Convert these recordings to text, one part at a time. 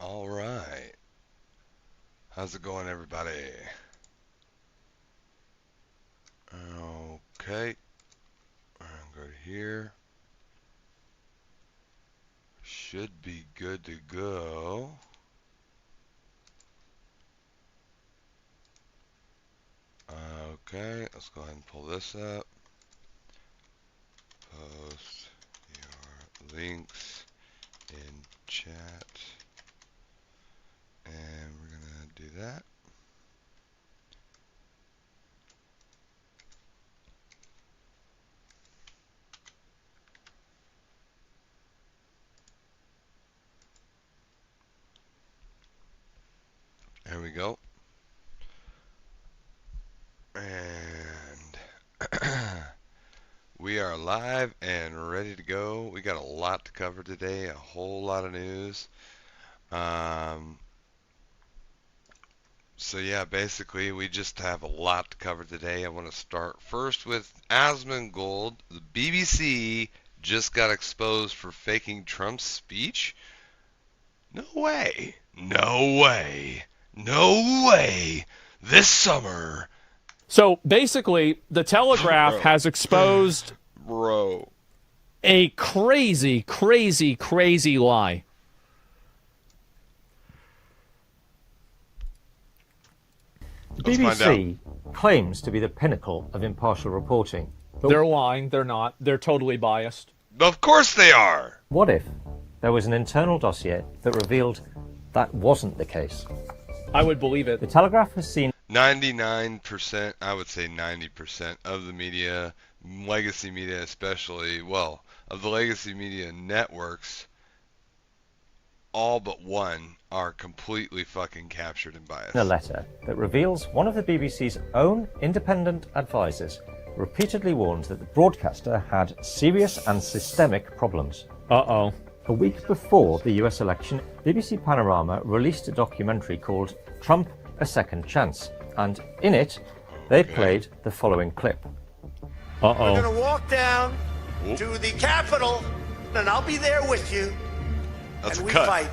All right. How's it going, everybody? Okay. I'm going to go here. Should be good to go. Okay, let's go ahead and pull this up. Post your links in chat. And we're going to do that. There we go. And we are live and ready to go. We got a lot to cover today, a whole lot of news. So yeah, basically we just have a lot to cover today. I want to start first with Asmongold. The BBC just got exposed for faking Trump's speech. No way. No way. No way. This summer. So basically, the Telegraph has exposed a crazy, crazy, crazy lie. The BBC claims to be the pinnacle of impartial reporting. But they're lying. They're not. They're totally biased. Of course they are. What if there was an internal dossier that revealed that wasn't the case? I would believe it. The Telegraph has seen 99%, I would say 90% of the media, legacy media especially, well, of the legacy media networks, all but one are completely fucking captured and biased. a letter that reveals one of the BBC's own independent advisors repeatedly warned that the broadcaster had serious and systemic problems. Uh-oh. A week before the US election, BBC Panorama released a documentary called Trump: A Second Chance, and in it, they played the following clip. Uh-oh. We're going to walk down to the Capitol, and I'll be there with you. That's and a we cut. fight.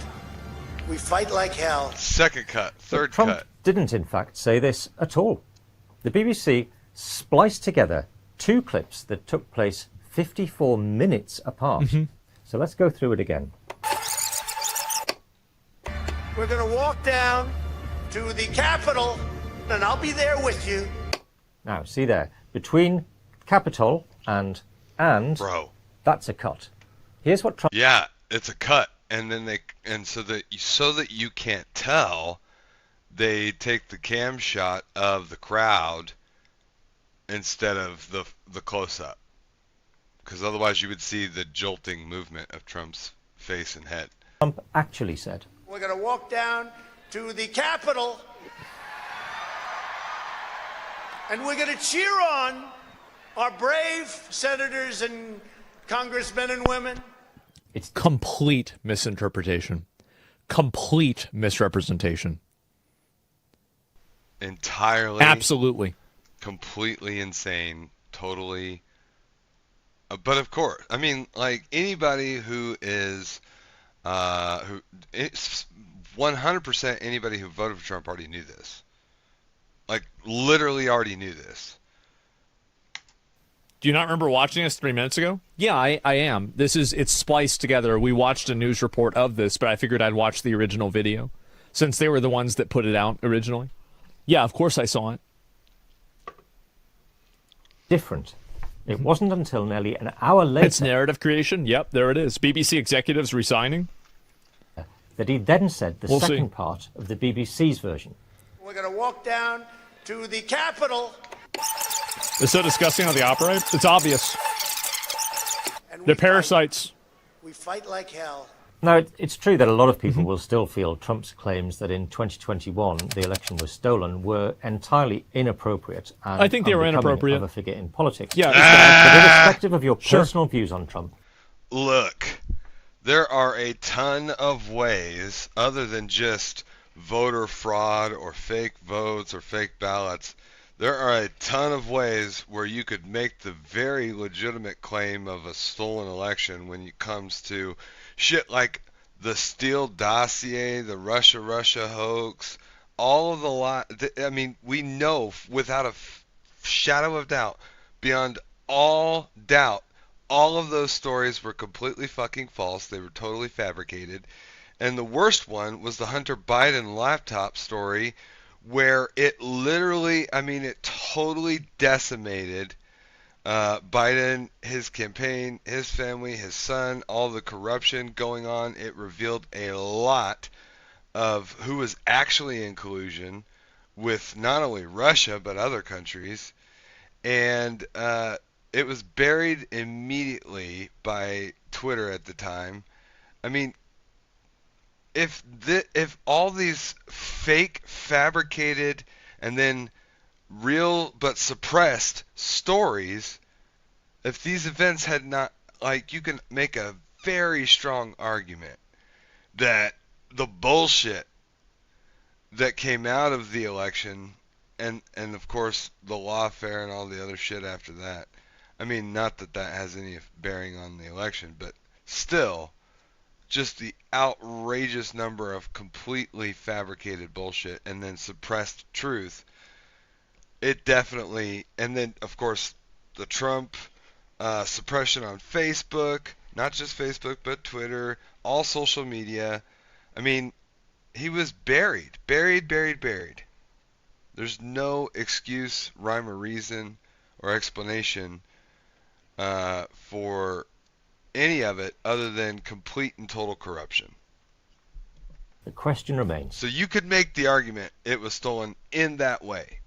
We fight like hell. Second cut, third Trump cut. didn't, in fact, say this at all. The BBC spliced together two clips that took place 54 minutes apart. So let's go through it again. We're going to walk down to the Capitol, and I'll be there with you. Now, see there, between Capitol and Bro. that's a cut. Here's what Trump... Yeah, it's a cut. And then so that you can't tell, they take the cam shot of the crowd instead of the close-up. Because otherwise you would see the jolting movement of Trump's face and head. Trump actually said. We're going to walk down to the Capitol, and we're going to cheer on our brave senators and congressmen and women. It's complete misinterpretation. Complete misrepresentation. Entirely. Absolutely. Completely insane. Totally. But of course, I mean, like anybody who is, it's 100% anybody who voted for Trump already knew this. Like literally already knew this. Do you not remember watching this 3 minutes ago? Yeah, I am. It's spliced together. We watched a news report of this, but I figured I'd watch the original video since they were the ones that put it out originally. Yeah, of course I saw it. Different. It wasn't until nearly an hour later... It's narrative creation. Yep, there it is. BBC executives resigning. ...that he then said the We'll second see. part of the BBC's version. We're going to walk down to the Capitol. It's so disgusting how they operate. It's obvious. And They're parasites. We fight like hell. Now, it's true that a lot of people will still feel Trump's claims that in 2021 the election was stolen were entirely inappropriate and I think they were unbecoming inappropriate. of a figure in politics. Yeah. But irrespective of your Sure. personal views on Trump, Look, there are a ton of ways other than just voter fraud or fake votes or fake ballots. There are a ton of ways where you could make the very legitimate claim of a stolen election when it comes to shit like the Steele dossier, the Russia hoax, all of I mean, we know without a shadow of doubt, beyond all doubt, all of those stories were completely fucking false. They were totally fabricated. And the worst one was the Hunter Biden laptop story, where it literally, I mean, it totally decimated Biden, his campaign, his family, his son, all the corruption going on. It revealed a lot of who was actually in collusion with not only Russia but other countries. And it was buried immediately by Twitter at the time. I mean, if all these fake, fabricated, and then real but suppressed stories, if these events had not, like, you can make a very strong argument that the bullshit that came out of the election and of course the lawfare and all the other shit after that. I mean, not that that has any bearing on the election, but still, just the outrageous number of completely fabricated bullshit and then suppressed truth. It definitely, and then of course the Trump suppression on Facebook, not just Facebook but Twitter, all social media. I mean, he was buried. There's no excuse, rhyme or reason, or explanation for any of it other than complete and total corruption. The question remains. So you could make the argument it was stolen in that way.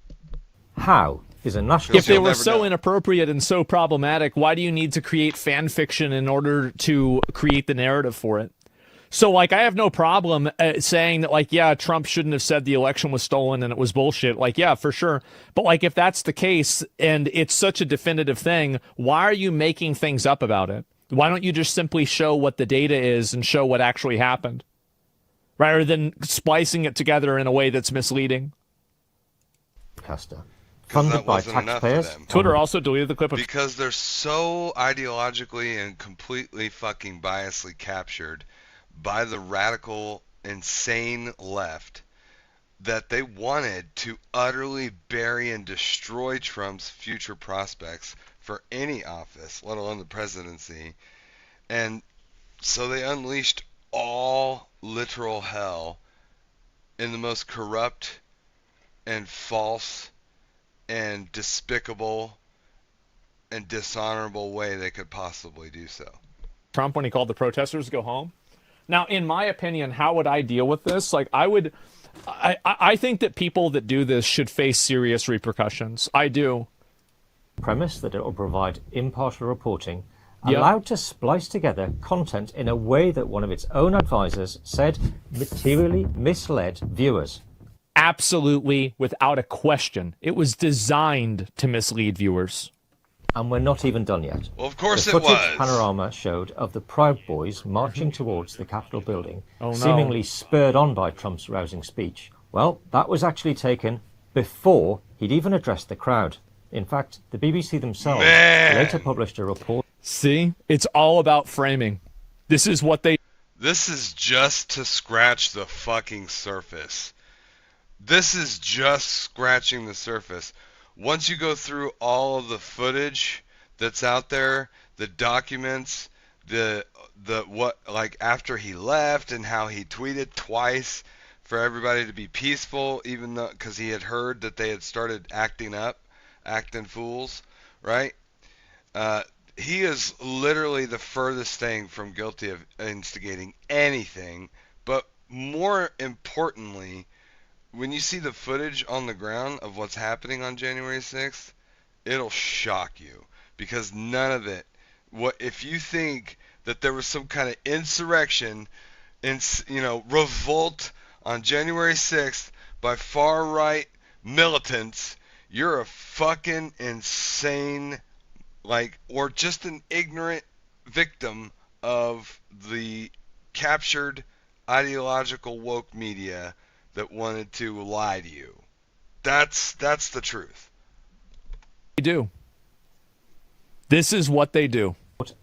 How is a national... If they were never so know. inappropriate and so problematic, why do you need to create fan fiction in order to create the narrative for it? So, like, I have no problem saying that, like, yeah, Trump shouldn't have said the election was stolen and it was bullshit. Like, yeah, for sure. But, like, if that's the case and it's such a definitive thing, why are you making things up about it? Why don't you just simply show what the data is and show what actually happened, rather than splicing it together in a way that's misleading? Funded by taxpayers. Twitter also deleted the clip of... Because they're so ideologically and completely fucking biasly captured by the radical, insane left that they wanted to utterly bury and destroy Trump's future prospects for any office, let alone the presidency. And so they unleashed all literal hell in the most corrupt and false and despicable and dishonorable way they could possibly do so. Trump when he called the protesters to go home. Now, in my opinion, how would I deal with this? Like, I think that people that do this should face serious repercussions. I do. Premise that it will provide impartial reporting, Yep. allowed to splice together content in a way that one of its own advisors said materially misled viewers. Absolutely, without a question. It was designed to mislead viewers. And we're not even done yet. Well, of course the it footage was. Panorama showed of the Proud Boys marching towards the Capitol building, Oh, no. seemingly spurred on by Trump's rousing speech. Well, that was actually taken before he'd even addressed the crowd. In fact, the BBC themselves later published a report. See? It's all about framing. This is what they... This is just to scratch the fucking surface. This is just scratching the surface. Once you go through all of the footage that's out there, the documents, the what, like, after he left and how he tweeted twice for everybody to be peaceful, even though, because he had heard that they had started acting fools, right? He is literally the furthest thing from guilty of instigating anything, but more importantly, when you see the footage on the ground of what's happening on January 6th, it'll shock you, because none of it, if you think that there was some kind of insurrection, revolt on January 6th by far-right militants, you're a fucking insane, or just an ignorant victim of the captured ideological woke media that wanted to lie to you. That's the truth. They do. This is what they do.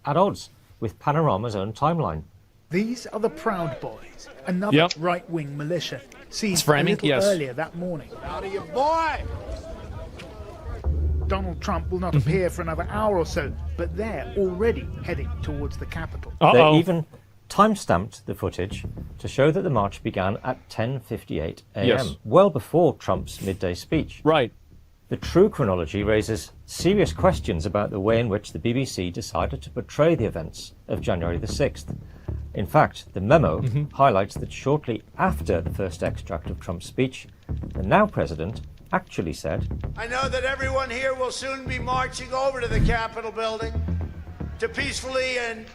At odds with Panorama's own timeline. These are the Proud Boys, another right-wing militia seen a framing, little earlier that morning. Out of your boy! Donald Trump will not appear for another hour or so, but they're already heading towards the Capitol. They even time-stamped the footage to show that the march began at 10:58 a.m., well before Trump's midday speech. Right. The true chronology raises serious questions about the way in which the BBC decided to portray the events of January the 6th. In fact, the memo highlights that shortly after the first extract of Trump's speech, the now president actually said, I know that everyone here will soon be marching over to the Capitol building to peacefully and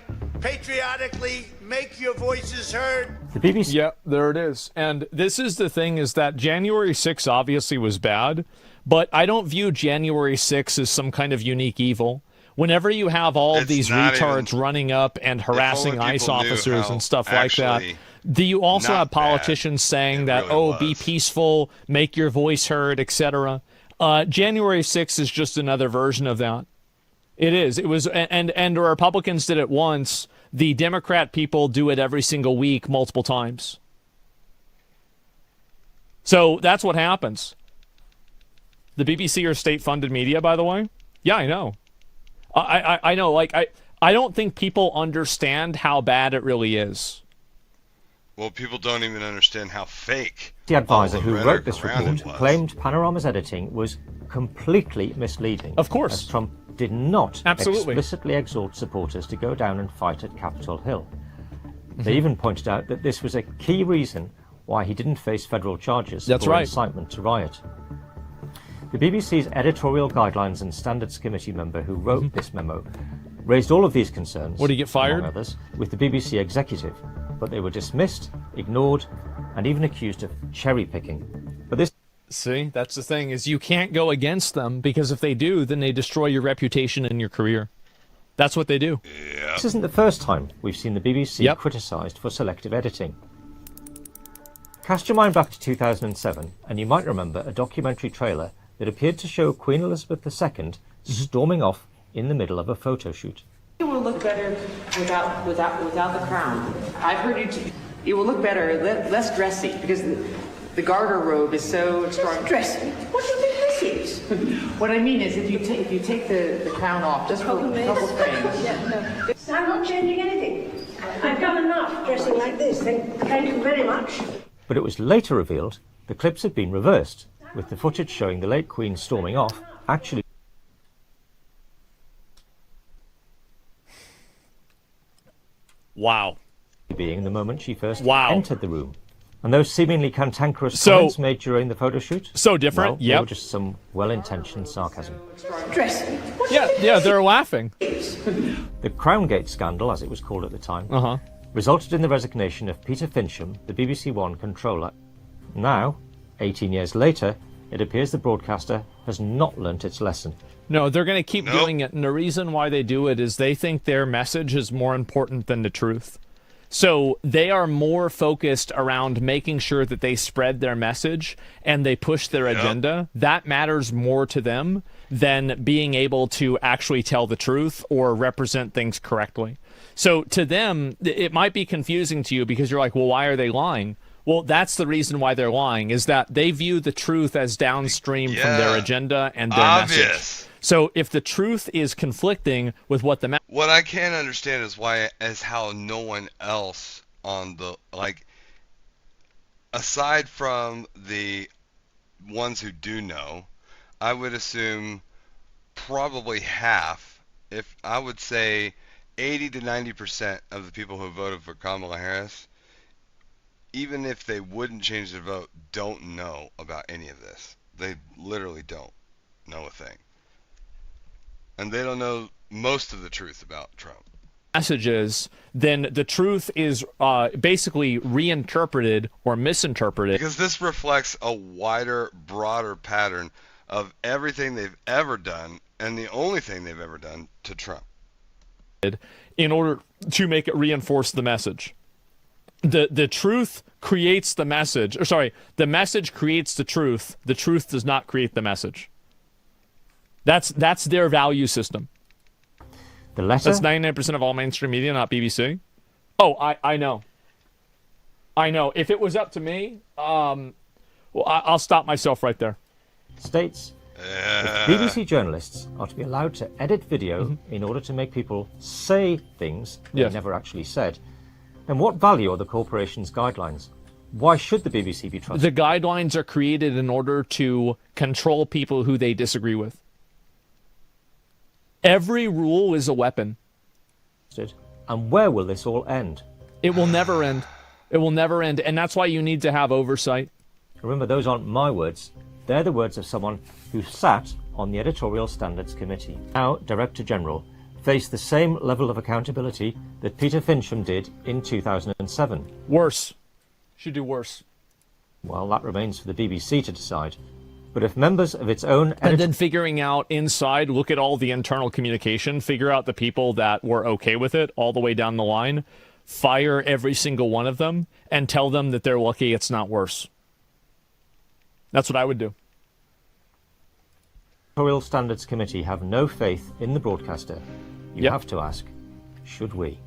patriotically make your voices heard. The BBC... Yeah, there it is. And this is the thing, is that January 6th obviously was bad, but I don't view January 6th as some kind of unique evil. Whenever you have all of these retards running up and harassing ICE officers and stuff like that, do you also have politicians saying that, be peaceful, make your voice heard, etc.? January 6th is just another version of that. It is. It was, and the Republicans did it once. The Democrat people do it every single week, multiple times. So that's what happens. The BBC are state-funded media, by the way. Yeah, I know. I know. Like, I don't think people understand how bad it really is. Well, people don't even understand how fake. The advisor who wrote this report claimed Panorama's editing was completely misleading. Of course. As Trump did not explicitly exhort supporters to go down and fight at Capitol Hill. They even pointed out that this was a key reason why he didn't face federal charges for incitement to riot. The BBC's editorial guidelines and standards committee member who wrote this memo raised all of these concerns, what, did he get fired? among others, with the BBC executive, but they were dismissed, ignored, and even accused of cherry-picking. But this... See, that's the thing, is you can't go against them, because if they do, then they destroy your reputation and your career. That's what they do. Yeah. This isn't the first time we've seen the BBC criticised for selective editing. Cast your mind back to 2007, and you might remember a documentary trailer that appeared to show Queen Elizabeth II storming off in the middle of a photo shoot. It will look better without the crown. I've heard it will look better, less dressy, because the garter robe is so extraordinary. Dressy? What do you think this is? What I mean is, if you take the crown off, just for a couple frames. Yeah, no. So I'm not changing anything. I've done enough dressing like this. Thank you very much. But it was later revealed the clips had been reversed, with the footage showing the late Queen storming off actually being the moment she first entered the room. And those seemingly cantankerous comments made during the photo shoot? So different, they were just some well-intentioned sarcasm. Dressing? Yeah, they're laughing. The Crowngate scandal, as it was called at the time, resulted in the resignation of Peter Fincham, the BBC One controller. Now, 18 years later, it appears the broadcaster has not learnt its lesson. No, they're going to keep doing it, and the reason why they do it is they think their message is more important than the truth. So they are more focused around making sure that they spread their message and they push their agenda. That matters more to them than being able to actually tell the truth or represent things correctly. So to them, it might be confusing to you because you're like, well, why are they lying? Well, that's the reason why they're lying, is that they view the truth as downstream from their agenda and their message. So if the truth is conflicting with what the what I can't understand is how no one else on the, like, aside from the ones who do know, I would assume probably half, if I would say 80 to 90% of the people who voted for Kamala Harris, even if they wouldn't change their vote, don't know about any of this. They literally don't know a thing. And they don't know most of the truth about Trump. Messages, then the truth is basically reinterpreted or misinterpreted. Because this reflects a wider, broader pattern of everything they've ever done, and the only thing they've ever done to Trump. In order to make it reinforce the message. The truth creates the message. Or sorry, the message creates the truth. The truth does not create the message. That's their value system. The letter? That's 99% of all mainstream media, not BBC. Oh, I know. I know. If it was up to me, well, I'll stop myself right there. States if BBC journalists are to be allowed to edit video in order to make people say things they never actually said, then what value are the corporation's guidelines? Why should the BBC be trusted? The guidelines are created in order to control people who they disagree with. Every rule is a weapon. And where will this all end? It will never end. It will never end. And that's why you need to have oversight. Remember, those aren't my words. They're the words of someone who sat on the Editorial Standards Committee. Now, Director General face the same level of accountability that Peter Fincham did in 2007. Worse. Should do worse. Well, that remains for the BBC to decide. But if members of its own... And then figuring out inside, look at all the internal communication, figure out the people that were okay with it all the way down the line, fire every single one of them, and tell them that they're lucky it's not worse. That's what I would do. The Editorial Standards Committee have no faith in the broadcaster. You have to ask, should we?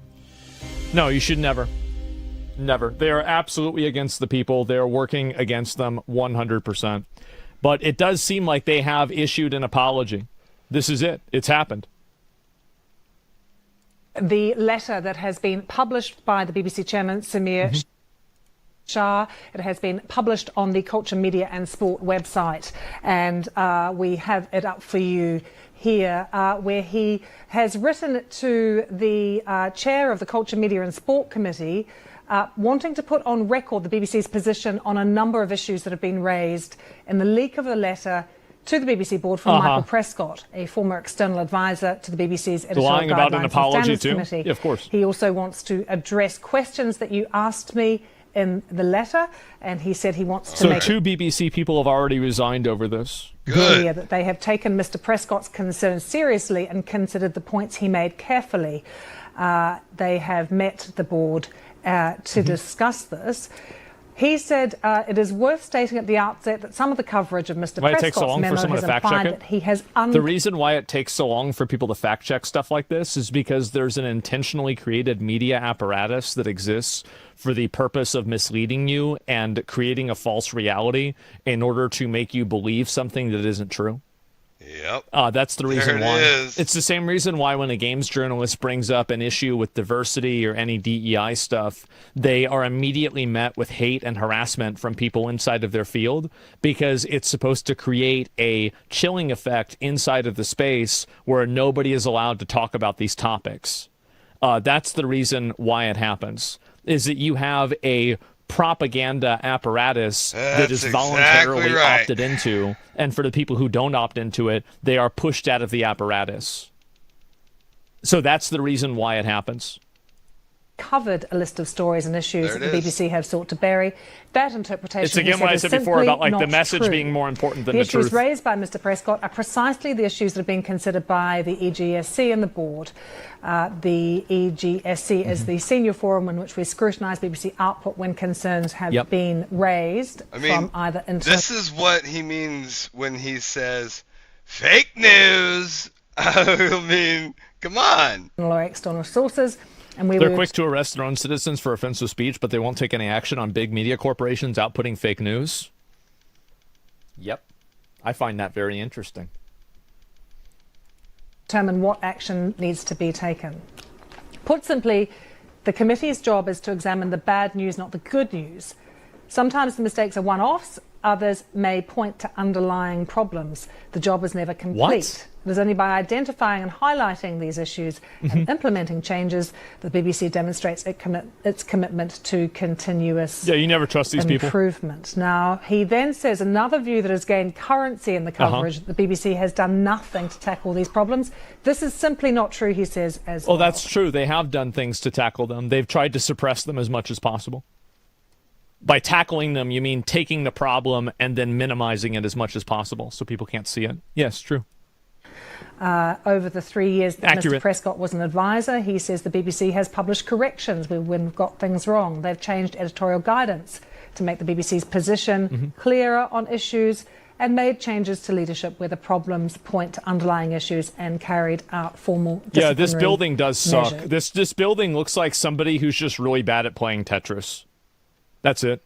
No, you should never. Never. They are absolutely against the people. They are working against them 100%. But it does seem like they have issued an apology. This is it. It's happened. The letter that has been published by the BBC chairman, Samir Shah, it has been published on the Culture, Media and Sport website. And we have it up for you here, where he has written to the chair of the Culture, Media and Sport Committee, wanting to put on record the BBC's position on a number of issues that have been raised in the leak of a letter to the BBC board from Michael Prescott, a former external advisor to the BBC's editorial guidelines and standards committee. Yeah, of course. He also wants to address questions that you asked me in the letter, and he said he wants to make... So 2 BBC people have already resigned over this. Clear that they have taken Mr. Prescott's concerns seriously and considered the points he made carefully. They have met the board to discuss this. He said it is worth stating at the outset that some of the coverage of Mr. Prescott's memo has implied that he has... The reason why it takes so long for people to fact-check stuff like this is because there's an intentionally created media apparatus that exists for the purpose of misleading you and creating a false reality in order to make you believe something that isn't true. Yep. That's the reason why. Is. It's the same reason why when a games journalist brings up an issue with diversity or any DEI stuff, they are immediately met with hate and harassment from people inside of their field, because it's supposed to create a chilling effect inside of the space where nobody is allowed to talk about these topics. That's the reason why it happens, is that you have a propaganda apparatus that is voluntarily opted into, and for the people who don't opt into it, they are pushed out of the apparatus. So that's the reason why it happens. Covered a list of stories and issues that the BBC have sought to bury. That interpretation, it's again what I said before about like the message being more important than the truth. The issues raised by Mr. Prescott are precisely the issues that have been considered by the EGSC and the board. The EGSC is the senior forum in which we scrutinise BBC output when concerns have been raised from either internal... This is what he means when he says fake news. I mean, come on. ...or external sources. And they're quick to arrest their own citizens for offensive speech, but they won't take any action on big media corporations outputting fake news. Yep. I find that very interesting. Determine what action needs to be taken. Put simply, the committee's job is to examine the bad news, not the good news. Sometimes the mistakes are one-offs, others may point to underlying problems. The job is never complete. What? It is only by identifying and highlighting these issues and implementing changes that the BBC demonstrates its commitment to continuous you never trust these improvement. People. Now, he then says another view that has gained currency in the coverage, that the BBC has done nothing to tackle these problems. This is simply not true, he says, as well. Oh, that's true. They have done things to tackle them. They've tried to suppress them as much as possible. By tackling them, you mean taking the problem and then minimizing it as much as possible so people can't see it. Yes, true. Over the 3 years that Mr. Prescott was an advisor, he says the BBC has published corrections when we've got things wrong. They've changed editorial guidance to make the BBC's position clearer on issues, and made changes to leadership where the problems point to underlying issues and carried out formal disciplinary this building does suck. measures. This building looks like somebody who's just really bad at playing Tetris. That's it.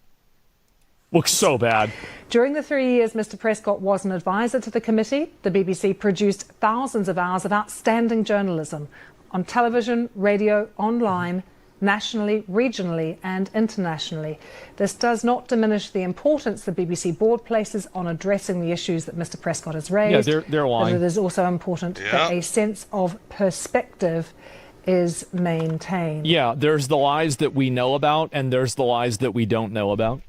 Looks so bad. During the 3 years Mr Prescott was an advisor to the committee, the BBC produced thousands of hours of outstanding journalism on television, radio, online, nationally, regionally and internationally. This does not diminish the importance the BBC board places on addressing the issues that Mr Prescott has raised. Yeah, they're lying. But it is also important that a sense of perspective is maintained. Yeah, there's the lies that we know about and there's the lies that we don't know about.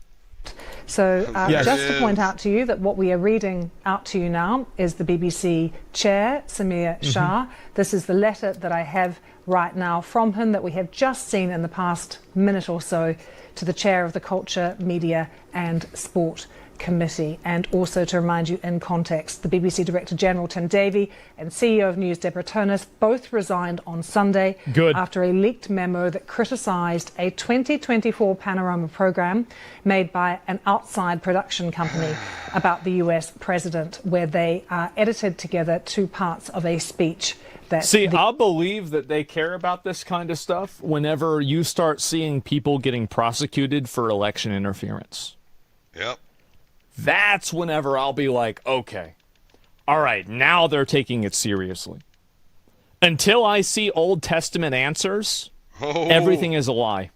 So just to point out to you that what we are reading out to you now is the BBC chair, Samir Shah. This is the letter that I have right now from him that we have just seen in the past minute or so to the chair of the Culture, Media and Sport Committee. And also to remind you in context, the BBC Director General Tim Davie and CEO of News Deborah Turnus both resigned on Sunday after a leaked memo that criticised a 2024 Panorama programme made by an outside production company about the US president, where they edited together two parts of a speech. I'll believe that they care about this kind of stuff whenever you start seeing people getting prosecuted for election interference. Yep. That's whenever I'll be like, okay, all right, now they're taking it seriously. Until I see Old Testament answers, everything is a lie.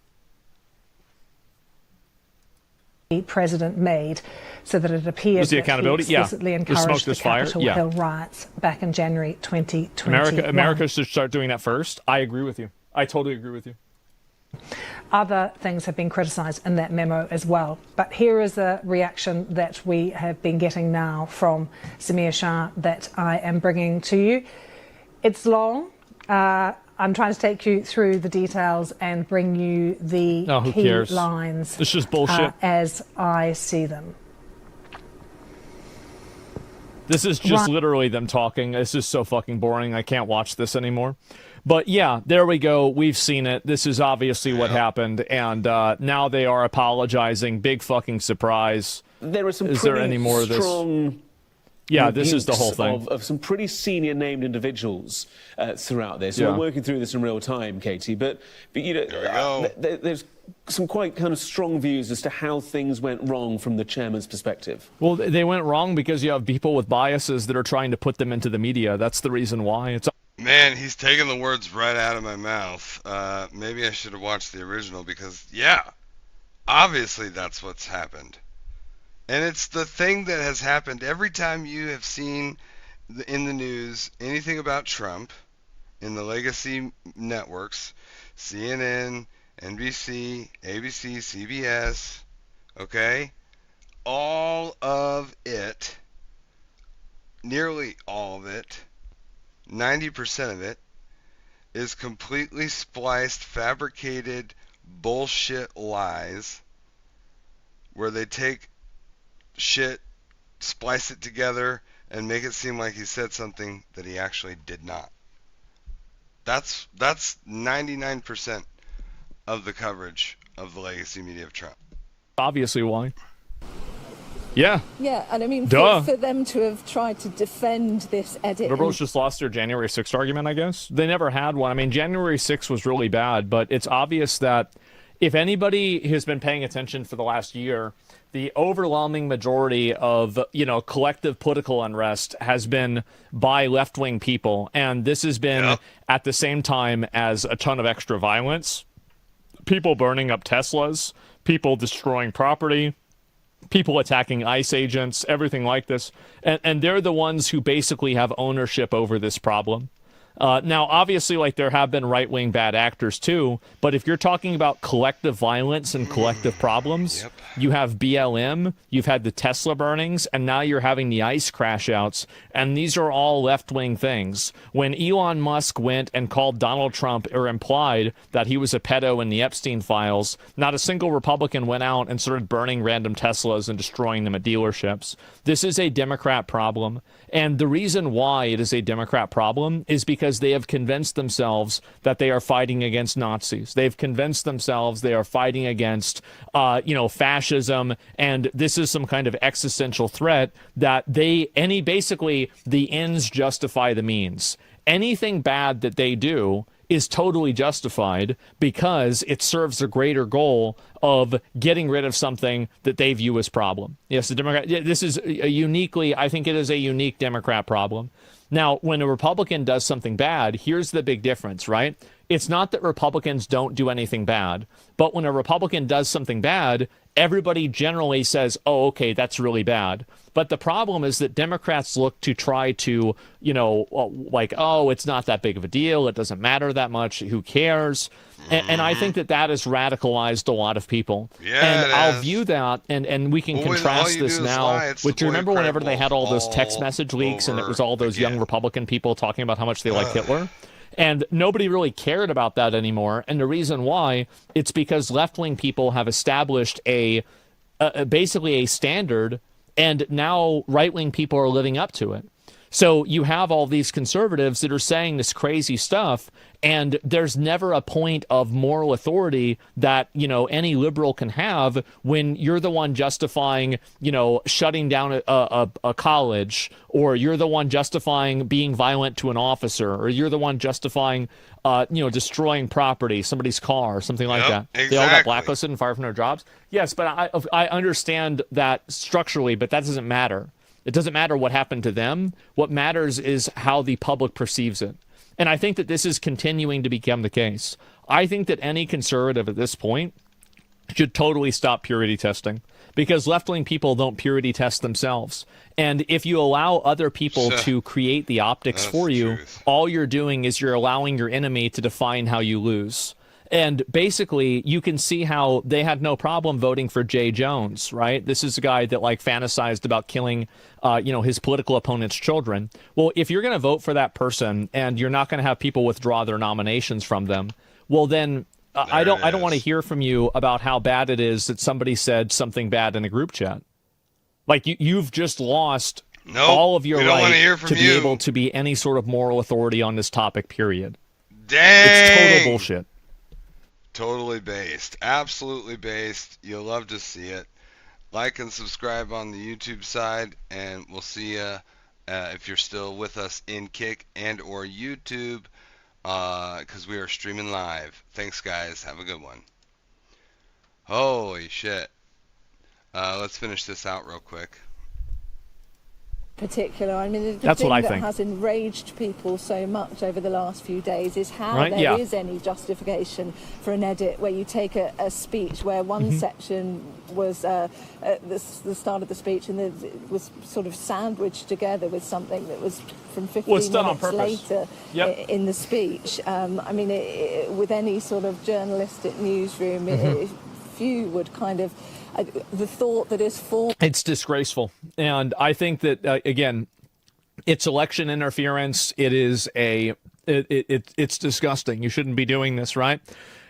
The president made so that it appears the accountability? That he explicitly encouraged the Capitol Hill riots back in January 2021. America should start doing that first. I agree with you. I totally agree with you. Other things have been criticised in that memo as well. But here is a reaction that we have been getting now from Samir Shah that I am bringing to you. It's long. I'm trying to take you through the details and bring you the key lines. It's just bullshit. As I see them. This is just literally them talking. This is so fucking boring. I can't watch this anymore. But yeah, there we go. We've seen it. This is obviously what happened. And now they are apologizing. Big fucking surprise. There are some there any more of this? Yeah, this is the whole thing. Of some pretty senior named individuals throughout this. We're working through this in real time, Katie. But you know, there's some quite kind of strong views as to how things went wrong from the chairman's perspective. Well, they went wrong because you have people with biases that are trying to put them into the media. That's the reason why. Man, he's taking the words right out of my mouth. Maybe I should have watched the original because, yeah, obviously that's what's happened. And it's the thing that has happened every time you have seen in the news anything about Trump in the legacy networks, CNN, NBC, ABC, CBS, okay? All of it, nearly all of it, 90% of it, is completely spliced, fabricated bullshit lies where they take shit, splice it together, and make it seem like he said something that he actually did not. That's 99% of the coverage of the legacy media of Trump. Obviously why. Yeah. Yeah, and I mean, for them to have tried to defend this edit. Liberals just lost their January 6th argument, I guess. They never had one. I mean, January 6th was really bad, but it's obvious that if anybody has been paying attention for the last year, the overwhelming majority of, collective political unrest has been by left-wing people. And this has been at the same time as a ton of extra violence. People burning up Teslas, people destroying property, people attacking ICE agents, everything like this. And they're the ones who basically have ownership over this problem. Now, obviously, there have been right-wing bad actors, too. But if you're talking about collective violence and collective problems, you have BLM, you've had the Tesla burnings, and now you're having the ICE crash-outs. And these are all left-wing things. When Elon Musk went and called Donald Trump or implied that he was a pedo in the Epstein files, not a single Republican went out and started burning random Teslas and destroying them at dealerships. This is a Democrat problem. And the reason why it is a Democrat problem is because because they have convinced themselves that they are fighting against Nazis. They've convinced themselves they are fighting against, fascism, and this is some kind of existential threat that basically the ends justify the means. Anything bad that they do is totally justified because it serves a greater goal of getting rid of something that they view as problem. Yes, the Democrat. This is I think it is a unique Democrat problem. Now, when a Republican does something bad, here's the big difference, right? It's not that Republicans don't do anything bad, but when a Republican does something bad, everybody generally says, oh, okay, that's really bad. But the problem is that Democrats look to try to, oh, it's not that big of a deal. It doesn't matter that much. Who cares? And I think that has radicalized a lot of people. Yeah, and I'll view that, and we can contrast this now with, you remember whenever they had all those text message leaks and it was all those young Republican people talking about how much they liked Hitler? And nobody really cared about that anymore. And the reason why, it's because left-wing people have established basically a standard, and now right-wing people are living up to it. So you have all these conservatives that are saying this crazy stuff, and there's never a point of moral authority that, any liberal can have when you're the one justifying, shutting down a college, or you're the one justifying being violent to an officer, or you're the one justifying, destroying property, somebody's car, something like that. Exactly. They all got blacklisted and fired from their jobs. Yes, but I understand that structurally, but that doesn't matter. It doesn't matter what happened to them. What matters is how the public perceives it. And I think that this is continuing to become the case. I think that any conservative at this point should totally stop purity testing, because left-wing people don't purity test themselves. And if you allow other people to create the optics for you, all you're doing is you're allowing your enemy to define how you lose. And basically, you can see how they had no problem voting for Jay Jones, right? This is a guy that fantasized about killing, his political opponent's children. Well, if you're going to vote for that person and you're not going to have people withdraw their nominations from them, well, then I don't want to hear from you about how bad it is that somebody said something bad in a group chat. You've just lost all of your right to be able to be any sort of moral authority on this topic, period. Dang! It's total bullshit. Totally based. Absolutely based. You'll love to see it. Like and subscribe on the YouTube side, and we'll see you if you're still with us in Kick and or YouTube, because we are streaming live. Thanks, guys. Have a good one. Holy shit. Let's finish this out real quick. Particular. I mean, the That's thing what I that think. has enraged people so much over the last few days is how there is any justification for an edit where you take a speech where one section was at the start of the speech and it was sort of sandwiched together with something that was from 15 minutes later in the speech. I mean, with any sort of journalistic newsroom, few would kind of... the thought that is formed. It's disgraceful. And I think that, again, it's election interference. It is it's disgusting. You shouldn't be doing this, right?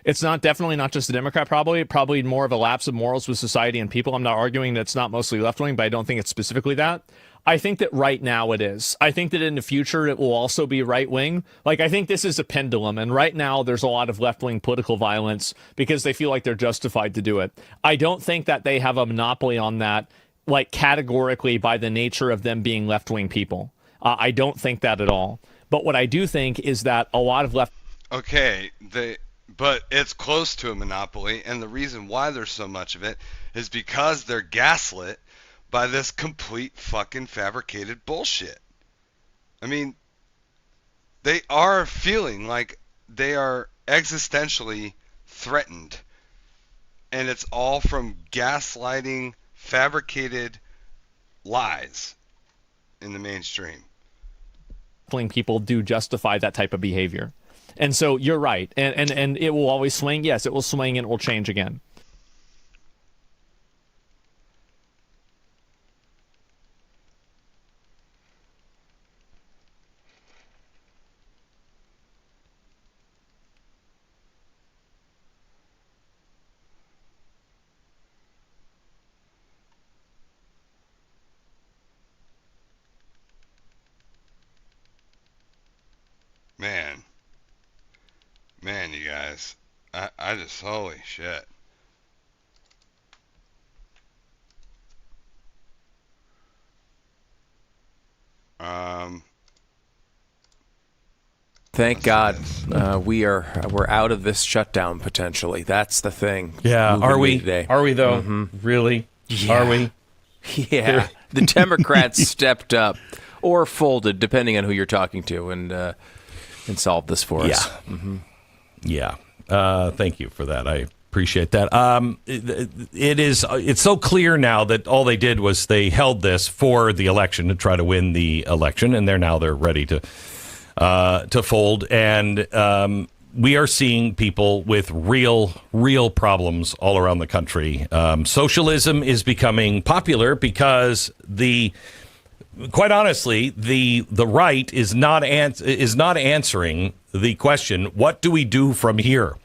It's definitely not just the Democrat, probably more of a lapse of morals with society and people. I'm not arguing that it's not mostly left-wing, but I don't think it's specifically that. I think that right now it is. I think that in the future it will also be right-wing. I think this is a pendulum, and right now there's a lot of left-wing political violence because they feel like they're justified to do it. I don't think that they have a monopoly on that, categorically by the nature of them being left-wing people. I don't think that at all. But what I do think is that a lot of left... Okay, but it's close to a monopoly, and the reason why there's so much of it is because they're gaslit by this complete fucking fabricated bullshit. I mean, they are feeling like they are existentially threatened. And it's all from gaslighting, fabricated lies in the mainstream. People do justify that type of behavior. And so you're right. And it will always swing. Yes, it will swing and it will change again. Man. guys. I just, holy shit. Thank God we're out of this shutdown potentially. That's the thing. Yeah, are we? Today. Are we though? Really? Yeah. Are we? Yeah. The Democrats stepped up or folded, depending on who you're talking to, and solved this for us. Yeah. Thank you for that. I appreciate that. It's so clear now that all they did was they held this for the election to try to win the election, and they're ready to fold. And we are seeing people with real problems all around the country. Socialism is becoming popular because quite honestly, the right is not answering the question, what do we do from here?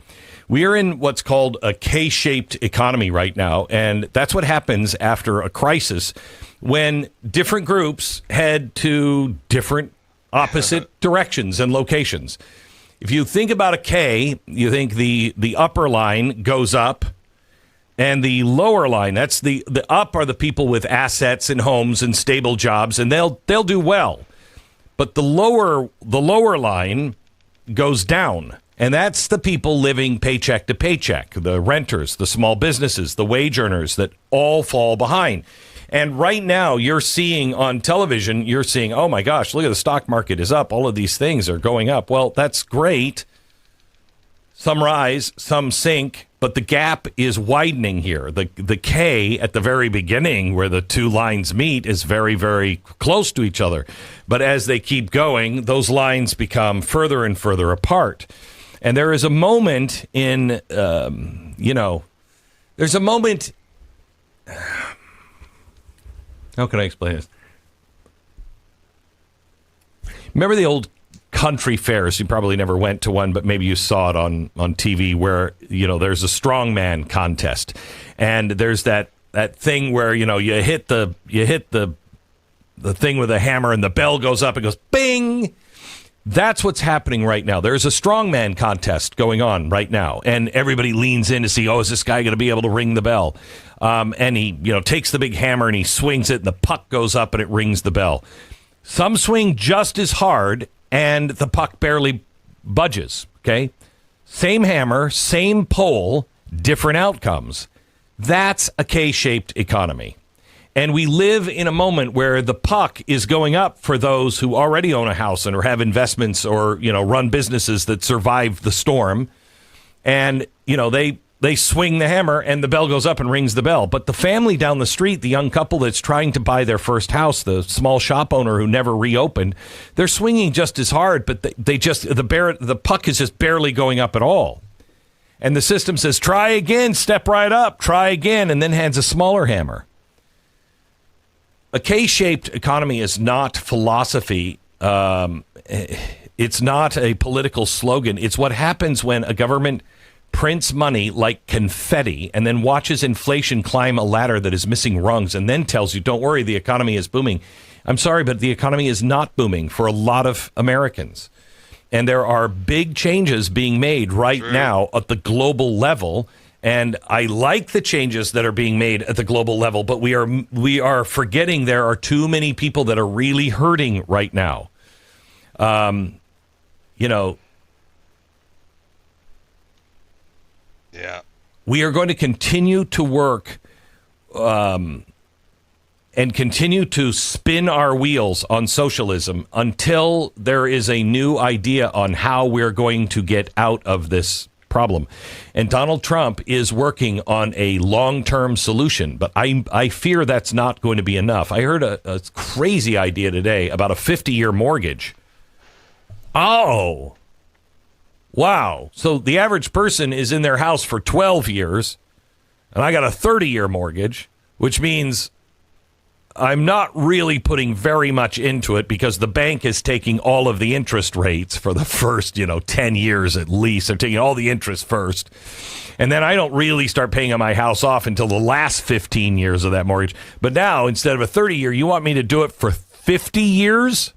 We are in what's called a K-shaped economy right now, and that's what happens after a crisis when different groups head to different opposite directions and locations. If you think about a K, you think the upper line goes up, and the lower line, that's the up are the people with assets and homes and stable jobs, and they'll do well. But the lower line goes down, and that's the people living paycheck to paycheck, the renters, the small businesses, the wage earners that all fall behind. And right now you're seeing on television, oh my gosh, look at the stock market is up. All of these things are going up. Well, that's great. Some rise, some sink, but the gap is widening here. The K at the very beginning where the two lines meet is very, very close to each other. But as they keep going, those lines become further and further apart. And there is a moment in, there's a moment. How can I explain this? Remember the old country fairs? You probably never went to one, but maybe you saw it on TV where, there's a strongman contest. And there's that thing where, you hit the thing with a hammer and the bell goes up and goes bing. That's what's happening right now. There's a strongman contest going on right now, and everybody leans in to see, is this guy going to be able to ring the bell? And he, takes the big hammer and he swings it, and the puck goes up and it rings the bell. Some swing just as hard, and the puck barely budges. Okay, same hammer, same pole, different outcomes. That's a K-shaped economy. And we live in a moment where the puck is going up for those who already own a house and or have investments or, run businesses that survive the storm. And, they swing the hammer and the bell goes up and rings the bell. But the family down the street, the young couple that's trying to buy their first house, the small shop owner who never reopened, they're swinging just as hard, but the puck is just barely going up at all. And the system says, try again, step right up, try again, and then hands a smaller hammer. A K-shaped economy is not philosophy. It's not a political slogan. It's what happens when a government prints money like confetti and then watches inflation climb a ladder that is missing rungs and then tells you, don't worry, the economy is booming. I'm sorry, but the economy is not booming for a lot of Americans. And there are big changes being made right now at the global level. And I like the changes that are being made at the global level, but we are forgetting there are too many people that are really hurting right now. Yeah. We are going to continue to work and continue to spin our wheels on socialism until there is a new idea on how we're going to get out of this problem. And Donald Trump is working on a long-term solution, but I fear that's not going to be enough. I heard a crazy idea today about a 50-year mortgage. Oh, wow. So the average person is in their house for 12 years, and I got a 30-year mortgage, which means I'm not really putting very much into it because the bank is taking all of the interest rates for the first, 10 years at least. They're taking all the interest first. And then I don't really start paying on my house off until the last 15 years of that mortgage. But now, instead of a 30-year, you want me to do it for 50 years?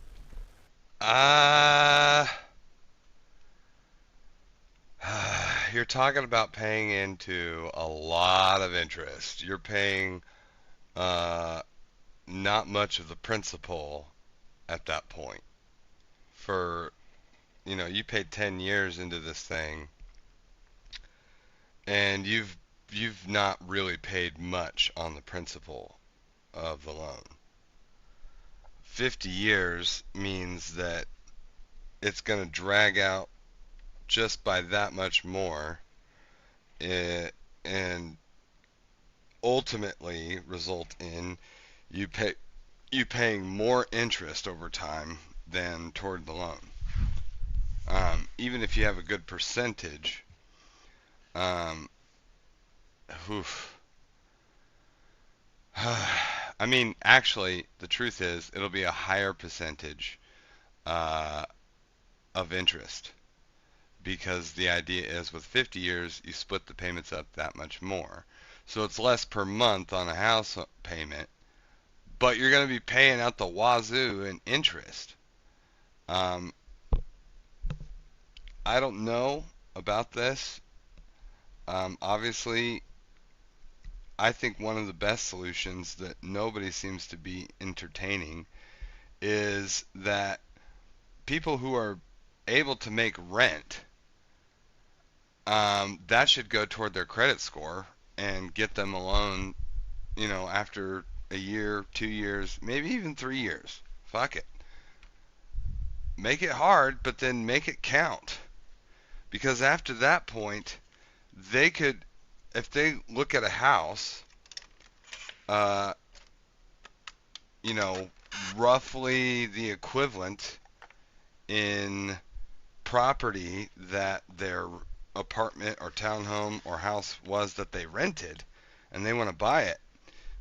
You're talking about paying into a lot of interest. You're paying not much of the principal at that point. For, you paid 10 years into this thing, and you've not really paid much on the principal of the loan. 50 years means that it's going to drag out just by that much more, and ultimately result in you paying more interest over time than toward the loan. Even if you have a good percentage, I mean, actually, the truth is, it'll be a higher percentage of interest, because the idea is with 50 years, you split the payments up that much more. So it's less per month on a house payment, but you're going to be paying out the wazoo in interest. I don't know about this. Obviously, I think one of the best solutions that nobody seems to be entertaining is that people who are able to make rent, that should go toward their credit score and get them a loan, after a year, 2 years, maybe even 3 years. Fuck it. Make it hard, but then make it count. Because after that point, they could, if they look at a house, roughly the equivalent in property that their apartment or townhome or house was that they rented, and they want to buy it.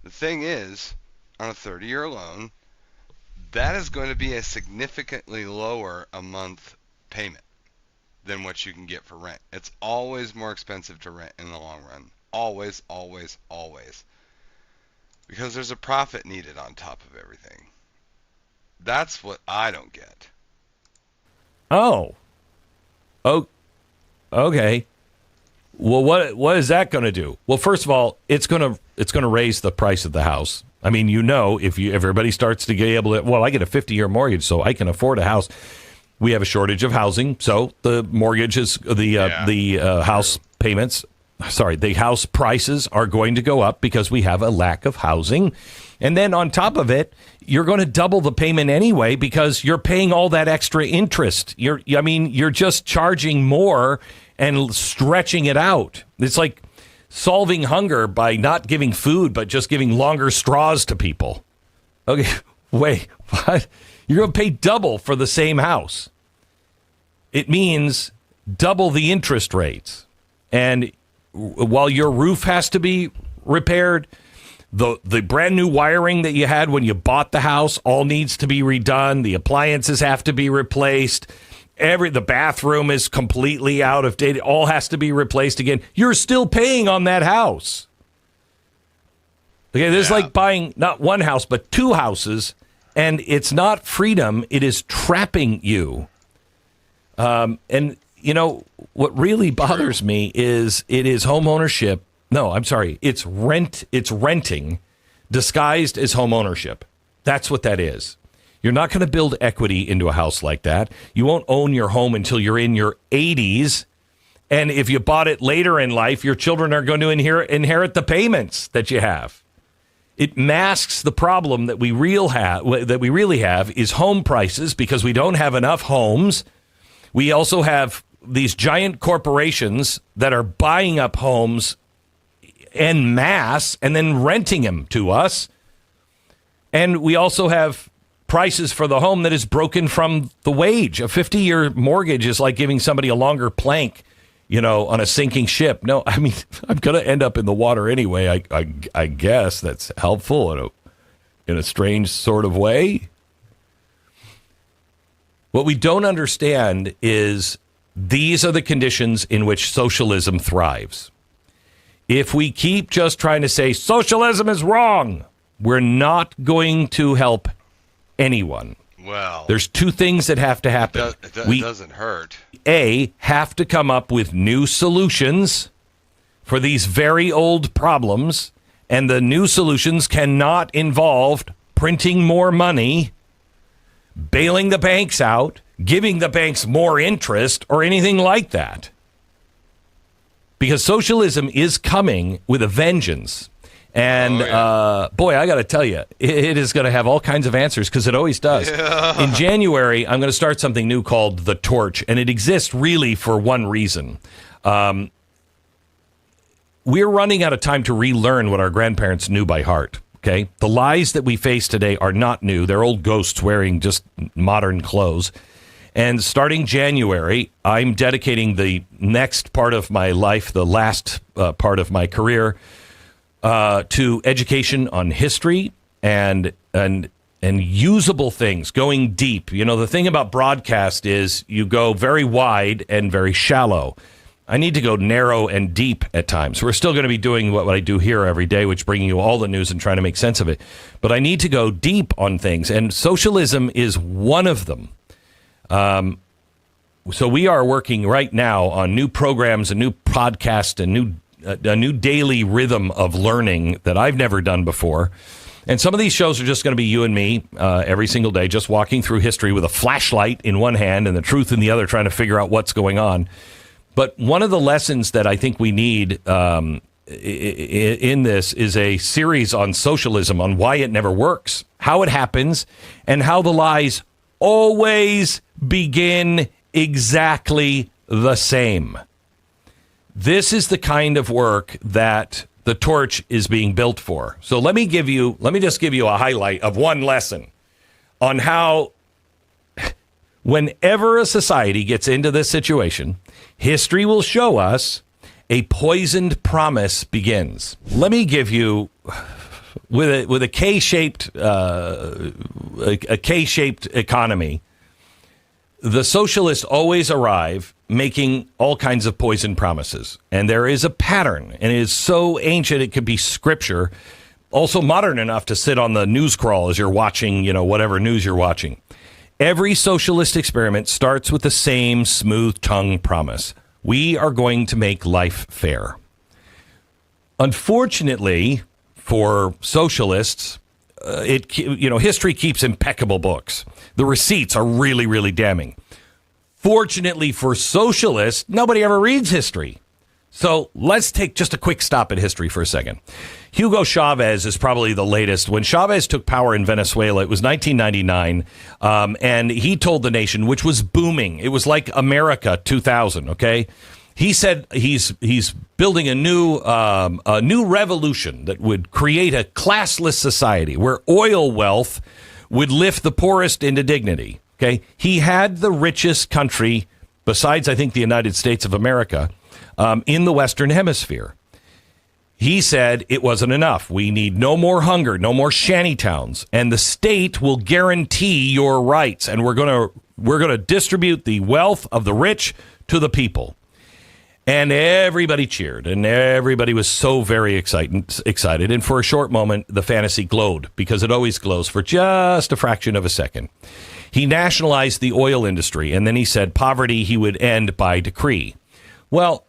The thing is, on a 30-year loan, that is going to be a significantly lower a month payment than what you can get for rent. It's always more expensive to rent in the long run. Always, always, always. Because there's a profit needed on top of everything. That's what I don't get. Oh, okay. Well, what is that going to do? Well, first of all, it's going to raise the price of the house. I mean, if everybody starts to get able to, well, I get a 50-year mortgage, so I can afford a house. We have a shortage of housing, so the mortgages, the house payments, the house prices are going to go up because we have a lack of housing. And then on top of it, you're going to double the payment anyway because you're paying all that extra interest. You're just charging more and stretching it out. It's like solving hunger by not giving food, but just giving longer straws to people. Okay, wait, what? You're going to pay double for the same house. It means double the interest rates. And while your roof has to be repaired, the brand new wiring that you had when you bought the house all needs to be redone. The appliances have to be replaced. The bathroom is completely out of date. It all has to be replaced again. You're still paying on that house. Okay, this is like buying not one house, but two houses, and it's not freedom. It is trapping you. And, what really bothers me is it is home ownership. No, I'm sorry. It's renting disguised as home ownership. That's what that is. You're not going to build equity into a house like that. You won't own your home until you're in your 80s. And if you bought it later in life, your children are going to inherit the payments that you have. It masks the problem that we really have is home prices, because we don't have enough homes. We also have these giant corporations that are buying up homes en masse and then renting them to us. And we also have prices for the home that is broken from the wage. A 50-year mortgage is like giving somebody a longer plank, on a sinking ship. No, I mean, I'm going to end up in the water anyway. I guess that's helpful in a strange sort of way. What we don't understand is these are the conditions in which socialism thrives. If we keep just trying to say socialism is wrong, we're not going to help anyone. Well, there's two things that have to happen. It doesn't hurt. A, have to come up with new solutions for these very old problems, and the new solutions cannot involve printing more money, bailing the banks out, giving the banks more interest, or anything like that. Because socialism is coming with a vengeance. And, boy, I got to tell you, it is going to have all kinds of answers, because it always does. Yeah. In January, I'm going to start something new called The Torch, and it exists really for one reason. We're running out of time to relearn what our grandparents knew by heart, okay? The lies that we face today are not new. They're old ghosts wearing just modern clothes. And starting January, I'm dedicating the next part of my life, the last part of my career, to education on history and usable things, going deep. You know, the thing about broadcast is you go very wide and very shallow. I need to go narrow and deep at times. We're still going to be doing what I do here every day, which is bringing you all the news and trying to make sense of it. But I need to go deep on things, and socialism is one of them. So we are working right now on new programs, a new podcast, a new daily rhythm of learning that I've never done before. And some of these shows are just going to be you and me every single day, just walking through history with a flashlight in one hand and the truth in the other, trying to figure out what's going on. But one of the lessons that I think we need in this is a series on socialism, on why it never works, how it happens, and how the lies always begin exactly the same. This is the kind of work that the Torch is being built for. So let me just give you a highlight of one lesson on how whenever a society gets into this situation, history will show us a poisoned promise begins. Let me give you, with a K-shaped economy, the socialists always arrive making all kinds of poisoned promises. And there is a pattern, and it is so ancient it could be scripture, also modern enough to sit on the news crawl as you're watching, whatever news you're watching. Every socialist experiment starts with the same smooth-tongued promise. We are going to make life fair. Unfortunately, for socialists, history keeps impeccable books. The receipts are really, really damning. Fortunately for socialists, nobody ever reads history. So let's take just a quick stop at history for a second. Hugo Chavez is probably the latest. When Chavez took power in Venezuela, it was 1999, and he told the nation, which was booming. It was like America 2000, okay? He said he's building a new revolution that would create a classless society where oil wealth would lift the poorest into dignity. Okay, he had the richest country, besides I think the United States of America, in the Western Hemisphere. He said it wasn't enough. We need no more hunger, no more shantytowns, and the state will guarantee your rights, and we're gonna distribute the wealth of the rich to the people. And everybody cheered, and everybody was so very excited. And for a short moment, the fantasy glowed, because it always glows for just a fraction of a second. He nationalized the oil industry, and then he said poverty he would end by decree. Well,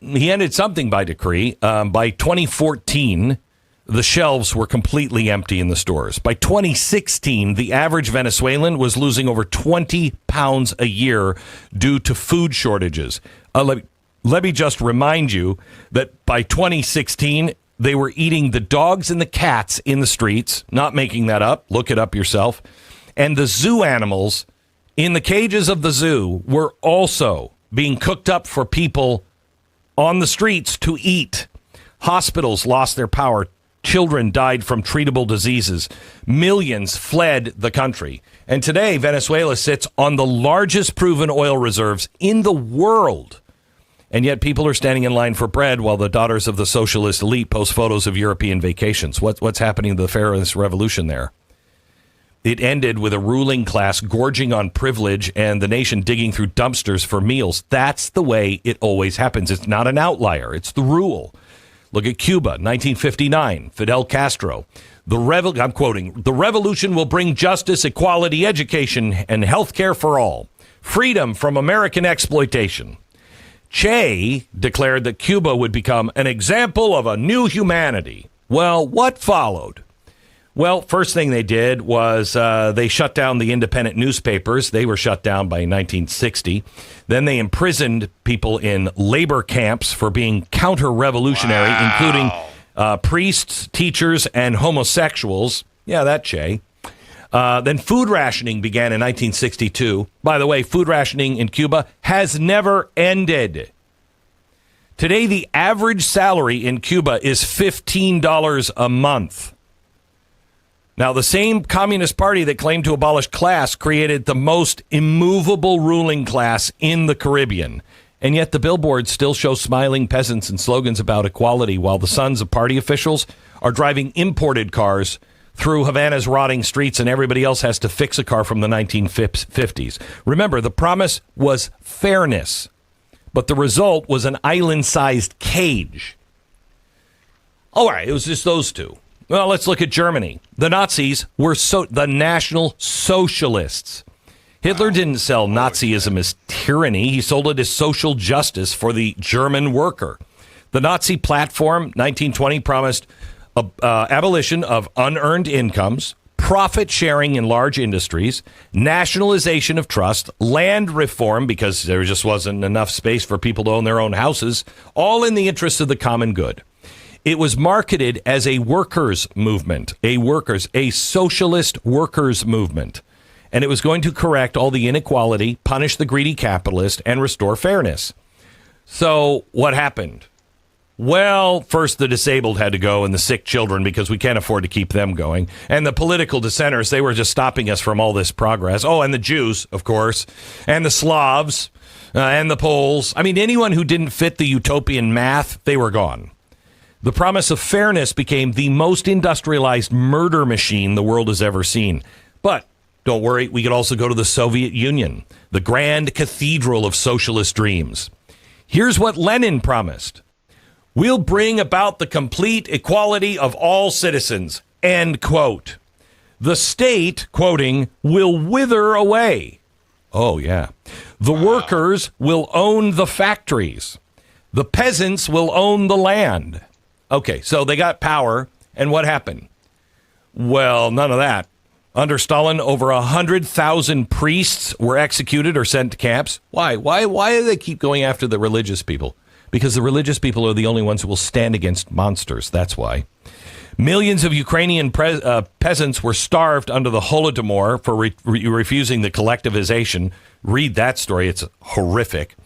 he ended something by decree. By 2014, the shelves were completely empty in the stores. By 2016, the average Venezuelan was losing over 20 pounds a year due to food shortages. Let me just remind you that by 2016, they were eating the dogs and the cats in the streets. Not making that up. Look it up yourself. And the zoo animals in the cages of the zoo were also being cooked up for people on the streets to eat. Hospitals lost their power. Children died from treatable diseases. Millions fled the country. And today, Venezuela sits on the largest proven oil reserves in the world. And yet people are standing in line for bread while the daughters of the socialist elite post photos of European vacations. What's happening to the fairness revolution there? It ended with a ruling class gorging on privilege and the nation digging through dumpsters for meals. That's the way it always happens. It's not an outlier. It's the rule. Look at Cuba, 1959, Fidel Castro. I'm quoting, "The revolution will bring justice, equality, education, and health care for all. freedom from American exploitation. Che declared that Cuba would become an example of a new humanity. Well, what followed? Well, first thing they did was they shut down the independent newspapers. They were shut down by 1960. Then they imprisoned people in labor camps for being counter-revolutionary, including priests, teachers, and homosexuals. Yeah, that Che. Then food rationing began in 1962. By the way, food rationing in Cuba has never ended. Today, the average salary in Cuba is $15 a month. Now, the same Communist Party that claimed to abolish class created the most immovable ruling class in the Caribbean. And yet the billboards still show smiling peasants and slogans about equality, while the sons of party officials are driving imported cars through Havana's rotting streets, and everybody else has to fix a car from the 1950s. Remember, the promise was fairness, but the result was an island-sized cage. All right, it was just those two. Well, let's look at Germany. The Nazis were the National Socialists. Hitler didn't sell Nazism as tyranny. He sold it as social justice for the German worker. The Nazi platform, 1920, promised abolition of unearned incomes, profit sharing in large industries, nationalization of trust, land reform because there just wasn't enough space for people to own their own houses, all in the interest of the common good. It was marketed as a workers' movement, a socialist workers' movement. And it was going to correct all the inequality, punish the greedy capitalist, and restore fairness. So what happened? Well, first the disabled had to go and the sick children because we can't afford to keep them going. And the political dissenters, they were just stopping us from all this progress. Oh, and the Jews, of course, and the Slavs, and the Poles. I mean, anyone who didn't fit the utopian math, they were gone. The promise of fairness became the most industrialized murder machine the world has ever seen. But don't worry, we could also go to the Soviet Union, the grand cathedral of socialist dreams. Here's what Lenin promised. We'll bring about the complete equality of all citizens, end quote. The state, quoting, will wither away. Oh, yeah. The workers will own the factories. The peasants will own the land. Okay, so they got power, and what happened? Well, none of that. Under Stalin, over 100,000 priests were executed or sent to camps. Why? Why do they keep going after the religious people? Because the religious people are the only ones who will stand against monsters. That's why. Millions of Ukrainian peasants were starved under the Holodomor for refusing the collectivization. Read that story. It's horrific.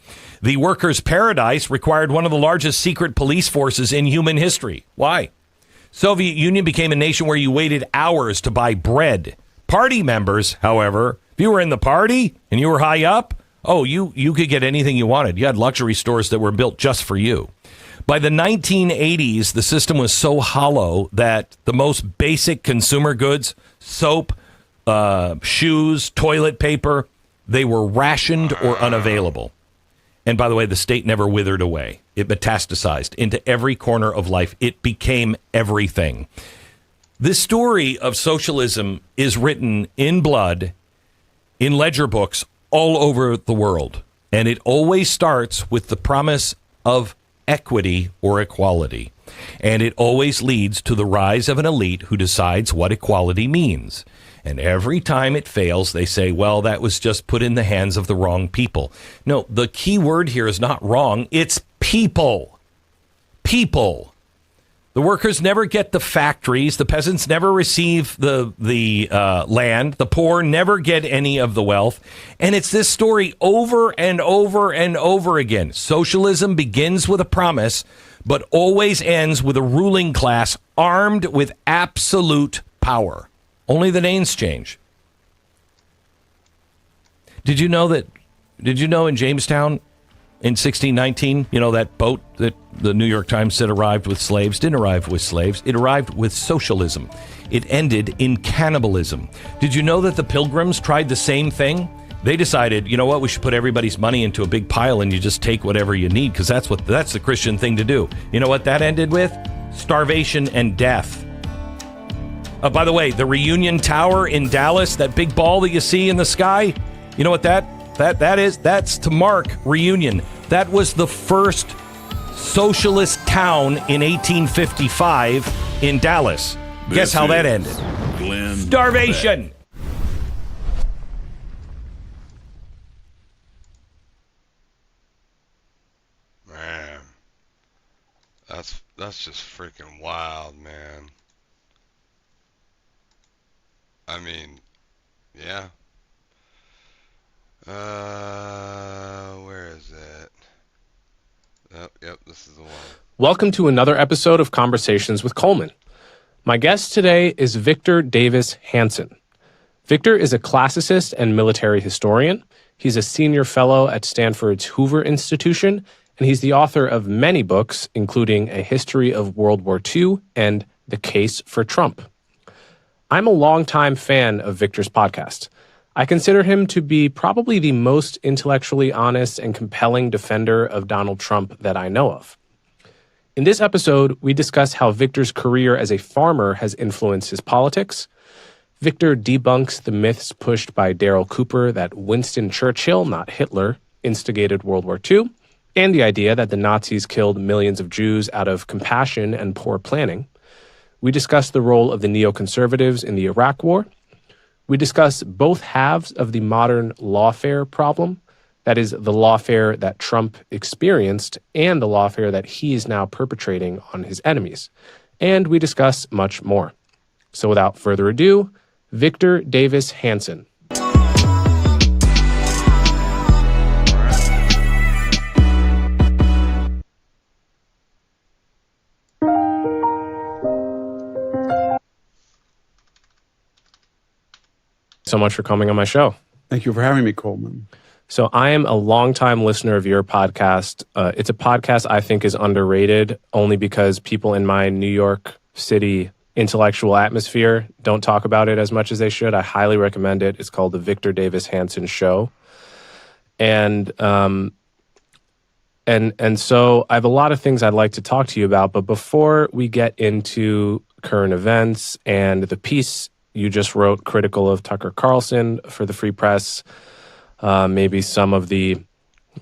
The workers' paradise required one of the largest secret police forces in human history. Why? Soviet Union became a nation where you waited hours to buy bread. Party members, however, if you were in the party and you were high up, oh, you could get anything you wanted. You had luxury stores that were built just for you. By the 1980s, the system was so hollow that the most basic consumer goods, soap, shoes, toilet paper, they were rationed or unavailable. And by the way, the state never withered away. It metastasized into every corner of life. It became everything. This story of socialism is written in blood, in ledger books all over the world. And it always starts with the promise of equity or equality. And it always leads to the rise of an elite who decides what equality means. And every time it fails, they say, well, that was just put in the hands of the wrong people. No, the key word here is not wrong. It's people. People. The workers never get the factories. The peasants never receive the land. The poor never get any of the wealth. And it's this story over and over and over again. Socialism begins with a promise, but always ends with a ruling class armed with absolute power. Only the names change. Did you know in Jamestown in 1619, that boat that the New York Times said arrived with slaves didn't arrive with slaves. It arrived with socialism. It ended in cannibalism. Did you know that the Pilgrims tried the same thing? They decided, you know what, we should put everybody's money into a big pile and you just take whatever you need because that's the Christian thing to do. You know what that ended with? Starvation and death. By the way, the Reunion Tower in Dallas, that big ball that you see in the sky, you know what that That's to mark Reunion. That was the first socialist town in 1855 in Dallas. Guess how that ended? Starvation. Man, that's just freaking wild, man. I mean, yeah. Where is it? Oh, yep, this is the one. Welcome to another episode of Conversations with Coleman. My guest today is Victor Davis Hanson. Victor is a classicist and military historian. He's a senior fellow at Stanford's Hoover Institution, and he's the author of many books, including A History of World War II and The Case for Trump. I'm a longtime fan of Victor's podcast. I consider him to be probably the most intellectually honest and compelling defender of Donald Trump that I know of. In this episode, we discuss how Victor's career as a farmer has influenced his politics. Victor debunks the myths pushed by Daryl Cooper that Winston Churchill, not Hitler, instigated World War II, and the idea that the Nazis killed millions of Jews out of compassion and poor planning. We discuss the role of the neoconservatives in the Iraq War. We discuss both halves of the modern lawfare problem, that is, the lawfare that Trump experienced and the lawfare that he is now perpetrating on his enemies. And we discuss much more. So without further ado, Victor Davis Hanson. So much for coming on my show. Thank you for having me, Coleman. So I am a longtime listener of your podcast. It's a podcast I think is underrated only because people in my New York City intellectual atmosphere don't talk about it as much as they should. I highly recommend it. It's called The Victor Davis Hanson Show. And so I have a lot of things I'd like to talk to you about. But before we get into current events and the piece you just wrote critical of Tucker Carlson for the Free Press, maybe some of the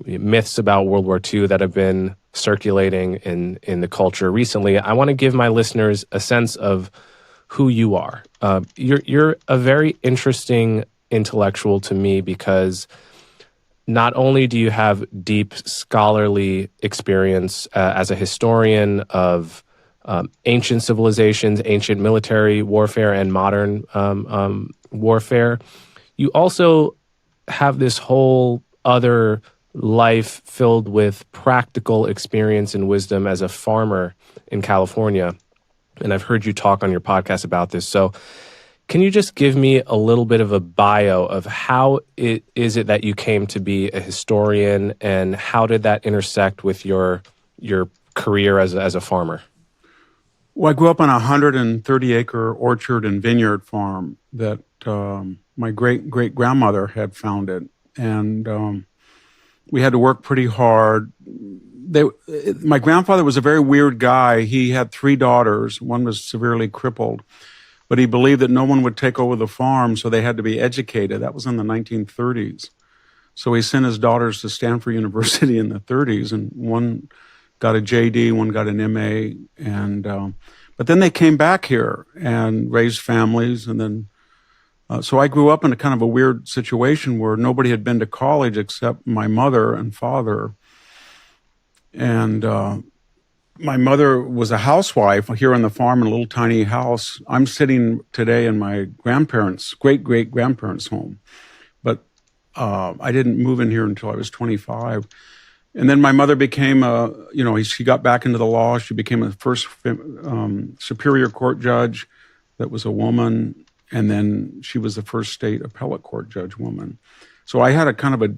myths about World War II that have been circulating in the culture recently, I want to give my listeners a sense of who you are. You're a very interesting intellectual to me because not only do you have deep scholarly experience as a historian of ancient civilizations, ancient military warfare, and modern warfare, you also have this whole other life filled with practical experience and wisdom as a farmer in California. And I've heard you talk on your podcast about this. So can you just give me a little bit of a bio of how it is it that you came to be a historian, and how did that intersect with your career as a farmer? Well, I grew up on a 130-acre orchard and vineyard farm that my great-great-grandmother had founded. And we had to work pretty hard. My grandfather was a very weird guy. He had 3 daughters. One was severely crippled. But he believed that no one would take over the farm, so they had to be educated. That was in the 1930s. So he sent his daughters to Stanford University in the 30s, and one got a JD, one got an MA, and but then they came back here and raised families, and then so I grew up in a kind of a weird situation where nobody had been to college except my mother and father, and my mother was a housewife here on the farm in a little tiny house. I'm sitting today in my great-great-grandparents' home, but I didn't move in here until I was 25. And then my mother became she got back into the law. She became a first Superior Court judge that was a woman. And then she was the first state appellate court judge woman. So I had a kind of a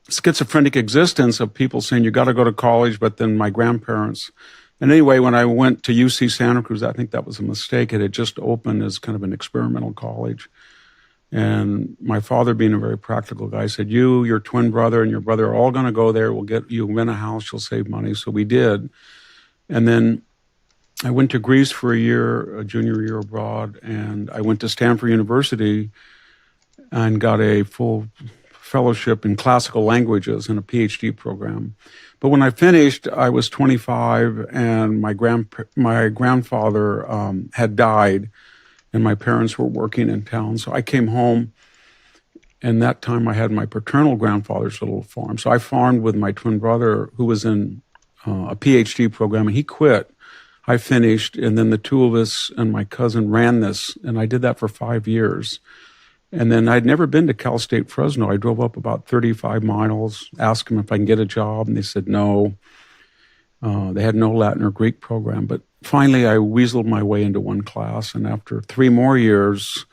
schizophrenic existence of people saying, you got to go to college, but then my grandparents. And anyway, when I went to UC Santa Cruz, I think that was a mistake. It had just opened as kind of an experimental college. And my father, being a very practical guy, said, you, your twin brother, and your brother are all going to go there. You'll rent a house, you'll save money. So we did. And then I went to Greece for a year, a junior year abroad, and I went to Stanford University and got a full fellowship in classical languages and a PhD program. But when I finished, I was 25, and my grandfather had died, and my parents were working in town. So I came home, and that time I had my paternal grandfather's little farm. So I farmed with my twin brother, who was in a PhD program, and he quit. I finished, and then the two of us and my cousin ran this, and I did that for 5 years. And then I'd never been to Cal State Fresno. I drove up about 35 miles, asked them if I can get a job, and they said no. They had no Latin or Greek program. But finally, I weaseled my way into one class, and after 3 more years,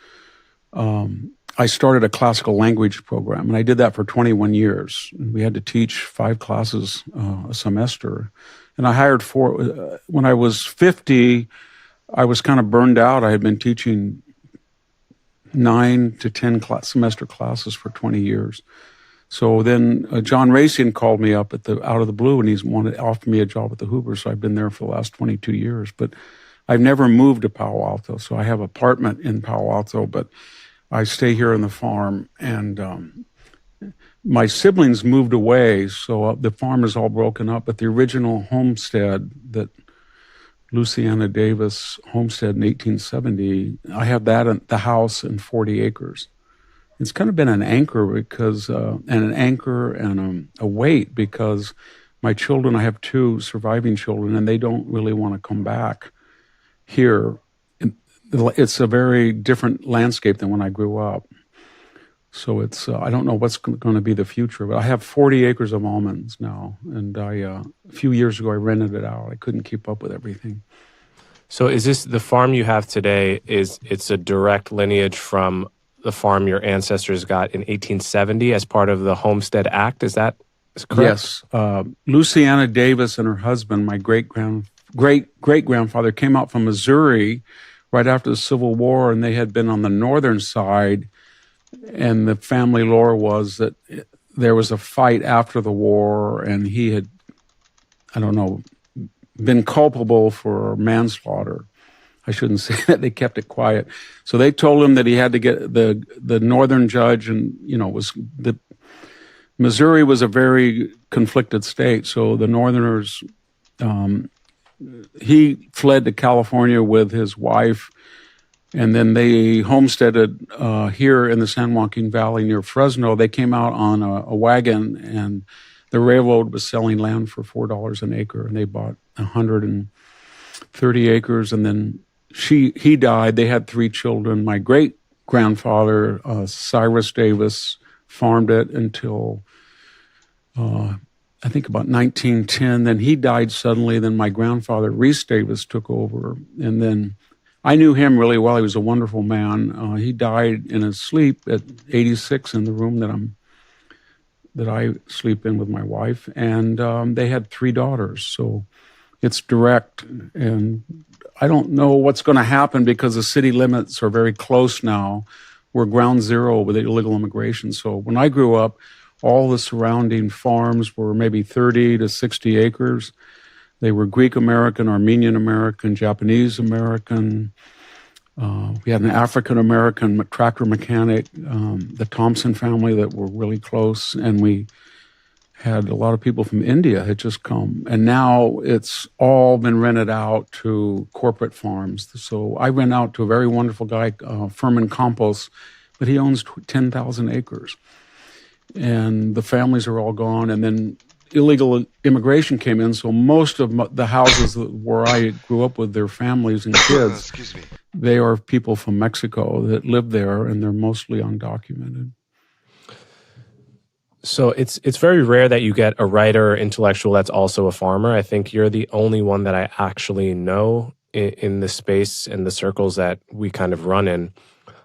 I started a classical language program, and I did that for 21 years. We had to teach 5 classes a semester. And I hired 4. When I was 50, I was kind of burned out. I had been teaching 9 to 10 semester classes for 20 years. So then John Racine called me up out of the blue, and he's wanted to offer me a job at the Hoover. So I've been there for the last 22 years. But I've never moved to Palo Alto. So I have an apartment in Palo Alto, but I stay here on the farm. And my siblings moved away, so the farm is all broken up. But the original homestead that Luciana Davis homestead in 1870, I have that in the house and 40 acres. It's kind of been an anchor because, and a weight, because my children, I have 2 surviving children, and they don't really want to come back here. It's a very different landscape than when I grew up. So I don't know what's going to be the future, but I have 40 acres of almonds now, and a few years ago I rented it out. I couldn't keep up with everything. So is this the farm you have today? It's a direct lineage from the farm your ancestors got in 1870 as part of the Homestead Act? Is that correct? Yes. Luciana Davis and her husband, my great-great-grandfather, came out from Missouri right after the Civil War, and they had been on the northern side. And the family lore was that there was a fight after the war, and he had, been culpable for manslaughter. I shouldn't say that. They kept it quiet. So they told him that he had to get the northern judge, and, Missouri was a very conflicted state. So the Northerners, he fled to California with his wife, and then they homesteaded here in the San Joaquin Valley near Fresno. They came out on a wagon, and the railroad was selling land for $4 an acre, and they bought 130 acres. And then he died. They had 3 children. My great-grandfather, Cyrus Davis, farmed it until, I think, about 1910. Then he died suddenly. Then my grandfather, Reese Davis, took over, and then I knew him really well. He was a wonderful man. He died in his sleep at 86 in the room that I sleep in with my wife. And they had 3 daughters. So it's direct. And I don't know what's going to happen because the city limits are very close now. We're ground zero with illegal immigration. So when I grew up, all the surrounding farms were maybe 30 to 60 acres. They were Greek American, Armenian American, Japanese American. We had an African American tractor mechanic, the Thompson family that were really close, and we had a lot of people from India had just come. And now it's all been rented out to corporate farms. So I rent out to a very wonderful guy, Furman Campos, but he owns 10,000 acres. And the families are all gone, and then illegal immigration came in, so most of the houses where I grew up with their families and kids, they are people from Mexico that live there, and they're mostly undocumented. So it's very rare that you get a writer or intellectual that's also a farmer. I think you're the only one that I actually know in the space and the circles that we kind of run in.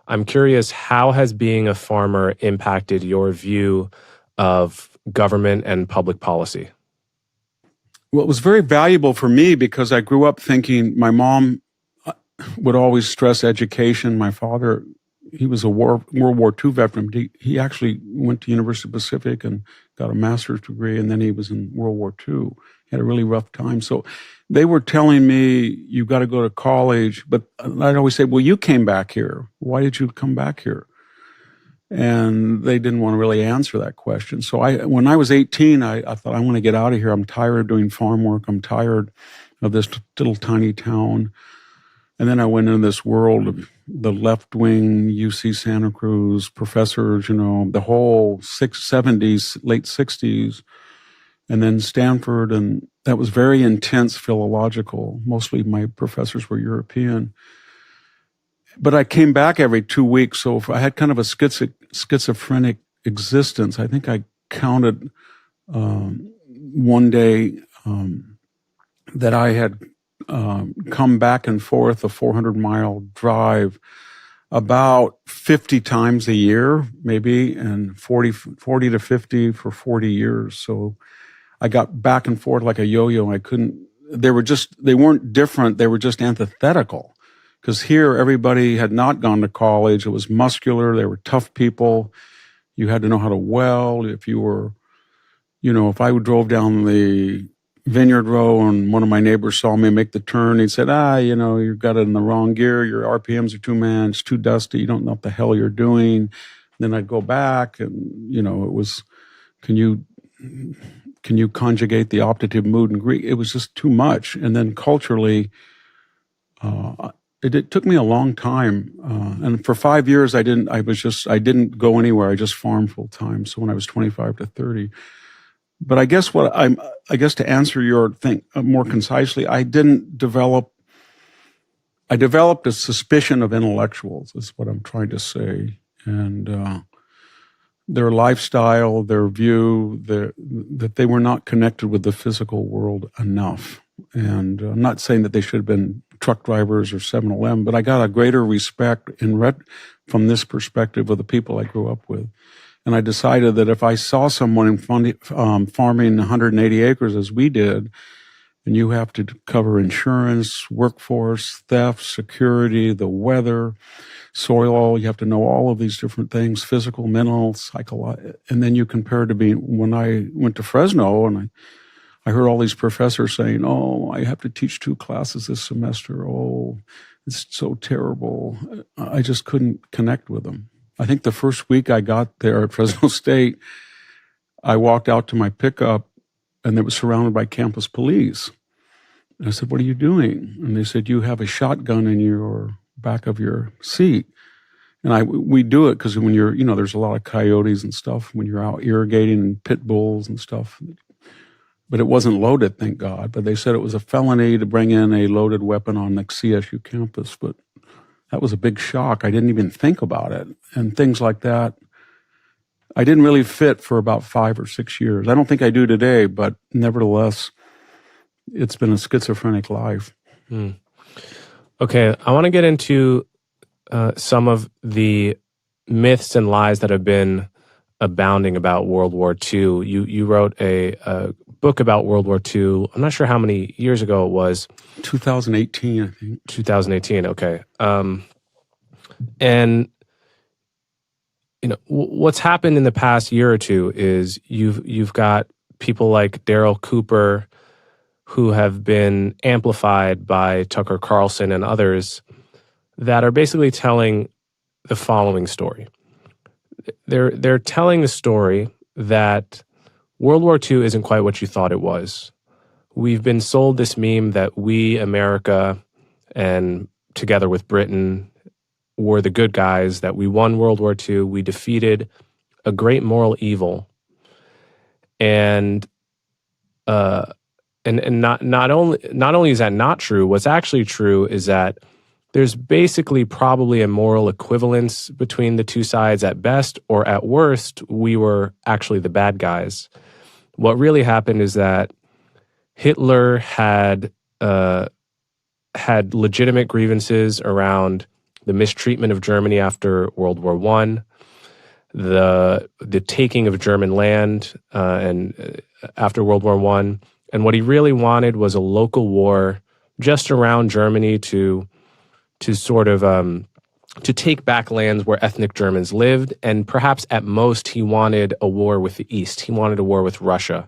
I'm curious, how has being a farmer impacted your view of government and public policy? Well, it was very valuable for me because I grew up thinking my mom would always stress education. My father, he was a World War II veteran. He actually went to University of Pacific and got a master's degree, and then he was in World War II. He had a really rough time. So they were telling me, you got to go to college. But I'd always say, well, you came back here. Why did you come back here? And they didn't want to really answer that question. So when I was 18, I thought, I want to get out of here. I'm tired of doing farm work. I'm tired of this little tiny town. And then I went into this world of the left-wing UC Santa Cruz professors, the whole 70s, late 60s, and then Stanford. And that was very intense philological. Mostly my professors were European. But I came back every 2 weeks, so if I had kind of a schizophrenic existence. I think I counted one day that I had come back and forth a 400-mile drive about 50 times a year, maybe, and 40 to 50 for 40 years. So I got back and forth like a yo-yo. They weren't different, they were just antithetical. Because here, everybody had not gone to college. It was muscular. They were tough people. You had to know how to weld. If you were, if I drove down the Vineyard Row and one of my neighbors saw me make the turn, he said, you got it in the wrong gear. Your RPMs are it's too dusty. You don't know what the hell you're doing. Then I'd go back and, it was, can you conjugate the optative mood in Greek? It was just too much. And then culturally, it took me a long time, and for 5 years I didn't go anywhere. I just farmed full time. So when I was 25 to 30, but I guess to answer your thing more concisely, I developed a suspicion of intellectuals. Is what I'm trying to say, and their lifestyle, their view, that they were not connected with the physical world enough. And I'm not saying that they should have been truck drivers or 7-Eleven, but I got a greater respect from this perspective of the people I grew up with. And I decided that if I saw someone farming 180 acres as we did, and you have to cover insurance, workforce, theft, security, the weather, soil, you have to know all of these different things, physical, mental, psychological. And then you compare to when I went to Fresno and I heard all these professors saying, I have to teach 2 classes this semester. It's so terrible. I just couldn't connect with them. I think the first week I got there at Fresno State, I walked out to my pickup and it was surrounded by campus police. And I said, what are you doing? And they said, you have a shotgun in your back of your seat. And we do it because when you're, there's a lot of coyotes and stuff when you're out irrigating and pit bulls and stuff. But it wasn't loaded, thank God. But they said it was a felony to bring in a loaded weapon on the CSU campus. But that was a big shock. I didn't even think about it. And things like that. I didn't really fit for about 5 or 6 years. I don't think I do today, but nevertheless, it's been a schizophrenic life. Okay, I want to get into some of the myths and lies that have been abounding about World War II. You wrote a book about World War II. I'm not sure how many years ago it was. 2018, I think. 2018, okay. And what's happened in the past year or two is you've got people like Daryl Cooper who have been amplified by Tucker Carlson and others that are basically telling the following story. They're telling the story that World War II isn't quite what you thought it was. We've been sold this meme that we, America, and together with Britain, were the good guys, that we won World War II, we defeated a great moral evil. And not only is that not true, what's actually true is that there's basically probably a moral equivalence between the two sides at best, or at worst, we were actually the bad guys. What really happened is that Hitler had legitimate grievances around the mistreatment of Germany after World War I, the taking of German land and after World War I, and what he really wanted was a local war just around Germany to sort of to take back lands where ethnic Germans lived, and perhaps at most he wanted a war with the East. He wanted a war with Russia.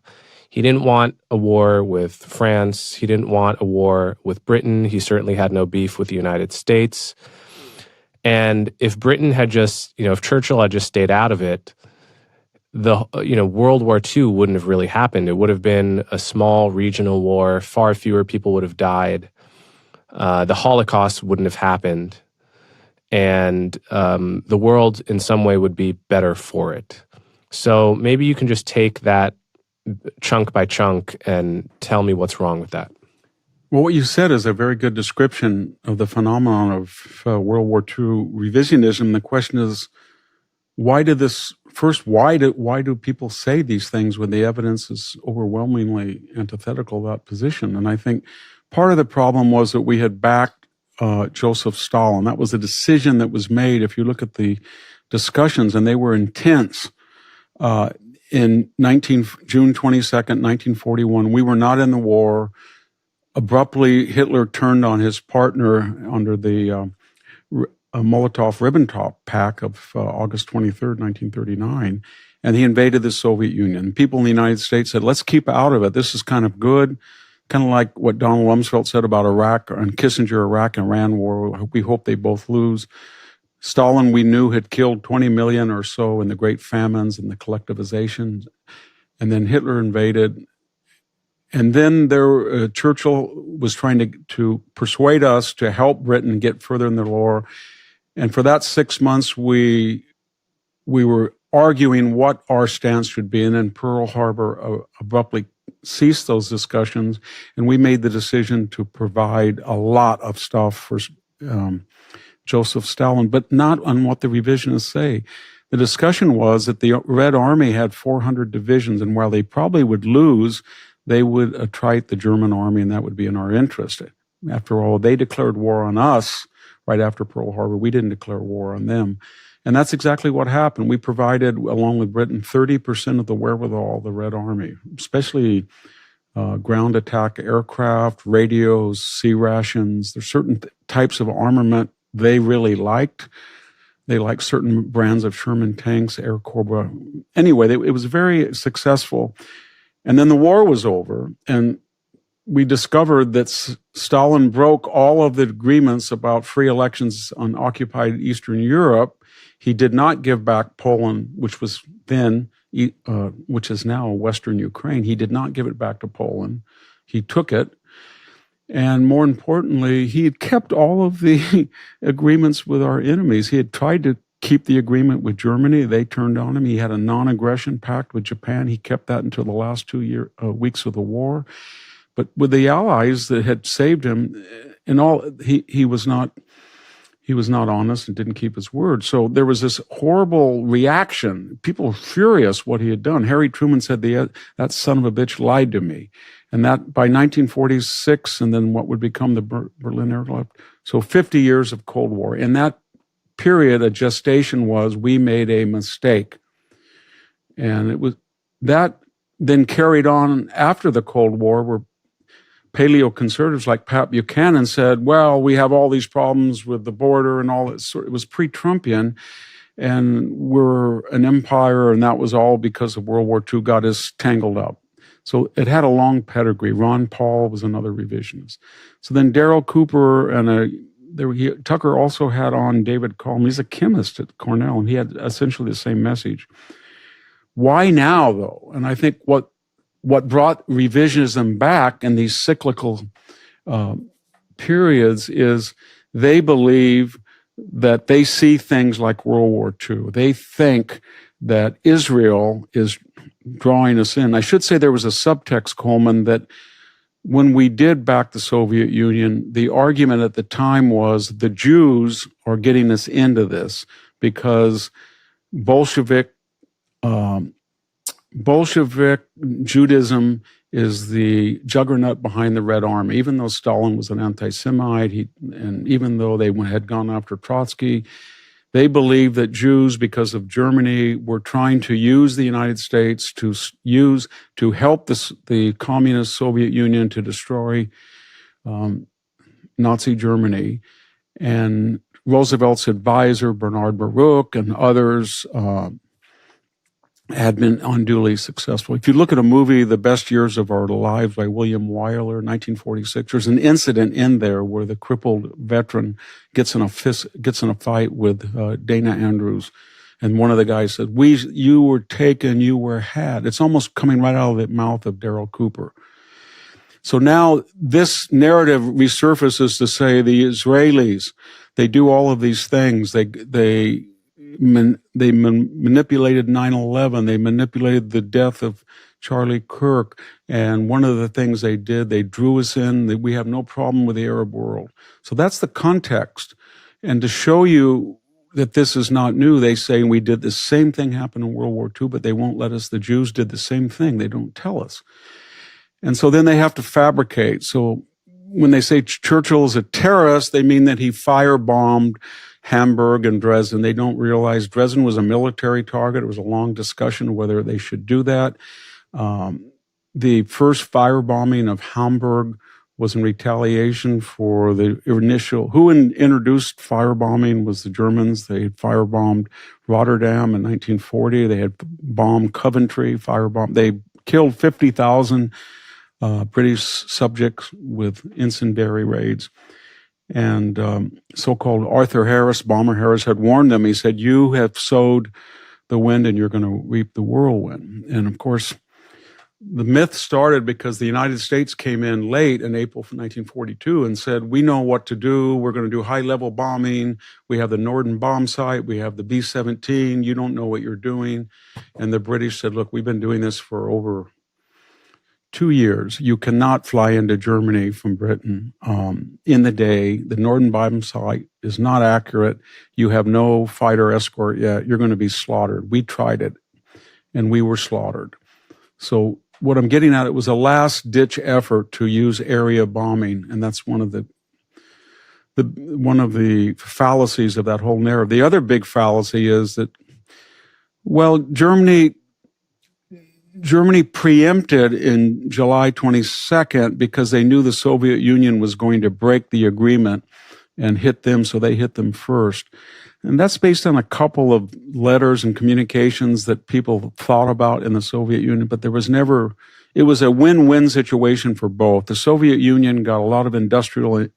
He didn't want a war with France. He didn't want a war with Britain. He certainly had no beef with the United States. And if Britain had just, if Churchill had just stayed out of it, World War II wouldn't have really happened. It would have been a small regional war. Far fewer people would have died. The Holocaust wouldn't have happened. And the world in some way would be better for it. So maybe you can just take that chunk by chunk and tell me what's wrong with that. Well, what you said is a very good description of the phenomenon of World War II revisionism. The question is, why do people say these things when the evidence is overwhelmingly antithetical to that position? And I think part of the problem was that we had backed Joseph Stalin. That was a decision that was made. If you look at the discussions, and they were intense. In June 22nd, 1941, we were not in the war. Abruptly, Hitler turned on his partner under the Molotov-Ribbentrop Pact of August 23rd, 1939, and he invaded the Soviet Union. People in the United States said, let's keep out of it. This is kind of good. Kind of like what Donald Rumsfeld said about Iraq and Kissinger, Iraq and Iran war. We hope they both lose. Stalin, we knew, had killed 20 million or so in the great famines and the collectivization. And then Hitler invaded. And then Churchill was trying to persuade us to help Britain get further in the war. And for that 6 months, we were arguing what our stance should be. And then Pearl Harbor abruptly ceased those discussions. And we made the decision to provide a lot of stuff for Joseph Stalin, but not on what the revisionists say. The discussion was that the Red Army had 400 divisions, and while they probably would lose, they would attrite the German army, and that would be in our interest. After all, they declared war on us right after Pearl Harbor. We didn't declare war on them. And that's exactly what happened. We provided, along with Britain, 30% of the wherewithal of the Red Army, especially ground attack aircraft, radios, sea rations. There's certain types of armament they really liked. They liked certain brands of Sherman tanks, Air Cobra. Anyway, it was very successful. And then the war was over, and we discovered that Stalin broke all of the agreements about free elections on occupied Eastern Europe. He did not give back Poland, which was then, which is now Western Ukraine. He did not give it back to Poland. He took it. And more importantly, he had kept all of the agreements with our enemies. He had tried to keep the agreement with Germany. They turned on him. He had a non-aggression pact with Japan. He kept that until the last 2 weeks of the war. But with the Allies that had saved him, in all, he was not honest and didn't keep his word. So there was this horrible reaction. People were furious what he had done. Harry Truman said, that son of a bitch lied to me. And that by 1946, and then what would become the Berlin Airlift. So 50 years of Cold War. In that period, a gestation was, we made a mistake. And it was that then carried on after the Cold War, where paleoconservatives like Pat Buchanan said, well, we have all these problems with the border and all that. It was pre-Trumpian, and we're an empire, and that was all because of World War II got us tangled up. So it had a long pedigree. Ron Paul was another revisionist. So then Darrell Cooper and Tucker also had on David Coleman. He's a chemist at Cornell, and he had essentially the same message. Why now, though? And I think what brought revisionism back in these cyclical periods is they believe that they see things like World War II. They think that Israel is drawing us in. I should say there was a subtext, Coleman, that when we did back the Soviet Union, the argument at the time was the Jews are getting us into this because Bolshevik Judaism is the juggernaut behind the Red Army. Even though Stalin was an anti-Semite, and even though they had gone after Trotsky, they believed that Jews, because of Germany, were trying to use the United States to help the communist Soviet Union to destroy Nazi Germany. And Roosevelt's advisor, Bernard Baruch, and others had been unduly successful. If you look at a movie, The Best Years of Our Lives by William Wyler, 1946, there's an incident in there where the crippled veteran gets in a fight with Dana Andrews. And one of the guys said, you were taken, you were had. It's almost coming right out of the mouth of Daryl Cooper. So now this narrative resurfaces to say the Israelis, they do all of these things. They manipulated 9/11. They manipulated the death of Charlie Kirk. And one of the things they did, they drew us in, that we have no problem with the Arab world. So that's the context. And to show you that this is not new, they say we did the same thing happen in World War II, but they won't let us. The Jews did the same thing. They don't tell us. And so then they have to fabricate. So when they say Churchill is a terrorist, they mean that he firebombed Hamburg and Dresden. They don't realize Dresden was a military target. It was a long discussion whether they should do that. The first firebombing of Hamburg was in retaliation for the initial, who introduced firebombing was the Germans. They had firebombed Rotterdam in 1940. They had bombed Coventry, firebombed. They killed 50,000 British subjects with incendiary raids. And so-called Arthur Harris, Bomber Harris, had warned them. He said, you have sowed the wind and you're going to reap the whirlwind. And of course, the myth started because the United States came in late in April 1942 and said, we know what to do. We're going to do high-level bombing. We have the Norden bomb site. We have the B-17. You don't know what you're doing. And the British said, look, we've been doing this for over 2 years. You cannot fly into Germany from Britain in the day. The Norden bomb site is not accurate. You have no fighter escort yet. You're going to be slaughtered. We tried it, and we were slaughtered. So what I'm getting at, it was a last-ditch effort to use area bombing, and that's one of the fallacies of that whole narrative. The other big fallacy is that, well, Germany preempted in July 22nd because they knew the Soviet Union was going to break the agreement and hit them, so they hit them first. And that's based on a couple of letters and communications that people thought about in the Soviet Union, but it was a win-win situation for both. The Soviet Union got a lot of industrial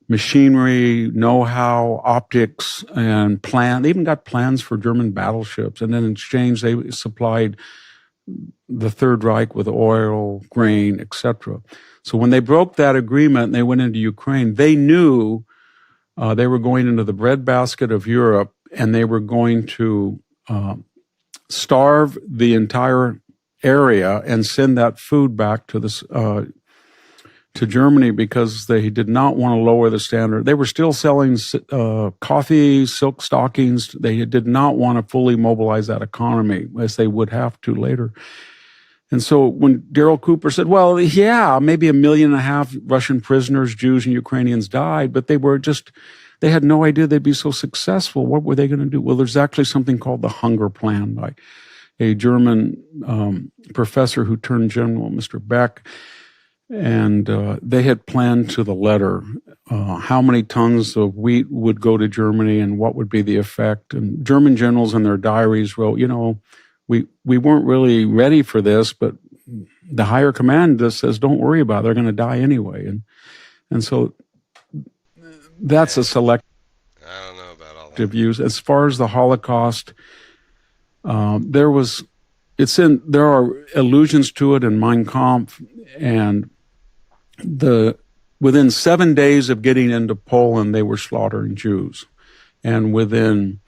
machinery, know-how, optics, and They even got plans for German battleships. And then in exchange, they supplied the Third Reich with oil, grain, etc. So when they broke that agreement and they went into Ukraine, they knew they were going into the breadbasket of Europe, and they were going to starve the entire area and send that food back to Germany because they did not want to lower the standard. They were still selling coffee, silk stockings. They did not want to fully mobilize that economy, as they would have to later. And so when Daryl Cooper said, well, yeah, maybe 1.5 million Russian prisoners, Jews and Ukrainians died, but they had no idea they'd be so successful. What were they going to do? Well, there's actually something called the Hunger Plan by a German professor who turned general, Mr. Beck. And they had planned to the letter how many tons of wheat would go to Germany and what would be the effect. And German generals in their diaries wrote, we weren't really ready for this, but the higher command just says, don't worry about it. They're going to die anyway. And so that's a selective I don't know about all that. use. As far as the Holocaust, there are allusions to it in Mein Kampf, and within 7 days of getting into Poland, they were slaughtering Jews. And within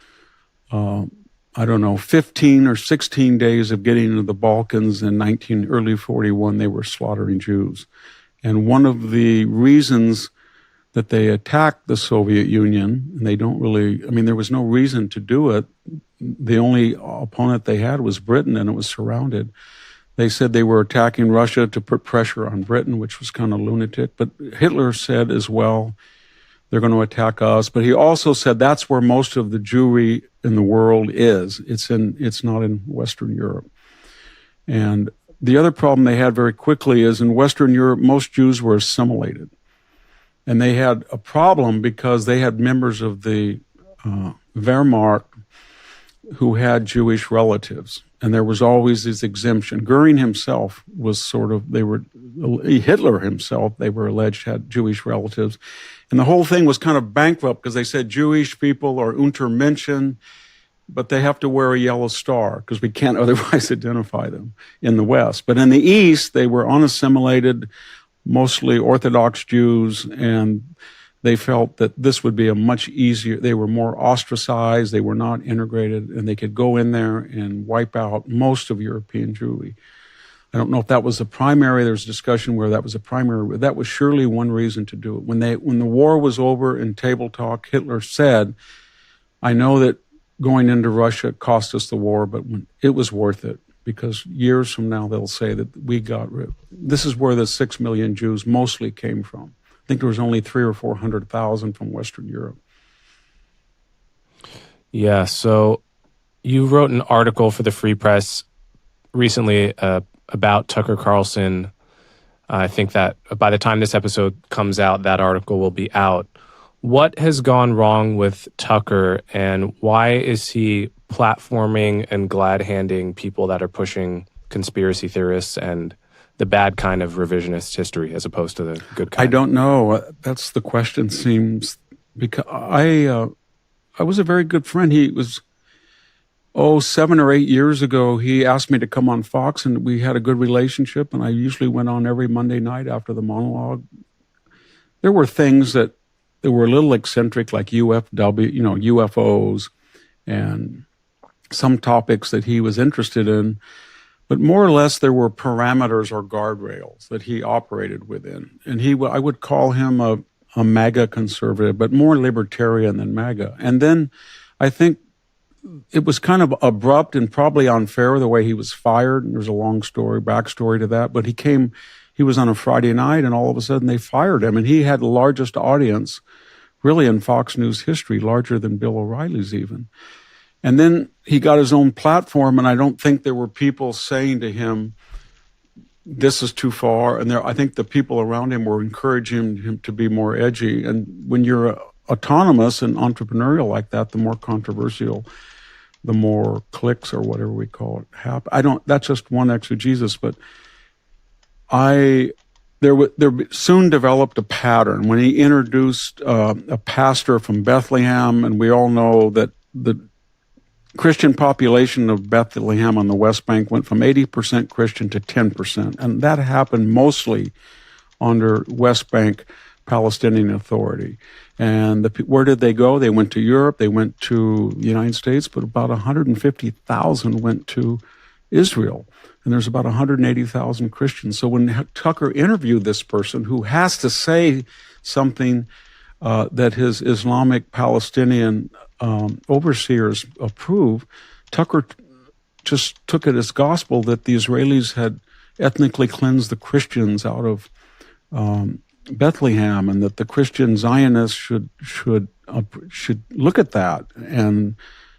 15 or 16 days of getting into the Balkans in early 41, they were slaughtering Jews. And one of the reasons that they attacked the Soviet Union, and there was no reason to do it. The only opponent they had was Britain, and it was surrounded. They said they were attacking Russia to put pressure on Britain, which was kind of lunatic. But Hitler said as well, they're going to attack us. But he also said that's where most of the Jewry in the world is. It's not in Western Europe. And the other problem they had very quickly is in Western Europe, most Jews were assimilated. And they had a problem because they had members of the Wehrmacht who had Jewish relatives, and there was always this exemption. Goering himself was Hitler himself, they were alleged, had Jewish relatives. And the whole thing was kind of bankrupt because they said Jewish people are unter Menschen, but they have to wear a yellow star because we can't otherwise identify them in the West. But in the East, they were unassimilated, mostly Orthodox Jews, and they felt that this would be a much easier, they were more ostracized, they were not integrated, and they could go in there and wipe out most of European Jewry. I don't know if that was the primary, there was discussion where that was a primary, but that was surely one reason to do it. When the war was over in table talk, Hitler said, I know that going into Russia cost us the war, but it was worth it, because years from now they'll say that we got rid. This is where the 6 million Jews mostly came from. I think there was only 300,000 or 400,000 from Western Europe. Yeah, so you wrote an article for the Free Press recently about Tucker Carlson. I think that by the time this episode comes out, that article will be out. What has gone wrong with Tucker, and why is he platforming and glad-handing people that are pushing conspiracy theorists and the bad kind of revisionist history as opposed to the good kind? I don't know. That's the question, seems, because I was a very good friend. He was, 7 or 8 years ago, he asked me to come on Fox, and we had a good relationship, and I usually went on every Monday night after the monologue. There were things that were a little eccentric, like UFOs, and some topics that he was interested in. But more or less, there were parameters or guardrails that he operated within. And I would call him a MAGA conservative, but more libertarian than MAGA. And then I think it was kind of abrupt and probably unfair the way he was fired. And there's a long backstory to that. But he was on a Friday night, and all of a sudden they fired him. And he had the largest audience, really, in Fox News history, larger than Bill O'Reilly's even. And then he got his own platform, and I don't think there were people saying to him, this is too far. And I think the people around him were encouraging him to be more edgy. And when you're autonomous and entrepreneurial like that, the more controversial, the more clicks or whatever we call it happen. That's just one exegesis, but there soon developed a pattern when he introduced a pastor from Bethlehem, and we all know that the Christian population of Bethlehem on the West Bank went from 80% Christian to 10%, and that happened mostly under West Bank Palestinian Authority. And where did they go? They went to Europe, they went to the United States, but about 150,000 went to Israel. And there's about 180,000 Christians. So when Tucker interviewed this person who has to say something that his Islamic Palestinian overseers approve, Tucker just took it as gospel that the Israelis had ethnically cleansed the Christians out of Bethlehem, and that the Christian Zionists should look at that. And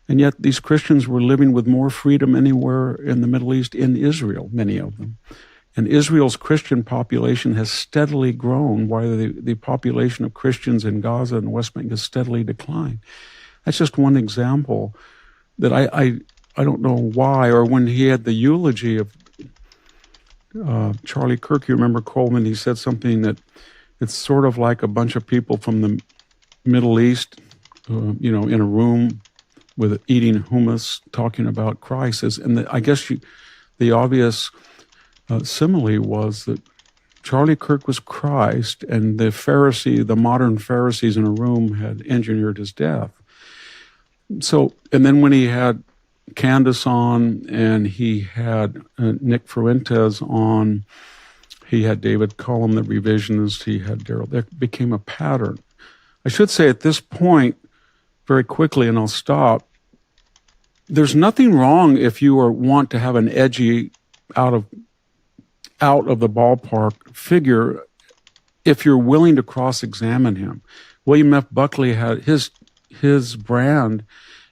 yet these Christians were living with more freedom anywhere in the Middle East, in Israel, many of them. And Israel's Christian population has steadily grown, while the population of Christians in Gaza and the West Bank has steadily declined. That's just one example that I don't know why. Or when he had the eulogy of Charlie Kirk, you remember Coleman, he said something that it's sort of like a bunch of people from the Middle East, in a room with eating hummus, talking about Christ. I guess the obvious simile was that Charlie Kirk was Christ, and the modern Pharisees in a room had engineered his death. So, and then when he had Candace on, and he had Nick Fuentes on, he had David Cullum, the revisionist, he had Daryl. There became a pattern. I should say at this point, very quickly, and I'll stop, there's nothing wrong if you want to have an edgy, out of the ballpark figure, if you're willing to cross-examine him. William F. Buckley had his brand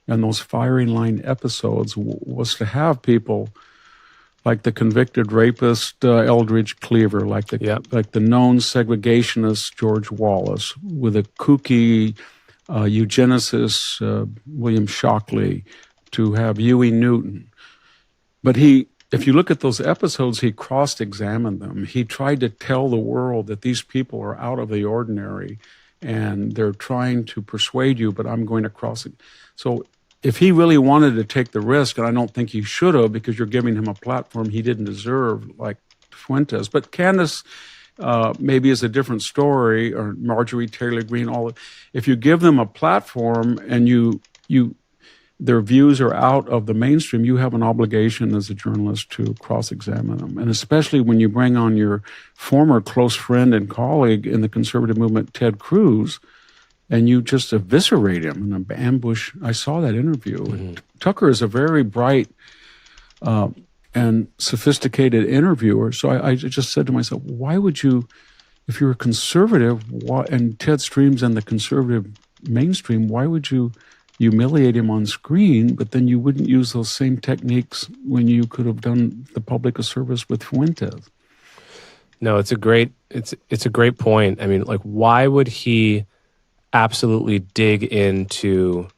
and those firing line episodes was to have people like the convicted rapist Eldridge Cleaver, like the known segregationist George Wallace, with a kooky eugenicist William Shockley, to have Huey Newton. But if you look at those episodes, he cross-examined them. He tried to tell the world that these people are out of the ordinary and they're trying to persuade you, but I'm going to cross it. So if he really wanted to take the risk, and I don't think he should have, because you're giving him a platform he didn't deserve, like Fuentes. But Candace maybe is a different story, or Marjorie Taylor Greene. If you give them a platform and their views are out of the mainstream, you have an obligation as a journalist to cross-examine them. And especially when you bring on your former close friend and colleague in the conservative movement, Ted Cruz, and you just eviscerate him in an ambush. I saw that interview. Mm-hmm. Tucker is a very bright and sophisticated interviewer. So I just said to myself, why would you, if you're a conservative, and Ted streams in the conservative mainstream, why would you humiliate him on screen, but then you wouldn't use those same techniques when you could have done the public a service with Fuentes? No, it's a great point. I mean, like, why would he absolutely dig into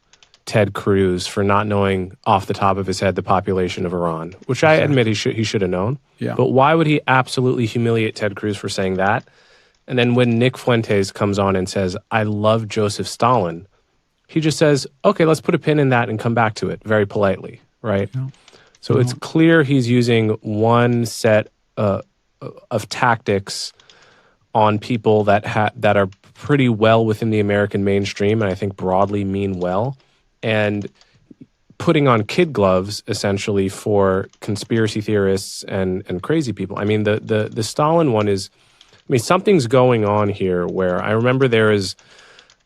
Ted Cruz for not knowing off the top of his head the population of Iran, which I admit he should have known. Yeah. But why would he absolutely humiliate Ted Cruz for saying that? And then when Nick Fuentes comes on and says, I love Joseph Stalin, he just says, okay, let's put a pin in that and come back to it very politely, right? Yeah. So it's clear he's using one set of tactics on people that are pretty well within the American mainstream, and I think broadly mean well, and putting on kid gloves essentially for conspiracy theorists and crazy people. I mean, the Stalin one is, I mean, something's going on here where I remember there is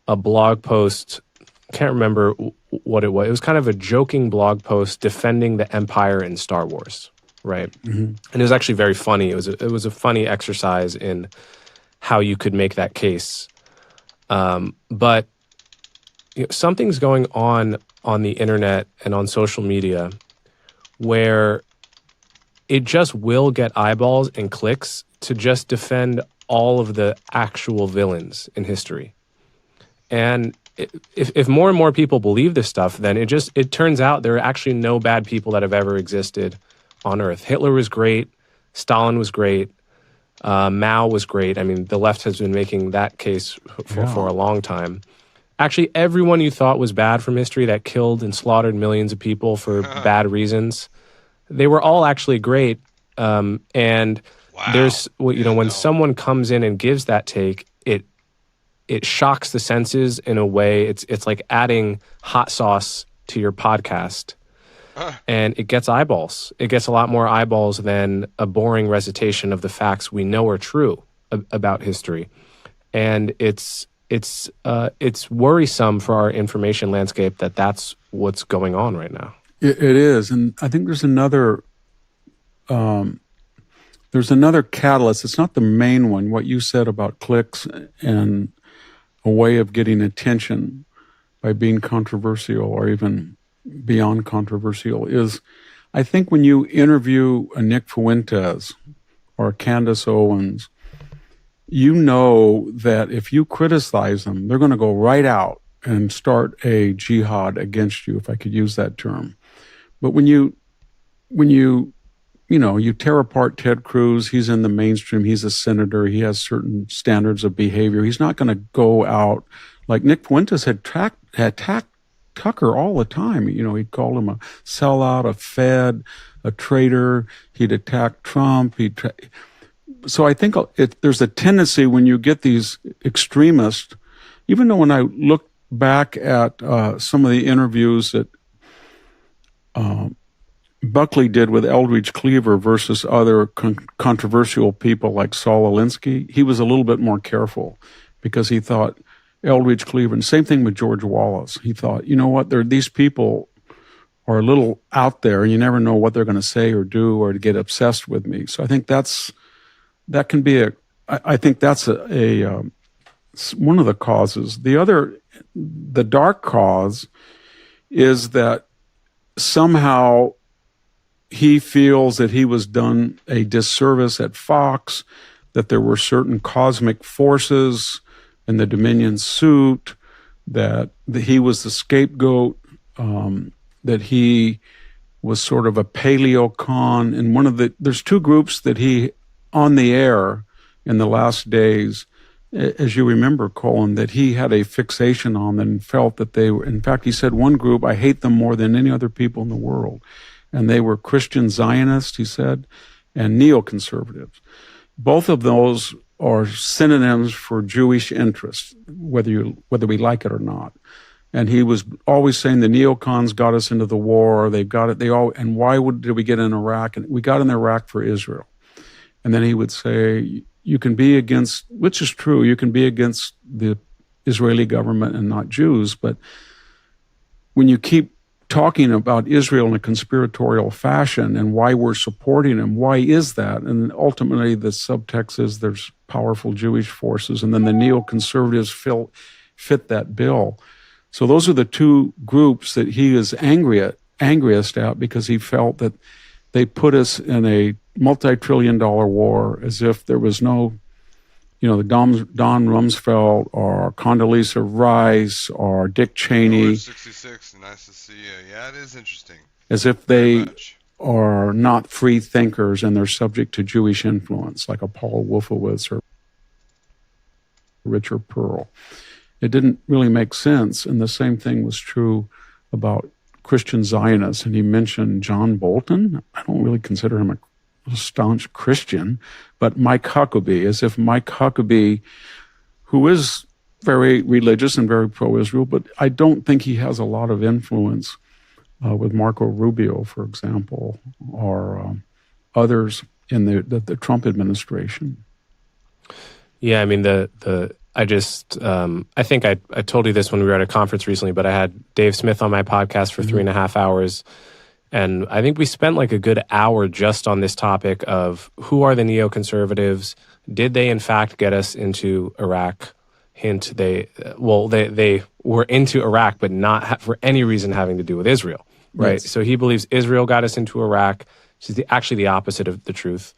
a blog post, can't remember what it was. It was kind of a joking blog post defending the Empire in Star Wars, right? Mm-hmm. And it was actually very funny. It was a funny exercise in how you could make that case. But something's going on the internet and on social media where it just will get eyeballs and clicks to just defend all of the actual villains in history. And if more and more people believe this stuff, then it turns out there are actually no bad people that have ever existed on Earth. Hitler was great. Stalin was great. Mao was great. I mean, the left has been making that case for a long time. Actually, everyone you thought was bad from history that killed and slaughtered millions of people for bad reasons, they were all actually great. And there's, when someone comes in and gives that take, it shocks the senses in a way. It's like adding hot sauce to your podcast. And it gets eyeballs. It gets a lot more eyeballs than a boring recitation of the facts we know are true about history. And it's worrisome for our information landscape that that's what's going on right now. It is. And I think there's another catalyst. It's not the main one. What you said about clicks and a way of getting attention by being controversial or even beyond controversial is, I think when you interview a Nick Fuentes or a Candace Owens, you know that if you criticize them, they're going to go right out and start a jihad against you, if I could use that term. But when you tear apart Ted Cruz, he's in the mainstream, he's a senator, he has certain standards of behavior. He's not going to go out like Nick Fuentes had attacked Tucker all the time. He'd call him a sellout, a Fed, a traitor. He'd attack Trump. So I think there's a tendency when you get these extremists, even though when I look back at some of the interviews that Buckley did with Eldridge Cleaver versus other controversial people like Saul Alinsky, he was a little bit more careful because he thought Eldridge Cleaver, and same thing with George Wallace. He thought, these people are a little out there, and you never know what they're going to say or do or to get obsessed with me. So I think that's one of the causes. The dark cause is that somehow he feels that he was done a disservice at Fox, that there were certain cosmic forces in the Dominion suit, that he was the scapegoat. that he was sort of a paleocon, and there's two groups that he, on the air in the last days, as you remember, Colin, that he had a fixation on and felt that they were, in fact, he said one group, I hate them more than any other people in the world. And they were Christian Zionists, he said, and neoconservatives. Both of those are synonyms for Jewish interests, whether we like it or not. And he was always saying the neocons got us into the war, they got it, and why did we get in Iraq? And we got in Iraq for Israel. And then he would say, you can be against, which is true, you can be against the Israeli government and not Jews, but when you keep talking about Israel in a conspiratorial fashion and why we're supporting them, why is that? And ultimately the subtext is there's powerful Jewish forces, and then the neoconservatives fit that bill. So those are the two groups that he is angriest at, because he felt that they put us in a multi-trillion-dollar war as if there was no, the Don Rumsfeld or Condoleezza Rice or Dick Cheney. 66, nice to see you. Yeah, it is interesting. As if they are not free thinkers and they're subject to Jewish influence, like a Paul Wolfowitz or Richard Pearl. It didn't really make sense, and the same thing was true about Christian Zionists, and he mentioned John Bolton. I don't really consider him a staunch Christian, but Mike Huckabee, as if Mike Huckabee, who is very religious and very pro-Israel, but I don't think he has a lot of influence with Marco Rubio, for example, or others in the Trump administration. Yeah, I mean, I think I told you this when we were at a conference recently, but I had Dave Smith on my podcast for 3.5 hours. And I think we spent like a good hour just on this topic of who are the neoconservatives? Did they in fact get us into Iraq? Hint, they were into Iraq, but not for any reason having to do with Israel, right? Yes. So he believes Israel got us into Iraq, which is actually the opposite of the truth.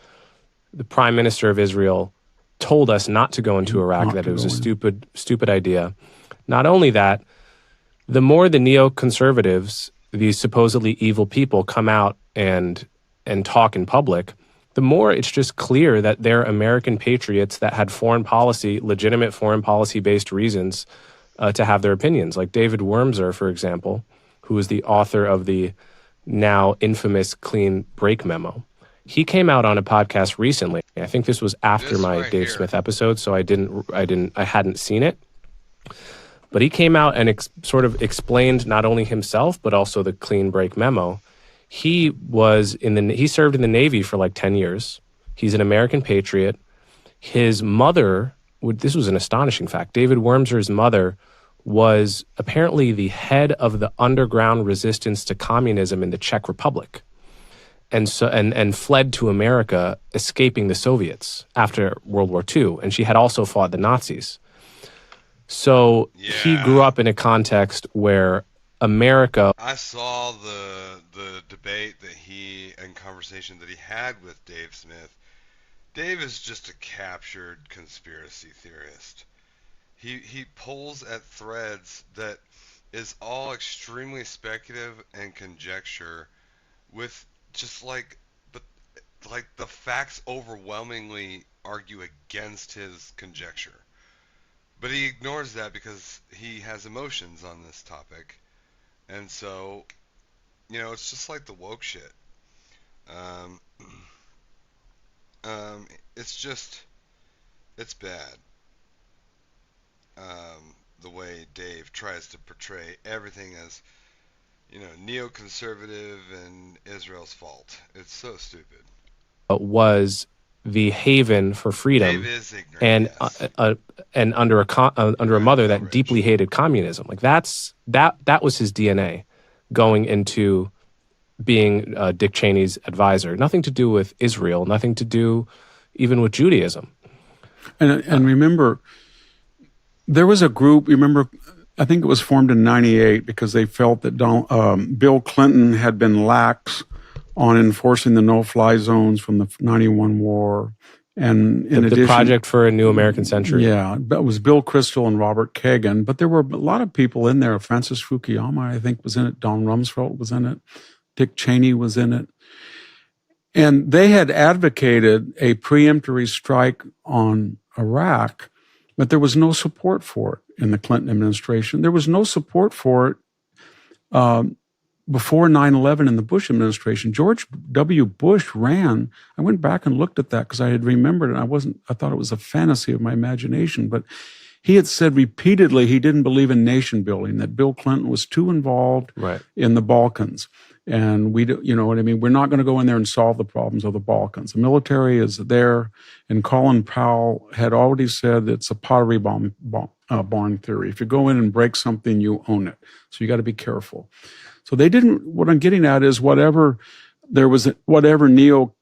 The prime minister of Israel told us not to go into Iraq, that it was a stupid idea. Not only that, the more the neoconservatives, these supposedly evil people, come out and talk in public, the more it's just clear that they're American patriots that had legitimate foreign policy-based reasons to have their opinions. Like David Wormser, for example, who is the author of the now infamous Clean Break Memo. He came out on a podcast recently. I think this was after my Dave Smith episode, so I hadn't seen it. But he came out and sort of explained not only himself, but also the Clean Break Memo. He served in the Navy for like 10 years. He's an American patriot. His mother, this was an astonishing fact, David Wormser's mother was apparently the head of the underground resistance to communism in the Czech Republic. And fled to America, escaping the Soviets after World War II. And she had also fought the Nazis. So he grew up in a context where America... I saw the debate and conversation that he had with Dave Smith. Dave is just a captured conspiracy theorist. He pulls at threads that is all extremely speculative and conjecture with just but the facts overwhelmingly argue against his conjecture. But he ignores that because he has emotions on this topic. And so, it's just like the woke shit. It's bad. The way Dave tries to portray everything as, neoconservative and Israel's fault. It's so stupid. Was the haven for freedom, and under a mother that deeply hated communism. Like that was his DNA, going into being Dick Cheney's advisor. Nothing to do with Israel. Nothing to do even with Judaism. And remember, there was a group. Remember, I think it was formed in '98 because they felt that Bill Clinton had been lax on enforcing the no-fly zones from the '91 war, And in addition, the Project for a New American Century. Yeah, that was Bill Kristol and Robert Kagan. But there were a lot of people in there. Francis Fukuyama, I think, was in it. Don Rumsfeld was in it. Dick Cheney was in it. And they had advocated a preemptory strike on Iraq, but there was no support for it in the Clinton administration. There was no support for it before 9/11 in the Bush administration. George W. Bush ran. I went back and looked at that because I had remembered it. I thought it was a fantasy of my imagination, but he had said repeatedly he didn't believe in nation building, that Bill Clinton was too involved in the Balkans. And you know what I mean? We're not going to go in there and solve the problems of the Balkans. The military is there. And Colin Powell had already said it's a pottery barn theory. If you go in and break something, you own it. So you got to be careful. So they didn't, what I'm getting at is whatever neoconservative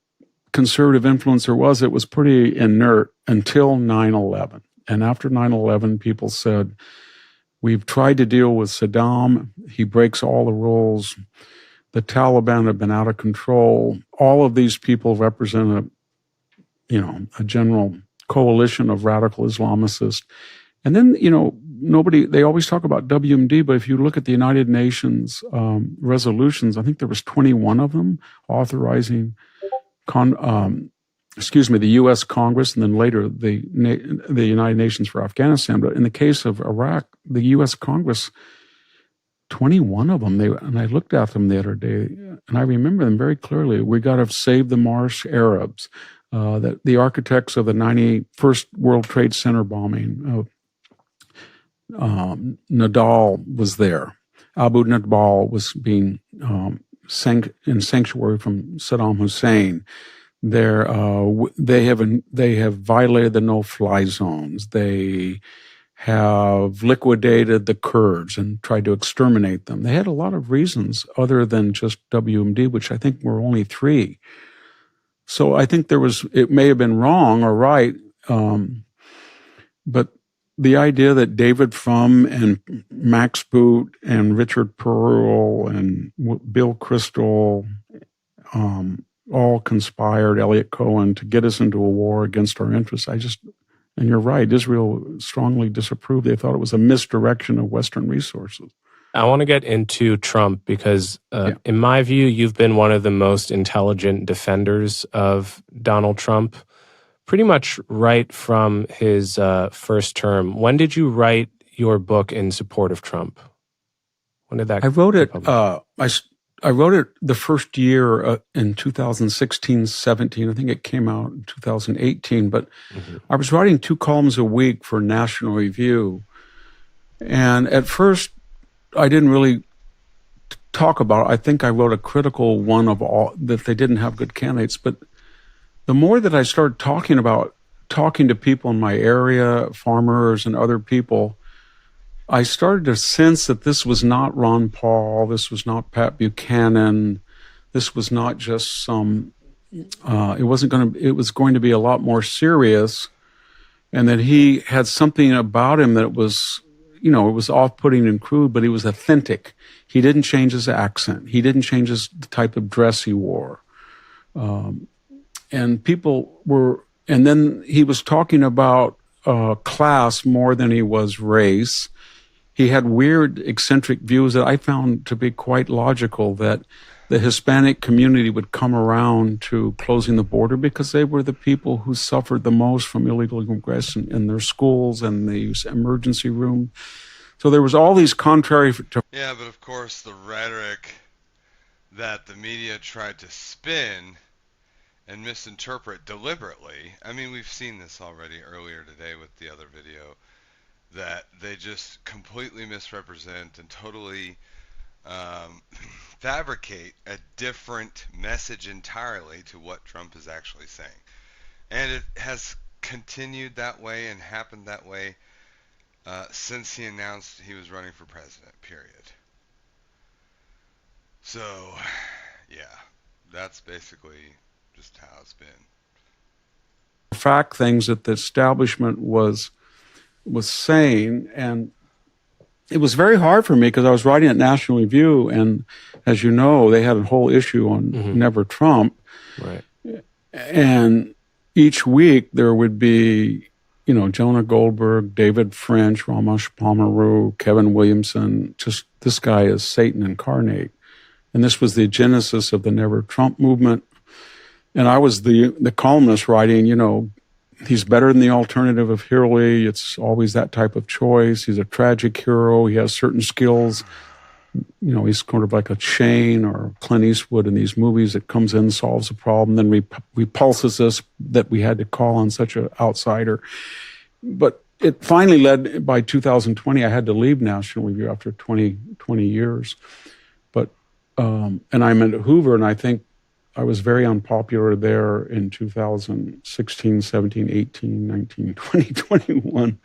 influence there was, it was pretty inert until 9/11. And after 9/11, people said, we've tried to deal with Saddam. He breaks all the rules. The Taliban have been out of control. All of these people represent a general coalition of radical Islamicists. And then, they always talk about WMD, but if you look at the United Nations resolutions, I think there was 21 of them authorizing the U.S. Congress and then later the United Nations for Afghanistan. But in the case of Iraq, the U.S. Congress, 21 of them, and I looked at them the other day, and I remember them very clearly. We got to save the Marsh Arabs, that the architects of the 91st World Trade Center bombing, Nadal was there. Abu Nadal was being in sanctuary from Saddam Hussein. They have violated the no-fly zones. They have liquidated the Kurds and tried to exterminate them. They had a lot of reasons other than just WMD, which I think were only 3. So I think it may have been wrong or right, but the idea that David Frum and Max Boot and Richard Perle and Bill Kristol all conspired, Elliot Cohen, to get us into a war against our interests, and you're right, Israel strongly disapproved. They thought it was a misdirection of Western resources. I want to get into Trump because, in my view, you've been one of the most intelligent defenders of Donald Trump, pretty much right from his first term. When did you write your book in support of Trump? When did that? I wrote it. I wrote it the first year in 2016-17. I think it came out in 2018. But I was writing 2 columns a week for National Review, and at first I didn't really talk about it. I think I wrote a critical one of all, that they didn't have good candidates. But the more that I started talking to people in my area, farmers and other people, I started to sense that this was not Ron Paul, this was not Pat Buchanan, this was not just some, it was going to be a lot more serious, and that he had something about him that was, it was off-putting and crude, but he was authentic. He didn't change his accent. He didn't change the type of dress he wore. And then he was talking about class more than he was race. He had weird, eccentric views that I found to be quite logical, that the Hispanic community would come around to closing the border because they were the people who suffered the most from illegal immigration in their schools and the emergency room. So there was all these contrary to... Yeah, but of course the rhetoric that the media tried to spin and misinterpret deliberately. I mean, we've seen this already earlier today with the other video, that they just completely misrepresent and totally fabricate a different message entirely to what Trump is actually saying. And it has continued that way and happened that way since he announced he was running for president, period. So, yeah, that's basically just how it's been. Fact things that the establishment was saying, and it was very hard for me because I was writing at National Review, and as you know, they had a whole issue on Never Trump. Right. And, each week there would be, Jonah Goldberg, David French, Ramesh Pomeroy, Kevin Williamson. Just this guy is Satan incarnate. And this was the genesis of the Never Trump movement. And I was the columnist writing, he's better than the alternative of Hillary. It's always that type of choice. He's a tragic hero. He has certain skills. He's kind of like a Shane or Clint Eastwood in these movies that comes in, solves a problem, then repulses us that we had to call on such an outsider. But it finally led, by 2020, I had to leave National Review after 20 years. But, and I'm at Hoover, and I think I was very unpopular there in 2016, 17, 18, 19, 20, 21.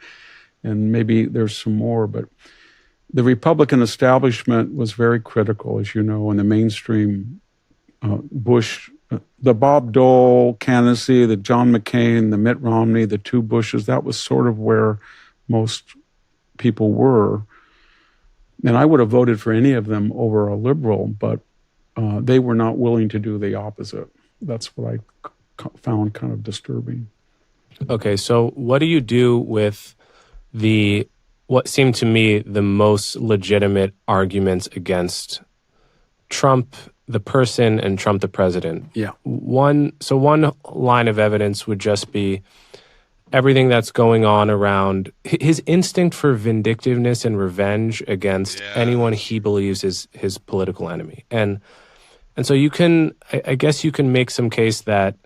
And maybe there's some more, but the Republican establishment was very critical, as you know, in the mainstream Bush, the Bob Dole candidacy, the John McCain, the Mitt Romney, the two Bushes. That was sort of where most people were. And I would have voted for any of them over a liberal, but they were not willing to do the opposite. That's what I found kind of disturbing. Okay, so what do you do with what seemed to me the most legitimate arguments against Trump the person and Trump the president? Yeah. One line of evidence would just be everything that's going on around his instinct for vindictiveness and revenge against anyone he believes is his political enemy. And so I guess you can make some case that,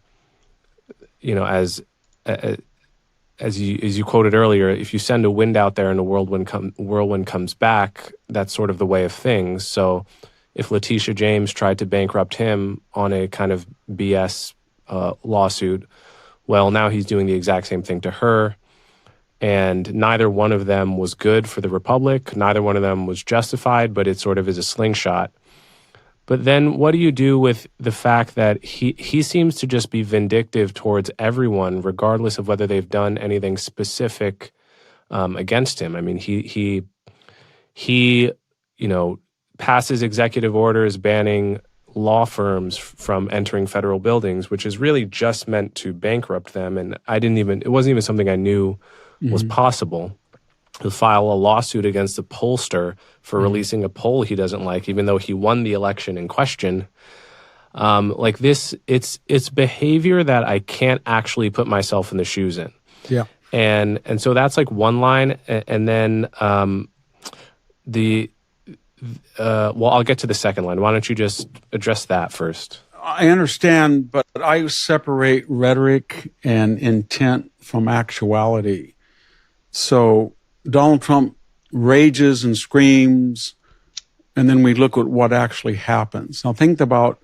as you quoted earlier, if you send a wind out there and a whirlwind comes back, that's sort of the way of things. So if Letitia James tried to bankrupt him on a kind of BS lawsuit, well, now he's doing the exact same thing to her. And neither one of them was good for the Republic. Neither one of them was justified, but it sort of is a slingshot. But then what do you do with the fact that he seems to just be vindictive towards everyone, regardless of whether they've done anything specific against him? I mean, he passes executive orders banning law firms from entering federal buildings, which is really just meant to bankrupt them. And it wasn't even something I knew was possible. He'll file a lawsuit against a pollster for releasing a poll he doesn't like, even though he won the election in question. Like this, it's behavior that I can't actually put myself in the shoes in. Yeah. And so that's like one line. And then I'll get to the second line. Why don't you just address that first? I understand, but I separate rhetoric and intent from actuality. So Donald Trump rages and screams, and then we look at what actually happens. Now think about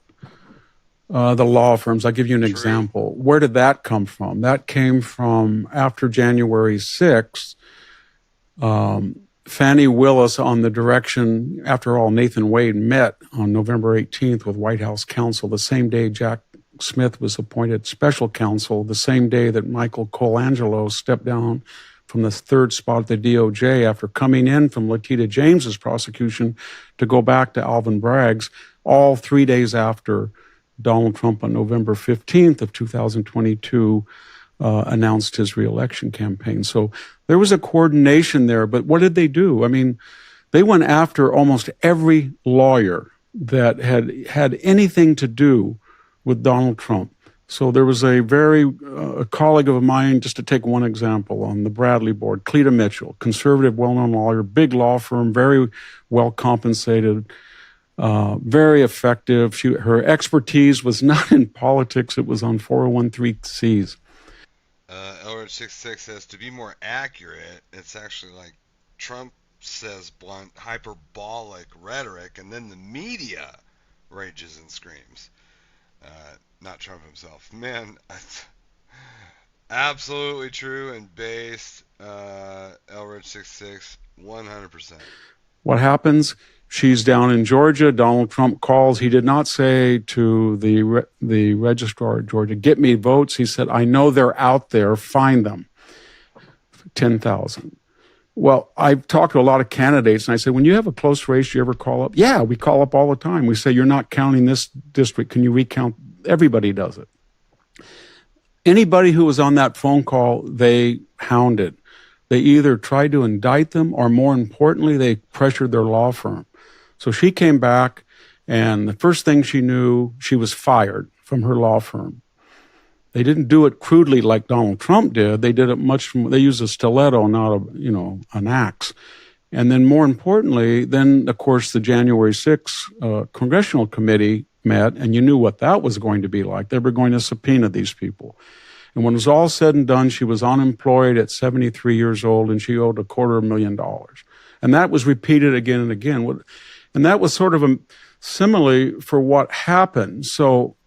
the law firms. I'll give you an example. Where did that come from? That came from after January 6th, Fannie Willis on the direction, after all, Nathan Wade met on November 18th with White House counsel, the same day Jack Smith was appointed special counsel, the same day that Michael Colangelo stepped down from the third spot at the DOJ after coming in from Letitia James's prosecution to go back to Alvin Bragg's, all 3 days after Donald Trump on November 15th of 2022 announced his reelection campaign. So there was a coordination there, but what did they do? I mean, they went after almost every lawyer that had anything to do with Donald Trump. So there was a colleague of mine, just to take one example, on the Bradley board, Cleta Mitchell, conservative, well-known lawyer, big law firm, very well compensated, very effective. Her expertise was not in politics, it was on 401(c)(3)s. Elridge66 says, to be more accurate, it's actually like Trump says blunt, hyperbolic rhetoric, and then the media rages and screams. Not Trump himself. Man, absolutely true and based. Elridge66, 100%. What happens? She's down in Georgia. Donald Trump calls. He did not say to the registrar at Georgia, get me votes. He said, I know they're out there. Find them. 10,000. Well, I've talked to a lot of candidates, and I said, when you have a close race, you ever call up? Yeah, we call up all the time. We say, you're not counting this district. Can you recount? Everybody does it. Anybody who was on that phone call, they hounded. They either tried to indict them or, more importantly, they pressured their law firm. So she came back, and the first thing she knew, she was fired from her law firm. They didn't do it crudely like Donald Trump did. They did it they used a stiletto, not an axe. And then more importantly, then, of course, the January 6th Congressional Committee met, and you knew what that was going to be like. They were going to subpoena these people. And when it was all said and done, she was unemployed at 73 years old, and she owed $250,000. And that was repeated again and again. And that was sort of a simile for what happened. So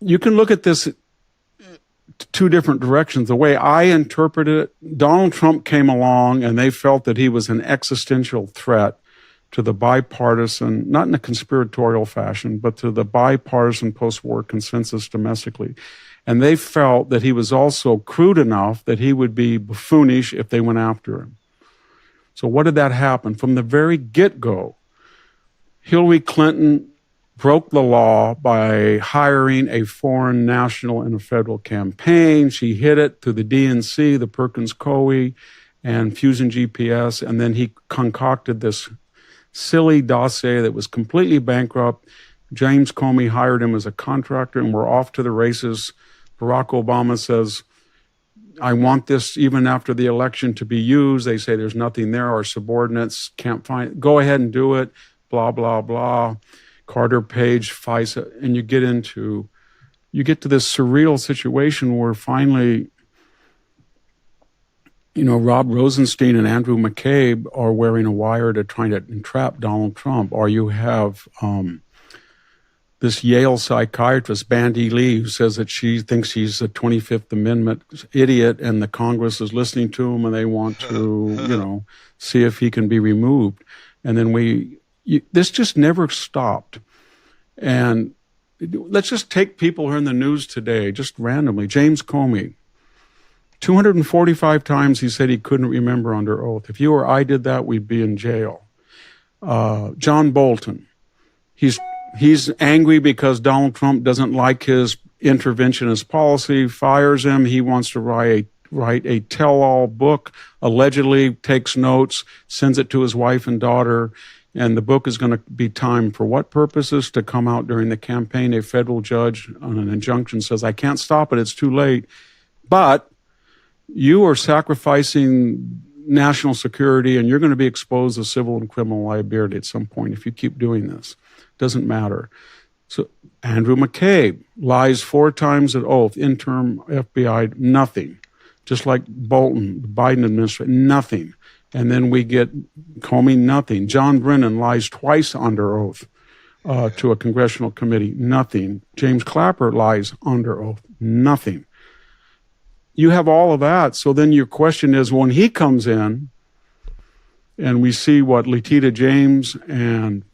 you can look at this two different directions. The way I interpret it, Donald Trump came along and they felt that he was an existential threat to the bipartisan, not in a conspiratorial fashion, but to the bipartisan post-war consensus domestically. And they felt that he was also crude enough that he would be buffoonish if they went after him. So what did that happen? From the very get-go, Hillary Clinton broke the law by hiring a foreign national in a federal campaign. She hid it through the DNC, the Perkins Coie, and Fusion GPS, and then he concocted this silly dossier that was completely bankrupt. James Comey hired him as a contractor, and we're off to the races. Barack Obama says, I want this even after the election to be used. They say there's nothing there. Our subordinates can't find it. Go ahead and do it, blah, blah, blah. Carter Page, FISA, and you get to this surreal situation where finally, Rob Rosenstein and Andrew McCabe are wearing a wire to try to entrap Donald Trump. Or you have this Yale psychiatrist, Bandy Lee, who says that she thinks he's a 25th Amendment idiot, and the Congress is listening to him, and they want to, see if he can be removed. And then this just never stopped. And let's just take people who are in the news today, just randomly. James Comey, 245 times he said he couldn't remember under oath. If you or I did that, we'd be in jail. John Bolton, he's angry because Donald Trump doesn't like his interventionist policy, fires him. He wants to write a tell-all book, allegedly takes notes, sends it to his wife and daughter, and the book is going to be timed for what purposes? To come out during the campaign. A federal judge on an injunction says, I can't stop it, it's too late. But you are sacrificing national security, and you're going to be exposed to civil and criminal liability at some point if you keep doing this. Doesn't matter. So Andrew McCabe lies 4 times at oath, interim FBI, nothing. Just like Bolton, the Biden administration, nothing. And then we get Comey, nothing. John Brennan lies twice under oath to a congressional committee, nothing. James Clapper lies under oath, nothing. You have all of that. So then your question is, when he comes in, and we see what Letitia James and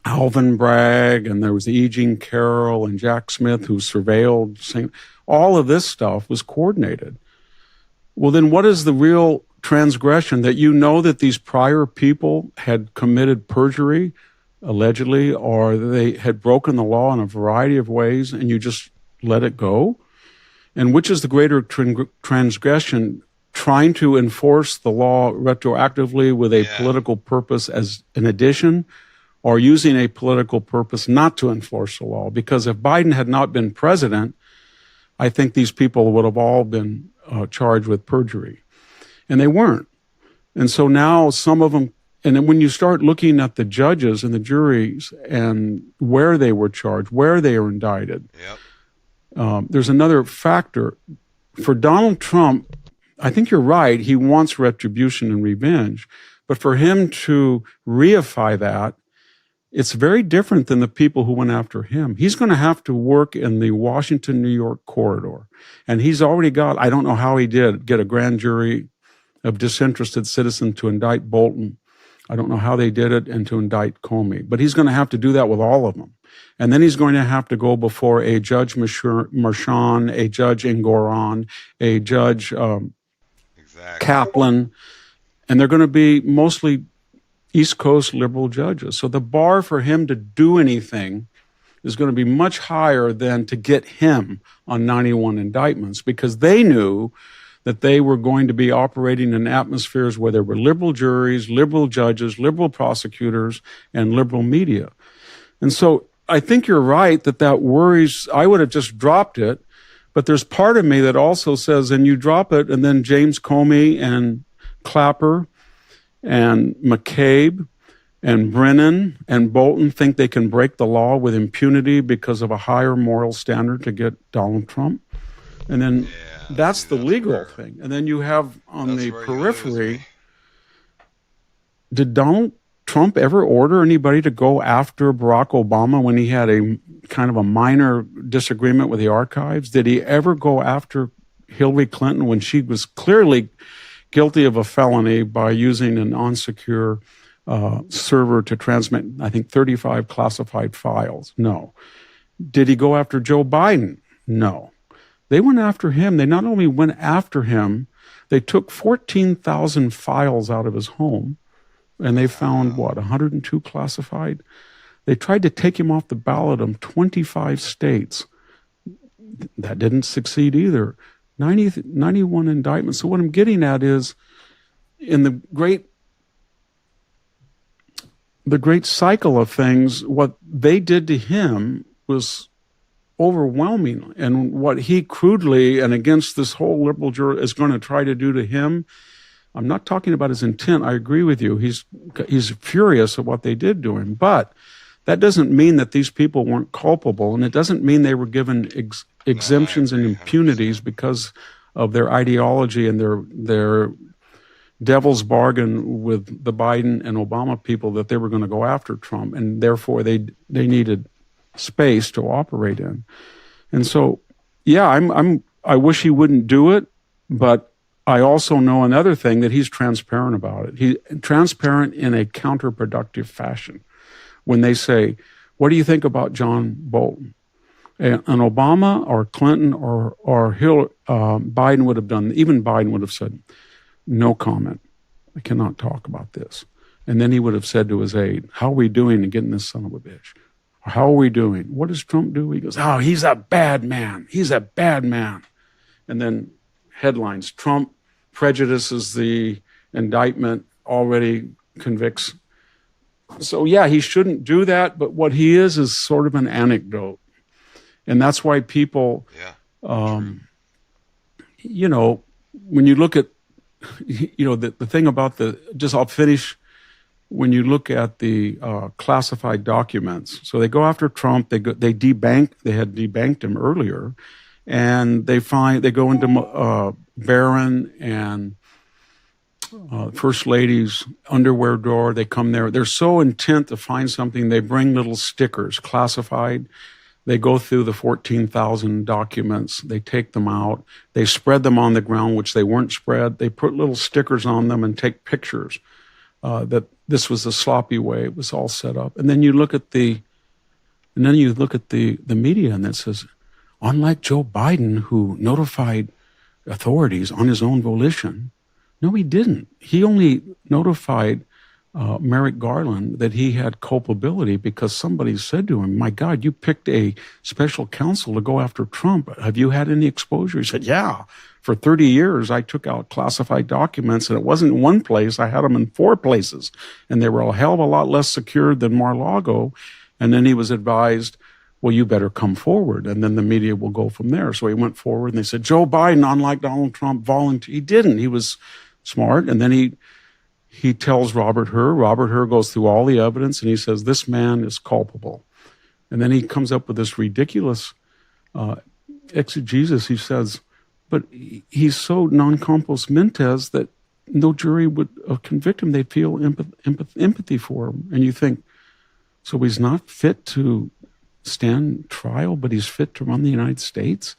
Alvin Bragg, and there was E. Jean Carroll and Jack Smith who surveilled, all of this stuff was coordinated. Well, then what is the real transgression? That you know that these prior people had committed perjury, allegedly, or they had broken the law in a variety of ways, and you just let it go? And which is the greater transgression, trying to enforce the law retroactively with a political purpose as an addition, or using a political purpose not to enforce the law? Because if Biden had not been president, I think these people would have all been charged with perjury. And they weren't. And so now some of them, and then when you start looking at the judges and the juries and where they were charged, where they were indicted, there's another factor. For Donald Trump, I think you're right, he wants retribution and revenge. But for him to reify that, it's very different than the people who went after him. He's going to have to work in the Washington-New York corridor. And he's already got, I don't know how he did, get a grand jury of disinterested citizens to indict Bolton. I don't know how they did it, and to indict Comey. But he's going to have to do that with all of them. And then he's going to have to go before a Judge Merchan, a Judge Engoron, a Judge Kaplan. And they're going to be mostly East Coast liberal judges. So the bar for him to do anything is going to be much higher than to get him on 91 indictments, because they knew that they were going to be operating in atmospheres where there were liberal juries, liberal judges, liberal prosecutors, and liberal media. And so I think you're right that worries. I would have just dropped it, but there's part of me that also says, and you drop it, and then James Comey and Clapper and McCabe and Brennan and Bolton think they can break the law with impunity because of a higher moral standard to get Donald Trump. And then that's the legal thing. And then you have on the periphery, did Donald Trump ever order anybody to go after Barack Obama when he had a kind of a minor disagreement with the archives? Did he ever go after Hillary Clinton when she was clearly guilty of a felony by using an unsecure server to transmit, I think, 35 classified files? No. Did he go after Joe Biden? No. They went after him. They not only went after him, they took 14,000 files out of his home, and they found, 102 classified? They tried to take him off the ballot in 25 states. That didn't succeed either. 91 indictments. So what I'm getting at is, in the great cycle of things, what they did to him was overwhelming. And what he crudely and against this whole liberal jury is going to try to do to him, I'm not talking about his intent. I agree with you. He's furious at what they did to him. But that doesn't mean that these people weren't culpable, and it doesn't mean they were given exemptions and impunities because of their ideology and their devil's bargain with the Biden and Obama people, that they were going to go after Trump, and therefore they needed space to operate in. And so, I wish he wouldn't do it, but I also know another thing, that he's transparent about it. He's transparent in a counterproductive fashion. When they say, what do you think about John Bolton? And Obama or Clinton or Hillary, Biden would have done, even Biden would have said, no comment. I cannot talk about this. And then he would have said to his aide, how are we doing in getting this son of a bitch? Or how are we doing? What does Trump do? He goes, oh, he's a bad man. He's a bad man. And then headlines, Trump prejudices the indictment, already convicts. So he shouldn't do that, but what he is sort of an anecdote. And that's why people, when you look at, the thing about I'll finish, when you look at the classified documents. So they go after Trump, they had debanked him earlier, and they go into Barron and First Lady's underwear drawer. They come there. They're so intent to find something, they bring little stickers, classified. They go through the 14,000 documents. They take them out. They spread them on the ground, which they weren't spread. They put little stickers on them and take pictures. That this was a sloppy way. It was all set up. And then you look at the media, and it says, unlike Joe Biden, who notified authorities on his own volition. No, he didn't. He only notified Merrick Garland that he had culpability because somebody said to him, my God, you picked a special counsel to go after Trump. Have you had any exposure? He said, yeah. For 30 years, I took out classified documents, and it wasn't in one place. I had them in 4 places, and they were a hell of a lot less secured than Mar-a-Lago. And then he was advised, well, you better come forward, and then the media will go from there. So he went forward, and they said, Joe Biden, unlike Donald Trump, volunteered. He didn't. He was smart. And then he tells Robert Hur. Robert Hur goes through all the evidence, and he says, this man is culpable. And then he comes up with this ridiculous exegesis. He says, but he's so non compos mentis that no jury would convict him. They'd feel empathy for him. And you think, so he's not fit to stand trial, but he's fit to run the United States?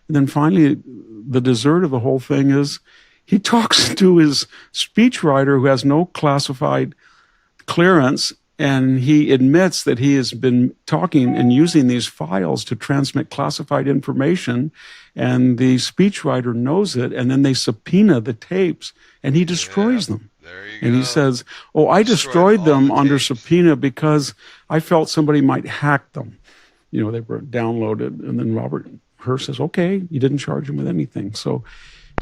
And then finally, the dessert of the whole thing is he talks to his speechwriter who has no classified clearance, and he admits that he has been talking and using these files to transmit classified information, and the speechwriter knows it, and then they subpoena the tapes, and he destroys them. And he says, I destroyed them under subpoena because I felt somebody might hack them. they were downloaded. And then Robert Hur says, okay, you didn't charge him with anything. So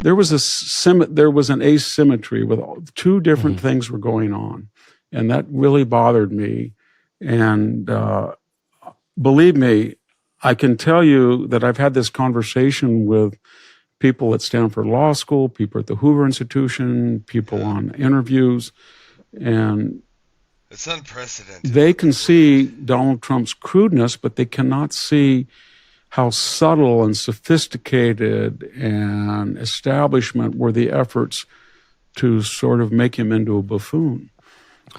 there was an asymmetry with two different things were going on. And that really bothered me. And believe me, I can tell you that I've had this conversation with people at Stanford Law School, people at the Hoover Institution, people on interviews, and it's unprecedented. They can see Donald Trump's crudeness, but they cannot see how subtle and sophisticated and establishment were the efforts to sort of make him into a buffoon.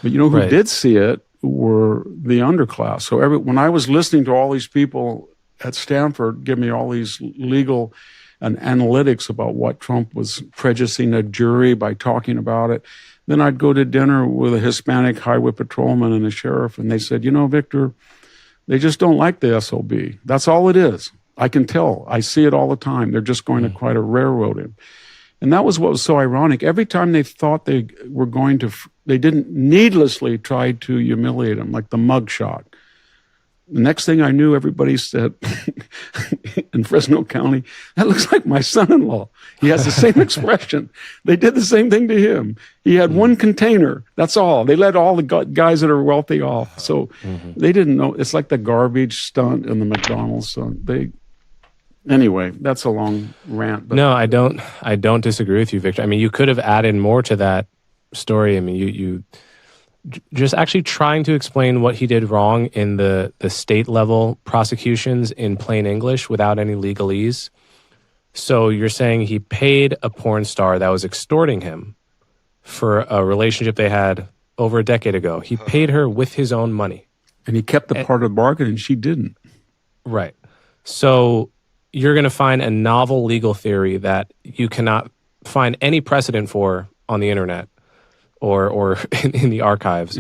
But who did see it were the underclass. So when I was listening to all these people at Stanford give me all these legal and analytics about what Trump was prejudicing a jury by talking about it, then I'd go to dinner with a Hispanic highway patrolman and a sheriff, and they said, Victor, they just don't like the SOB. That's all it is. I can tell. I see it all the time. They're just going to try to railroad him. And that was what was so ironic. Every time they thought they were going to, they didn't needlessly try to humiliate him, like the mug shot. The next thing I knew, everybody said in Fresno County, that looks like my son-in-law. He has the same expression. They did the same thing to him. He had one container. That's all. They let all the guys that are wealthy off. So they didn't know. It's like the garbage stunt in the McDonald's stunt. Anyway, that's a long rant. But no, I don't disagree with you, Victor. I mean, you could have added more to that story. I mean, you just actually trying to explain what he did wrong in the state level prosecutions in plain English without any legalese. So you're saying he paid a porn star that was extorting him for a relationship they had over a decade ago. He paid her with his own money. And he kept the part of the bargain and she didn't. Right. So you're going to find a novel legal theory that you cannot find any precedent for on the internet or in the archives,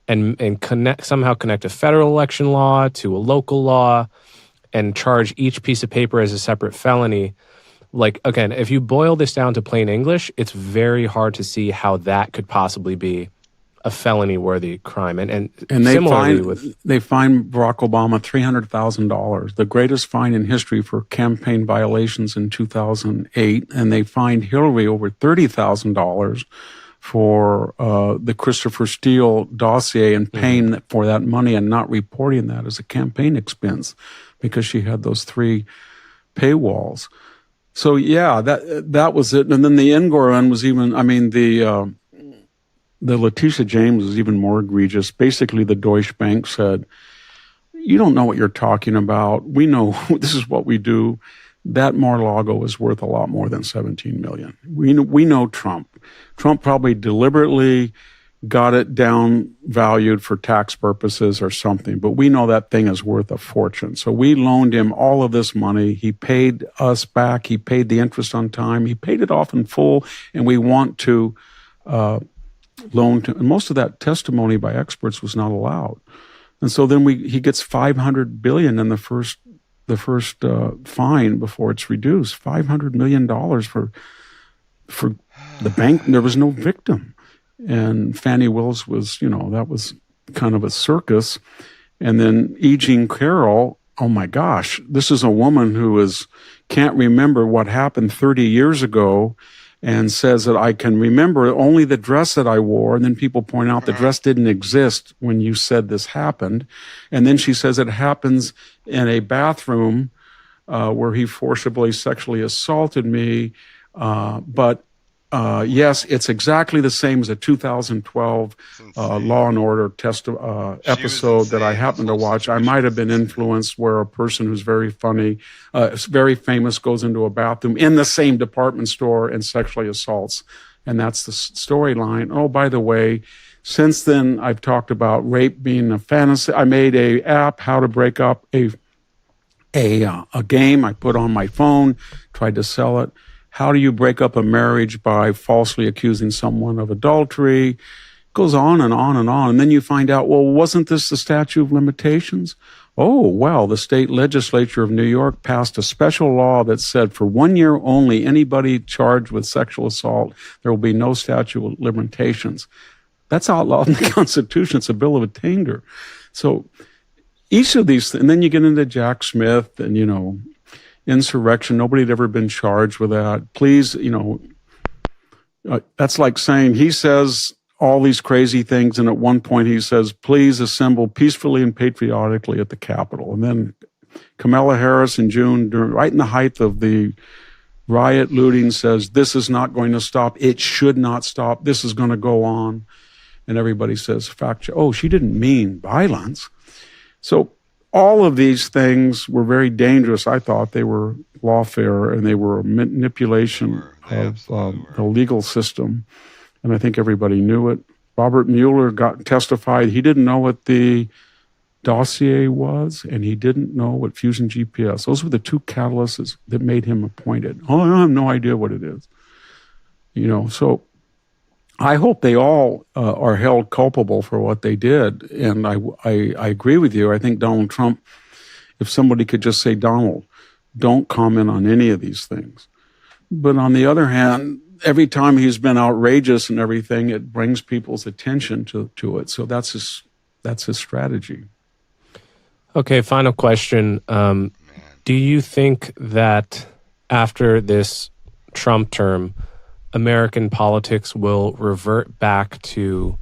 and somehow connect a federal election law to a local law and charge each piece of paper as a separate felony. Like, again, if you boil this down to plain English, it's very hard to see how that could possibly be a felony-worthy crime. And they fined Barack Obama $300,000, the greatest fine in history for campaign violations in 2008, and they fined Hillary over $30,000 for the Christopher Steele dossier and paying for that money and not reporting that as a campaign expense because she had those 3 paywalls. So yeah, that was it. And then the Engoron was even, I mean, the Letitia James was even more egregious. Basically, the Deutsche Bank said, you don't know what you're talking about. We know this is what we do. That Mar-a-Lago is worth a lot more than $17 million. We know Trump. Trump probably deliberately got it down valued for tax purposes or something, but we know that thing is worth a fortune. So we loaned him all of this money. He paid us back. He paid the interest on time. He paid it off in full, and we want to loan to. And most of that testimony by experts was not allowed. And so then he gets $500 billion in the first fine before it's reduced. $500 million for the bank. There was no victim. And Fannie Wills was, that was kind of a circus. And then E. Jean Carroll, oh my gosh, this is a woman who can't remember what happened 30 years ago and says that I can remember only the dress that I wore. And then people point out the dress didn't exist when you said this happened. And then she says it happens in a bathroom where he forcibly sexually assaulted me. But yes, it's exactly the same as a 2012 Law and Order episode that I happened to watch. I might have been influenced where a person who's very funny, very famous, goes into a bathroom in the same department store and sexually assaults. And that's the storyline. Oh, by the way, since then, I've talked about rape being a fantasy. I made a app, how to break up a game I put on my phone, tried to sell it. How do you break up a marriage by falsely accusing someone of adultery? It goes on and on and on. And then you find out, well, wasn't this the statute of limitations? Oh, well, the state legislature of New York passed a special law that said for 1 year only, anybody charged with sexual assault, there will be no statute of limitations. That's outlawed in the Constitution. It's a bill of attainder. So each of these, and then you get into Jack Smith and, insurrection. Nobody had ever been charged with that. Please, that's like saying he says all these crazy things, and at one point he says, please assemble peacefully and patriotically at the Capitol. And then Kamala Harris in June, right in the height of the riot looting, says, this is not going to stop. It should not stop. This is going to go on. And everybody says, she didn't mean violence. So all of these things were very dangerous. I thought they were lawfare, and they were a manipulation of the legal system. And I think everybody knew it. Robert Mueller testified he didn't know what the dossier was, and he didn't know what Fusion GPS. Those were the two catalysts that made him appointed. I have no idea what it is. So I hope they all are held culpable for what they did. And I agree with you. I think Donald Trump, if somebody could just say, Donald, don't comment on any of these things. But on the other hand, every time he's been outrageous and everything, it brings people's attention to it. So that's his strategy. Okay, final question. Do you think that after this Trump term, American politics will revert back to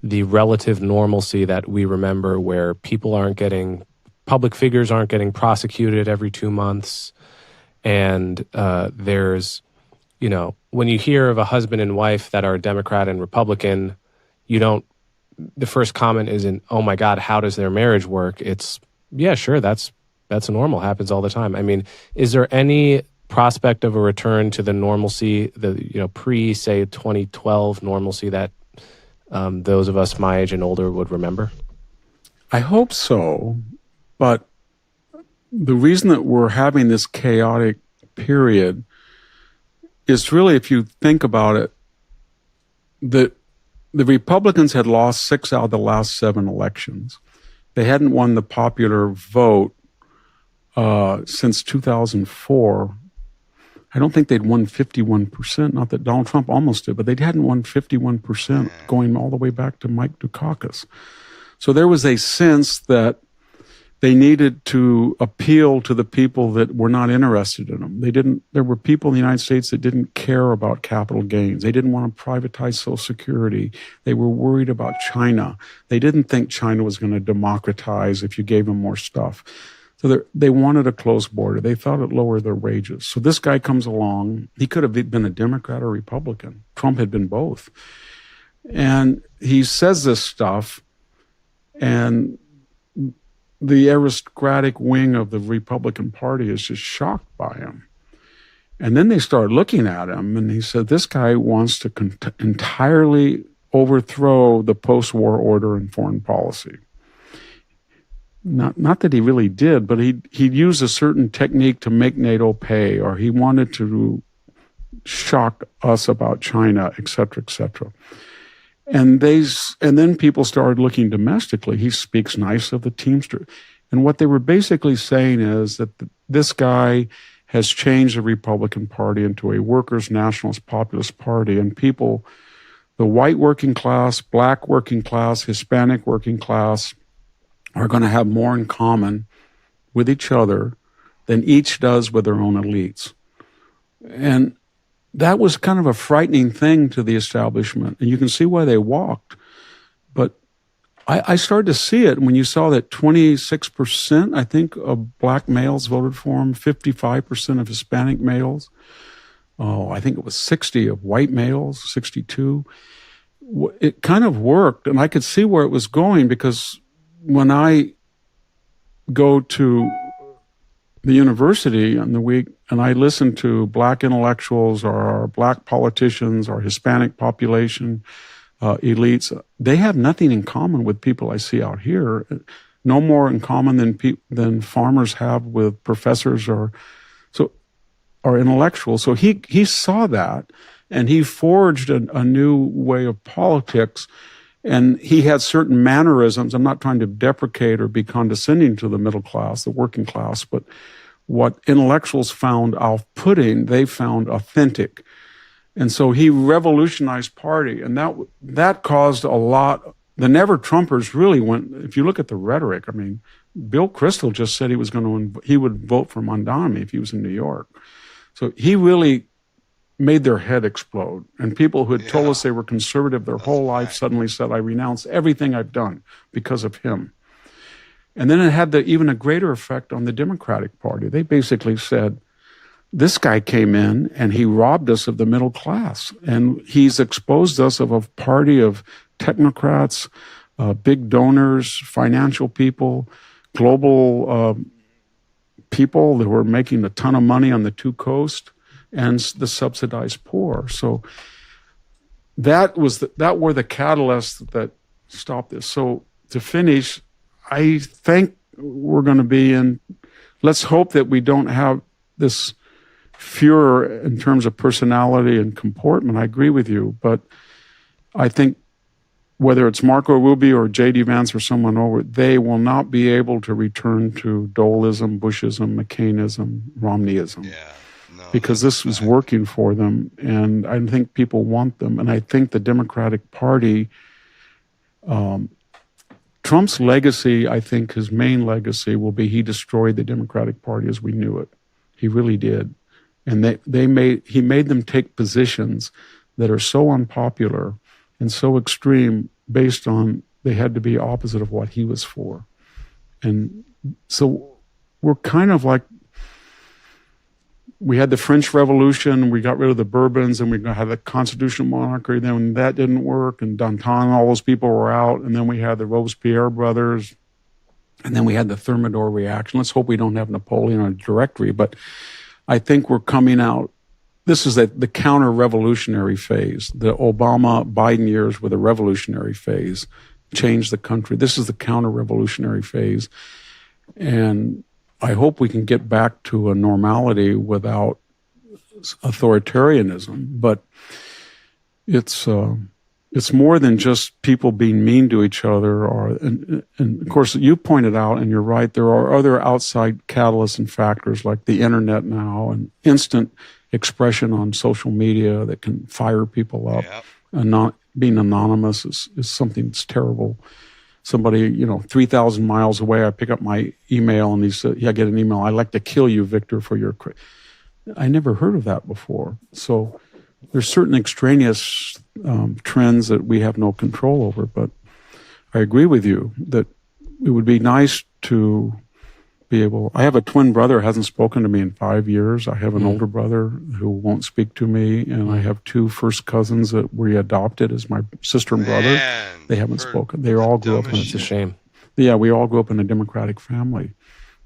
the relative normalcy that we remember, where public figures aren't getting prosecuted every 2 months, and there's, when you hear of a husband and wife that are Democrat and Republican, the first comment isn't, oh my God, how does their marriage work? It's, yeah, sure, that's normal, happens all the time. I mean, is there any prospect of a return to the normalcy, the pre, say, 2012 normalcy that those of us my age and older would remember? I hope so, but the reason that we're having this chaotic period is really, if you think about it, the Republicans had lost 6 out of the last 7 elections. They hadn't won the popular vote since 2004. I don't think they'd won 51%. Not that Donald Trump almost did, but they hadn't won 51% going all the way back to Mike Dukakis. So there was a sense that they needed to appeal to the people that were not interested in them. There were people in the United States that didn't care about capital gains. They didn't want to privatize Social Security. They were worried about China. They didn't think China was going to democratize if you gave them more stuff. So they wanted a closed border. They thought it lowered their wages. So this guy comes along. He could have been a Democrat or Republican. Trump had been both. And he says this stuff, and the aristocratic wing of the Republican Party is just shocked by him. And then they start looking at him, and he said, this guy wants to entirely overthrow the post-war order in foreign policy. Not that he really did, but he used a certain technique to make NATO pay, or he wanted to shock us about China, et cetera, et cetera. And then people started looking domestically. He speaks nice of the Teamsters. And what they were basically saying is that this guy has changed the Republican Party into a workers' nationalist populist party, and people, the white working class, black working class, Hispanic working class, are going to have more in common with each other than each does with their own elites. And that was kind of a frightening thing to the establishment. And you can see why they walked. But I started to see it when you saw that 26%, I think, of black males voted for him, 55% of Hispanic males. I think it was 60 of white males, 62. It kind of worked, and I could see where it was going, because when I go to the university in the week and I listen to black intellectuals or black politicians or Hispanic population elites, they have nothing in common with people I see out here. No more in common than farmers have with professors or intellectuals. So he saw that, and he forged a new way of politics. And he had certain mannerisms. I'm not trying to deprecate or be condescending to the middle class, the working class, but what intellectuals found off-putting, they found authentic. And so he revolutionized party, and that caused a lot the Never Trumpers really went, if you look at the rhetoric, I mean, Bill Kristol just said he would vote for Mamdani if he was in New York. So he really made their head explode. And people who had told us they were conservative their whole life suddenly said, I renounce everything I've done because of him. And then it had even a greater effect on the Democratic Party. They basically said, this guy came in and he robbed us of the middle class. And he's exposed us of a party of technocrats, big donors, financial people, global people that were making a ton of money on the two coasts, and the subsidized poor. So that were the catalysts that stopped this. So to finish, I think we're going to be in, let's hope that we don't have this furor in terms of personality and comportment. I agree with you, but I think whether it's Marco Rubio or J.D. Vance or someone over, they will not be able to return to Doleism, Bushism, McCainism, Romneyism. Yeah. No, because this was working for them, and I think people want them. And I think the Democratic Party, Trump's legacy, I think his main legacy will be he destroyed the Democratic Party as we knew it. He really did. And he made them take positions that are so unpopular and so extreme based on they had to be opposite of what he was for. And so we're kind of like, we had the French Revolution, we got rid of the Bourbons, and we had the constitutional monarchy. Then when that didn't work, and Danton and all those people were out, and then we had the Robespierre brothers, and then we had the Thermidor reaction. Let's hope we don't have Napoleon on a directory, but I think we're coming out. This is the counter-revolutionary phase. The Obama-Biden years were the revolutionary phase, changed the country. This is the counter-revolutionary phase. And I hope we can get back to a normality without authoritarianism. But it's more than just people being mean to each other. And of course, you pointed out, and you're right, there are other outside catalysts and factors like the internet now and instant expression on social media that can fire people up. Yep. And being anonymous is something that's terrible. Somebody, 3,000 miles away, I pick up my email and he said, I get an email, I'd like to kill you, Victor, for your... I never heard of that before. So there's certain extraneous trends that we have no control over, but I agree with you that it would be nice to be able... I have a twin brother who hasn't spoken to me in 5 years. I have an older brother who won't speak to me, and I have two first cousins that we adopted as my sister and brother. They haven't spoken. They all grew up in... It's a shame. Yeah, we all grew up in a Democratic family,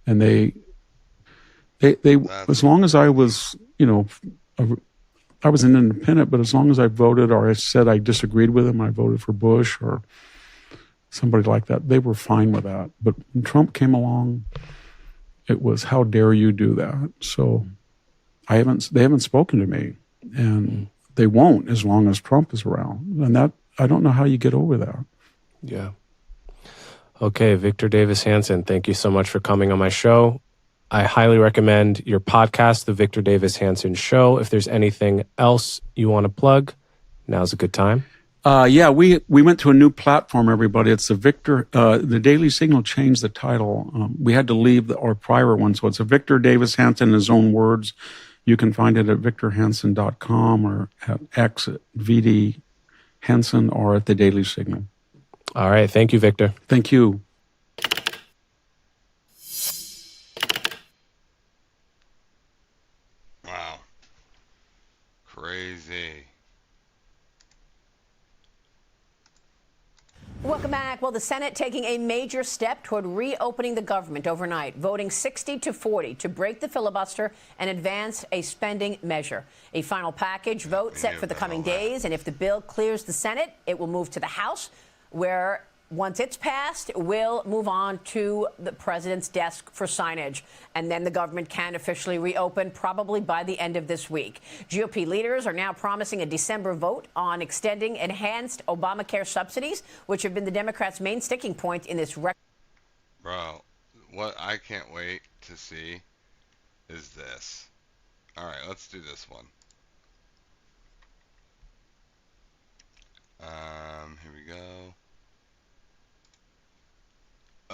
and they as long as I was, I was an independent, but as long as I voted or I said I disagreed with him, I voted for Bush or somebody like that, they were fine with that. But when Trump came along, it was, how dare you do that? So they haven't spoken to me, and they won't as long as Trump is around. And that, I don't know how you get over that. Yeah. Okay, Victor Davis Hanson, thank you so much for coming on my show. I highly recommend your podcast, The Victor Davis Hanson Show. If there's anything else you want to plug, now's a good time. Yeah, we went to a new platform, everybody. It's the Daily Signal changed the title. We had to leave our prior one, so it's a Victor Davis Hanson in his own words. You can find it at victorhanson.com or at X at VD Hanson or at the Daily Signal. All right. Thank you, Victor. Thank you. Wow. Crazy. Welcome back. Well, the Senate taking a major step toward reopening the government overnight, voting 60-40 to break the filibuster and advance a spending measure. A final package vote set for the coming days, and if the bill clears the Senate, it will move to the House, where once it's passed, we'll move on to the president's desk for signage. And then the government can officially reopen probably by the end of this week. GOP leaders are now promising a December vote on extending enhanced Obamacare subsidies, which have been the Democrats' main sticking point in this Bro, what I can't wait to see is this. All right, let's do this one. Here we go.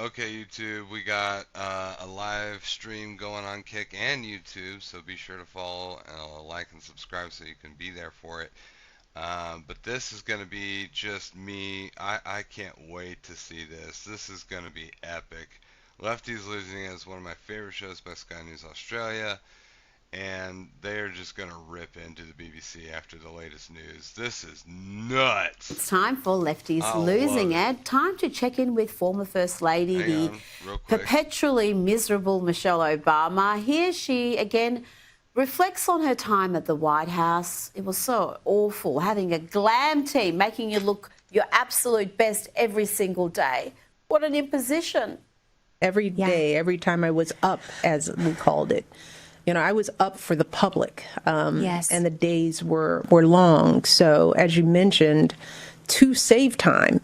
Okay, YouTube, we got a live stream going on Kick and YouTube, so be sure to follow, like, and subscribe so you can be there for it. But this is going to be just me. I can't wait to see this. This is going to be epic. Lefties Losing is one of my favorite shows by Sky News Australia, and they're just going to rip into the BBC after the latest news. This is nuts. It's time for Lefties Losing It. Time to check in with former First Lady, perpetually miserable Michelle Obama. Here she, again, reflects on her time at the White House. It was so awful, having a glam team, making you look your absolute best every single day. What an imposition. Every day, every time I was up, as we called it. You know, I was up for the public, and the days were long. So, as you mentioned, to save time.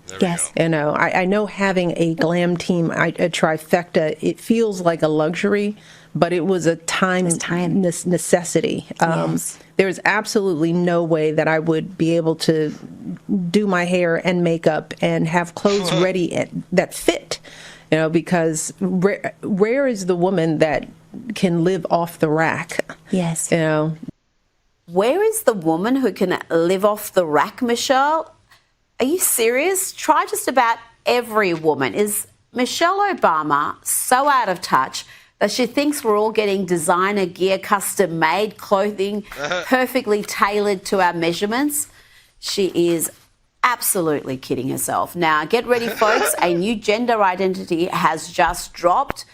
You know, I know having a glam team, a trifecta, it feels like a luxury, but it was a time necessity. There's absolutely no way that I would be able to do my hair and makeup and have clothes ready that fit. You know, because rare is the woman that can live off the rack. Yes. You know. Where is the woman who can live off the rack, Michelle? Are you serious? Try just about every woman. Is Michelle Obama so out of touch that she thinks we're all getting designer gear, custom-made clothing, perfectly tailored to our measurements? She is absolutely kidding herself. Now, get ready, folks. A new gender identity has just dropped.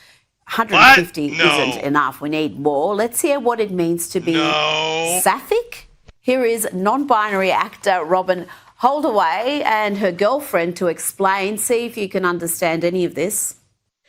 150 isn't enough. We need more. Let's hear what it means to be sapphic. Here is non-binary actor Robin Holdaway and her girlfriend to explain. See if you can understand any of this.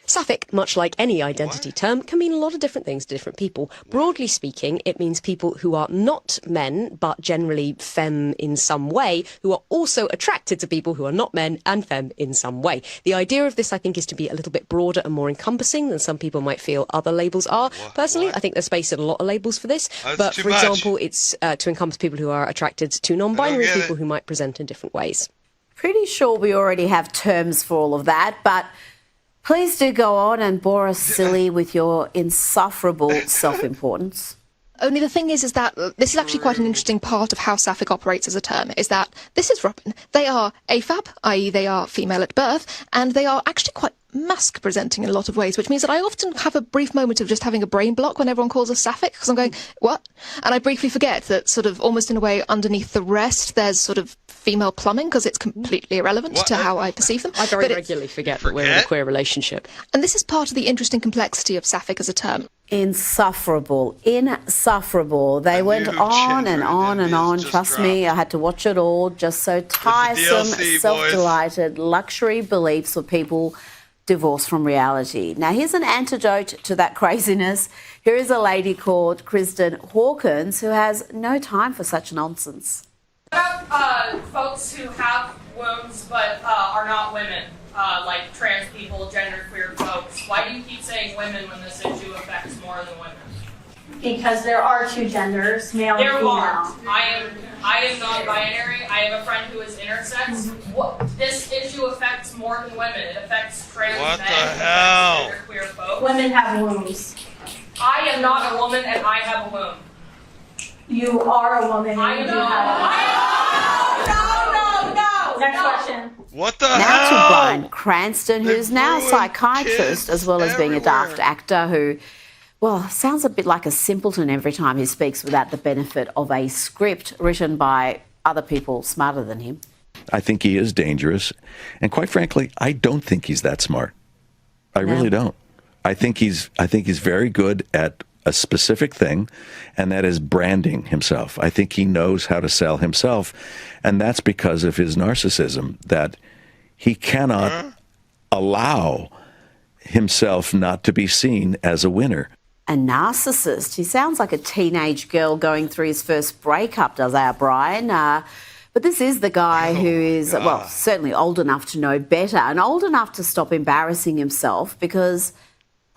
Sapphic, much like any identity term, can mean a lot of different things to different people. Broadly speaking, it means people who are not men, but generally femme in some way, who are also attracted to people who are not men and femme in some way. The idea of this, I think, is to be a little bit broader and more encompassing than some people might feel other labels are. Personally, I think there's space in a lot of labels for this. But for example, it's to encompass people who are attracted to non-binary people who might present in different ways. Pretty sure we already have terms for all of that, but please do go on and bore us silly with your insufferable self-importance. Only the thing is that this is actually quite an interesting part of how sapphic operates as a term, is that this is Robin. They are AFAB, i.e. they are female at birth, and they are actually quite masc presenting in a lot of ways, which means that I often have a brief moment of just having a brain block when everyone calls us sapphic, because I'm going, what? And I briefly forget that sort of almost in a way underneath the rest there's sort of female plumbing, because it's completely irrelevant to how I perceive them. I very regularly forget that we're in a queer relationship. And this is part of the interesting complexity of sapphic as a term. Insufferable. They went on and on and on. Trust me, I had to watch it all. Just so tiresome, self-delighted, luxury beliefs for people divorced from reality. Now, here's an antidote to that craziness. Here is a lady called Kristen Hawkins who has no time for such nonsense. What about folks who have wombs but are not women, like trans people, genderqueer folks? Why do you keep saying women when this issue affects more than women? Because there are two genders, male and female. There aren't. I am non-binary. I have a friend who is intersex. This issue affects more than women. It affects trans men. What the hell? Genderqueer folks. Women have wombs. I am not a woman, and I have a womb. You are a woman. I am No. Next question. What the hell? Now to Bryan Cranston, who's now a psychiatrist as well as being a daft actor who, well, sounds a bit like a simpleton every time he speaks without the benefit of a script written by other people smarter than him. I think he is dangerous. And quite frankly, I don't think he's that smart. I really don't. I think he's very good at a specific thing, and that is branding himself. I think he knows how to sell himself, and that's because of his narcissism, that he cannot allow himself not to be seen as a winner. A narcissist. He sounds like a teenage girl going through his first breakup, does our Bryan? But this is the guy who is, well, certainly old enough to know better and old enough to stop embarrassing himself, because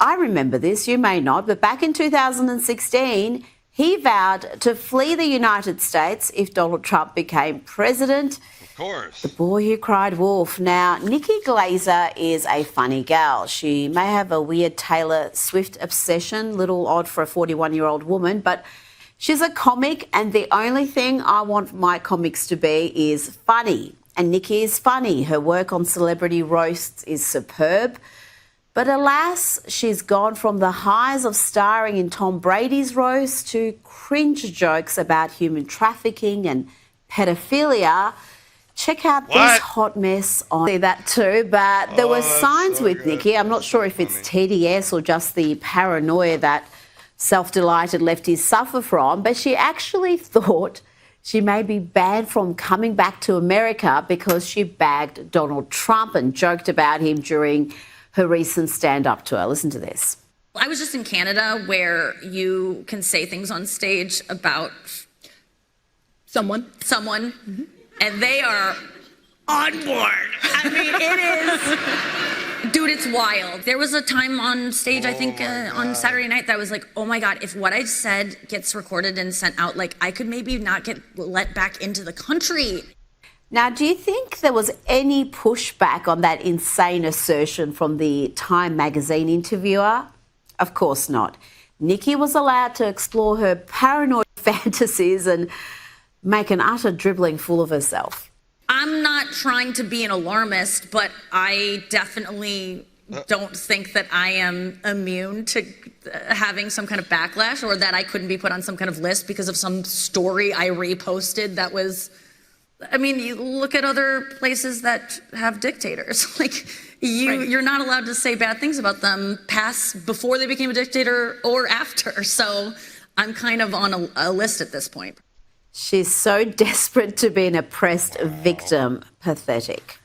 I remember this, you may not, but back in 2016, he vowed to flee the United States if Donald Trump became president. course. The boy who cried wolf. Now, Nikki Glaser is a funny gal. She may have a weird Taylor Swift obsession, little odd for a 41-year-old woman, but she's a comic, and the only thing I want my comics to be is funny. And Nikki is funny. Her work on celebrity roasts is superb. But alas, she's gone from the highs of starring in Tom Brady's roast to cringe jokes about human trafficking and pedophilia. Check out this hot mess on that too. But there were signs with Nikki. I'm not sure if it's TDS or just the paranoia that self-delighted lefties suffer from, but she actually thought she may be banned from coming back to America because she bagged Donald Trump and joked about him during her recent stand-up tour. Listen to this. I was just in Canada where you can say things on stage about someone, mm-hmm. and they are on board. I mean, it is, dude, it's wild. There was a time on stage, I think on Saturday night, that I was like, oh my God, if what I said gets recorded and sent out, like I could maybe not get let back into the country. Now, do you think there was any pushback on that insane assertion from the Time magazine interviewer? Of course not. Nikki was allowed to explore her paranoid fantasies and make an utter dribbling fool of herself. I'm not trying to be an alarmist, but I definitely don't think that I am immune to having some kind of backlash, or that I couldn't be put on some kind of list because of some story I reposted that was... I mean, you look at other places that have dictators. Like, you're not allowed to say bad things about them before they became a dictator or after. So I'm kind of on a list at this point. She's so desperate to be an oppressed victim. Pathetic.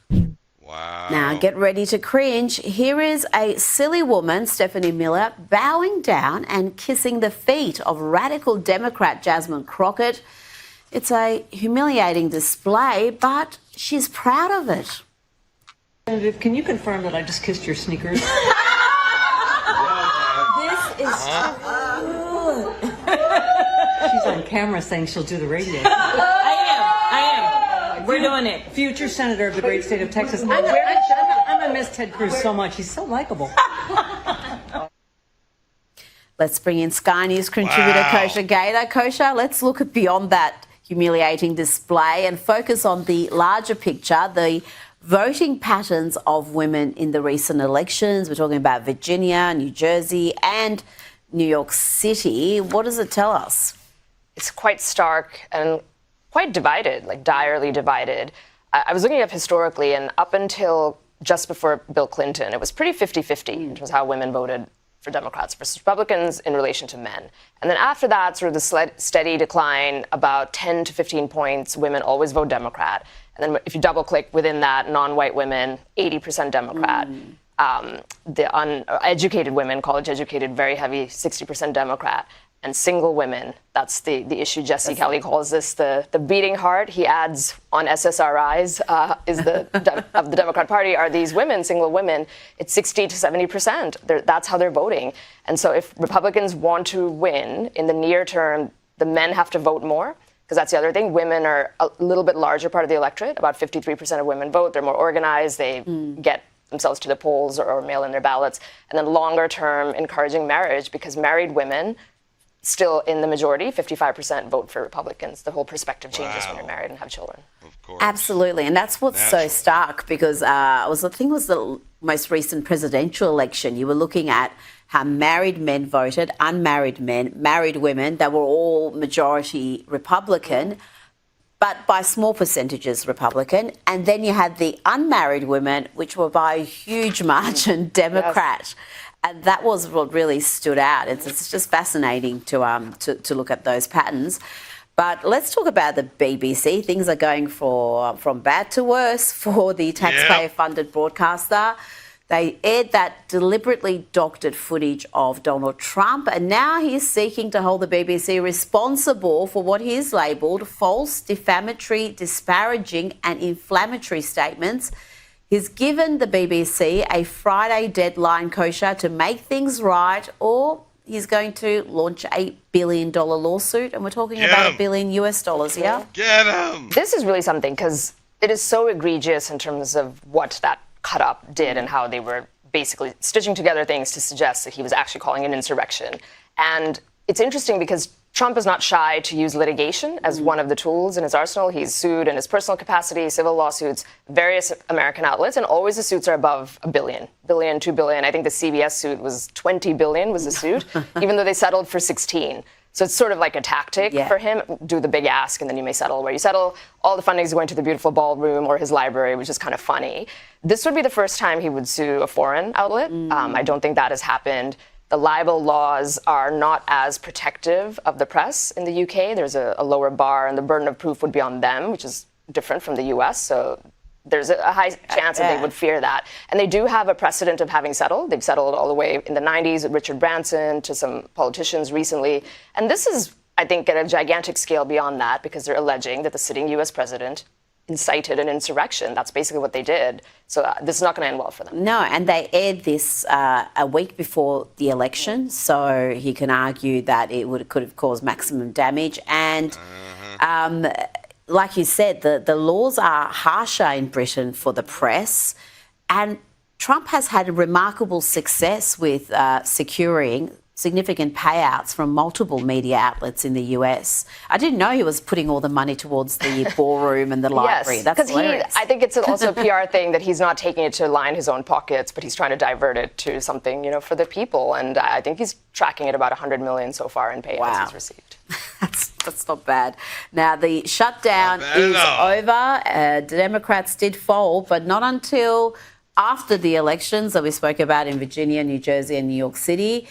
Wow. Now, get ready to cringe. Here is a silly woman, Stephanie Miller, bowing down and kissing the feet of radical Democrat Jasmine Crockett. It's a humiliating display, but she's proud of it. Senator, can you confirm that I just kissed your sneakers? This is She's on camera saying she'll do the radio. I am. We're doing it. Future Senator of the great state of Texas. I'm gonna miss Ted Cruz so much. He's so likable. Let's bring in Sky News contributor Kosha Gator. Kosha, let's look at beyond that humiliating display and focus on the larger picture, the voting patterns of women in the recent elections. We're talking about Virginia, New Jersey, and New York City. What does it tell us? It's quite stark and quite divided, like direly divided. I was looking up historically, and up until just before Bill Clinton, it was pretty 50-50 in terms of how women voted for Democrats versus Republicans in relation to men. And then after that, sort of the steady decline, about 10 to 15 points, women always vote Democrat. And then if you double click within that, non-white women, 80% Democrat. The uneducated women, college educated, very heavy, 60% Democrat. And single women, that's the issue. Jesse Kelly calls this the beating heart. He adds on SSRIs of the Democrat Party are these women, single women. It's 60 to 70%. That's how they're voting. And so if Republicans want to win in the near term, the men have to vote more, because that's the other thing. Women are a little bit larger part of the electorate. About 53% of women vote. They're more organized. They get themselves to the polls or mail in their ballots. And then longer term, encouraging marriage, because married women still in the majority, 55% vote for Republicans. The whole perspective changes when you're married and have children. Of course. Absolutely, and that's what's so stark, because I think it was the most recent presidential election. You were looking at how married men voted, unmarried men, married women. They were all majority Republican, but by small percentages Republican. And then you had the unmarried women, which were by a huge margin Democrat. Yes. And that was what really stood out. It's just fascinating to look at those patterns. But let's talk about the BBC. Things are going from bad to worse for the taxpayer-funded broadcaster. They aired that deliberately doctored footage of Donald Trump, and now he's seeking to hold the BBC responsible for what he's labelled false, defamatory, disparaging and inflammatory statements. He's given the BBC a Friday deadline, Kosha, to make things right, or he's going to launch a $1 billion lawsuit, and we're talking about $1 billion US, yeah? Get him! This is really something, because it is so egregious in terms of what that cut up did and how they were basically stitching together things to suggest that he was actually calling an insurrection. And it's interesting because Trump is not shy to use litigation as one of the tools in his arsenal. He's sued in his personal capacity, civil lawsuits, various American outlets, and always the suits are above $1 billion, $2 billion. I think the CBS suit was $20 billion was the suit, even though they settled for 16. So it's sort of like a tactic for him. Do the big ask, and then you may settle where you settle. All the funding is going to the beautiful ballroom or his library, which is kind of funny. This would be the first time he would sue a foreign outlet. I don't think that has happened. The libel laws are not as protective of the press in the UK. There's a lower bar, and the burden of proof would be on them, which is different from the US. So there's a high chance that they would fear that. And they do have a precedent of having settled. They've settled all the way in the 90s with Richard Branson to some politicians recently. And this is, I think, at a gigantic scale beyond that, because they're alleging that the sitting US president incited an insurrection. That's basically what they did. So this is not going to end well for them. No, and they aired this a week before the election, so he can argue that could have caused maximum damage. And like you said, the laws are harsher in Britain for the press, and Trump has had remarkable success with securing significant payouts from multiple media outlets in the US. I didn't know he was putting all the money towards the ballroom and the library. Yes, that's hilarious. I think it's also a PR thing that he's not taking it to line his own pockets, but he's trying to divert it to something, for the people. And I think he's tracking at about $100 million so far in payouts he's received. That's not bad. Now, the shutdown is over. Democrats did fold, but not until after the elections that we spoke about in Virginia, New Jersey, and New York City.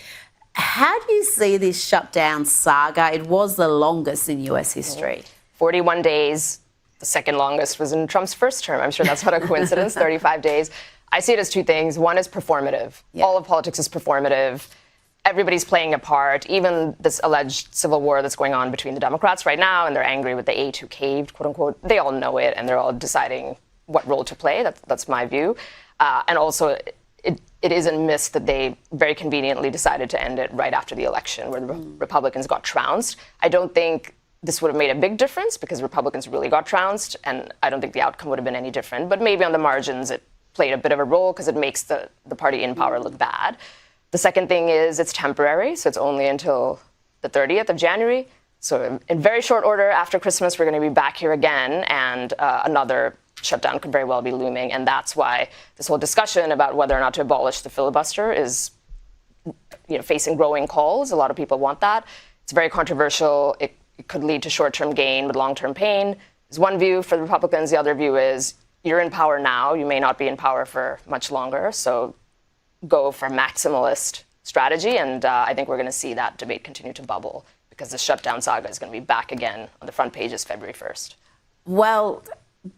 How do you see this shutdown saga? It was the longest in US history. 41 days. The second longest was in Trump's first term. I'm sure that's not a coincidence, 35 days. I see it as two things. One is performative. All of politics is performative. Everybody's playing a part. Even this alleged civil war that's going on between the Democrats right now, and they're angry with the aide who caved, quote unquote. They all know it, and they're all deciding what role to play. That's my view. And also, it isn't missed that they very conveniently decided to end it right after the election, where the Republicans got trounced. I don't think this would have made a big difference because Republicans really got trounced, and I don't think the outcome would have been any different. But maybe on the margins, it played a bit of a role because it makes the party in power look bad. The second thing is it's temporary, so it's only until the 30th of January. So in very short order, after Christmas, we're going to be back here again, and another shutdown could very well be looming. And that's why this whole discussion about whether or not to abolish the filibuster is facing growing calls. A lot of people want that. It's very controversial. It could lead to short-term gain with long-term pain. There's one view for the Republicans. The other view is you're in power now. You may not be in power for much longer. So go for maximalist strategy. And I think we're going to see that debate continue to bubble because the shutdown saga is going to be back again on the front pages February 1st. Well,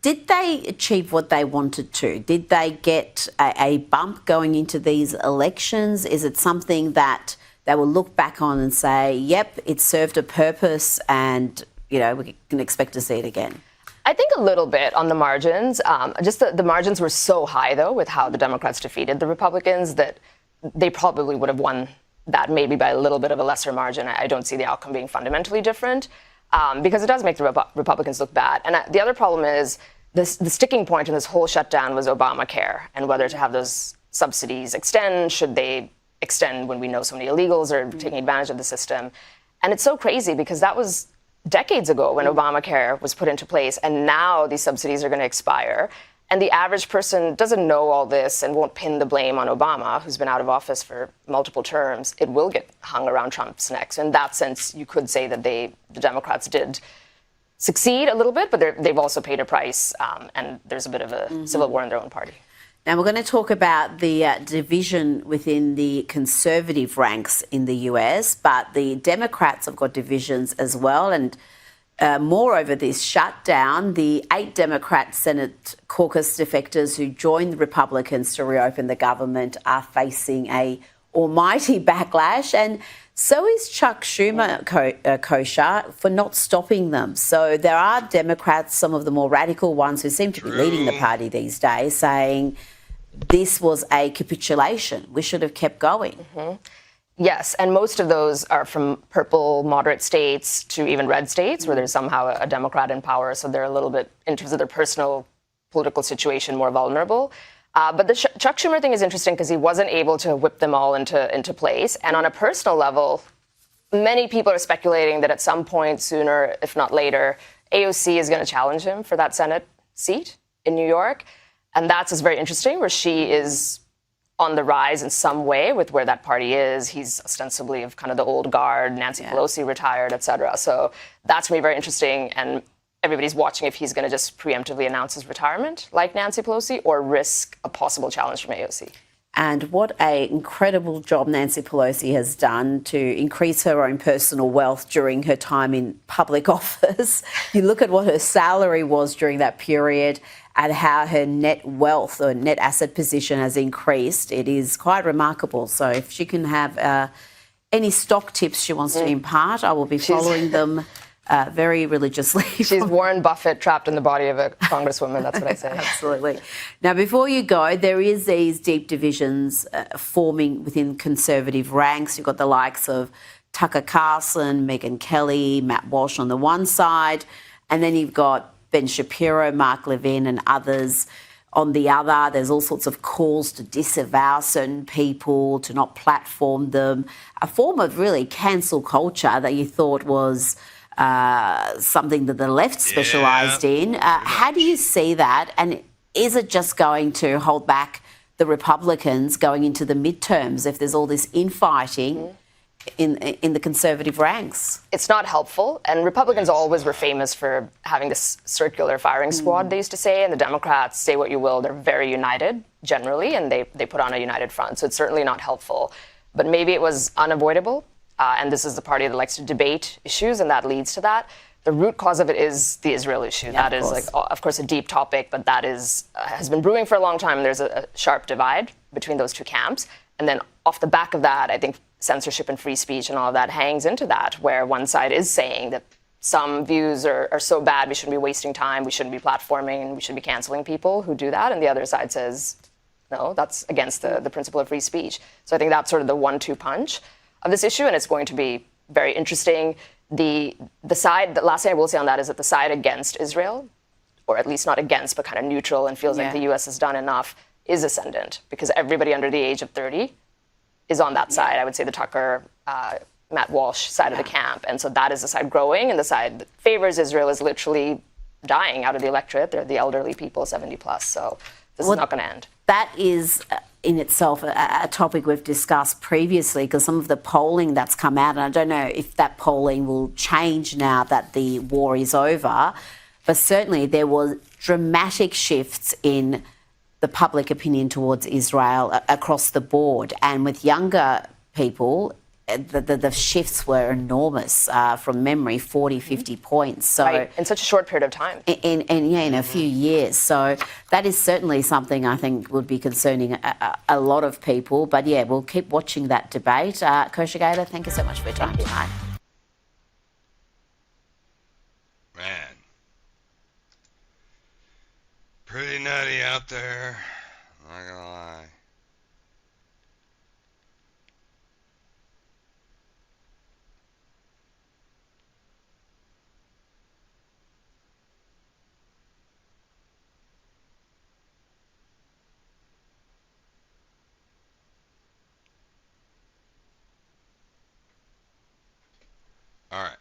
did they achieve what they wanted to? Did they get a bump going into these elections? Is it something that they will look back on and say, yep, it served a purpose and, we can expect to see it again? I think a little bit on the margins. Just the margins were so high, though, with how the Democrats defeated the Republicans that they probably would have won that maybe by a little bit of a lesser margin. I don't see the outcome being fundamentally different. Because it does make the Republicans look bad. And the other problem is the sticking point in this whole shutdown was Obamacare and whether to have those subsidies extend. Should they extend when we know so many illegals are taking advantage of the system? And it's so crazy because that was decades ago when Obamacare was put into place, and now these subsidies are going to expire. And the average person doesn't know all this and won't pin the blame on Obama, who's been out of office for multiple terms. It will get hung around Trump's neck. So in that sense, you could say that the Democrats did succeed a little bit, but they've also paid a price, and there's a bit of a civil war in their own party. Now, we're going to talk about the division within the conservative ranks in the US, but the Democrats have got divisions as well. And moreover, this shutdown, the 8 Democrat Senate caucus defectors who joined the Republicans to reopen the government are facing a almighty backlash, and so is Chuck Schumer kosher for not stopping them. So there are Democrats, some of the more radical ones who seem to be leading the party these days, saying this was a capitulation. We should have kept going. Yes, and most of those are from purple moderate states to even red states where there's somehow a Democrat in power. So they're a little bit, in terms of their personal political situation more vulnerable. But the Chuck Schumer thing is interesting because he wasn't able to whip them all into place. And on a personal level, many people are speculating that at some point sooner, if not later, AOC is going to challenge him for that Senate seat in New York. And that's just very interesting, where she is on the rise in some way with where that party is. He's ostensibly of kind of the old guard, Nancy Pelosi retired, et cetera. So that's going to be very interesting. And everybody's watching if he's going to just preemptively announce his retirement like Nancy Pelosi or risk a possible challenge from AOC. And what an incredible job Nancy Pelosi has done to increase her own personal wealth during her time in public office. You look at what her salary was during that period and how her net wealth or net asset position has increased. It is quite remarkable. So if she can have any stock tips she wants to impart, I will be following them very religiously. She's Warren Buffett trapped in the body of a congresswoman, that's what I say. Absolutely. Now, before you go, there is these deep divisions forming within conservative ranks. You've got the likes of Tucker Carlson, Megyn Kelly, Matt Walsh on the one side, and then you've got Ben Shapiro, Mark Levin and others on the other. There's all sorts of calls to disavow certain people, to not platform them, a form of really cancel culture that you thought was something that the left specialised in. How do you see that? And is it just going to hold back the Republicans going into the midterms if there's all this infighting in the conservative ranks? It's not helpful. And Republicans always were famous for having this circular firing squad, they used to say. And the Democrats, say what you will, they're very united generally, and they put on a united front. So it's certainly not helpful. But maybe it was unavoidable. And this is the party that likes to debate issues, and that leads to that. The root cause of it is the Israel issue. That is, of course, a deep topic, but that is has been brewing for a long time. There's a sharp divide between those two camps. And then off the back of that, I think censorship and free speech and all of that hangs into that, where one side is saying that some views are so bad, we shouldn't be wasting time, we shouldn't be platforming, and we should be canceling people who do that. And the other side says, no, that's against the principle of free speech. So I think that's sort of the 1-2 punch of this issue, and it's going to be very interesting. The last thing I will say on that is that the side against Israel, or at least not against, but kind of neutral and feels like the U.S. has done enough, is ascendant, because everybody under the age of 30 is on that side. I would say the Tucker, Matt Walsh side of the camp. And so that is the side growing, and the side that favors Israel is literally dying out of the electorate. They're the elderly people, 70 plus. So this is not going to end. That is in itself a topic we've discussed previously, because some of the polling that's come out, and I don't know if that polling will change now that the war is over, but certainly there were dramatic shifts in the public opinion towards Israel across the board. And with younger people, the shifts were enormous, from memory, 40, 50 points. So right. In such a short period of time. In a few years. So that is certainly something I think would be concerning a lot of people. But yeah, we'll keep watching that debate. Kosha Gaylor, thank you so much for your time tonight. Man. Pretty nutty out there. Not gonna lie. All right.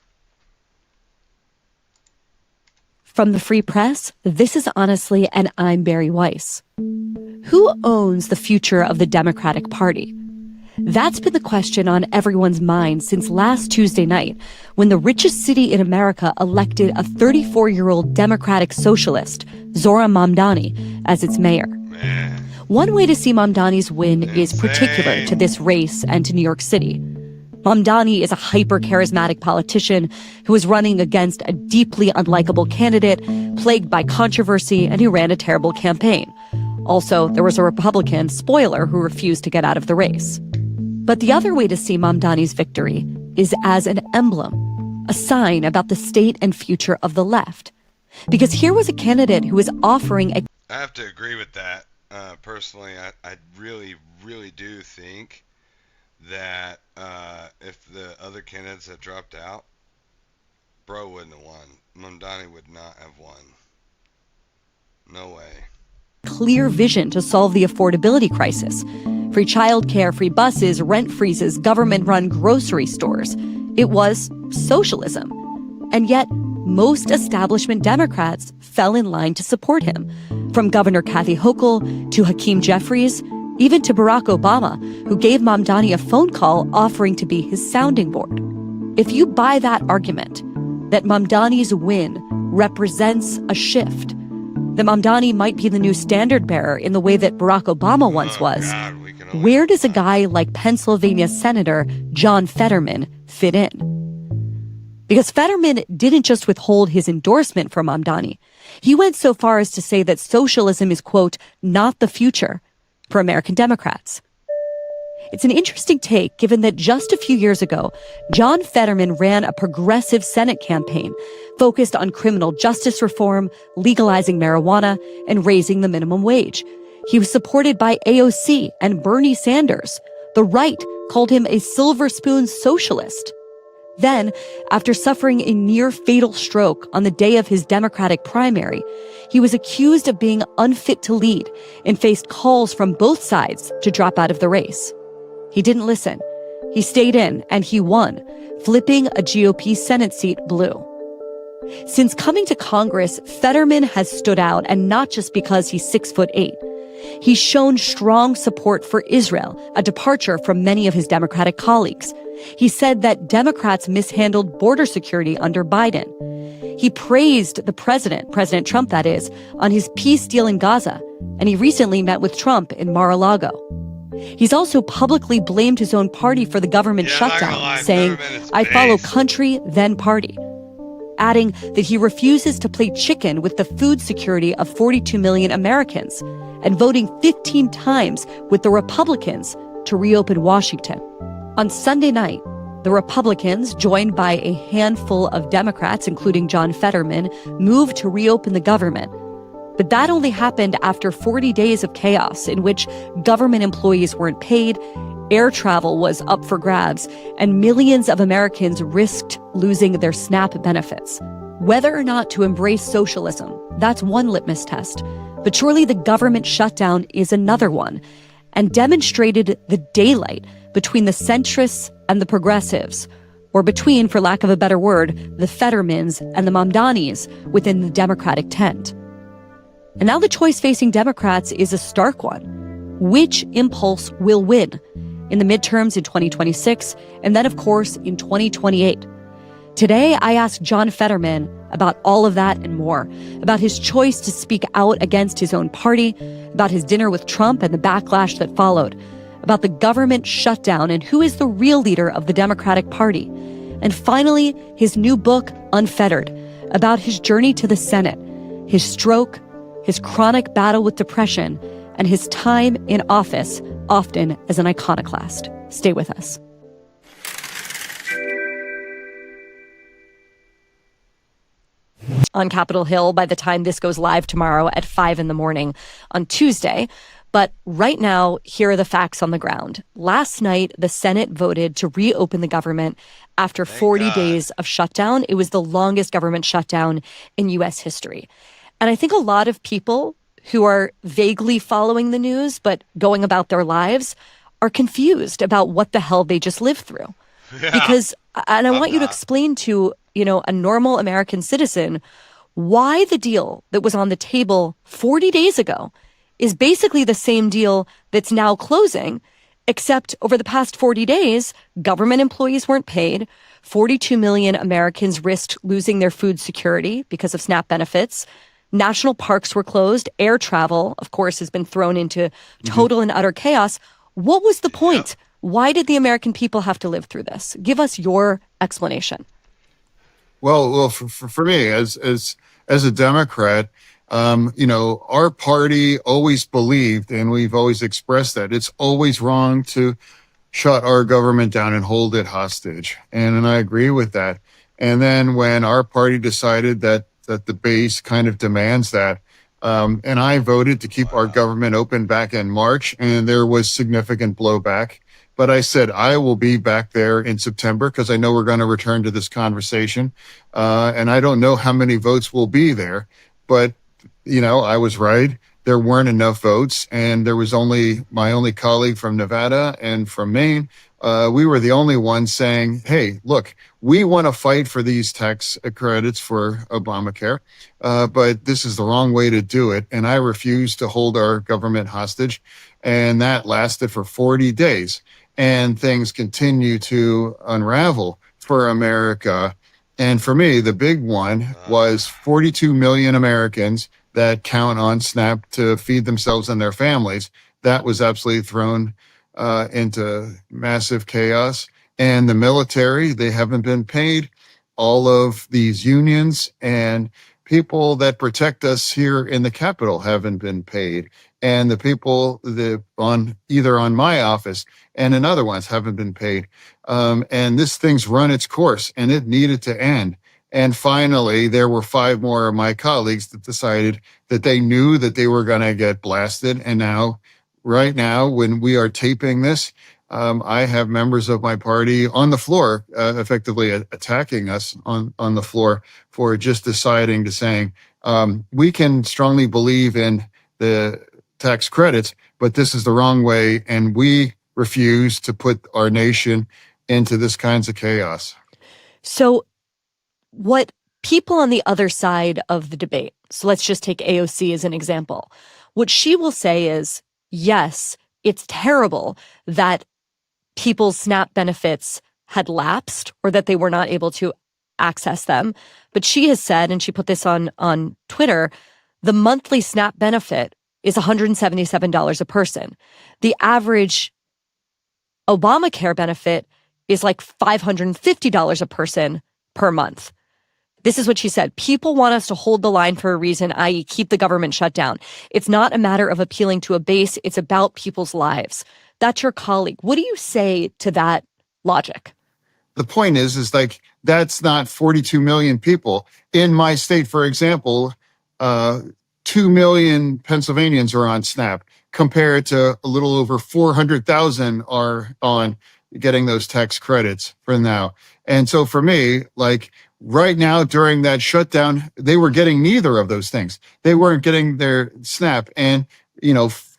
From the Free Press, this is Honestly, and I'm Barry Weiss. Who owns the future of the Democratic Party? That's been the question on everyone's mind since last Tuesday night, when the richest city in America elected a 34-year-old Democratic socialist, Zohran Mamdani, as its mayor. One way to see Mamdani's win is particular to this race and to New York City. Mamdani is a hyper-charismatic politician who is running against a deeply unlikable candidate, plagued by controversy, and who ran a terrible campaign. Also, there was a Republican, spoiler, who refused to get out of the race. But the other way to see Mamdani's victory is as an emblem, a sign about the state and future of the left. Because here was a candidate who was offering a... I have to agree with that. Personally, I really, really do think that if the other candidates had dropped out, bro wouldn't have won. Mamdani would not have won. No way. Clear vision to solve the affordability crisis. Free childcare, free buses, rent freezes, government-run grocery stores. It was socialism. And yet, most establishment Democrats fell in line to support him. From Governor Kathy Hochul to Hakeem Jeffries, even to Barack Obama, who gave Mamdani a phone call offering to be his sounding board. If you buy that argument, that Mamdani's win represents a shift, that Mamdani might be the new standard bearer in the way that Barack Obama once was, where does a guy like Pennsylvania Senator John Fetterman fit in? Because Fetterman didn't just withhold his endorsement for Mamdani. He went so far as to say that socialism is, quote, not the future for American Democrats. It's an interesting take, given that just a few years ago, John Fetterman ran a progressive Senate campaign focused on criminal justice reform, legalizing marijuana, and raising the minimum wage. He was supported by AOC and Bernie Sanders. The right called him a silver spoon socialist. Then, after suffering a near-fatal stroke on the day of his Democratic primary, he was accused of being unfit to lead and faced calls from both sides to drop out of the race. He didn't listen. He stayed in, and he won, flipping a GOP Senate seat blue. Since coming to Congress, Fetterman has stood out, and not just because he's 6'8". He's shown strong support for Israel, a departure from many of his Democratic colleagues. He said that Democrats mishandled border security under Biden. He praised the President Trump that is, on his peace deal in Gaza, and he recently met with Trump in Mar-a-Lago. He's also publicly blamed his own party for the government shutdown, saying, I follow country, then party. Adding that he refuses to play chicken with the food security of 42 million Americans, and voting 15 times with the Republicans to reopen Washington. On Sunday night, the Republicans, joined by a handful of Democrats, including John Fetterman, moved to reopen the government. But that only happened after 40 days of chaos in which government employees weren't paid, air travel was up for grabs, and millions of Americans risked losing their SNAP benefits. Whether or not to embrace socialism, that's one litmus test. But surely the government shutdown is another one, and demonstrated the daylight between the centrists and the progressives, or between, for lack of a better word, the Fettermans and the Mamdanis within the Democratic tent. And now the choice facing Democrats is a stark one. Which impulse will win in the midterms in 2026, and then, of course, in 2028? Today, I asked John Fetterman about all of that and more, about his choice to speak out against his own party, about his dinner with Trump and the backlash that followed, about the government shutdown and who is the real leader of the Democratic Party, and finally, his new book, Unfettered, about his journey to the Senate, his stroke, his chronic battle with depression, and his time in office, often as an iconoclast. Stay with us. On Capitol Hill by the time this goes live tomorrow at 5 a.m. on Tuesday. But right now, here are the facts on the ground. Last night, the Senate voted to reopen the government after 40 days of shutdown. It was the longest government shutdown in U.S. history. And I think a lot of people who are vaguely following the news but going about their lives are confused about what the hell they just lived through. Yeah. Because, and I want you to explain to, a normal American citizen why the deal that was on the table 40 days ago is basically the same deal that's now closing, except over the past 40 days, government employees weren't paid, 42 million Americans risked losing their food security because of SNAP benefits, national parks were closed, air travel, of course, has been thrown into total and utter chaos. What was the point? Why did the American people have to live through this? Give us your explanation. Well, for me, as a Democrat, our party always believed, and we've always expressed that it's always wrong to shut our government down and hold it hostage. And I agree with that. And then when our party decided that the base kind of demands that, and I voted to keep our government open back in March, and there was significant blowback. But I said, I will be back there in September because I know we're going to return to this conversation. And I don't know how many votes will be there, but I was right. There weren't enough votes, and there was only my only colleague from Nevada and from Maine. We were the only ones saying, hey, look, we want to fight for these tax credits for Obamacare, but this is the wrong way to do it. And I refuse to hold our government hostage. And that lasted for 40 days. And things continue to unravel for America. And for me, the big one was 42 million Americans that count on SNAP to feed themselves and their families. That was absolutely thrown into massive chaos. And the military, they haven't been paid. All of these unions and people that protect us here in the Capitol haven't been paid. And the people on my office and in other ones haven't been paid. And this thing's run its course, and it needed to end. And finally, there were 5 more of my colleagues that decided that they knew that they were going to get blasted. And now, right now, when we are taping this, I have members of my party on the floor, effectively attacking us on the floor for just deciding to saying, we can strongly believe in the tax credits, but this is the wrong way. And we refuse to put our nation into this kinds of chaos. So what people on the other side of the debate, so let's just take AOC as an example, what she will say is, yes, it's terrible that people's SNAP benefits had lapsed or that they were not able to access them. But she has said, and she put this on Twitter, the monthly SNAP benefit is $177 a person. The average Obamacare benefit is like $550 a person per month. This is what she said. People want us to hold the line for a reason, i.e. keep the government shut down. It's not a matter of appealing to a base. It's about people's lives. That's your colleague. What do you say to that logic? The point is like, that's not 42 million people. In my state, for example, 2 million Pennsylvanians are on SNAP compared to a little over 400,000 are on getting those tax credits for now. And so for me, like right now during that shutdown, they were getting neither of those things. They weren't getting their SNAP. And,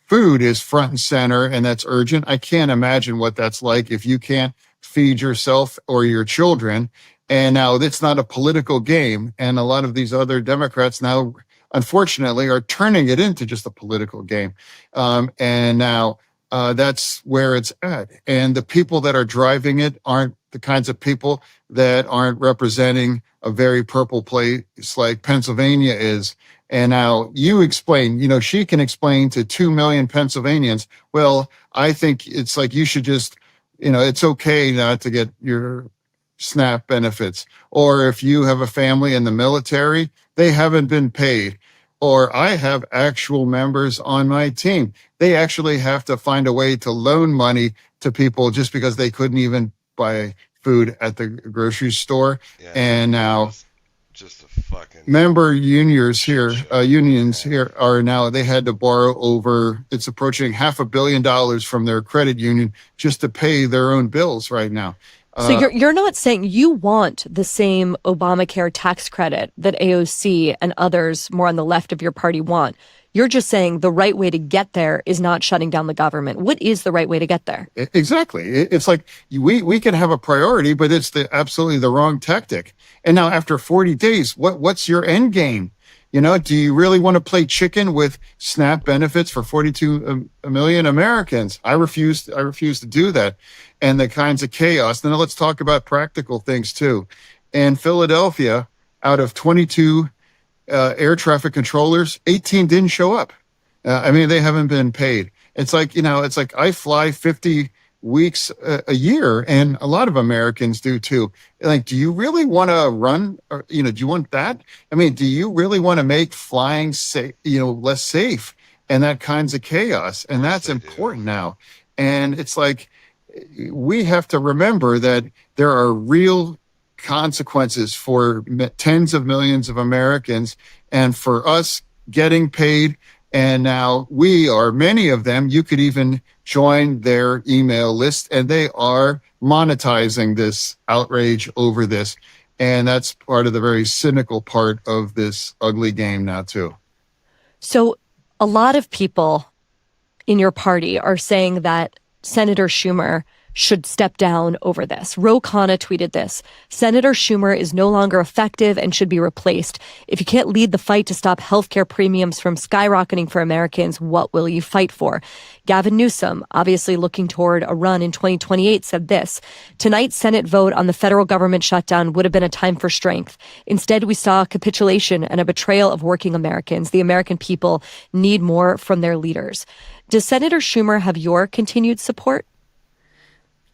food is front and center, and that's urgent. I can't imagine what that's like if you can't feed yourself or your children. And now it's not a political game. And a lot of these other Democrats now, unfortunately, are turning it into just a political game. And now that's where it's at. And the people that are driving it aren't the kinds of people that aren't representing a very purple place like Pennsylvania is. And now you explain, she can explain to 2 million Pennsylvanians, well, I think it's like you should just, it's okay not to get your SNAP benefits. Or if you have a family in the military, they haven't been paid. Or I have actual members on my team. They actually have to find a way to loan money to people just because they couldn't even buy food at the grocery store. Yeah, and now just a fucking member unions here are now, they had to borrow it's approaching $500 million from their credit union just to pay their own bills right now. So you're not saying you want the same Obamacare tax credit that AOC and others more on the left of your party want. You're just saying the right way to get there is not shutting down the government. What is the right way to get there? Exactly. It's like we can have a priority, but it's absolutely the wrong tactic. And now after 40 days, what's your end game? Do you really want to play chicken with SNAP benefits for 42 million Americans? I refuse to do that. And the kinds of chaos. Then let's talk about practical things too. In Philadelphia, out of 22 air traffic controllers, 18 didn't show up. They haven't been paid. It's like, I fly 50 weeks a year, and a lot of Americans do too. Like, do you really want to run? Or, do you want that? Do you really want to make flying less safe and that kinds of chaos? And that's important now. And it's like, we have to remember that there are real consequences for tens of millions of Americans, and for us getting paid. And now many of them, you could even join their email list, and they are monetizing this outrage over this. And that's part of the very cynical part of this ugly game now too. So a lot of people in your party are saying that Senator Schumer should step down over this. Ro Khanna tweeted this: Senator Schumer is no longer effective and should be replaced. If you can't lead the fight to stop healthcare premiums from skyrocketing for Americans, what will you fight for? Gavin Newsom, obviously looking toward a run in 2028, said this: tonight's Senate vote on the federal government shutdown would have been a time for strength. Instead, we saw capitulation and a betrayal of working Americans. The American people need more from their leaders. Does Senator Schumer have your continued support?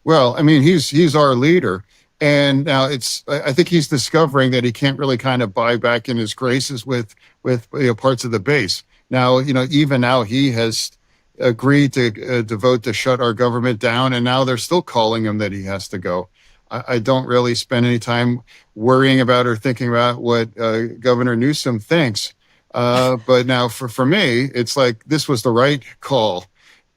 Well, I mean, he's our leader. And now I think he's discovering that he can't really kind of buy back in his graces with parts of the base. Now, even now he has agreed to vote to shut our government down. And now they're still calling him that he has to go. I don't really spend any time worrying about or thinking about what Governor Newsom thinks. But now for me, it's like this was the right call.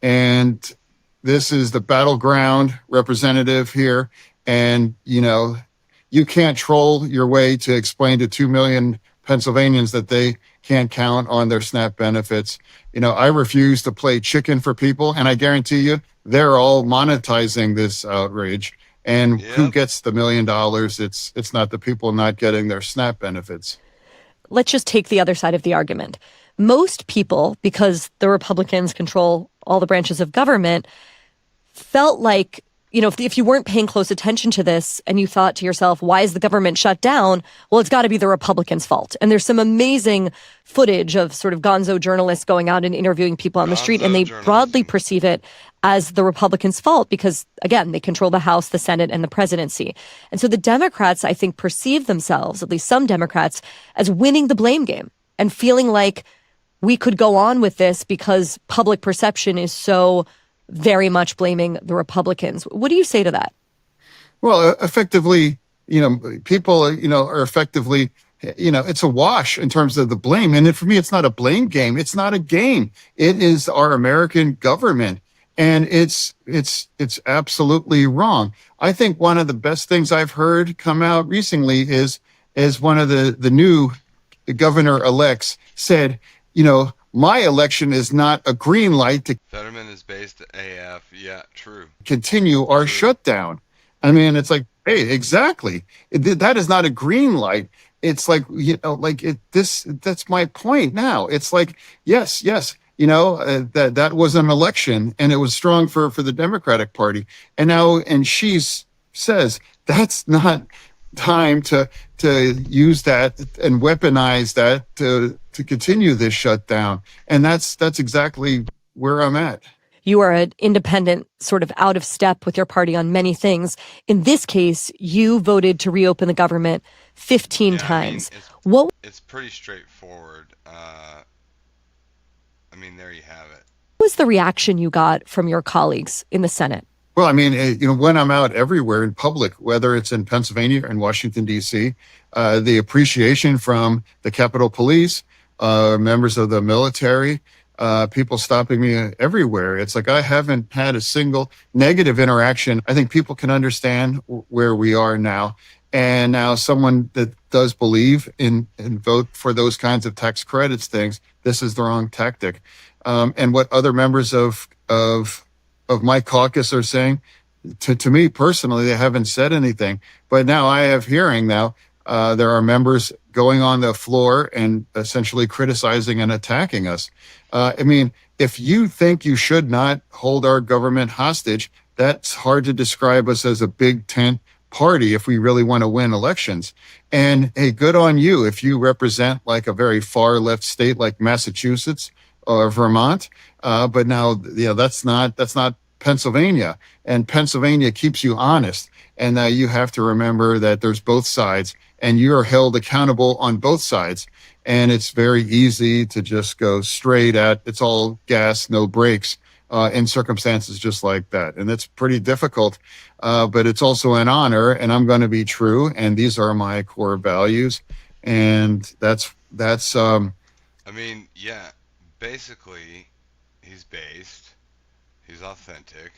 And this is the battleground representative here. And, you can't troll your way to explain to 2 million Pennsylvanians that they can't count on their SNAP benefits. I refuse to play chicken for people. And I guarantee you, they're all monetizing this outrage. And who gets the $1 million? It's not the people not getting their SNAP benefits. Let's just take the other side of the argument. Most people, because the Republicans control all the branches of government, felt like, if you weren't paying close attention to this and you thought to yourself, why is the government shut down? Well, it's got to be the Republicans' fault. And there's some amazing footage of sort of gonzo journalists going out and interviewing people on the street, and they broadly perceive it as the Republicans' fault because, again, they control the House, the Senate, and the presidency. And so the Democrats, I think, perceive themselves, at least some Democrats, as winning the blame game and feeling like we could go on with this because public perception is so very much blaming the Republicans. What do you say to that? Well, effectively, people, are effectively, it's a wash in terms of the blame. And for me, it's not a blame game. It's not a game. It is our American government. And it's absolutely wrong. I think one of the best things I've heard come out recently is one of the new governor-elects said, my election is not a green light to Fetterman is based AF. Yeah, true. continue our shutdown. I mean, it's like, hey, exactly. That is not a green light. It's like, that's my point now. It's like, yes, that was an election and it was strong for the Democratic Party. And she says that's not time to use that and weaponize that to continue this shutdown. And that's exactly where I'm at. You are an independent, sort of out of step with your party on many things. In this case, you voted to reopen the government 15 times. It's pretty straightforward. There you have it. What was the reaction you got from your colleagues in the Senate? Well, when I'm out everywhere in public, whether it's in Pennsylvania and Washington, D.C., the appreciation from the Capitol Police, members of the military, people stopping me everywhere. It's like I haven't had a single negative interaction. I think people can understand where we are now. And now someone that does believe in vote for those kinds of tax credits things, this is the wrong tactic. And what other members of my caucus are saying, to me personally, they haven't said anything. But now I have hearing now, there are members going on the floor and essentially criticizing and attacking us. If you think you should not hold our government hostage, that's hard to describe us as a big tent party if we really want to win elections. And hey, good on you if you represent like a very far left state like Massachusetts or Vermont. But now, that's not Pennsylvania. And Pennsylvania keeps you honest. And you have to remember that there's both sides and you're held accountable on both sides. And it's very easy to just go straight at, it's all gas, no brakes, in circumstances just like that. And it's pretty difficult, but it's also an honor, and I'm going to be true. And these are my core values. And that's basically he's based, he's authentic,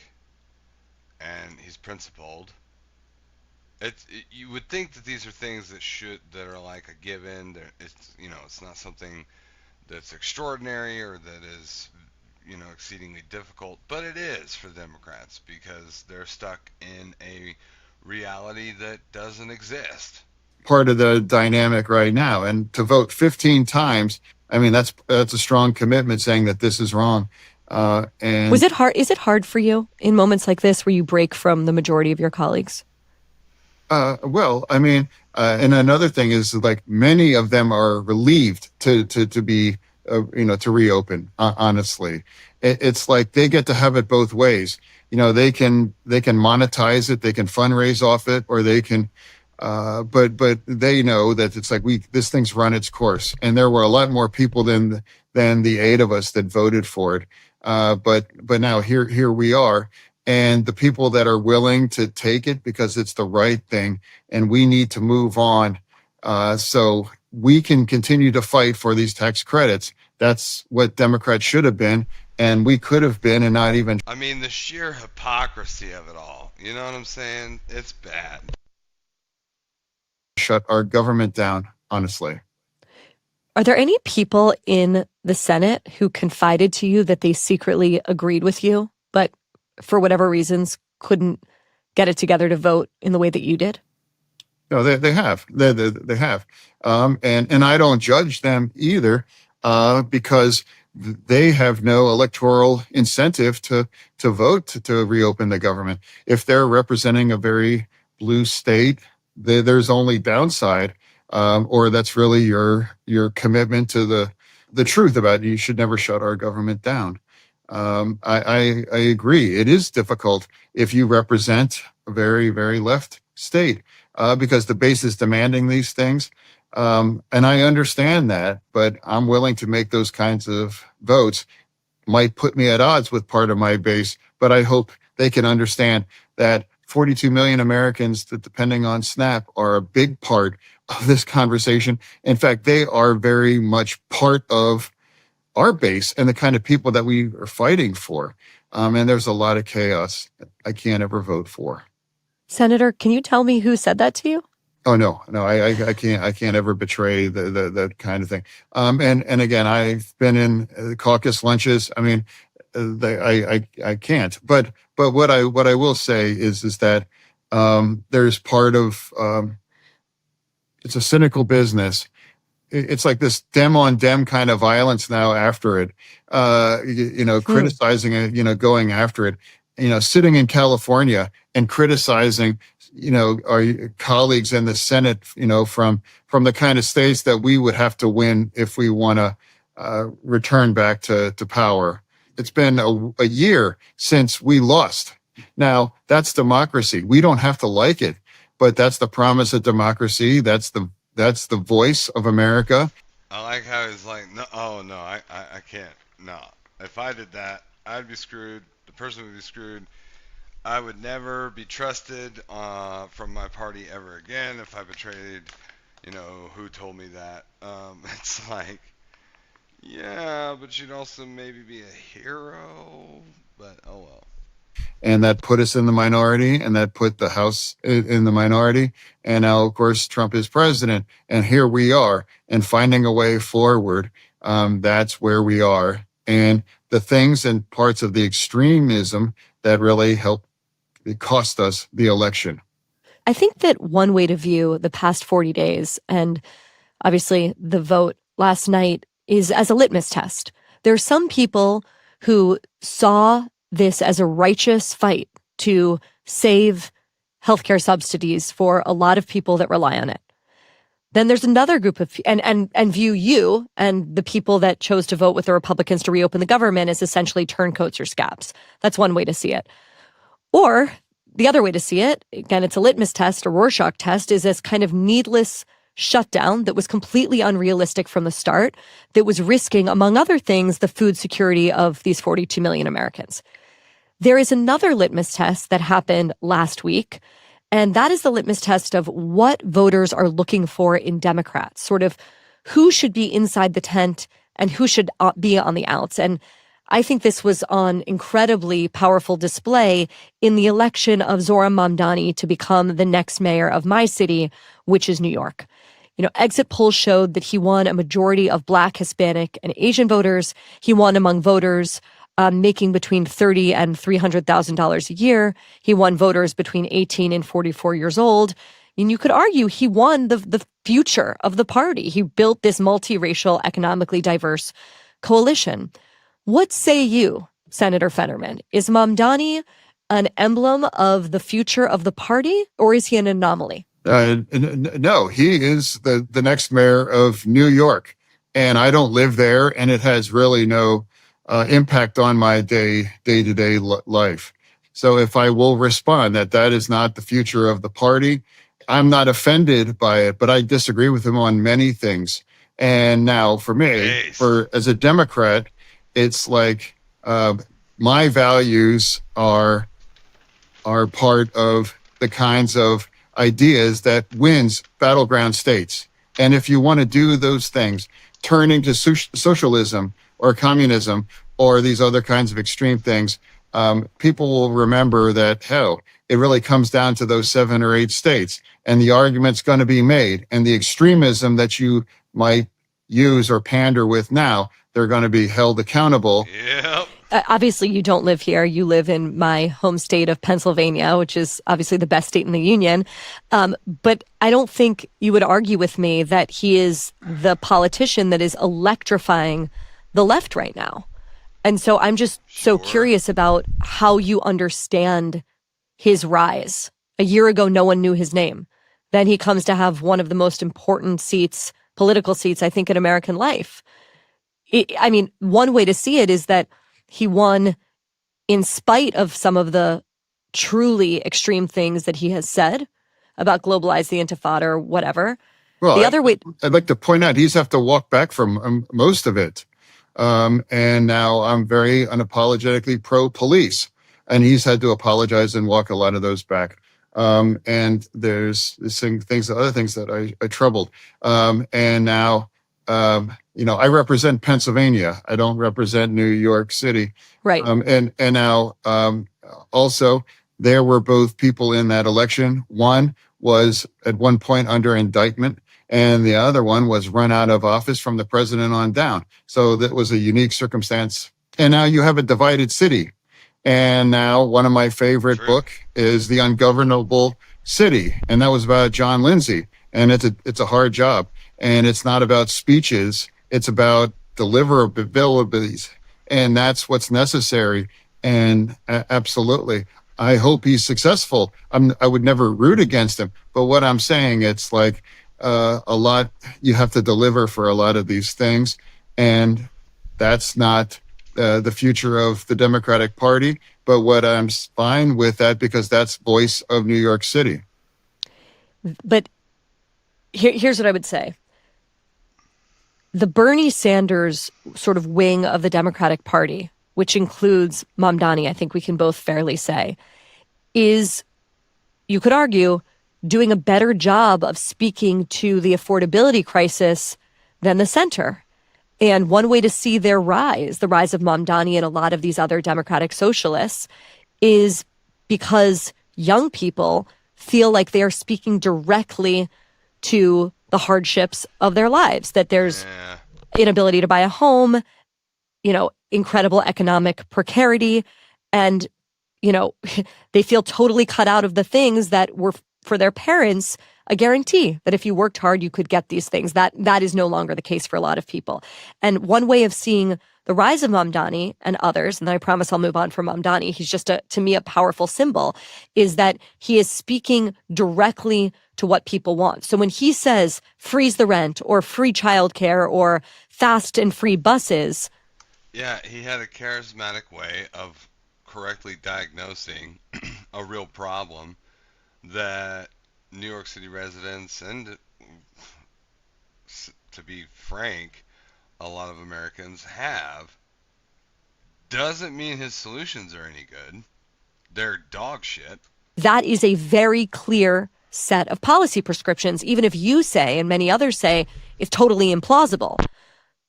and he's principled. You would think that these are things that are like a given. It's not something that's extraordinary or that is, exceedingly difficult, but it is for Democrats because they're stuck in a reality that doesn't exist. Part of the dynamic right now, and to vote 15 times, I mean, that's a strong commitment saying that this is wrong. And was it hard? Is it hard for you in moments like this where you break from the majority of your colleagues? Well, I mean, and another thing is like many of them are relieved to be, to reopen. Honestly, it's like they get to have it both ways. They can monetize it, they can fundraise off it, or they can. But they know that it's like this thing's run its course, and there were a lot more people than the 8 of us that voted for it. But now here we are. And the people that are willing to take it because it's the right thing, and we need to move on so we can continue to fight for these tax credits. That's what Democrats should have been, and we could have been, and not even. I mean, the sheer hypocrisy of it all. You know what I'm saying? It's bad. Shut our government down, honestly. Are there any people in the Senate who confided to you that they secretly agreed with you, but for whatever reasons couldn't get it together to vote in the way that you did? No, they have. They have. And I don't judge them either because they have no electoral incentive to vote to reopen the government. If they're representing a very blue state, there's only downside, or that's really your commitment to the truth about you should never shut our government down. I agree. It is difficult if you represent a very, very left state because the base is demanding these things. And I understand that, but I'm willing to make those kinds of votes. Might put me at odds with part of my base, but I hope they can understand that 42 million Americans that, depending on SNAP, are a big part of this conversation. In fact, they are very much part of our base and the kind of people that we are fighting for. And there's a lot of chaos I can't ever vote for. Senator, can you tell me who said that to you? Oh, no, I can't ever betray that kind of thing. And again, I've been in caucus lunches. I mean, I can't. But what I will say is that there's part of it's a cynical business. It's like this dem on dem kind of violence now after it, criticizing it, going after it, sitting in California and criticizing, our colleagues in the Senate, from the kind of states that we would have to win if we want to return back to power. It's been a year since we lost. Now, that's democracy. We don't have to like it, but that's the promise of democracy. That's the voice of America. I like how he's like, no, I can't. No. If I did that, I'd be screwed. The person would be screwed. I would never be trusted from my party ever again if I betrayed, who told me that. It's like, yeah, but you'd also maybe be a hero. But, oh well. And that put us in the minority, and that put the House in the minority. And now, of course, Trump is president. And here we are, and finding a way forward. That's where we are. And the things and parts of the extremism that really cost us the election. I think that one way to view the past 40 days, and obviously the vote last night, is as a litmus test. There are some people who saw this as a righteous fight to save healthcare subsidies for a lot of people that rely on it. Then there's another group of and view you and the people that chose to vote with the Republicans to reopen the government as essentially turncoats or scabs. That's one way to see it. Or the other way to see it, again, it's a litmus test, a Rorschach test, is as kind of needless shutdown that was completely unrealistic from the start, that was risking, among other things, the food security of these 42 million Americans. There is another litmus test that happened last week, and that is the litmus test of what voters are looking for in Democrats, sort of who should be inside the tent and who should be on the outs. And I think this was on incredibly powerful display in the election of Zohran Mamdani to become the next mayor of my city, which is New York. Exit polls showed that he won a majority of Black, Hispanic, and Asian voters. He won among voters making between $30,000 and $300,000 a year. He won voters between 18 and 44 years old. And you could argue he won the future of the party. He built this multiracial, economically diverse coalition. What say you, Senator Fetterman? Is Mamdani an emblem of the future of the party, or is he an anomaly? No, he is the next mayor of New York, and I don't live there, and it has really no impact on my day-to-day life. So if I will respond that is not the future of the party, I'm not offended by it, but I disagree with him on many things. And now for me, as a Democrat, it's like my values are part of the kinds of ideas that wins battleground states. And if you want to do those things, turning to socialism or communism or these other kinds of extreme things, people will remember that, hell, it really comes down to those 7 or 8 states. And the argument's going to be made. And the extremism that you might use or pander with now, they're going to be held accountable. Yep. Obviously, you don't live here. You live in my home state of Pennsylvania, which is obviously the best state in the union. But I don't think you would argue with me that he is the politician that is electrifying the left right now. And so I'm just so curious about how you understand his rise. A year ago, no one knew his name. Then he comes to have one of the most important seats, political seats, I think, in American life. One way to see it is that he won in spite of some of the truly extreme things that he has said about globalize the intifada or whatever. Well, the other way, I'd like to point out he's have to walk back from most of it. And now I'm very unapologetically pro-police, and he's had to apologize and walk a lot of those back. And there's other things that I troubled. And now, I represent Pennsylvania. I don't represent New York City. Right. And now, also, there were both people in that election. One was at one point under indictment, and the other one was run out of office from the president on down. So that was a unique circumstance. And now you have a divided city. And now one of my favorite book is The Ungovernable City, and that was about John Lindsay. And it's a hard job, and it's not about speeches. It's about deliverables, and that's what's necessary. And absolutely, I hope he's successful. I would never root against him, but what I'm saying, it's like a lot you have to deliver for a lot of these things, and that's not the future of the Democratic Party. But what I'm fine with that, because that's voice of New York City. But here's what I would say. The Bernie Sanders sort of wing of the Democratic Party, which includes Mamdani, I think we can both fairly say, is, you could argue, doing a better job of speaking to the affordability crisis than the center. And one way to see their rise, the rise of Mamdani and a lot of these other Democratic socialists, is because young people feel like they are speaking directly to the hardships of their lives, that there's inability to buy a home, incredible economic precarity, and, they feel totally cut out of the things that were, for their parents, a guarantee that if you worked hard, you could get these things. That is no longer the case for a lot of people. And one way of seeing the rise of Mamdani and others, and then I promise I'll move on from Mamdani, he's just, to me, a powerful symbol, is that he is speaking directly to what people want. So when he says freeze the rent or free childcare or fast and free buses. Yeah, he had a charismatic way of correctly diagnosing a real problem that New York City residents, and to be frank, a lot of Americans have. Doesn't mean his solutions are any good. They're dog shit. That is a very clear set of policy prescriptions, even if you say, and many others say, it's totally implausible.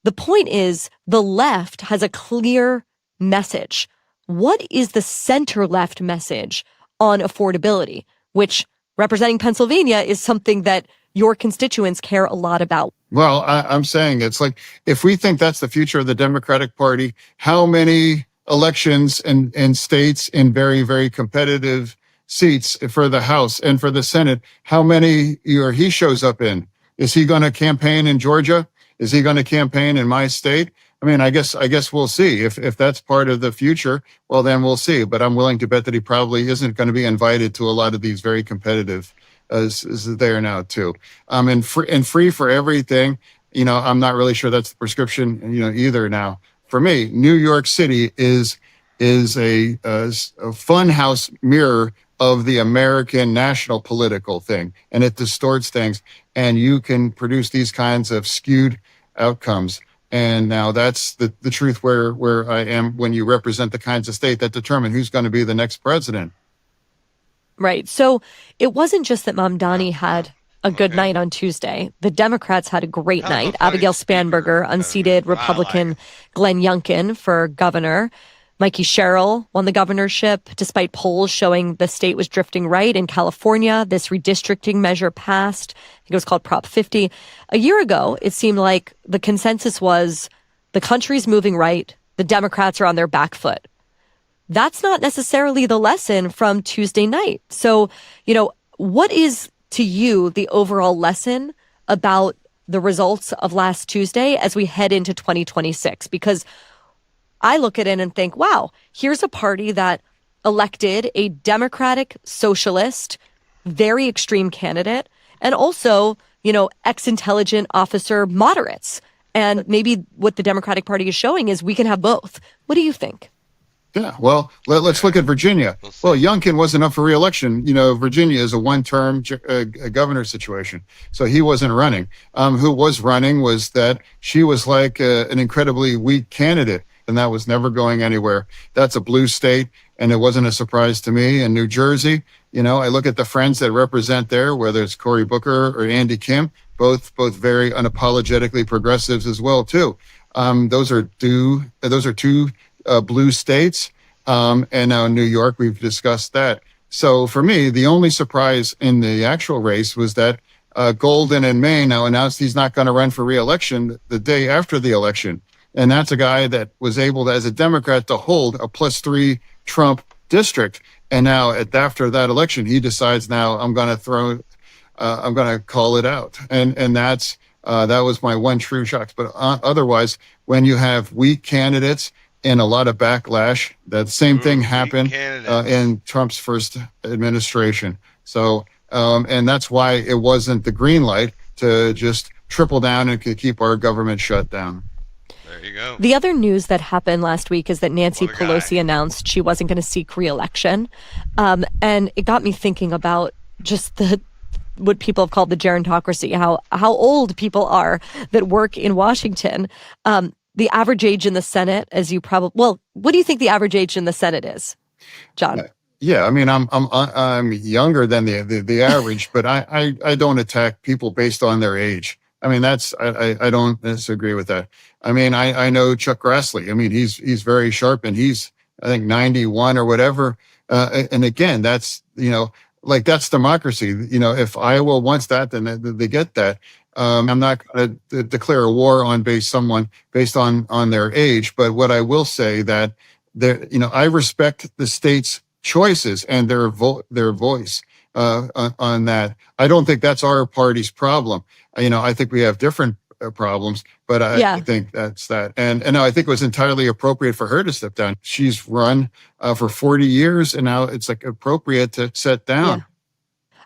The point is, the left has a clear message. What is the center-left message on affordability, which, representing Pennsylvania, is something that your constituents care a lot about. Well, I'm saying it's like, if we think that's the future of the Democratic Party, how many elections in states in very, very competitive seats for the House and for the Senate, how many he shows up in? Is he going to campaign in Georgia? Is he going to campaign in my state? I mean, I guess we'll see. If that's part of the future, well, then we'll see. But I'm willing to bet that he probably isn't going to be invited to a lot of these very competitive is there now too. And free for everything. I'm not really sure that's the prescription, either now. For me, New York City is a funhouse mirror of the American national political thing, and it distorts things, and you can produce these kinds of skewed outcomes. And now that's the truth where I am when you represent the kinds of state that determine who's going to be the next president. Right. So it wasn't just that Mamdani had a good night on Tuesday. The Democrats had a great night. Abigail Spanberger unseated Republican Glenn Youngkin for governor. Mikey Sherrill won the governorship despite polls showing the state was drifting right. In California, this redistricting measure passed. I think it was called Prop 50. A year ago, it seemed like the consensus was the country's moving right. The Democrats are on their back foot. That's not necessarily the lesson from Tuesday night. So, what is to you the overall lesson about the results of last Tuesday as we head into 2026? Because I look at it and think, wow, here's a party that elected a Democratic socialist, very extreme candidate, and also, ex-intelligence officer moderates. And maybe what the Democratic Party is showing is we can have both. What do you think? Yeah, well, let's look at Virginia. Well, Youngkin wasn't up for re-election. Virginia is a one-term governor situation, so he wasn't running. Who was running was that she was like an incredibly weak candidate, and that was never going anywhere. That's a blue state, and it wasn't a surprise to me. In New Jersey, I look at the friends that represent there, whether it's Cory Booker or Andy Kim, both very unapologetically progressives as well too. Those are two blue states, and now in New York, we've discussed that. So for me, the only surprise in the actual race was that Golden in Maine now announced he's not going to run for re-election the day after the election. And that's a guy that was able to, as a Democrat, to hold a +3 Trump district. And now after that election, he decides now I'm going to call it out. And that was my one true shock. But otherwise, when you have weak candidates and a lot of backlash, that same thing happened in Trump's first administration. So, and that's why it wasn't the green light to just triple down and keep our government shut down. There you go. The other news that happened last week is that Nancy Pelosi announced she wasn't going to seek re-election. And it got me thinking about just what people have called the gerontocracy, how old people are that work in Washington. The average age in the Senate, as you what do you think the average age in the Senate is, John? Yeah, I mean, I'm younger than the average, but I don't attack people based on their age. I mean, I don't disagree with that. I mean, I know Chuck Grassley. I mean, he's very sharp, and he's, I think, 91 or whatever. And again, that's, that's democracy. If Iowa wants that, then they get that. I'm not going to declare a war on someone based on their age, but what I will say that I respect the state's choices and their voice on that. I don't think that's our party's problem. I think we have different problems, but I think that's that. And I think it was entirely appropriate for her to step down. She's run for 40 years, and now it's like appropriate to sit down. Yeah.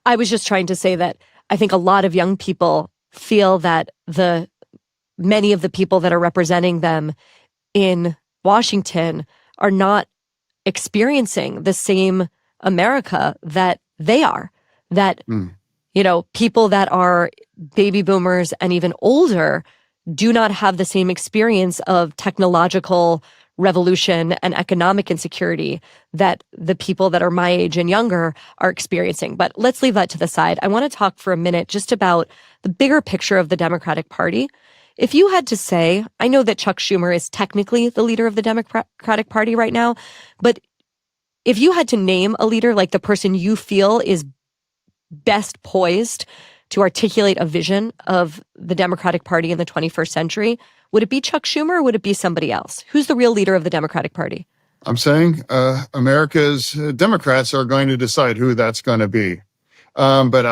I was just trying to say that I think a lot of young people feel that many of the people that are representing them in Washington are not experiencing the same America that they are. That, people that are baby boomers and even older do not have the same experience of technological revolution and economic insecurity that the people that are my age and younger are experiencing. But let's leave that to the side. I want to talk for a minute just about the bigger picture of the Democratic Party. If you had to say, I know that Chuck Schumer is technically the leader of the Democratic Party right now, but if you had to name a leader, like the person you feel is best poised to articulate a vision of the Democratic Party in the 21st century, would it be Chuck Schumer or would it be somebody else? Who's the real leader of the Democratic Party? I'm saying America's Democrats are going to decide who that's going to be. But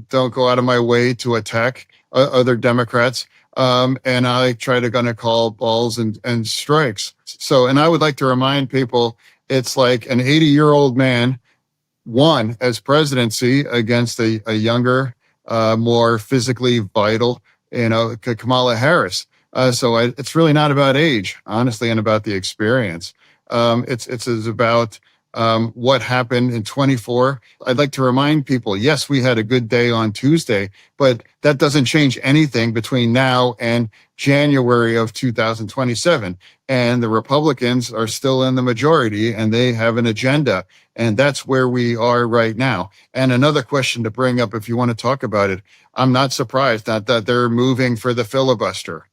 don't go out of my way to attack other Democrats. And I try to gonna call balls and strikes. So, and I would like to remind people, it's like an 80-year-old man won as presidency against a younger, more physically vital, Kamala Harris. It's really not about age, honestly, and about the experience. It's about what happened in 24. I'd like to remind people, yes, we had a good day on Tuesday, but that doesn't change anything between now and January of 2027. And the Republicans are still in the majority and they have an agenda. And that's where we are right now. And another question to bring up, if you want to talk about it, I'm not surprised that they're moving for the filibuster.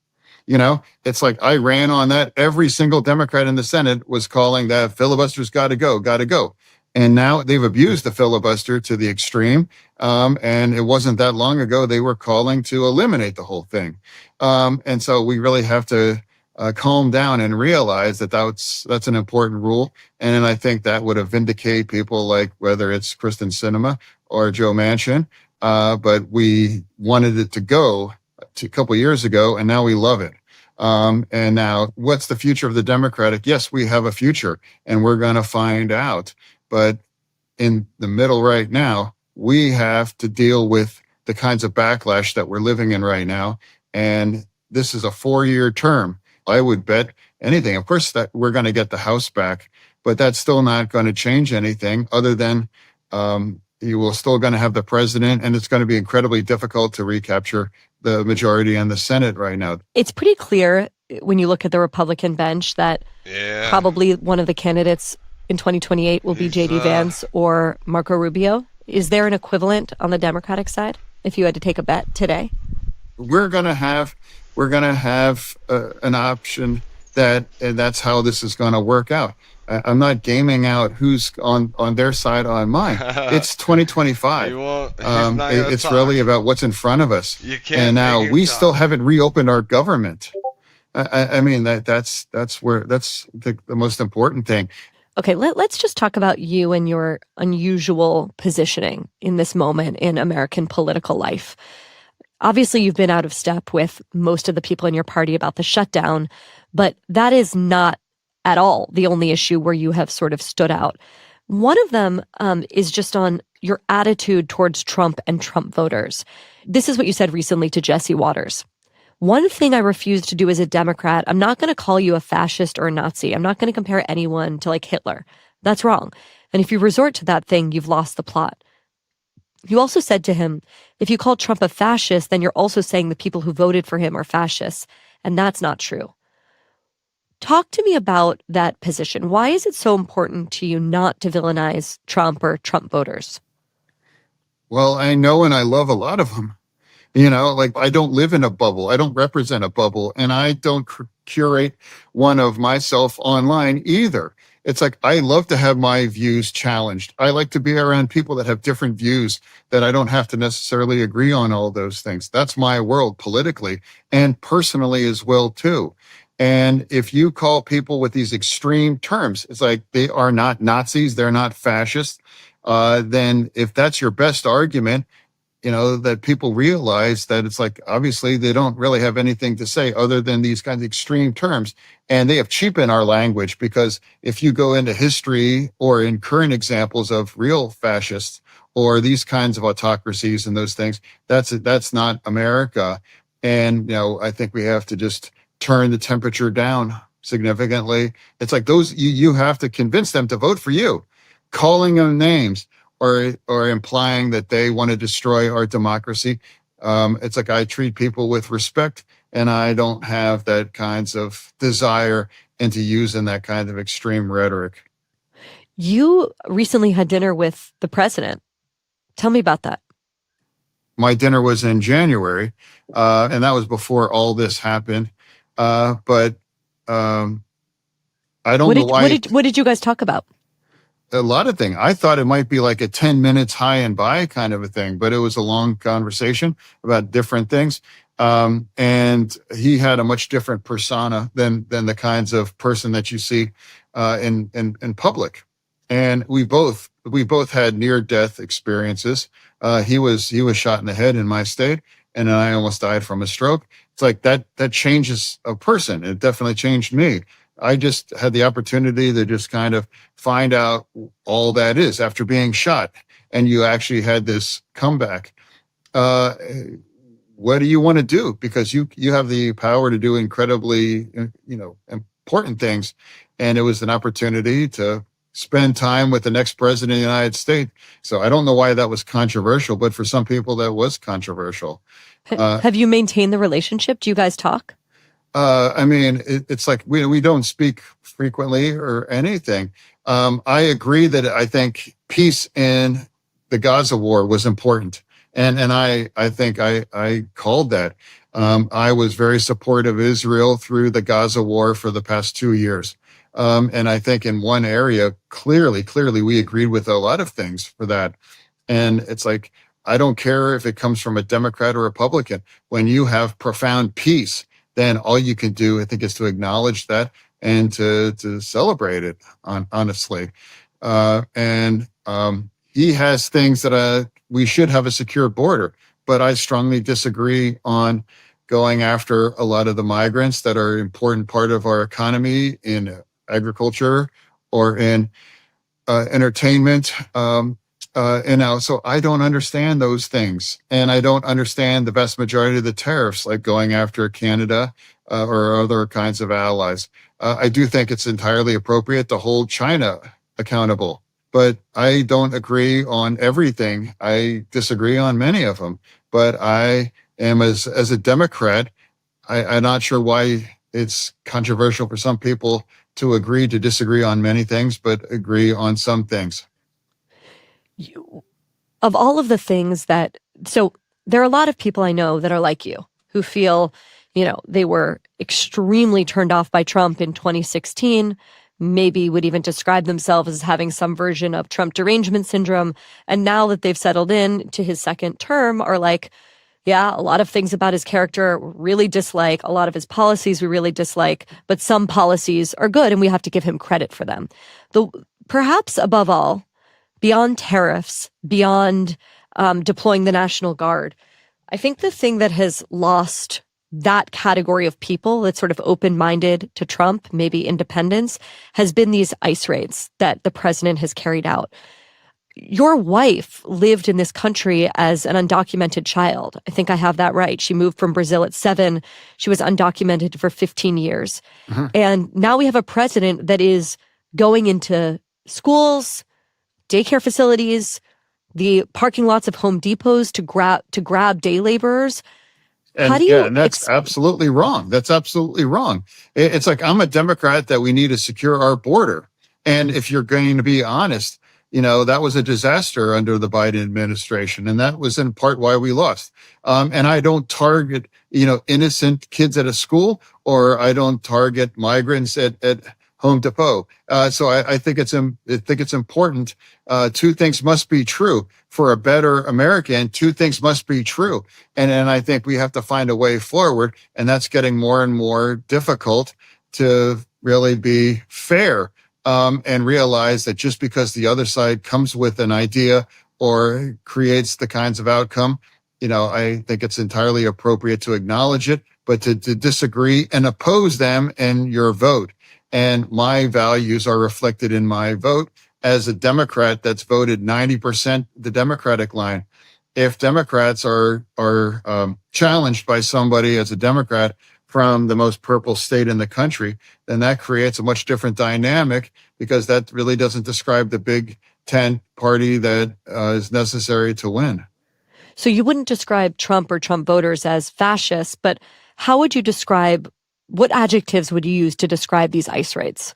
It's like I ran on that. Every single Democrat in the Senate was calling that filibuster's got to go. And now they've abused the filibuster to the extreme. And it wasn't that long ago they were calling to eliminate the whole thing. And so we really have to calm down and realize that that's an important rule. And I think that would vindicate people like whether it's Kristen Sinema or Joe Manchin. But we wanted it to go a couple years ago, and now we love it. And now, what's the future of the Democratic? Yes, we have a future, and we're going to find out. But in the middle right now, we have to deal with the kinds of backlash that we're living in right now. And this is a 4-year term. I would bet anything. Of course, that we're going to get the House back, but that's still not going to change anything other than you will still going to have the president, and it's going to be incredibly difficult to recapture the majority in the Senate right now. It's pretty clear when you look at the Republican bench that probably one of the candidates in 2028 will be J.D. Vance or Marco Rubio. Is there an equivalent on the Democratic side if you had to take a bet today? We're going to have an option and that's how this is going to work out. I'm not gaming out who's on their side on mine. It's 2025. It's really about what's in front of us. And now we still haven't reopened our government. I mean, that's the most important thing. Okay, let's just talk about you and your unusual positioning in this moment in American political life. Obviously, you've been out of step with most of the people in your party about the shutdown, but that is not at all the only issue where you have sort of stood out. One of them is just on your attitude towards Trump and Trump voters. This is what you said recently to Jesse Waters. One thing I refuse to do as a Democrat, I'm not going to call you a fascist or a Nazi. I'm not going to compare anyone to like Hitler. That's wrong. And if you resort to that thing, you've lost the plot. You also said to him, if you call Trump a fascist, then you're also saying the people who voted for him are fascists. And that's not true. Talk to me about that position. Why is it so important to you not to villainize Trump or Trump voters? Well, I know and I love a lot of them. Like I don't live in a bubble. I don't represent a bubble, and I don't curate one of myself online either. It's like I love to have my views challenged. I like to be around people that have different views that I don't have to necessarily agree on all those things. That's my world politically and personally as well, too. And if you call people with these extreme terms, it's like they are not Nazis, they're not fascists, then if that's your best argument, that people realize that it's like, obviously they don't really have anything to say other than these kinds of extreme terms. And they have cheapened our language, because if you go into history or in current examples of real fascists or these kinds of autocracies and those things, that's not America. And, I think we have to just turn the temperature down significantly. It's like those, you have to convince them to vote for you, calling them names or implying that they want to destroy our democracy. It's like I treat people with respect, and I don't have that kinds of desire into using that kind of extreme rhetoric. You recently had dinner with the president. Tell me about that. My dinner was in January, and that was before all this happened. But I don't know why. What did you guys talk about? a lot of things. I thought it might be like a 10 minutes high and by kind of a thing, but it was a long conversation about different things. And he had a much different persona than the kinds of person that you see in public. And we both had near death experiences. He was shot in the head in my state, and then I almost died from a stroke. It's like that changes a person. It definitely changed me. I just had the opportunity to just kind of find out all that is after being shot, and you actually had this comeback. What do you want to do? Because you have the power to do incredibly, important things. And it was an opportunity to spend time with the next president of the United States. So I don't know why that was controversial, but for some people that was controversial. Have you maintained the relationship? Do you guys talk? I mean, it's like we don't speak frequently or anything. I agree that I think peace in the Gaza war was important. And I think I called that. I was very supportive of Israel through the Gaza war for the past 2 years. And I think in one area, clearly, we agreed with a lot of things for that. And it's like, I don't care if it comes from a Democrat or Republican. When you have profound peace, then all you can do, I think, is to acknowledge that and to celebrate it, honestly. He has things that we should have a secure border, but I strongly disagree on going after a lot of the migrants that are an important part of our economy in agriculture or in entertainment. So I don't understand those things, and I don't understand the vast majority of the tariffs, like going after Canada or other kinds of allies. I do think it's entirely appropriate to hold China accountable, but I don't agree on everything. I disagree on many of them, but I am, as a Democrat, I'm not sure why it's controversial for some people to agree to disagree on many things, but agree on some things. Of all of the things so there are a lot of people I know that are like you, who feel, they were extremely turned off by Trump in 2016, maybe would even describe themselves as having some version of Trump derangement syndrome. And now that they've settled in to his second term are like, yeah, a lot of things about his character really dislike, a lot of his policies we really dislike, but some policies are good and we have to give him credit for them. Perhaps above all, beyond tariffs, beyond deploying the National Guard, I think the thing that has lost that category of people that's sort of open-minded to Trump, maybe independence, has been these ICE raids that the president has carried out. Your wife lived in this country as an undocumented child. I think I have that right. She moved from Brazil at 7. She was undocumented for 15 years. Mm-hmm. And now we have a president that is going into schools, daycare facilities, the parking lots of Home Depots to grab day laborers. And that's absolutely wrong. That's absolutely wrong. It's like, I'm a Democrat that we need to secure our border. And if you're going to be honest, that was a disaster under the Biden administration. And that was in part why we lost. And I don't target, innocent kids at a school, or I don't target migrants at Home Depot. So I think it's important. Two things must be true. For a better American, two things must be true. And I think we have to find a way forward. And that's getting more and more difficult to really be fair, and realize that just because the other side comes with an idea or creates the kinds of outcome, I think it's entirely appropriate to acknowledge it, but to disagree and oppose them in your vote. And my values are reflected in my vote as a Democrat that's voted 90% the Democratic line. If Democrats are challenged by somebody as a Democrat from the most purple state in the country, then that creates a much different dynamic, because that really doesn't describe the big tent party that is necessary to win. So you wouldn't describe Trump or Trump voters as fascists, but how would you describe, what adjectives would you use to describe these ICE raids?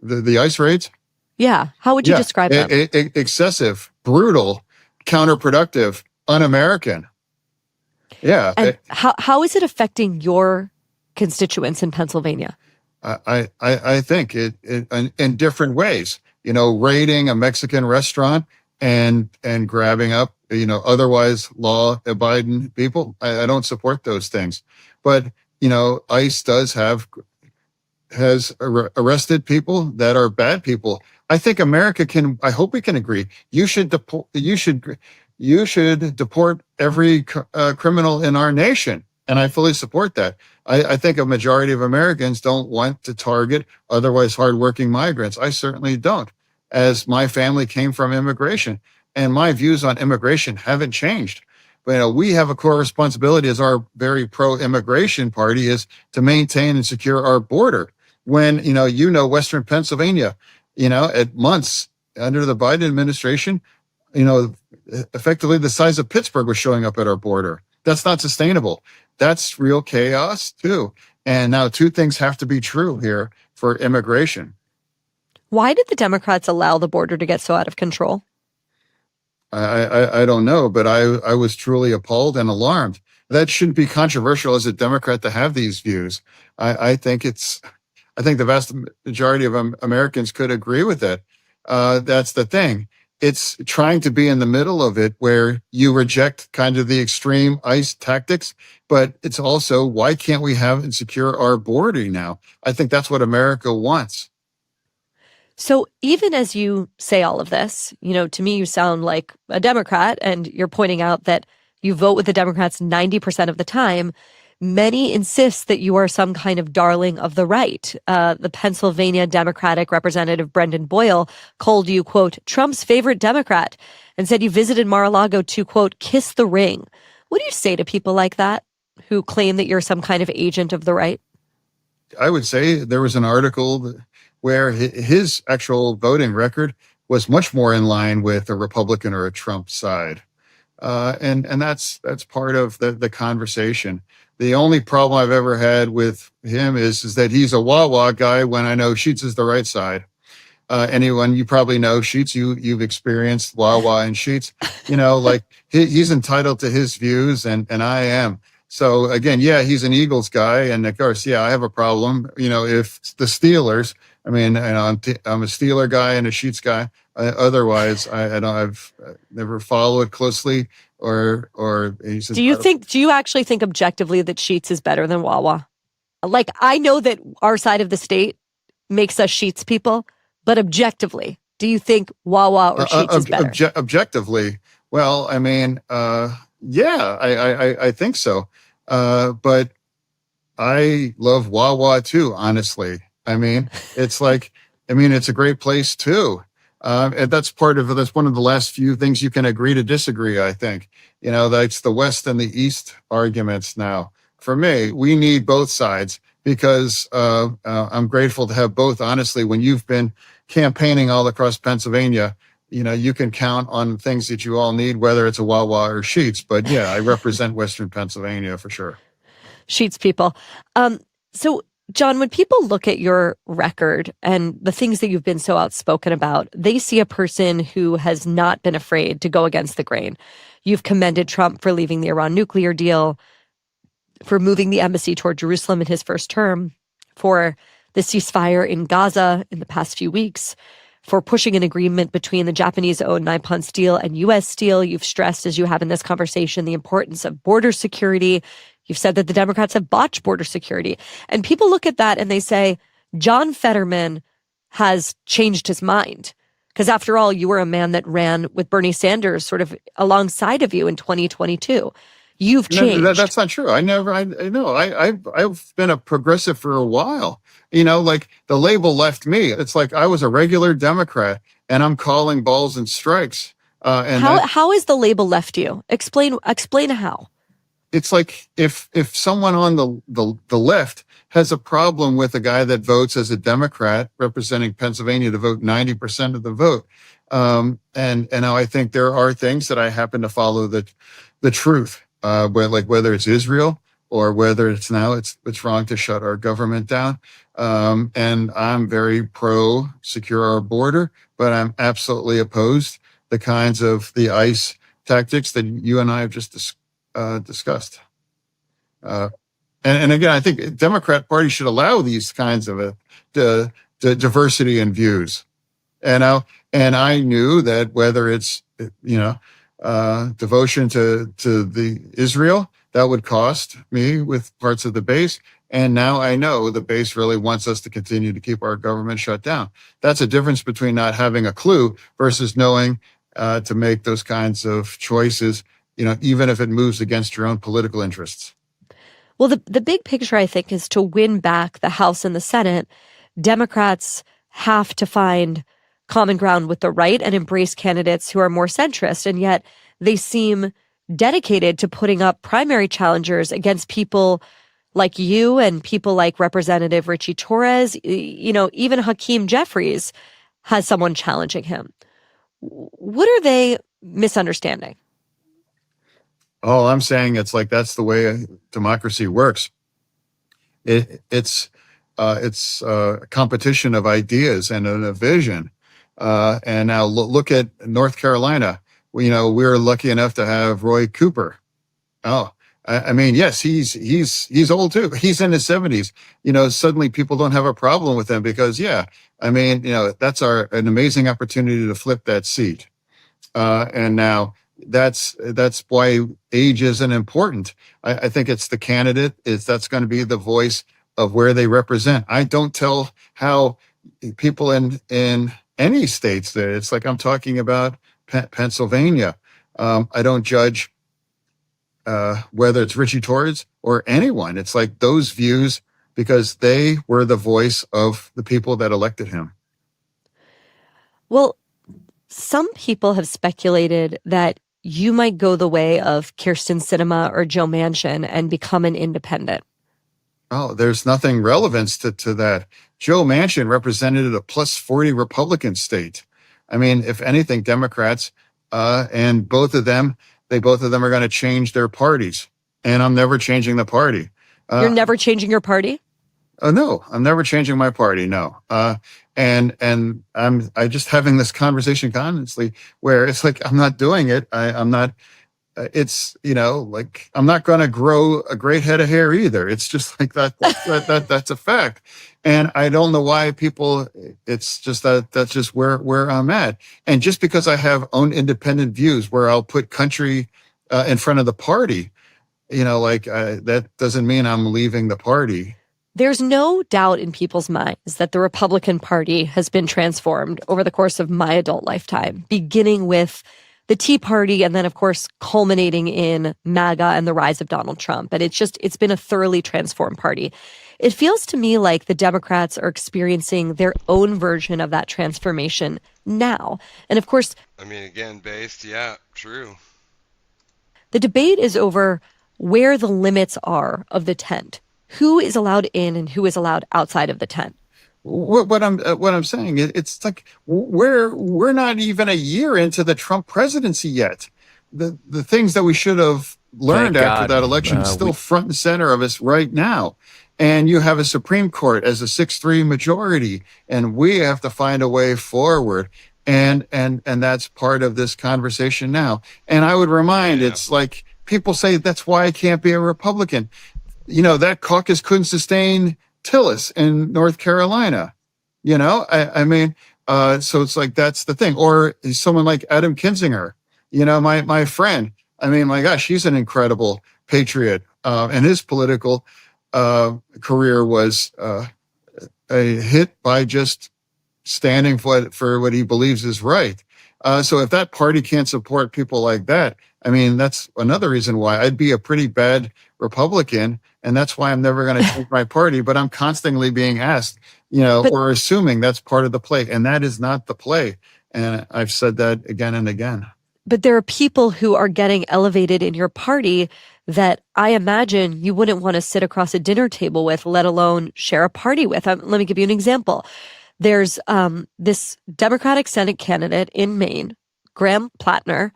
The ICE raids? Yeah. How would you describe them? Excessive, brutal, counterproductive, un-American. Yeah. And how is it affecting your constituents in Pennsylvania? I think it in different ways. Raiding a Mexican restaurant and grabbing up otherwise law-abiding people. I don't support those things, but ICE has arrested people that are bad people. I think America can. I hope we can agree. You should deport. You should deport every criminal in our nation, and I fully support that. I think a majority of Americans don't want to target otherwise hardworking migrants. I certainly don't, as my family came from immigration, and my views on immigration haven't changed. But we have a core responsibility as our very pro-immigration party is to maintain and secure our border. When Western Pennsylvania, at months under the Biden administration, effectively the size of Pittsburgh was showing up at our border. That's not sustainable. That's real chaos too. And now two things have to be true here for immigration. Why did the Democrats allow the border to get so out of control? I don't know, but I was truly appalled and alarmed. That shouldn't be controversial as a Democrat to have these views. I think the vast majority of Americans could agree with it. That's the thing. It's trying to be in the middle of it where you reject kind of the extreme ICE tactics, but it's also, why can't we have and secure our border now? I think that's what America wants. So even as you say all of this, to me, you sound like a Democrat, and you're pointing out that you vote with the Democrats 90% of the time. Many insist that you are some kind of darling of the right. The Pennsylvania Democratic Representative Brendan Boyle called you, quote, Trump's favorite Democrat, and said you visited Mar-a-Lago to, quote, kiss the ring. What do you say to people like that who claim that you're some kind of agent of the right? I would say there was an article where his actual voting record was much more in line with a Republican or a Trump side. And that's part of the conversation. The only problem I've ever had with him is that he's a Wawa guy when I know Sheetz is the right side. Anyone, you probably know Sheetz, you've experienced Wawa and Sheetz, like he's entitled to his views and I am. So again, yeah, he's an Eagles guy. And of course, yeah, I have a problem, if the Steelers, I'm a Steeler guy and a Sheetz guy. Otherwise, I've never followed closely or do you actually think objectively that Sheetz is better than Wawa? Like, I know that our side of the state makes us Sheetz people, but objectively, do you think Wawa or Sheetz is better? Objectively, well, yeah, I think so. But I love Wawa too, honestly. It's it's a great place too. And that's one of the last few things you can agree to disagree, I think. That's the West and the East arguments now. For me, we need both sides because I'm grateful to have both. Honestly, when you've been campaigning all across Pennsylvania, you can count on things that you all need, whether it's a Wawa or Sheetz. But yeah, I represent Western Pennsylvania for sure. Sheetz people. So John, when people look at your record and the things that you've been so outspoken about, they see a person who has not been afraid to go against the grain. You've commended Trump for leaving the Iran nuclear deal, for moving the embassy toward Jerusalem in his first term, for the ceasefire in Gaza in the past few weeks, for pushing an agreement between the Japanese-owned Nippon Steel and U.S. Steel. You've stressed, as you have in this conversation, the importance of border security. You've said that the Democrats have botched border security. And people look at that and they say, John Fetterman has changed his mind. Because after all, you were a man that ran with Bernie Sanders sort of alongside of you in 2022. You've changed. No, that's not true. I've been a progressive for a while. Like the label left me. It's like I was a regular Democrat and I'm calling balls and strikes. How is the label left you? Explain how. It's like if someone on the left has a problem with a guy that votes as a Democrat representing Pennsylvania to vote 90% of the vote. And I think there are things that I happen to follow the truth, whether it's Israel or whether it's wrong to shut our government down. And I'm very pro secure our border, but I'm absolutely opposed the kinds of the ICE tactics that you and I have just discussed. And again, I think Democrat Party should allow these kinds of the diversity in views. And I knew that whether it's devotion to the Israel, that would cost me with parts of the base. And now I know the base really wants us to continue to keep our government shut down. That's a difference between not having a clue versus knowing to make those kinds of choices, even if it moves against your own political interests. Well, the big picture, I think, is to win back the House and the Senate. Democrats have to find common ground with the right and embrace candidates who are more centrist. And yet they seem dedicated to putting up primary challengers against people like you and people like Representative Richie Torres. Even Hakeem Jeffries has someone challenging him. What are they misunderstanding? All I'm saying, it's like that's the way democracy works. It's a competition of ideas and a vision. And now look at North Carolina. We're lucky enough to have Roy Cooper. Oh, I mean, yes, he's old too. He's in his 70s. Suddenly people don't have a problem with him because, that's an amazing opportunity to flip that seat. And now that's why age isn't important. I think it's the candidate that's going to be the voice of where they represent. I don't tell how people in any states there. It's like I'm talking about Pennsylvania. I don't judge whether it's Richie Torres or anyone. It's like those views because they were the voice of the people that elected him. Well, some people have speculated that you might go the way of Kyrsten Sinema or Joe Manchin and become an independent. Oh, there's nothing relevance to that. Joe Manchin represented a plus 40 Republican state. I mean, if anything, Democrats and both of them are going to change their parties. And I'm never changing the party. You're never changing your party? No, I'm never changing my party. No. And I just having this conversation constantly where it's like, I'm not doing it. I'm not, it's, I'm not going to grow a great head of hair either. It's just like that's a fact. And I don't know why people, it's just that's just where I'm at. And just because I have own independent views where I'll put country in front of the party, that doesn't mean I'm leaving the party. There's no doubt in people's minds that the Republican Party has been transformed over the course of my adult lifetime, beginning with the Tea Party and then, of course, culminating in MAGA and the rise of Donald Trump. And it's been a thoroughly transformed party. It feels to me like the Democrats are experiencing their own version of that transformation now. And of course, true. The debate is over where the limits are of the tent. Who is allowed in and who is allowed outside of the tent? What I'm saying, it's like we're not even a year into the Trump presidency yet. The things that we should have learned after that election is still front and center of us right now. And you have a Supreme Court as a 6-3 majority, and we have to find a way forward. And that's part of this conversation now. And I would remind, it's like people say that's why I can't be a Republican. That caucus couldn't sustain Tillis in North Carolina. So it's like, that's the thing. Or someone like Adam Kinzinger, my friend. I mean, my gosh, he's an incredible patriot. And his political career was a hit by just standing for what he believes is right. So if that party can't support people like that, I mean, that's another reason why I'd be a pretty bad Republican. And that's why I'm never going to change my party. But I'm constantly being asked, or assuming that's part of the play. And that is not the play. And I've said that again and again. But there are people who are getting elevated in your party that I imagine you wouldn't want to sit across a dinner table with, let alone share a party with. Let me give you an example. There's this Democratic Senate candidate in Maine, Graham Plattner,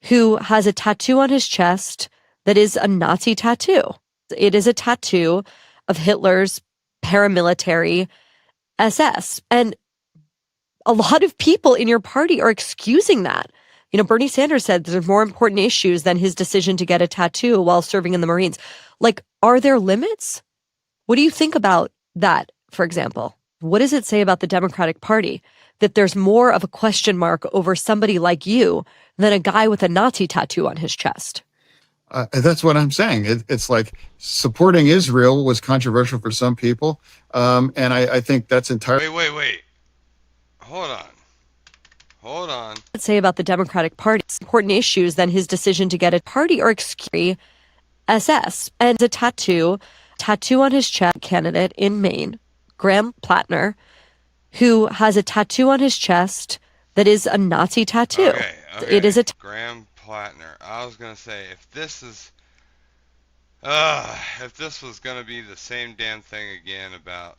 who has a tattoo on his chest that is a Nazi tattoo. It is a tattoo of Hitler's paramilitary SS. And a lot of people in your party are excusing that. Bernie Sanders said there's more important issues than his decision to get a tattoo while serving in the Marines. Like, are there limits? What do you think about that, for example? What does it say about the Democratic Party that there's more of a question mark over somebody like you than a guy with a Nazi tattoo on his chest? That's what I'm saying. It's like supporting Israel was controversial for some people. And I think that's entirely... Wait. Hold on. Let's say about the Democratic Party, important issues than his decision to get a party or excuse SS and a tattoo on his chest candidate in Maine, Graham Plattner, who has a tattoo on his chest that is a Nazi tattoo. Okay. It is a Graham Plattner. I was gonna say if this was gonna be the same damn thing again about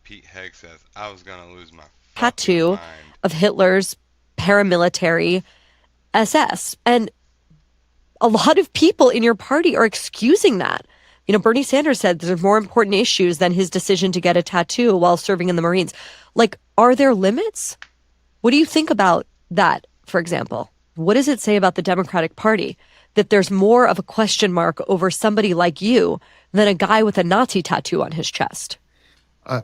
Pete Hegseth, I was gonna lose my tattoo of Hitler's paramilitary SS. And a lot of people in your party are excusing that. Bernie Sanders said there's more important issues than his decision to get a tattoo while serving in the Marines. Like, are there limits? What do you think about that, for example? What does it say about the Democratic Party that there's more of a question mark over somebody like you than a guy with a Nazi tattoo on his chest?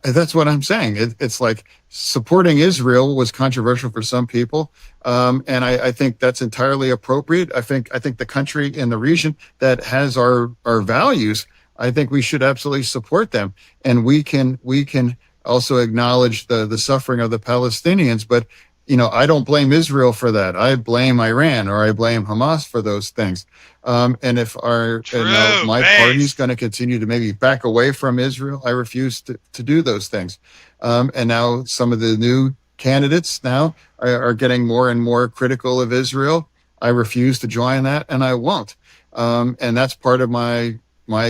That's what I'm saying. It's like supporting Israel was controversial for some people, and I think that's entirely appropriate. I think the country in the region that has our values, I think we should absolutely support them, and we can also acknowledge the suffering of the Palestinians. But I don't blame Israel for that. I blame Iran or I blame Hamas for those things. And if my party's going to continue to maybe back away from Israel, I refuse to do those things. And now some of the new candidates now are getting more and more critical of Israel. I refuse to join that, and I won't. And that's part of my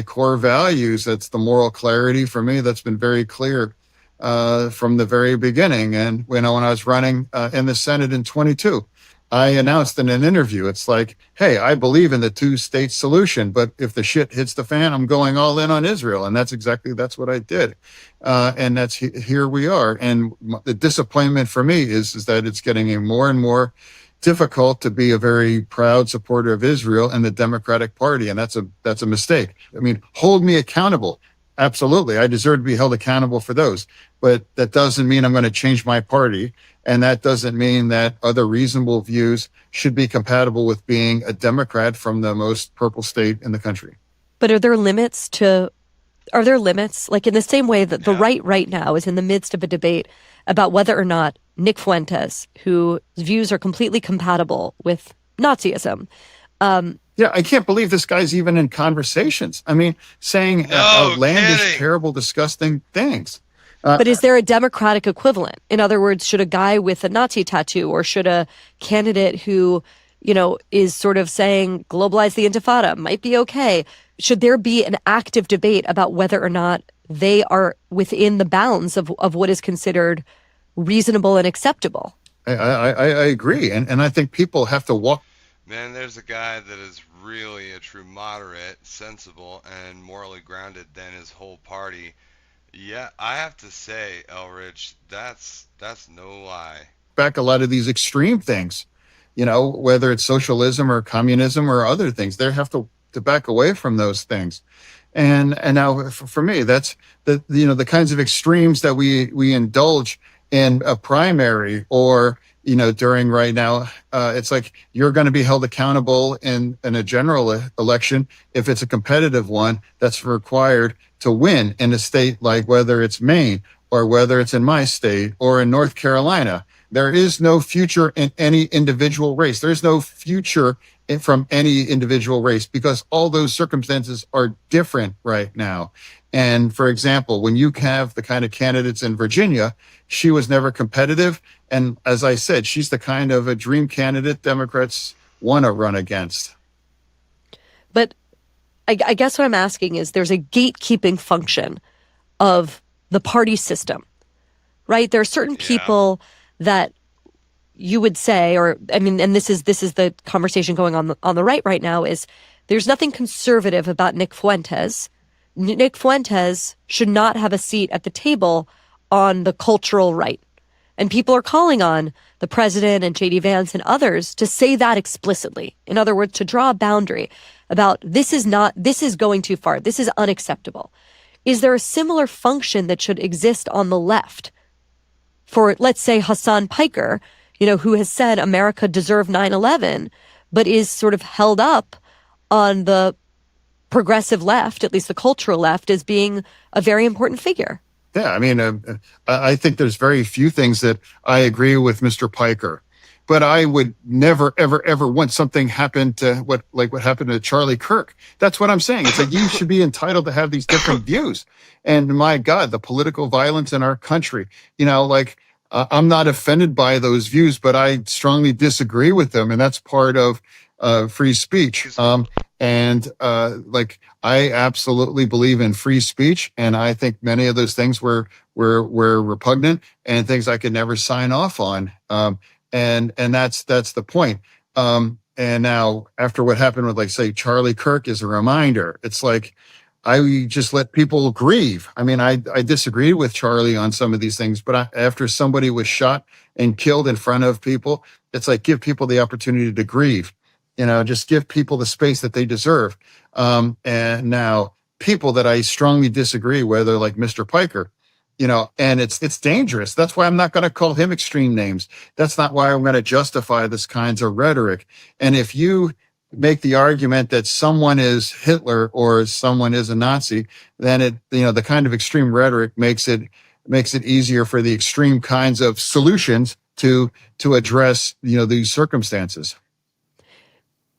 core values. That's the moral clarity for me. That's been very clear from the very beginning. And when I was running in the Senate in 22, I announced in an interview, it's like, hey, I believe in the two-state solution, but if the shit hits the fan, I'm going all in on Israel. And that's what I did. And here we are. And the disappointment for me is that it's getting more and more difficult to be a very proud supporter of Israel and the Democratic Party. And that's a mistake. I mean, hold me accountable. Absolutely. I deserve to be held accountable for those. But that doesn't mean I'm going to change my party. And that doesn't mean that other reasonable views should be compatible with being a Democrat from the most purple state in the country. But are there limits? Like in the same way that the right now is in the midst of a debate about whether or not Nick Fuentes, whose views are completely compatible with Nazism, yeah, I can't believe this guy's even in conversations. I mean, saying outlandish, terrible, disgusting things. But is there a Democratic equivalent? In other words, should a guy with a Nazi tattoo or should a candidate who, is sort of saying globalize the Intifada might be okay? Should there be an active debate about whether or not they are within the bounds of what is considered reasonable and acceptable? I agree. And I think people have to walk. Man, there's a guy that is really a true moderate, sensible, and morally grounded than his whole party. Yeah, I have to say, Elridge, that's no lie. Back a lot of these extreme things, whether it's socialism or communism or other things, they have to back away from those things. And now for me, that's the kinds of extremes that we indulge in a primary or during right now, it's like you're going to be held accountable in a general election if it's a competitive one that's required to win in a state like whether it's Maine or whether it's in my state or in North Carolina. There is no future in any individual race. There's no future from any individual race because all those circumstances are different right now. And for example, when you have the kind of candidates in Virginia, she was never competitive. And as I said, she's the kind of a dream candidate Democrats want to run against. But I guess what I'm asking is there's a gatekeeping function of the party system, right? There are certain people that you would say, and this is the conversation going on the right now, is there's nothing conservative about Nick Fuentes. Nick Fuentes should not have a seat at the table on the cultural right. And people are calling on the president and J.D. Vance and others to say that explicitly. In other words, to draw a boundary about this is going too far. This is unacceptable. Is there a similar function that should exist on the left for, let's say, Hassan Piker, who has said America deserved 9/11, but is sort of held up on the progressive left, at least the cultural left, as being a very important figure? Yeah, I mean, I think there's very few things that I agree with Mr. Piker, but I would never, ever, ever want something happen to what happened to Charlie Kirk. That's what I'm saying. It's like you should be entitled to have these different views. And my God, the political violence in our country, I'm not offended by those views, but I strongly disagree with them, and that's part of free speech. I absolutely believe in free speech, and I think many of those things were repugnant and things I could never sign off on. And that's the point. And now after what happened with, say, Charlie Kirk is a reminder. It's like I just let people grieve. I mean, I disagree with Charlie on some of these things, but after somebody was shot and killed in front of people, it's like give people the opportunity to grieve. Just give people the space that they deserve. And now people that I strongly disagree with are like Mr. Piker, and it's dangerous. That's why I'm not going to call him extreme names. That's not why I'm going to justify this kinds of rhetoric. And if you make the argument that someone is Hitler or someone is a Nazi, then the kind of extreme rhetoric makes it easier for the extreme kinds of solutions to address, these circumstances.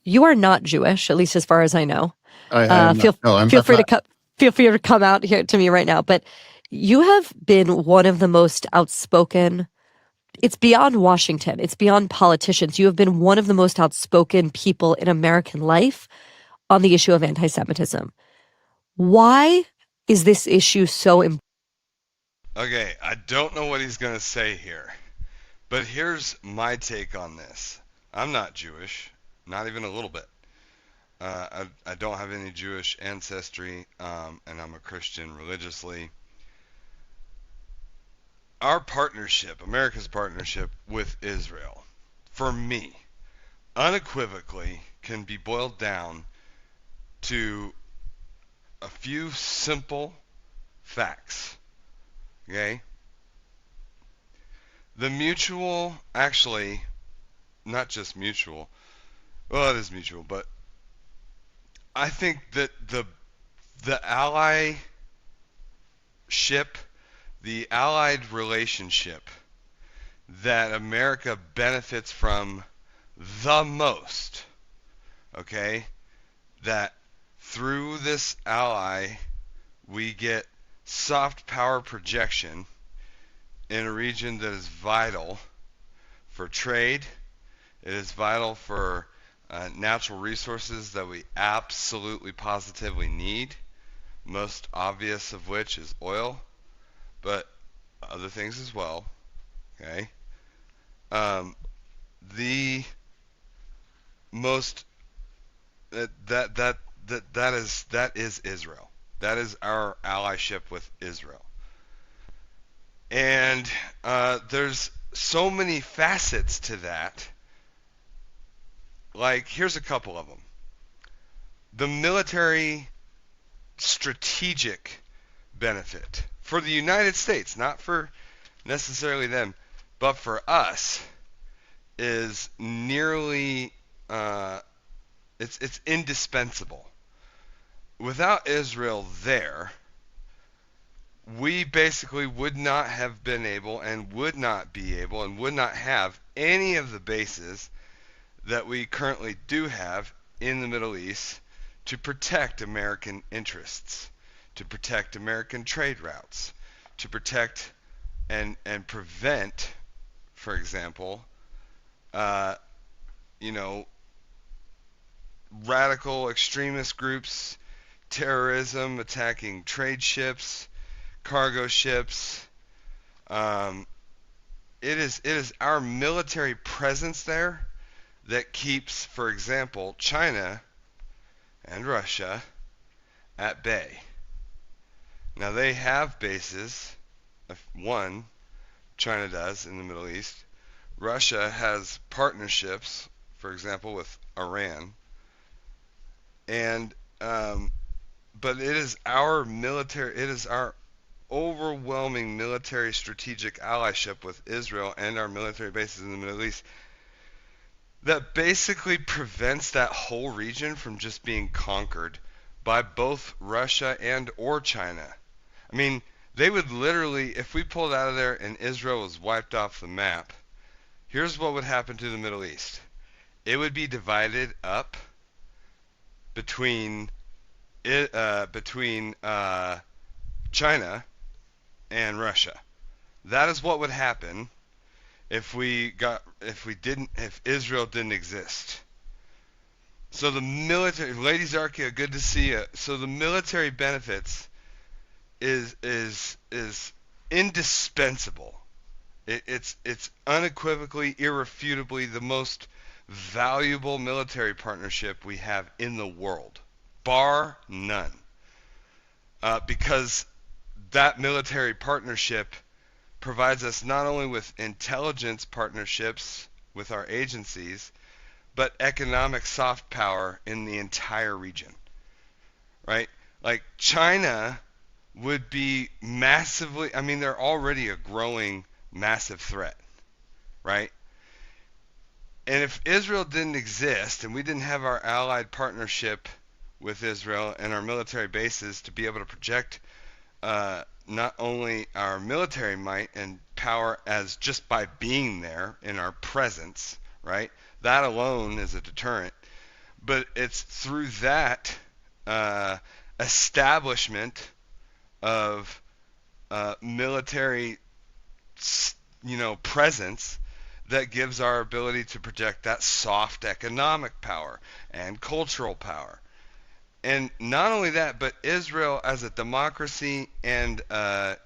You are not Jewish, at least as far as I know. Feel free to come out here to me right now. But you have been one of the most outspoken. It's beyond Washington. It's beyond politicians. You have been one of the most outspoken people in American life on the issue of anti-Semitism. Why is this issue so important? Okay, I don't know what he's going to say here, but here's my take on this. I'm not Jewish. Not even a little bit. I don't have any Jewish ancestry, and I'm a Christian religiously. Our partnership, America's partnership with Israel, for me, unequivocally can be boiled down to a few simple facts. Okay? The mutual, actually, not just mutual, well, it is mutual, but I think that the allyship, the allied relationship that America benefits from the most, okay, that through this ally we get soft power projection in a region that is vital for trade. It is vital for natural resources that we absolutely positively need, most obvious of which is oil, but other things as well. Okay, the most that is Israel. That is our allyship with Israel, and there's so many facets to that. Like, here's a couple of them. The military strategic benefit for the United States, not for necessarily them, but for us, is nearly, it's indispensable. Without Israel there, we basically would not have been able and would not be able and would not have any of the bases that we currently do have in the Middle East to protect American interests, to protect American trade routes, to protect and prevent, for example, radical extremist groups, terrorism, attacking trade ships, cargo ships. It is our military presence there that keeps, for example, China and Russia at bay. Now they have bases, one, China does in the Middle East. Russia has partnerships, for example, with Iran. And but it is our overwhelming military strategic allyship with Israel and our military bases in the Middle East that basically prevents that whole region from just being conquered by both Russia and or China. I mean, they would literally, if we pulled out of there and Israel was wiped off the map, here's what would happen to the Middle East. It would be divided up between China and Russia. That is what would happen if Israel didn't exist. So the military, Lady Zarkia, good to see you. So the military benefits is indispensable. It's unequivocally, irrefutably the most valuable military partnership we have in the world, bar none. Because that military partnership provides us not only with intelligence partnerships with our agencies, but economic soft power in the entire region, right? Like China would be massively, I mean, they're already a growing massive threat, right? And if Israel didn't exist and we didn't have our allied partnership with Israel and our military bases to be able to project not only our military might and power as just by being there in our presence, right? That alone is a deterrent. But it's through that establishment of military, presence that gives our ability to project that soft economic power and cultural power. And not only that, but Israel as a democracy and a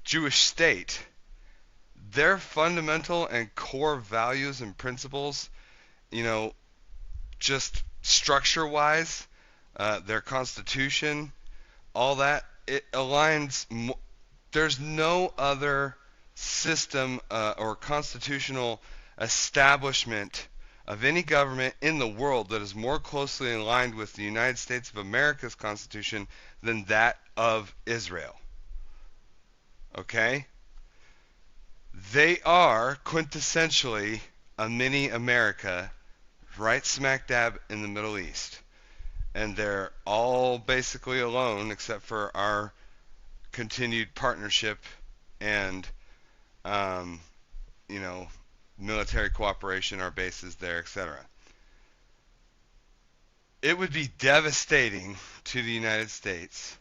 Jewish state, their fundamental and core values and principles, just structure-wise, their constitution, all that, it aligns. There's no other system or constitutional establishment of any government in the world that is more closely aligned with the United States of America's Constitution than that of Israel. Okay? They are quintessentially a mini America right smack dab in the Middle East. And they're all basically alone except for our continued partnership and, military cooperation, our bases there, etc. It would be devastating to the United States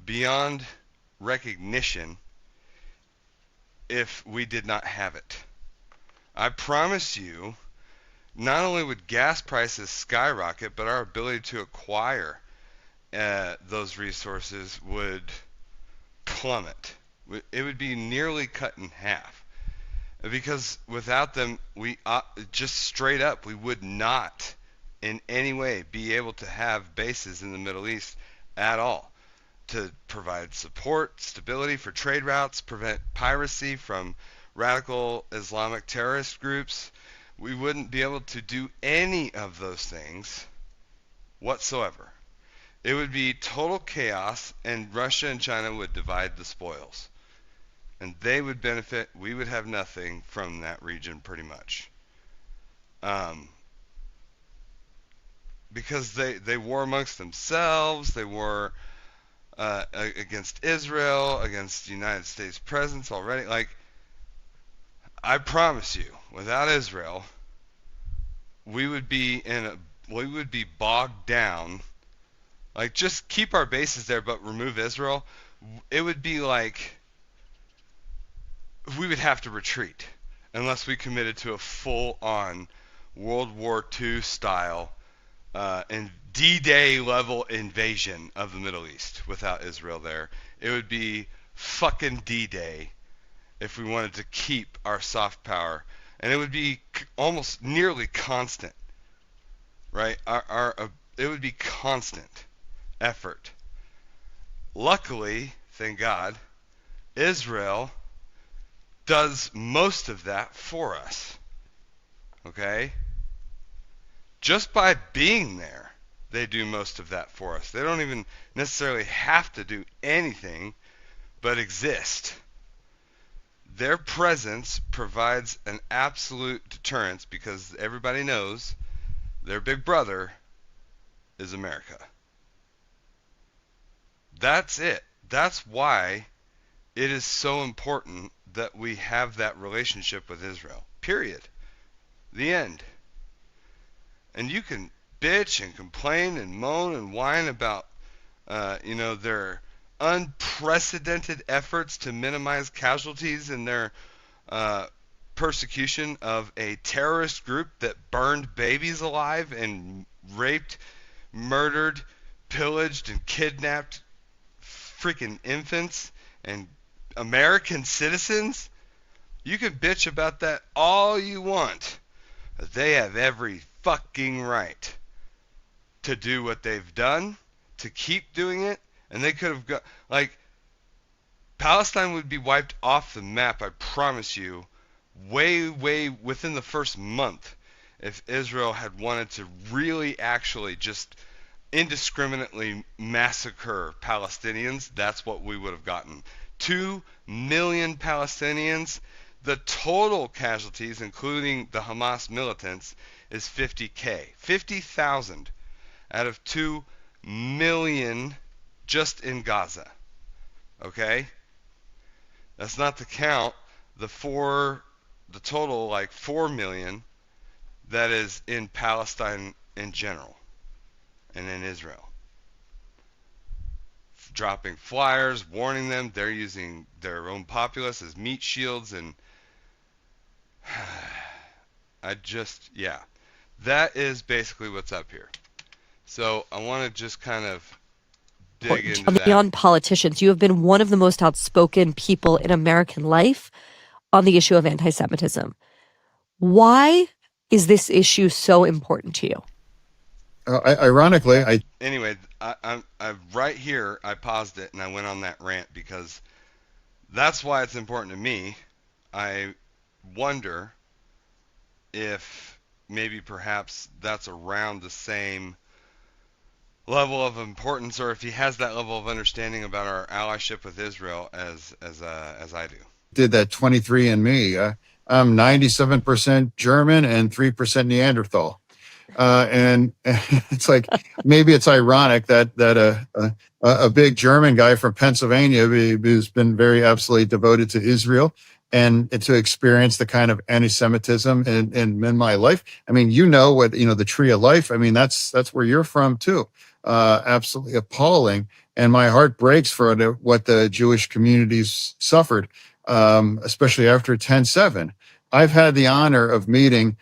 beyond recognition if we did not have it. I promise you, not only would gas prices skyrocket, but our ability to acquire those resources would plummet. It would be nearly cut in half. Because without them, we just straight up, we would not in any way be able to have bases in the Middle East at all to provide support, stability for trade routes, prevent piracy from radical Islamic terrorist groups. We wouldn't be able to do any of those things whatsoever. It would be total chaos, and Russia and China would divide the spoils. And they would benefit, we would have nothing from that region pretty much. Because they war amongst themselves, they war against Israel, against the United States presence already. Like, I promise you, without Israel, we would be bogged down. Like, just keep our bases there, but remove Israel. It would be like we would have to retreat unless we committed to a full-on World War II style and D-Day level invasion of the Middle East without Israel there. It would be fucking D-Day if we wanted to keep our soft power, and it would be almost nearly constant, right? It would be constant effort. Luckily, thank God, Israel does most of that for us. Okay? Just by being there, they do most of that for us. They don't even necessarily have to do anything but exist. Their presence provides an absolute deterrence because everybody knows their big brother is America. That's it. That's why it is so important that we have that relationship with Israel. Period. The end. And you can bitch and complain and moan and whine about, their unprecedented efforts to minimize casualties in their persecution of a terrorist group that burned babies alive and raped, murdered, pillaged, and kidnapped freaking infants and American citizens. You can bitch about that all you want. But they have every fucking right to do what they've done, to keep doing it, and they could have got, Palestine would be wiped off the map, I promise you, way within the first month if Israel had wanted to really actually just indiscriminately massacre Palestinians. That's what we would have gotten. 2 million Palestinians. The total casualties, including the Hamas militants, is 50,000. 50,000 out of 2 million just in Gaza. Okay? That's not to count the total 4 million that is in Palestine in general and in Israel. Dropping flyers, warning them they're using their own populace as meat shields, and that is basically what's up here. So I want to just kind of dig into that. Beyond politicians, you have been one of the most outspoken people in American life on the issue of anti-Semitism. Why is this issue so important to you? Ironically, Anyway, I right here, I paused it and I went on that rant because that's why it's important to me. I wonder if maybe perhaps that's around the same level of importance, or if he has that level of understanding about our allyship with Israel as I do. did that 23andMe. I'm 97% German and 3% Neanderthal. And it's like, maybe it's ironic that a big German guy from Pennsylvania who's been very absolutely devoted to Israel and to experience the kind of anti-Semitism in my life. I mean, the tree of life. I mean, that's where you're from too. Absolutely appalling. And my heart breaks for what the Jewish communities suffered, especially after 10/7. I've had the honor of meeting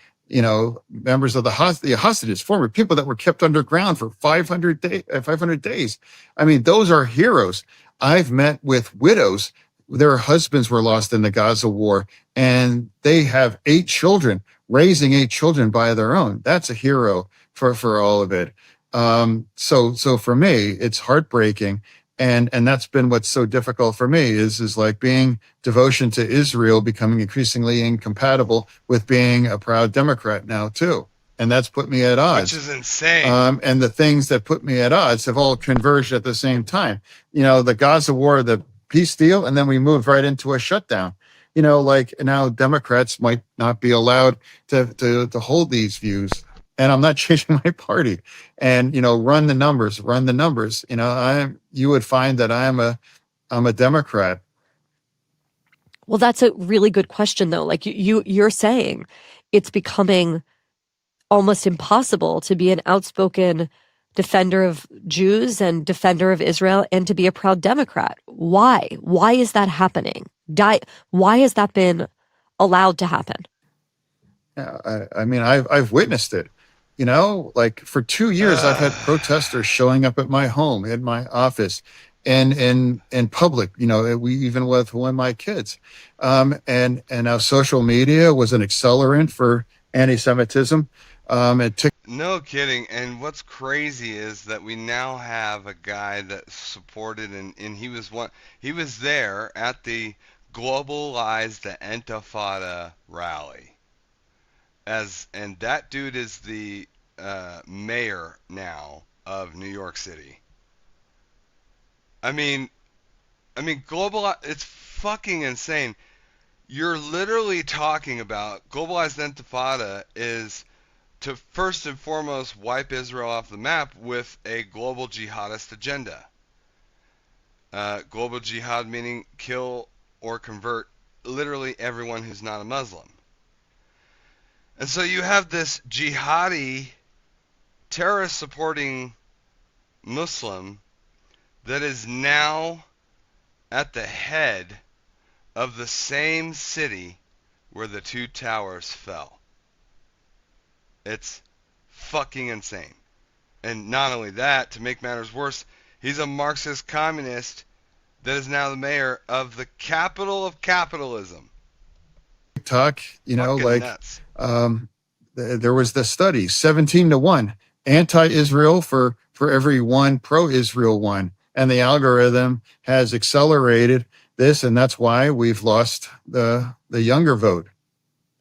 members of the hostages, former people that were kept underground for 500 days. I mean, those are heroes. I've met with widows. Their husbands were lost in the Gaza war, and they have 8 children, raising 8 children by their own. That's a hero for all of it. So for me, it's heartbreaking. And that's been what's so difficult for me is like being devotion to Israel becoming increasingly incompatible with being a proud Democrat now too. And that's put me at odds. Which is insane. And the things that put me at odds have all converged at the same time. The Gaza war, the peace deal, and then we moved right into a shutdown. Now Democrats might not be allowed to hold these views. And I'm not changing my party. And run the numbers. You would find that I'm a Democrat. Well, that's a really good question, though. Like you're saying, it's becoming almost impossible to be an outspoken defender of Jews and defender of Israel and to be a proud Democrat. Why? Why is that happening? Why has that been allowed to happen? Yeah, I mean, I've witnessed it. For 2 years, I've had protesters showing up at my home, in my office, and in public. We even with one of my kids, and now social media was an accelerant for anti-Semitism. It took No kidding. And what's crazy is that we now have a guy that supported and he was there at the Globalize the Intifada rally. And that dude is the mayor now of New York City. I mean it's fucking insane. You're literally talking about Globalized Intifada is to first and foremost wipe Israel off the map with a global jihadist agenda. Global jihad meaning kill or convert literally everyone who's not a Muslim. And so you have this jihadi, terrorist supporting Muslim that is now at the head of the same city where the two towers fell. It's fucking insane. And not only that, to make matters worse, he's a Marxist communist that is now the mayor of the capital of capitalism. Talk, fucking like nuts. There was the study, 17-1, anti-Israel for every one pro-Israel one. And the algorithm has accelerated this, and that's why we've lost the younger vote.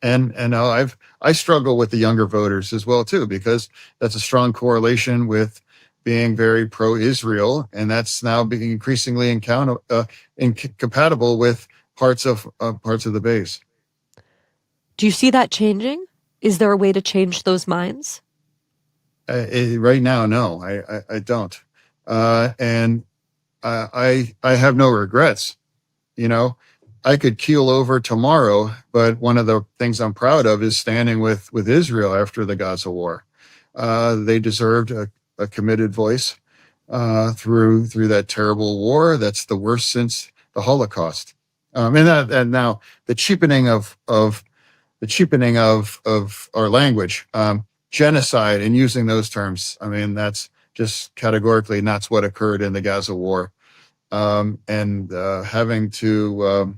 And I struggle with the younger voters as well too, because that's a strong correlation with being very pro-Israel, and that's now being increasingly incompatible with parts of the base. Do you see that changing? Is there a way to change those minds? Right now, no, I don't, and I have no regrets. I could keel over tomorrow, but one of the things I'm proud of is standing with Israel after the Gaza war. They deserved a committed voice through that terrible war. That's the worst since the Holocaust. And now the cheapening of our language, genocide, and using those terms. I mean, that's just categorically not what occurred in the Gaza war. And having to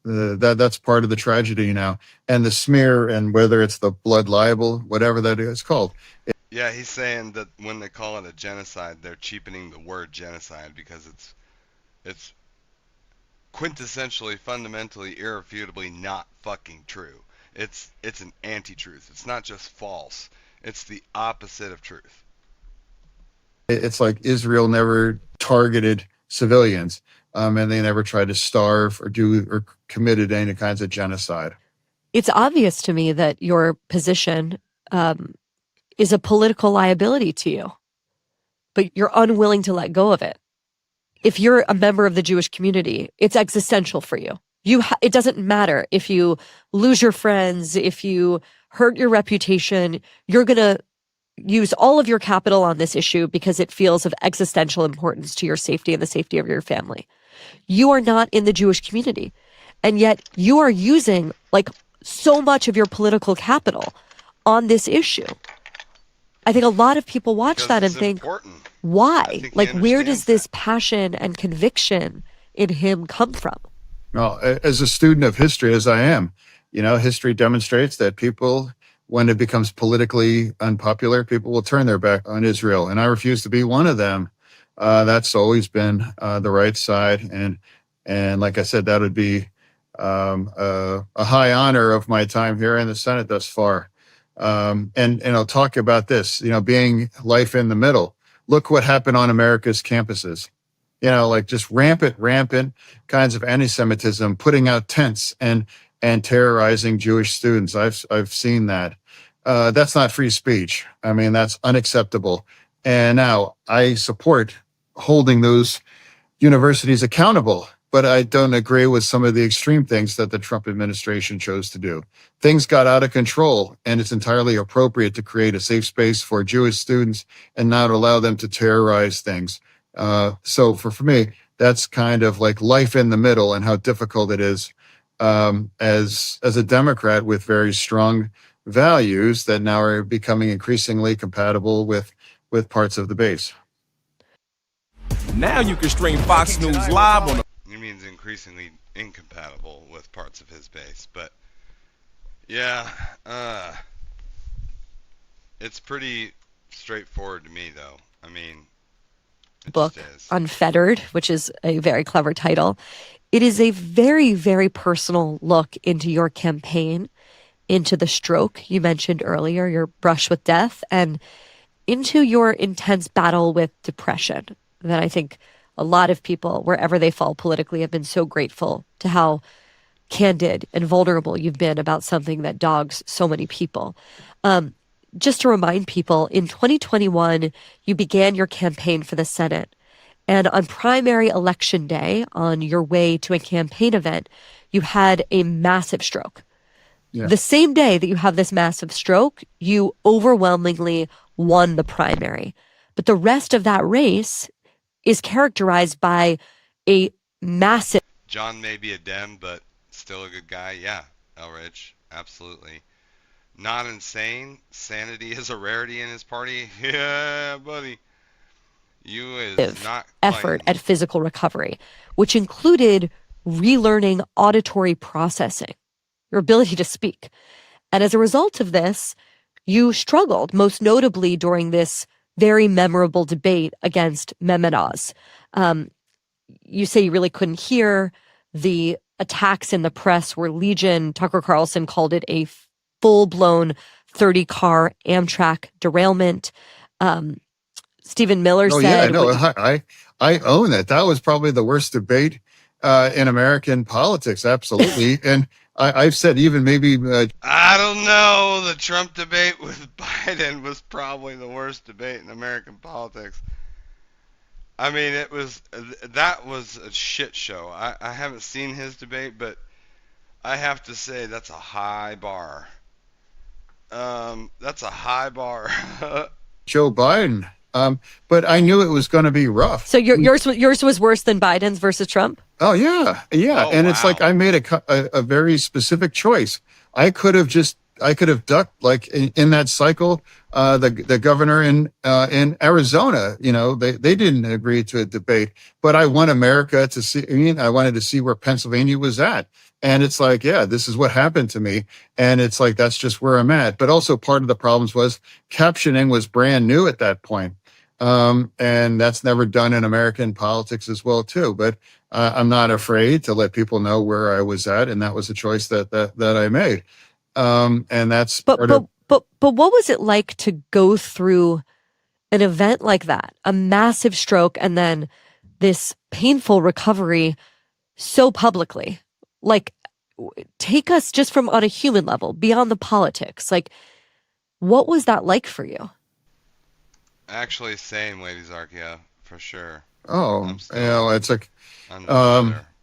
that's part of the tragedy now, and the smear, and whether it's the blood libel, whatever that is called. Yeah, he's saying that when they call it a genocide, they're cheapening the word genocide because it's quintessentially, fundamentally, irrefutably not fucking true. It's an anti-truth. It's not just false. It's the opposite of truth. It's like Israel never targeted civilians, and they never tried to starve or committed any kinds of genocide. It's obvious to me that your position is a political liability to you, but you're unwilling to let go of it. If you're a member of the Jewish community, it's existential for you. It doesn't matter if you lose your friends, if you hurt your reputation, you're going to use all of your capital on this issue because it feels of existential importance to your safety and the safety of your family. You are not in the Jewish community, and yet you are using like so much of your political capital on this issue. I think a lot of people watch that and think, why? Like, where does this passion and conviction in him come from? Well, as a student of history, as I am, history demonstrates that people, when it becomes politically unpopular, people will turn their back on Israel. And I refuse to be one of them. That's always been the right side. And like I said, that would be a high honor of my time here in the Senate thus far. And I'll talk about this, being life in the middle. Look what happened on America's campuses. Like just rampant kinds of anti-Semitism, putting out tents and terrorizing Jewish students. I've seen that. That's not free speech. I mean, that's unacceptable. And now I support holding those universities accountable, but I don't agree with some of the extreme things that the Trump administration chose to do. Things got out of control, and it's entirely appropriate to create a safe space for Jewish students and not allow them to terrorize things. So for me, that's kind of like life in the middle and how difficult it is as a Democrat with very strong values that now are becoming increasingly compatible with parts of the base. Now you can stream Fox News live on the... He means increasingly incompatible with parts of his base, but yeah, It's pretty straightforward to me, though. I mean, it book, just is. Unfettered, which is a very clever title. It is a very, very personal look into your campaign, into the stroke you mentioned earlier, your brush with death, and into your intense battle with depression. That I think a lot of people, wherever they fall politically, have been so grateful to how candid and vulnerable you've been about something that dogs so many people. Just to remind people, in 2021, you began your campaign for the Senate. And on primary election day, on your way to a campaign event, you had a massive stroke. Yeah. The same day that you have this massive stroke, you overwhelmingly won the primary. But the rest of that race is characterized by a massive. John may be a Dem, but still a good guy. Yeah, Elridge, absolutely. Not insane. Sanity is a rarity in his party. Yeah, buddy. You is not effort at physical recovery, which included relearning auditory processing, your ability to speak. And as a result of this, you struggled, most notably during this very memorable debate against Mehmet Oz. You say you really couldn't hear. The attacks in the press were legion. Tucker Carlson called it a full-blown 30-car Amtrak derailment. Stephen Miller Oh said, yeah, no, I own it. That was probably the worst debate in American politics. Absolutely, and I've said even maybe. I don't know. The Trump debate with Biden was probably the worst debate in American politics. I mean, that was a shit show. I haven't seen his debate, but I have to say that's a high bar. That's a high bar. Joe Biden. But I knew it was going to be rough. So yours was worse than Biden's versus Trump? Oh yeah, yeah. Oh, and it's like I made a very specific choice. I could have ducked like in that cycle. The governor in Arizona, they didn't agree to a debate, but I want America to see. I mean, I wanted to see where Pennsylvania was at. And it's like, yeah, this is what happened to me. And it's like, that's just where I'm at. But also part of the problems was captioning was brand new at that point. And that's never done in American politics as well, too. But I'm not afraid to let people know where I was at. And that was a choice that I made. And that's but what was it like to go through an event like that, a massive stroke, and then this painful recovery so publicly? Like, take us just from on a human level, beyond the politics. Like, what was that like for you? Actually, same, Lady Zarkia, for sure. Oh, it's like,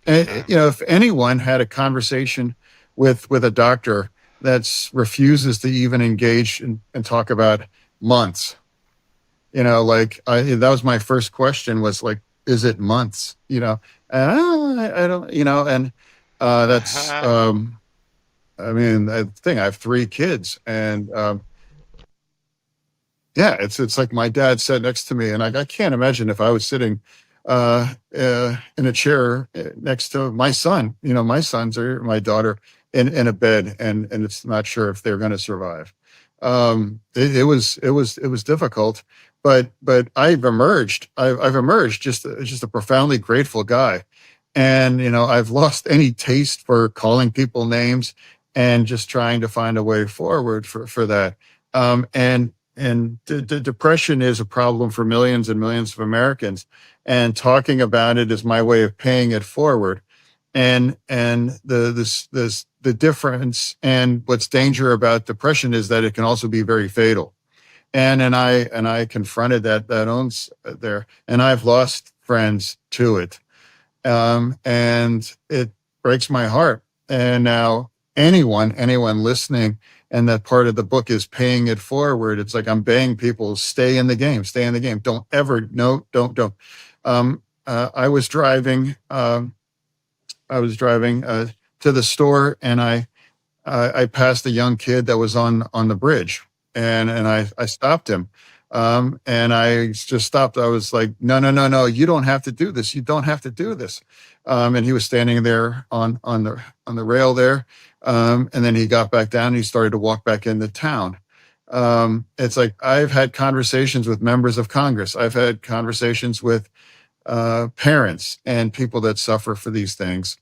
if anyone had a conversation with a doctor that refuses to even engage and talk about months, that was my first question was like, is it months? And I don't, and that's, I mean, the thing, I have 3 kids and, yeah, it's like my dad sat next to me, and I can't imagine if I was sitting in a chair next to my son. My sons or my daughter in a bed, and it's not sure if they're going to survive. It was difficult, but I've emerged. I've emerged just a profoundly grateful guy, and I've lost any taste for calling people names and just trying to find a way forward for that. And depression is a problem for millions and millions of Americans, and talking about it is my way of paying it forward. And the difference and what's danger about depression is that it can also be very fatal. And I confronted that owns there, and I've lost friends to it, and it breaks my heart. And now anyone listening. And that part of the book is paying it forward. It's like I'm begging people, stay in the game. Don't ever, don't. I was driving to the store, and I passed a young kid that was on the bridge, and I stopped him. And I just stopped. I was like, no, you don't have to do this. You don't have to do this. And he was standing there on the rail there. And then he got back down and he started to walk back into town. It's like I've had conversations with members of Congress. I've had conversations with parents and people that suffer for these things,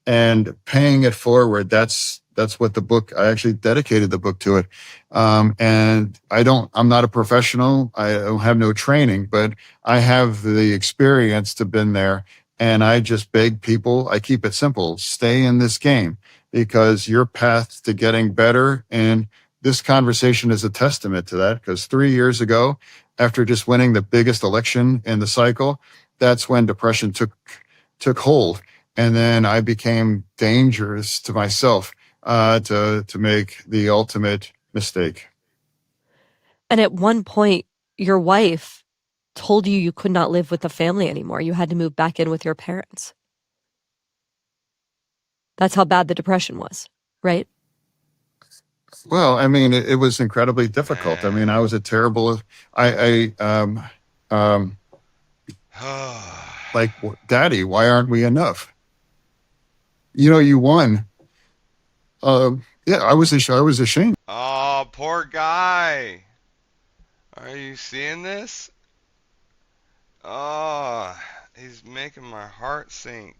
and paying it forward. That's what the book. I actually dedicated the book to it. And I'm not a professional. I don't have no training, but I have the experience to been there. And I just beg people. I keep it simple. Stay in this game because your path to getting better. And this conversation is a testament to that. Because 3 years ago, after just winning the biggest election in the cycle, that's when depression took hold, and then I became dangerous to myself to make the ultimate mistake. And at one point, your wife told you could not live with the family anymore. You had to move back in with your parents. That's how bad the depression was, right? Well, I mean, it was incredibly difficult. I mean, I was a terrible. Like, Daddy, why aren't we enough? You won. Yeah, I was ashamed. Oh, poor guy. Are you seeing this? Oh, he's making my heart sink.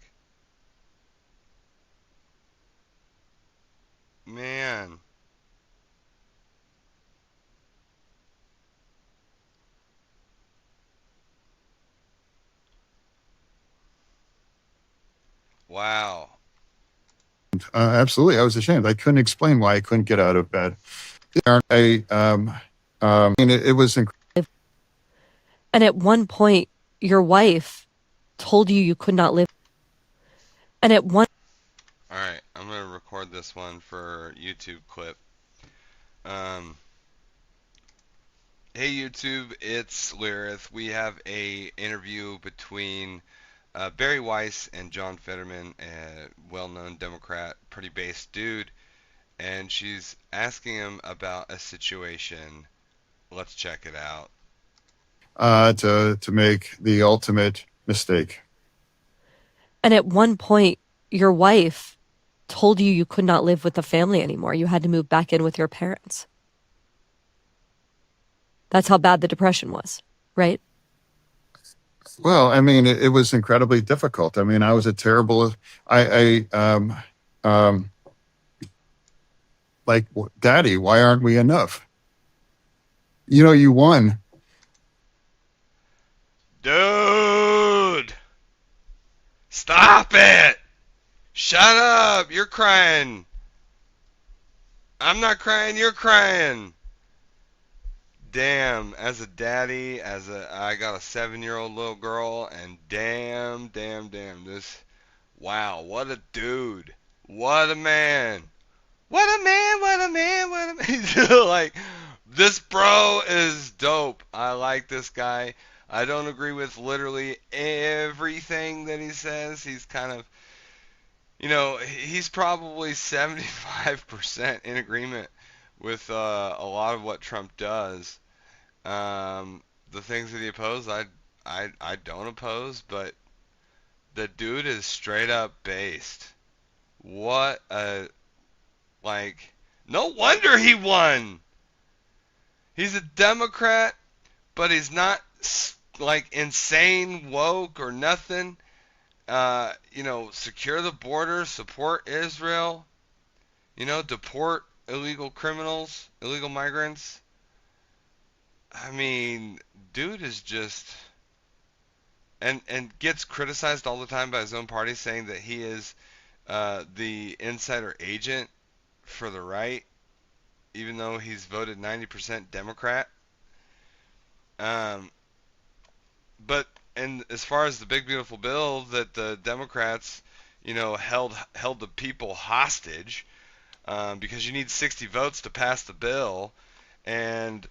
Man. Wow. Absolutely, I was ashamed. I couldn't explain why I couldn't get out of bed. And it was incredible. And at one point, your wife told you could not live. And at one. All right, I'm gonna record this one for YouTube clip. Hey YouTube, it's Lyrith. We have a interview between Barry Weiss and John Fetterman, a well-known Democrat, pretty based dude, and she's asking him about a situation. Let's check it out. To make the ultimate mistake. And at one point, your wife told you could not live with the family anymore. You had to move back in with your parents. That's how bad the depression was, right? Well, I mean, it was incredibly difficult. I mean, I was a terrible. Like, Daddy, why aren't we enough? You won. Dude! Stop it! Shut up! You're crying. I'm not crying, you're crying. Damn, as a daddy, I got a 7-year-old little girl, and damn, this, wow, what a dude. What a man. What a man, what a man, what a man. Like, this bro is dope. I like this guy. I don't agree with literally everything that he says. He's kind of, he's probably 75% in agreement with a lot of what Trump does. The things that he opposes, I don't oppose, but the dude is straight up based. What a, like, no wonder he won. He's a Democrat, but he's not like insane woke or nothing. Secure the border, support Israel, deport illegal criminals, illegal migrants. I mean, dude is just, and gets criticized all the time by his own party, saying that he is the insider agent for the right, even though he's voted 90% Democrat. But and as far as the big beautiful bill that the Democrats, held the people hostage, because you need 60 votes to pass the bill, and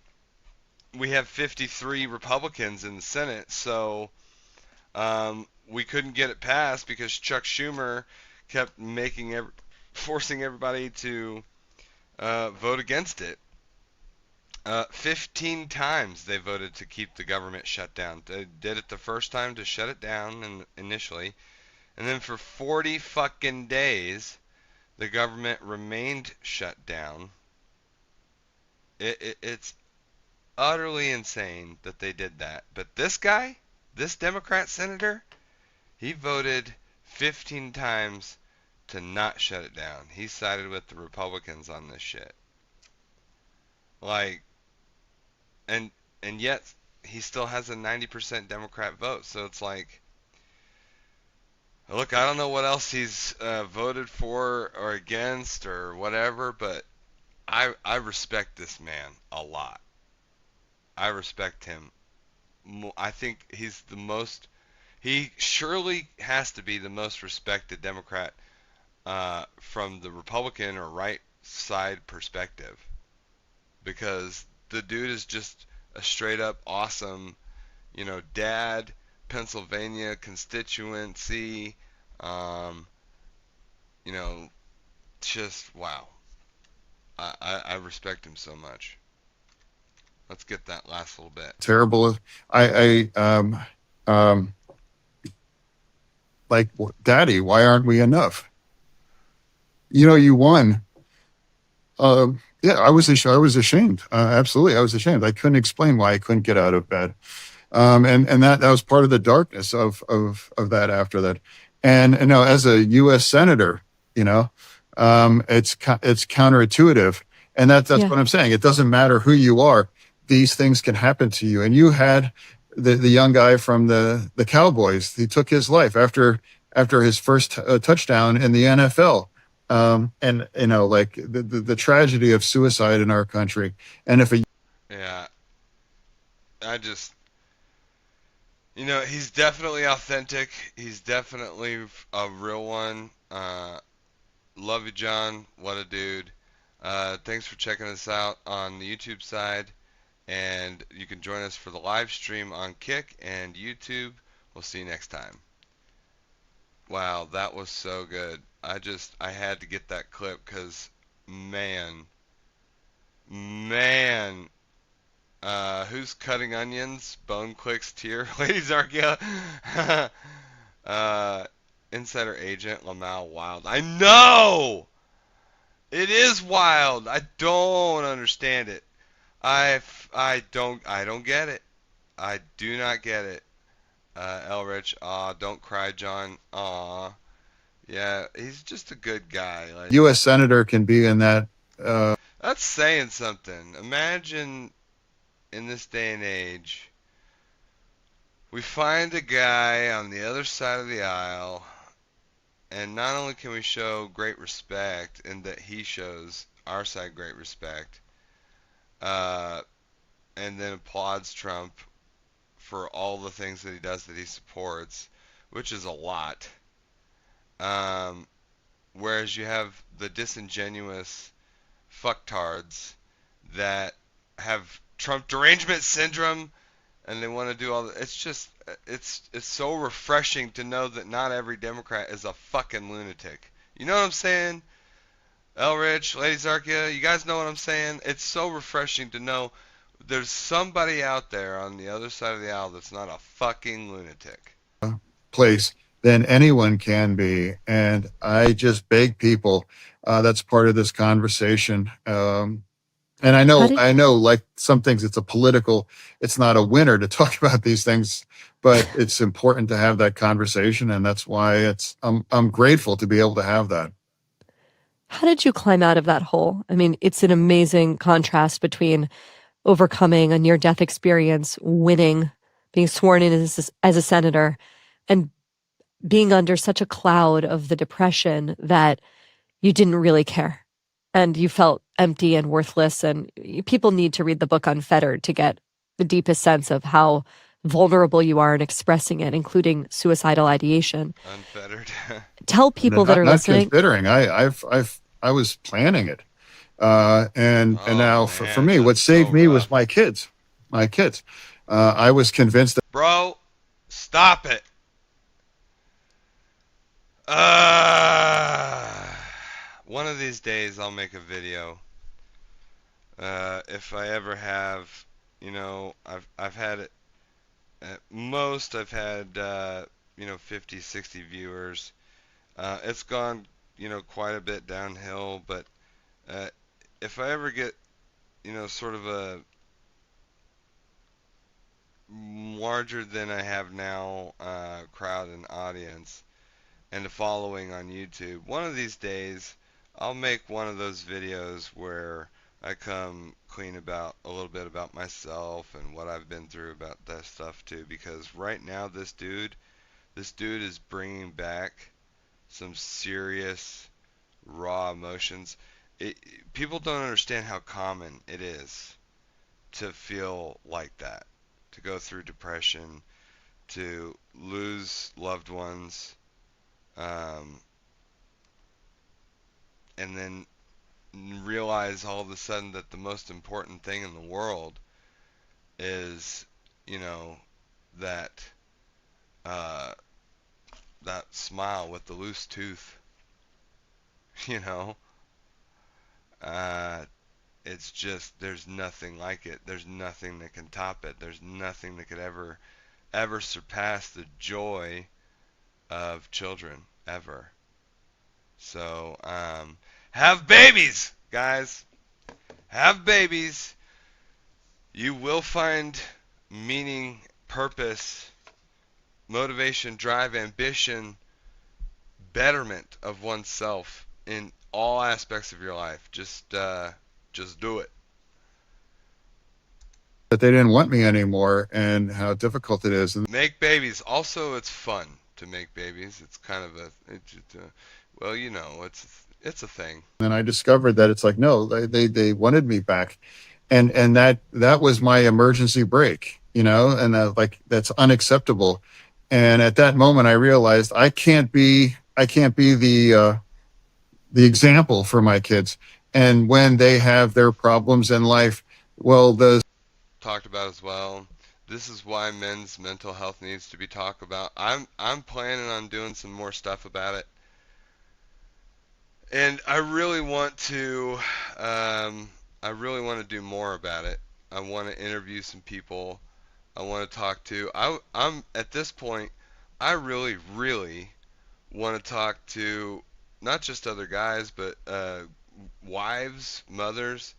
we have 53 Republicans in the Senate, so we couldn't get it passed because Chuck Schumer kept forcing everybody to vote against it. 15 times they voted to keep the government shut down. They did it the first time to shut it down initially, and then for 40 fucking days the government remained shut down. It's utterly insane that they did that. But this guy, this Democrat senator, he voted 15 times to not shut it down. He sided with the Republicans on this shit. Like, and yet he still has a 90% Democrat vote. So it's like, look, I don't know what else he's voted for or against or whatever, but I respect this man a lot. I respect him. I think he's the most. He surely has to be the most respected Democrat from the Republican or right side perspective, because the dude is just a straight up awesome, dad, Pennsylvania constituency, you know, just wow. I respect him so much. Let's get that last little bit. Terrible. Like, Daddy, why aren't we enough? You won. Yeah, I was ashamed. Absolutely, I was ashamed. I couldn't explain why I couldn't get out of bed. And that was part of the darkness of that after that. And as a U.S. senator, it's counterintuitive, and that's Yeah. what I'm saying. It doesn't matter who you are; these things can happen to you. And you had the young guy from the Cowboys. He took his life after his first touchdown in the NFL. And like the tragedy of suicide in our country. And if Yeah, I just, he's definitely authentic. He's definitely a real one. Love you, John. What a dude. Thanks for checking us out on the YouTube side. And you can join us for the live stream on Kick and YouTube. We'll see you next time. Wow, that was so good. I had to get that clip because, man, who's cutting onions? Bone clicks tier. Ladies Archaea. Insider agent Lamal Wild. I know! It is wild. I don't understand it. I don't get it. I do not get it. Elrich, don't cry, John. Aw. Yeah, he's just a good guy. Like, U.S. senator can be in that. That's saying something. Imagine in this day and age, we find a guy on the other side of the aisle, and not only can we show great respect, and that he shows our side great respect, and then applauds Trump for all the things that he does that he supports, which is a lot. Whereas you have the disingenuous fucktards that have Trump derangement syndrome, and they want to do all the, it's so refreshing to know that not every Democrat is a fucking lunatic. You know what I'm saying? Elrich, Lady Zarkia, you guys know what I'm saying? It's so refreshing to know there's somebody out there on the other side of the aisle that's not a fucking lunatic. Place than anyone can be. And I just beg people, that's part of this conversation. And I know like some things, it's not a winner to talk about these things, but it's important to have that conversation. And that's why I'm grateful to be able to have that. How did you climb out of that hole? I mean, it's an amazing contrast between overcoming a near-death experience, winning, being sworn in as a senator, and being under such a cloud of the depression that you didn't really care and you felt empty and worthless. And people need to read the book Unfettered to get the deepest sense of how vulnerable you are in expressing it, including suicidal ideation. Unfettered. Tell people that are listening. Considering I was planning it. And now for me, what saved me was my kids. I was convinced that. Bro, stop it. One of these days I'll make a video. If I ever have, I've had it at most, I've had 50, 60 viewers. It's gone, quite a bit downhill, but if I ever get sort of a larger than I have now crowd and audience and a following on YouTube. One of these days, I'll make one of those videos where I come clean about a little bit about myself and what I've been through about that stuff too. Because right now, this dude is bringing back some serious raw emotions. People don't understand how common it is to feel like that, to go through depression, to lose loved ones, and then realize all of a sudden that the most important thing in the world is, that that smile with the loose tooth. You know, it's just there's nothing like it. There's nothing that can top it. There's nothing that could ever surpass the joy of children ever. So, have babies, guys. Have babies. You will find meaning, purpose, motivation, drive, ambition, betterment of oneself in all aspects of your life. Just do it. That they didn't want me anymore, and how difficult it is. And Make babies. Also, it's fun to make babies. It's kind of it's a thing. then I discovered that it's like, no, they wanted me back, and that was my emergency brake, and like that's unacceptable. And at that moment, I realized I can't be the example for my kids. And when they have their problems in life, well, Talked about as well. This is why men's mental health needs to be talked about. I'm planning on doing some more stuff about it, and I really want to do more about it. I want to interview some people. I want to talk to. I'm at this point. I really want to talk to not just other guys, but wives, mothers.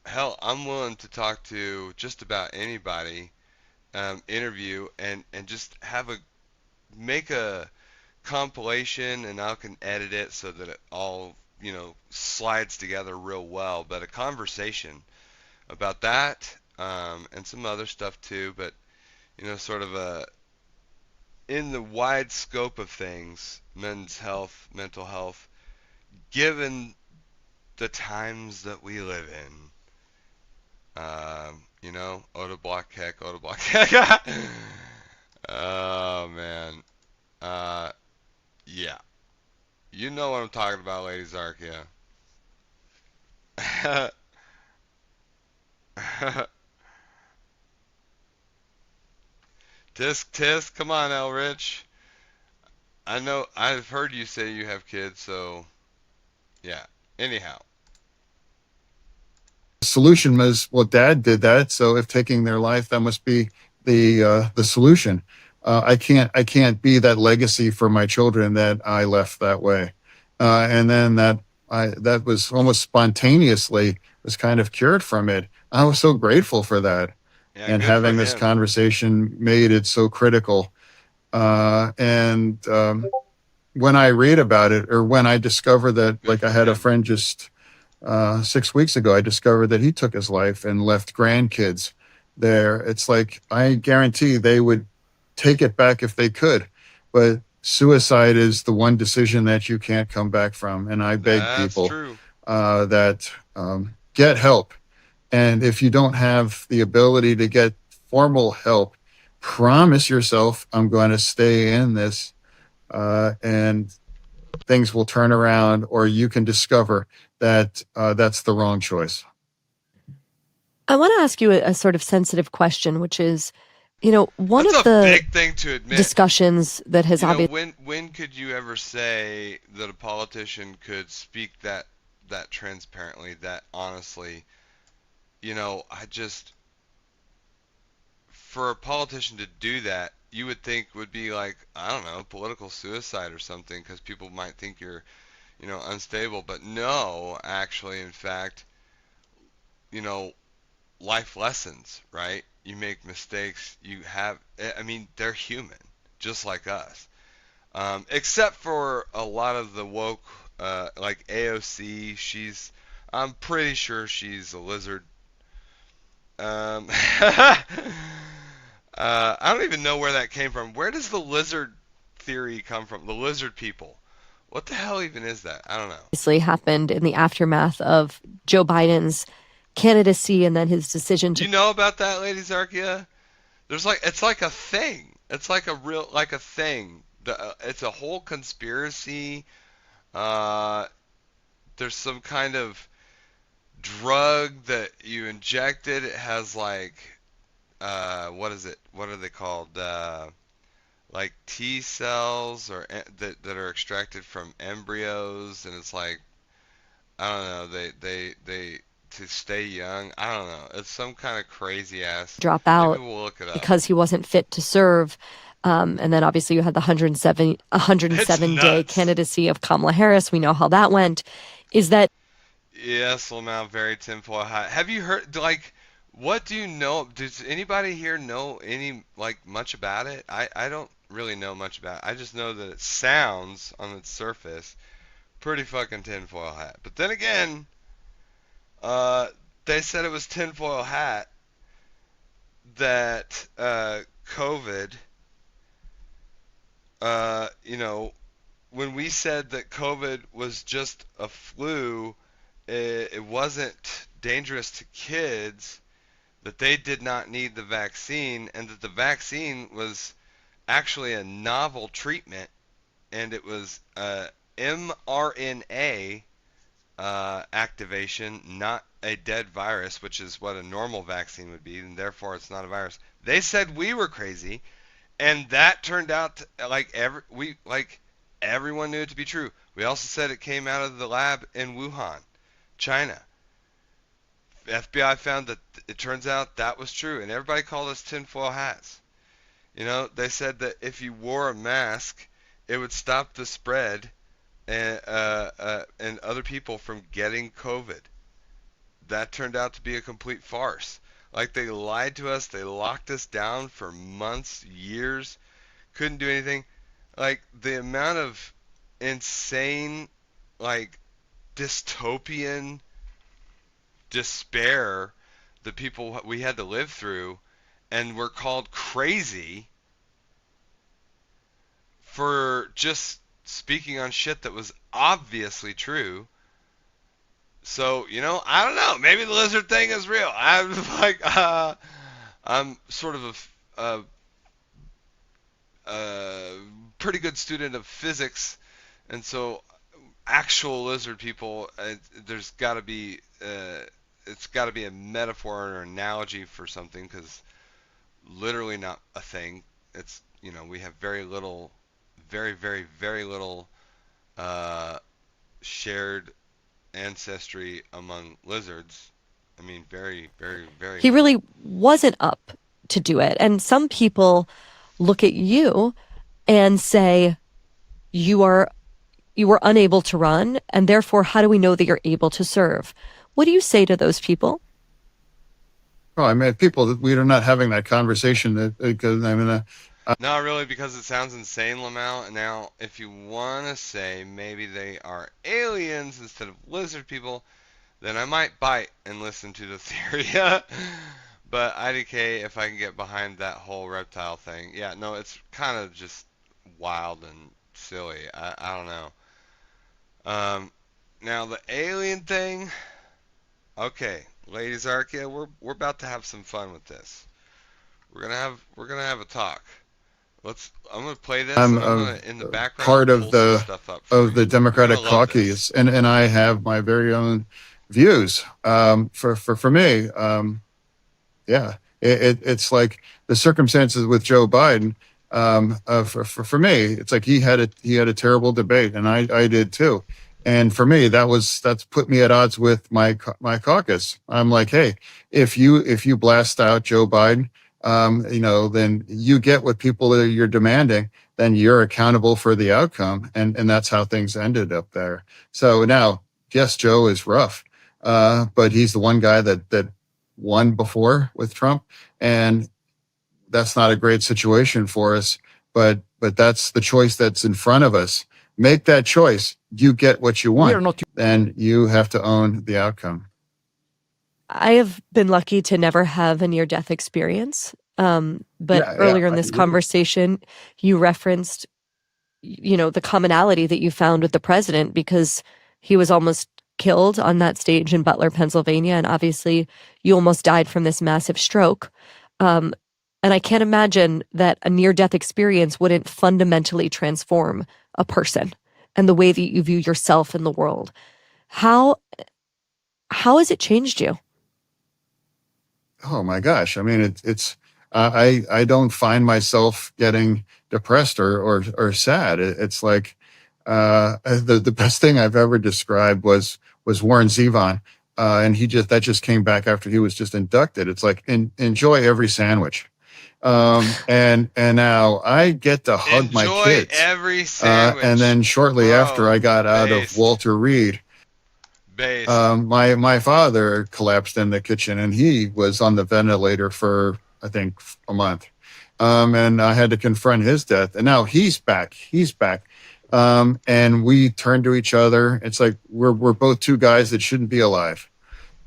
Hell, I'm willing to talk to just about anybody, interview, and just make a compilation, and I can edit it so that it all, slides together real well. But a conversation about that, and some other stuff too, but, sort of in the wide scope of things, men's health, mental health, given the times that we live in. Oda Block Heck. Oh, man. Yeah. You know what I'm talking about, Lady Zarkia. Tisk, come on, Elrich. I know, I've heard you say you have kids, so, yeah. Anyhow. solution was, well, Dad did that, so if taking their life, that must be the solution. I can't be that legacy for my children that I left that way. And then that was almost spontaneously was kind of cured from it. I was so grateful for that. Yeah, and good having for this him. conversation made it so critical. And when I read about it, or when I discover that, like I had a friend just 6 weeks ago, I discovered that he took his life and left grandkids there. It's like, I guarantee they would take it back if they could, but suicide is the one decision that you can't come back from. And I beg people that get help. And if you don't have the ability to get formal help, promise yourself, I'm going to stay in this, and things will turn around, or you can discover that that's the wrong choice. I want to ask you a sort of sensitive question, which is, one That's of a the big thing to admit. discussions that has obviously. When could you ever say that a politician could speak that transparently, that honestly? For a politician to do that, you would think would be like, I don't know, political suicide or something, because people might think you're, unstable. But no, actually, in fact, you know, life lessons, right? You make mistakes. I mean, they're human, just like us. Except for a lot of the woke, like AOC, I'm pretty sure she's a lizard. I don't even know where that came from. Where does the lizard theory come from? The lizard people. What the hell even is that? I don't know. Obviously happened in the aftermath of Joe Biden's candidacy and then his decision to. You know about that, Lady Zarkia? It's like a thing. It's like a thing. It's a whole conspiracy. There's some kind of drug that you injected. It has like, what is it? What are they called? Like T cells that are extracted from embryos, and it's like, I don't know. They to stay young. I don't know. It's some kind of crazy ass. Drop out Maybe we'll look it up. because he wasn't fit to serve. And then obviously you had the 107 day candidacy of Kamala Harris. We know how that went. Is that? Yes, Lamau, very tinfoil hat. Have you heard, like, what do you know? Does anybody here know much about it? I don't really know much about it. I just know that it sounds on its surface pretty fucking tinfoil hat. But then again, they said it was tinfoil hat that COVID, when we said that COVID was just a flu, it wasn't dangerous to kids, that they did not need the vaccine, and that the vaccine was actually a novel treatment, and it was mRNA activation, not a dead virus, which is what a normal vaccine would be, and therefore it's not a virus. They said we were crazy, and that turned out everyone knew it to be true. We also said it came out of the lab in Wuhan, China. FBI found that it turns out that was true, and everybody called us tinfoil hats. They said that if you wore a mask, it would stop the spread and other people from getting COVID. That turned out to be a complete farce. Like, they lied to us, they locked us down for months, years, couldn't do anything. Like, the amount of insane, like, dystopian despair that we had to live through, and were called crazy for just speaking on shit that was obviously true. So, I don't know. Maybe the lizard thing is real. I'm like, I'm sort of a pretty good student of physics, and so actual lizard people, there's got to be, it's got to be a metaphor or an analogy for something, because literally not a thing. It's, we have very little, very, very, very little shared ancestry among lizards. I mean, very, very, very. He really wasn't up to do it. And some people look at you and say, you were unable to run, and therefore, how do we know that you're able to serve? What do you say to those people? Well, I mean, people, we are not having that conversation because not really, because it sounds insane, Lamau. Now, if you want to say maybe they are aliens instead of lizard people, then I might bite and listen to the theory. But IDK, if I can get behind that whole reptile thing, yeah, no, it's kind of just wild and silly. I don't know. Now the alien thing. Okay, Lady Zarkia, we're about to have some fun with this. We're gonna have a talk. I'm gonna play this. I'm and I'm gonna, in the background, part of pull some stuff up for the you. Democratic You're gonna love caucus, and I have my very own views. For me, yeah, it's like the circumstances with Joe Biden. For me, it's like he had a terrible debate, and I did too. And for me, that's put me at odds with my caucus. I'm like, hey, if you blast out Joe Biden, then you get what you're demanding, then you're accountable for the outcome. And that's how things ended up there. So now, yes, Joe is rough. but he's the one guy that won before with Trump, and that's not a great situation for us. But that's the choice that's in front of us. Make that choice. You get what you want, and you have to own the outcome. I have been lucky to never have a near-death experience. But earlier in this conversation, you referenced, the commonality that you found with the president, because he was almost killed on that stage in Butler, Pennsylvania, and obviously you almost died from this massive stroke. And I can't imagine that a near-death experience wouldn't fundamentally transform a person and the way that you view yourself in the world. How has it changed you? Oh my gosh. I mean, I don't find myself getting depressed or sad. It's like, the best thing I've ever described was Warren Zevon. And that just came back after he was just inducted. It's like, enjoy every sandwich. And now I get to hug my kids. Every sandwich. And then shortly after I got out of Walter Reed, my father collapsed in the kitchen, and he was on the ventilator for, I think, a month. And I had to confront his death, and now he's back. And we turn to each other. It's like we're both two guys that shouldn't be alive.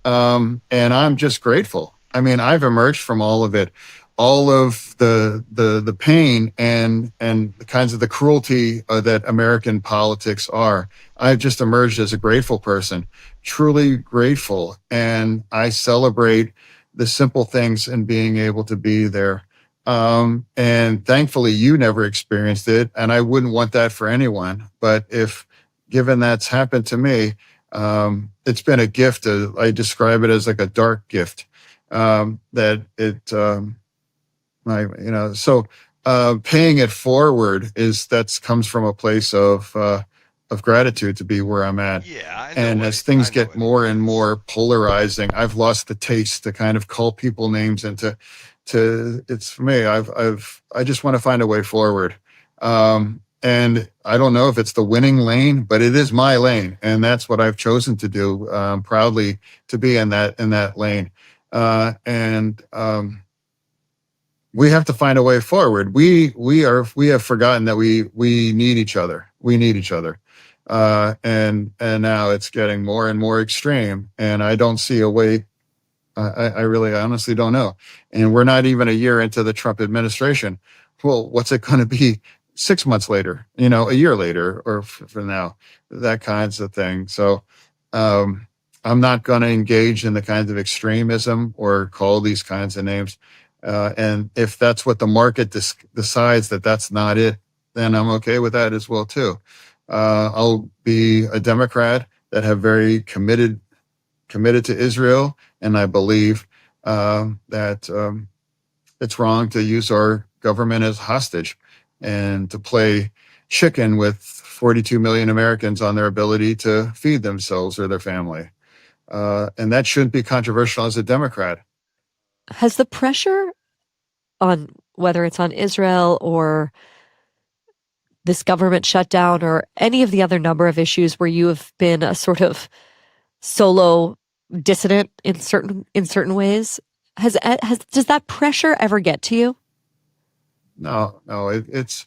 And I'm just grateful. I mean, I've emerged from all of it, all of the pain and the kinds of the cruelty that American politics are. I've just emerged as a grateful person, truly grateful. And I celebrate the simple things and being able to be there. And thankfully you never experienced it, and I wouldn't want that for anyone. But if given that's happened to me, it's been a gift. I describe it as like a dark gift, that it, paying it forward comes from a place of gratitude to be where I'm at. And as things get more and more polarizing, I've lost the taste to kind of call people names and to it's for me. I just want to find a way forward. And I don't know if it's the winning lane, but it is my lane, and that's what I've chosen to do, proudly to be in that lane. We have to find a way forward. We have forgotten that we need each other. We need each other. And now it's getting more and more extreme, and I don't see a way. I really honestly don't know. And we're not even a year into the Trump administration. Well, what's it going to be 6 months later, a year later, or from now, that kinds of thing. So, I'm not going to engage in the kinds of extremism or call these kinds of names. And if that's what the market decides that that's not it, then I'm okay with that as well too. I'll be a Democrat that have very committed to Israel, and I believe that it's wrong to use our government as hostage and to play chicken with 42 million Americans on their ability to feed themselves or their family. And that shouldn't be controversial as a Democrat. Has the pressure on, whether it's on Israel or this government shutdown or any of the other number of issues where you have been a sort of solo dissident in certain ways, does that pressure ever get to you? No, it's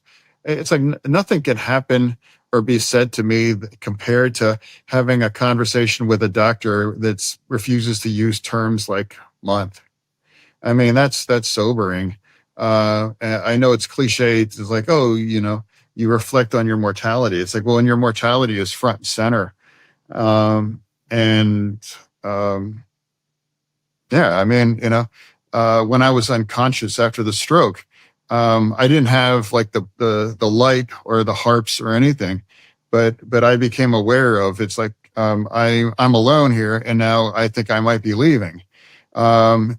like nothing can happen or be said to me compared to having a conversation with a doctor that refuses to use terms like month. I mean, that's sobering. I know it's cliche. It's like, you reflect on your mortality. It's like, well, and your mortality is front and center. When I was unconscious after the stroke, I didn't have like the light or the harps or anything, but I became aware of, it's like, I'm alone here, and now I think I might be leaving. And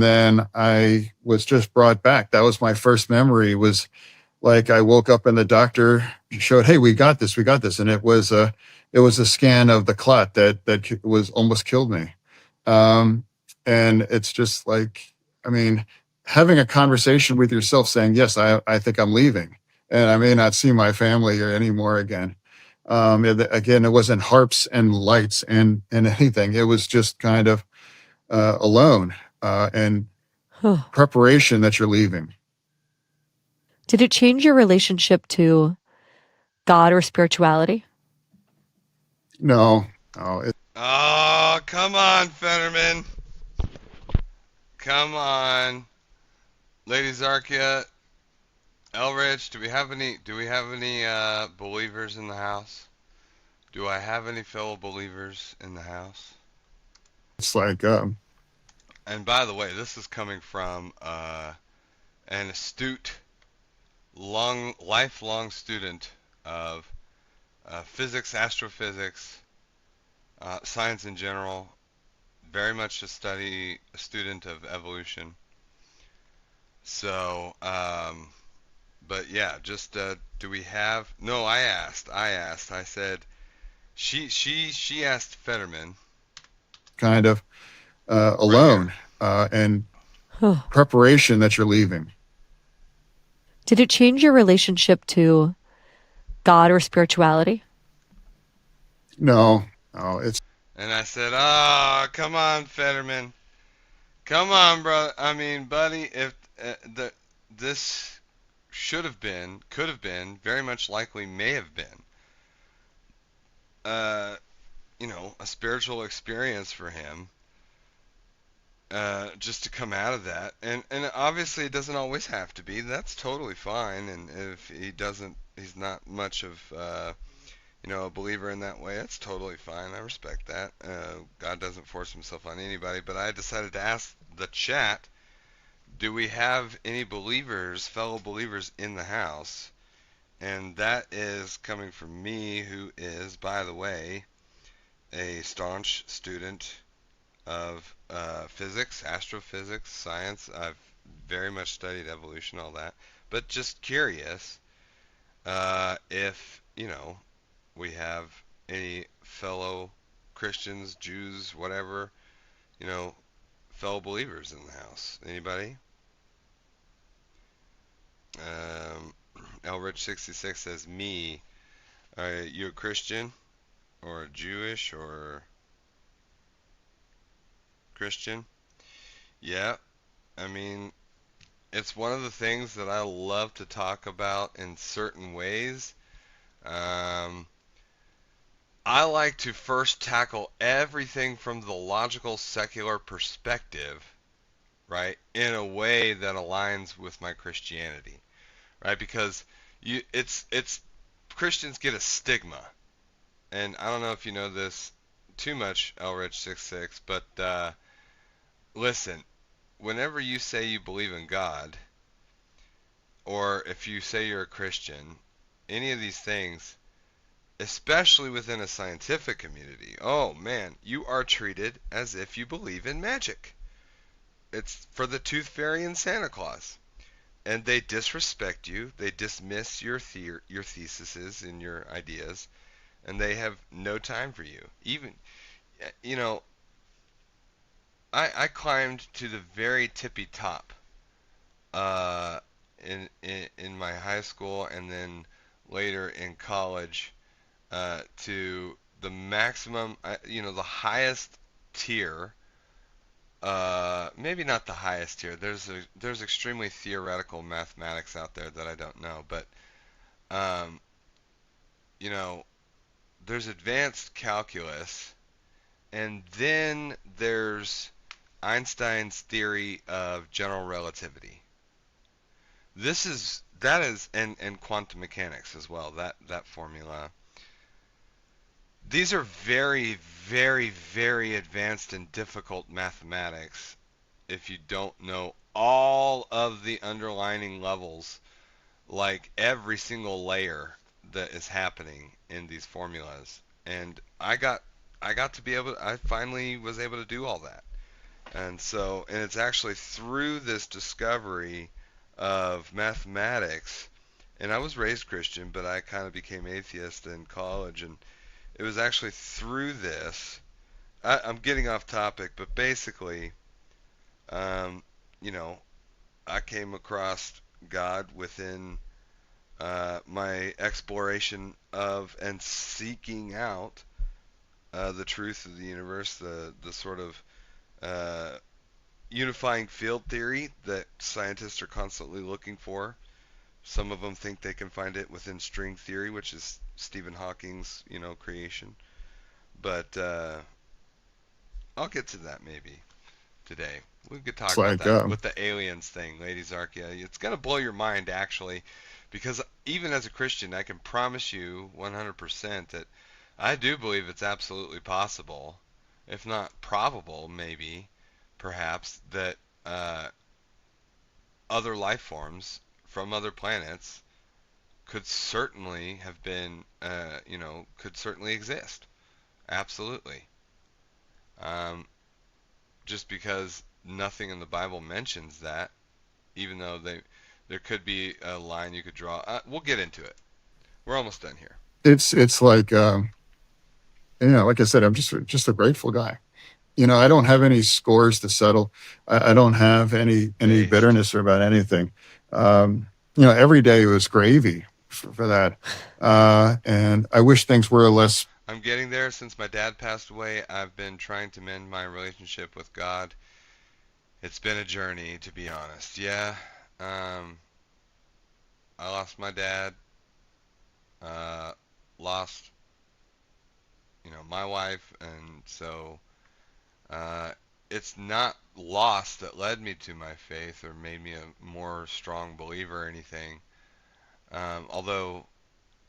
then I was just brought back. That was my first memory, was like, I woke up and the doctor showed, hey, we got this. And it was a scan of the clot that was almost killed me. And it's just like, I mean, having a conversation with yourself saying, yes, I think I'm leaving, and I may not see my family anymore again. Again, it wasn't harps and lights and anything. It was just kind of alone and preparation that you're leaving. Did it change your relationship to God or spirituality? No. Oh, come on, Fetterman. Come on. Lady Zarkia, Elrich, do we have any believers in the house? Do I have any fellow believers in the house? It's like, and by the way, this is coming from an astute, lifelong student of physics, astrophysics, science in general, very much a student of evolution. So, but yeah, just do we have? No, I asked. I said, she asked Fetterman. kind of alone and preparation that you're leaving. Did it change your relationship to God or spirituality? No. And I said, "Oh, come on, Fetterman. Come on, bro. I mean, buddy, if this should have been, could have been, very much likely may have been, a spiritual experience for him, just to come out of that. And obviously it doesn't always have to be. That's totally fine. And if he's not much of, a believer in that way, that's totally fine. I respect that. God doesn't force himself on anybody. But I decided to ask the chat, do we have any fellow believers in the house? And that is coming from me, who is, by the way, a staunch student of physics, astrophysics, science. I've very much studied evolution, all that. But just curious if, we have any fellow Christians, Jews, whatever, fellow believers in the house. Anybody? Elrich66 says, me. Are you a Christian? Or Jewish? Or Christian? Yeah. I mean, it's one of the things that I love to talk about in certain ways. I like to first tackle everything from the logical secular perspective, right, in a way that aligns with my Christianity, right? Because it's Christians get a stigma, and I don't know if you know this too much, Elrich66, but listen, whenever you say you believe in God, or if you say you're a Christian, any of these things, especially within a scientific community, oh man, you are treated as if you believe in magic. It's for the Tooth Fairy and Santa Claus. And they disrespect you, they dismiss your theses and your ideas, and they have no time for you. Even, I climbed to the very tippy top in my high school, and then later in college, to the maximum, the highest tier. Maybe not the highest tier. There's extremely theoretical mathematics out there that I don't know, but there's advanced calculus, and then there's Einstein's theory of general relativity. And quantum mechanics as well. That formula. These are very, very, very advanced and difficult mathematics if you don't know all of the underlining levels, like every single layer that is happening in these formulas. And I finally was able to do all that. And it's actually through this discovery of mathematics, and I was raised Christian, but I kind of became atheist in college, and it was actually through this. I'm getting off topic, but basically, I came across God within my exploration of and seeking out the truth of the universe, the sort of unifying field theory that scientists are constantly looking for. Some of them think they can find it within string theory, which is Stephen Hawking's, creation. But I'll get to that maybe today. We could talk It's about like, that with the aliens thing, Lady Zarkia. It's gonna blow your mind actually, because even as a Christian, I can promise you 100% that I do believe it's absolutely possible, if not probable, maybe, perhaps, that other life forms from other planets could certainly have been, could certainly exist. Absolutely. Um, just because nothing in the Bible mentions that, even though there could be a line you could draw. We'll get into it. We're almost done here. it's like, like I said, I'm just a grateful guy. I don't have any scores to settle. I don't have any bitterness about anything. Every day was gravy for that. And I wish things were less. I'm getting there. Since my dad passed away, I've been trying to mend my relationship with God. It's been a journey, to be honest. Yeah. I lost my dad. Lost, my wife, and so it's not loss that led me to my faith or made me a more strong believer or anything. Although,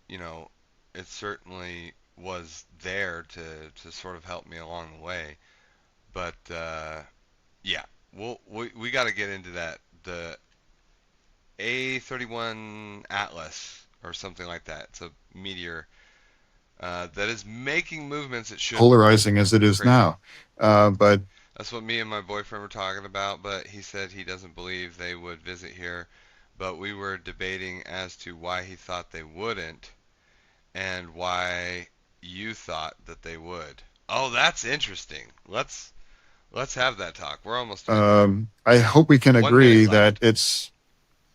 it certainly was there to sort of help me along the way. But yeah, we got to get into that. The A31 Atlas or something like that. It's a meteor that is making movements it shouldn't. Polarizing as it is Crazy. now. But That's what me and my boyfriend were talking about, but he said he doesn't believe they would visit here. But we were debating as to why he thought they wouldn't and why you thought that they would. Oh, that's interesting. Let's have that talk. We're almost done. I hope we can 1 agree minute that left. it's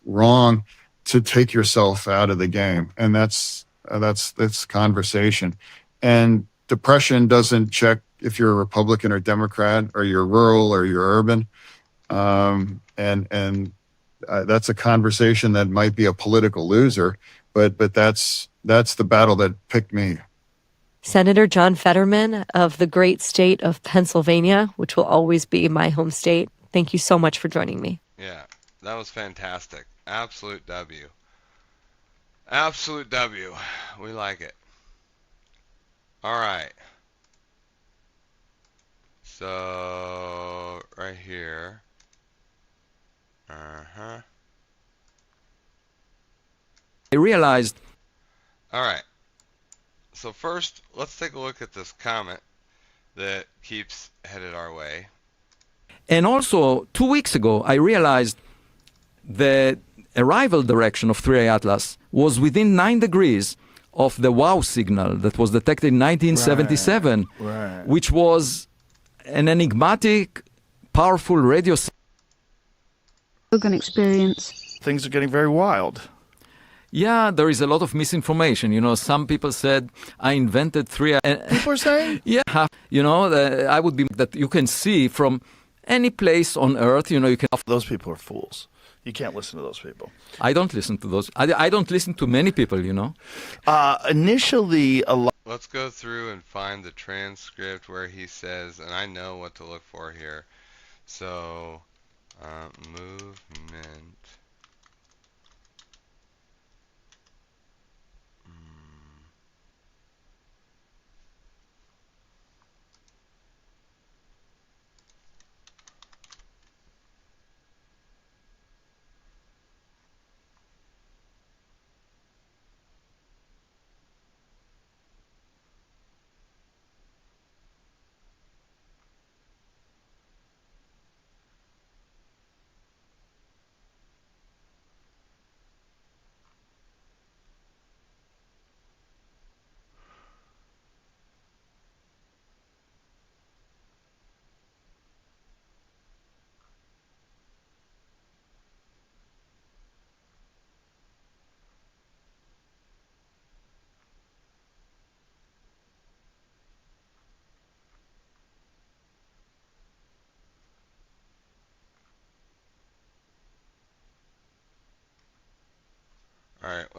wrong to take yourself out of the game, and that's conversation. And depression doesn't check if you're a Republican or Democrat or you're rural or you're urban. And that's a conversation that might be a political loser, but that's the battle that picked me. Senator John Fetterman of the great state of Pennsylvania, which will always be my home state. Thank you so much for joining me. Yeah, that was fantastic. Absolute W. Absolute W. We like it. All right. So, right here. Uh-huh. I realized. All right. So first, let's take a look at this comet that keeps headed our way. And also, 2 weeks ago, I realized the arrival direction of 3A Atlas was within 9 degrees of the WOW signal that was detected in 1977, Right. which was an enigmatic, powerful radio signal. Experience. Things are getting very wild. Yeah, there is a lot of misinformation. Some people said I invented 3A. People are saying? Yeah. I would be that you can see from any place on Earth, you can. Those people are fools. You can't listen to those people. I don't listen to those. I don't listen to many people, Initially, a lot. Let's go through and find the transcript where he says, and I know what to look for here. So, movement.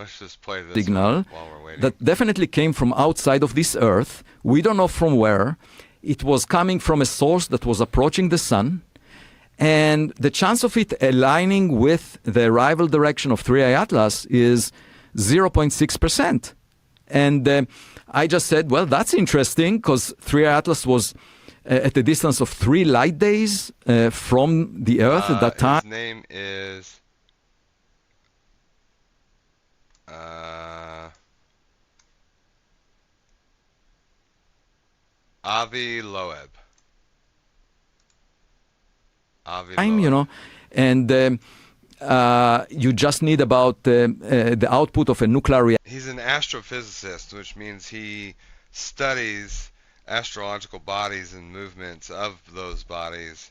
let's just play this signal while we're waiting. that definitely came from outside of this Earth. We don't know from where. It was coming from a source that was approaching the sun. And the chance of it aligning with the arrival direction of 3i Atlas is 0.6%. And I just said, well, that's interesting, because 3i Atlas was at a distance of 3 light days from the Earth at that time. His name is Avi Loeb. You know, and you just need about the output of a nuclear reactor. He's an astrophysicist, which means he studies astrological bodies and movements of those bodies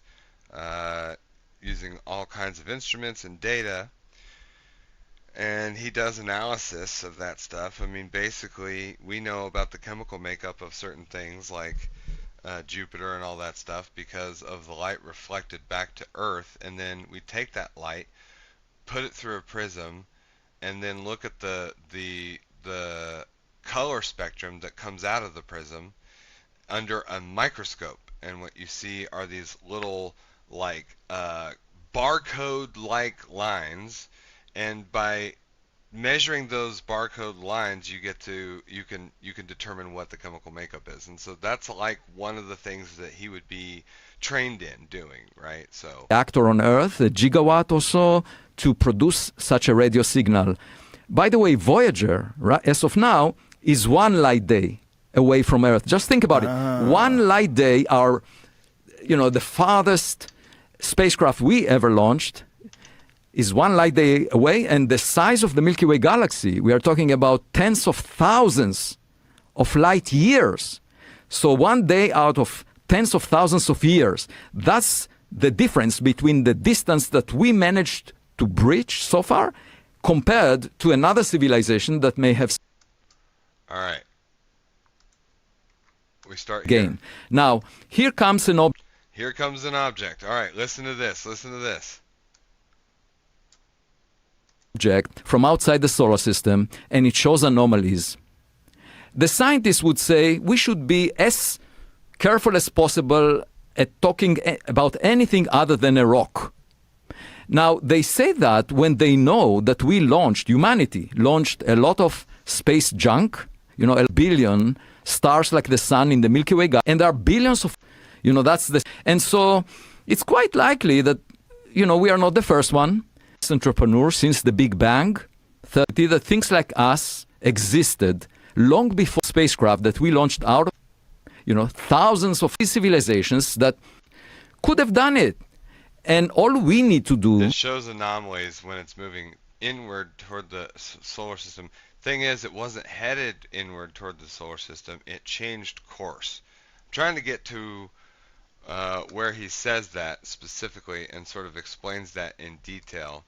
using all kinds of instruments and data. And he does analysis of that stuff. I mean, basically, we know about the chemical makeup of certain things like Jupiter and all that stuff because of the light reflected back to Earth, and then we take that light, put it through a prism, and then look at the color spectrum that comes out of the prism under a microscope, and what you see are these little like barcode-like lines, and by measuring those barcode lines, you can determine what the chemical makeup is. And so that's like one of the things that he would be trained in doing, right? So Reactor on Earth, a gigawatt or so, to produce such a radio signal. By the way, Voyager, as of now, is 1 light day away from Earth. Just think about it. 1 light day, the farthest spacecraft we ever launched is 1 light day away, and the size of the Milky Way galaxy, we are talking about tens of thousands of light years. So 1 day out of tens of thousands of years. That's the difference between the distance that we managed to breach so far compared to another civilization that may have. All right. We start Again. here. Now, here comes an object. Here comes an object. All right, listen to this. Listen to this. Object from outside the solar system, and it shows anomalies. The scientists would say we should be as careful as possible at talking about anything other than a rock. Now, they say that when they know that humanity launched a lot of space junk, a billion stars like the sun in the Milky Way galaxy, and there are billions of, and so it's quite likely that, we are not the first one. Entrepreneurs since the Big Bang, that things like us existed long before spacecraft that we launched out of, thousands of civilizations that could have done it. And all we need to do. It shows anomalies when it's moving inward toward the solar system. Thing is, it wasn't headed inward toward the solar system. It changed course. I'm trying to get to where he says that specifically and sort of explains that in detail.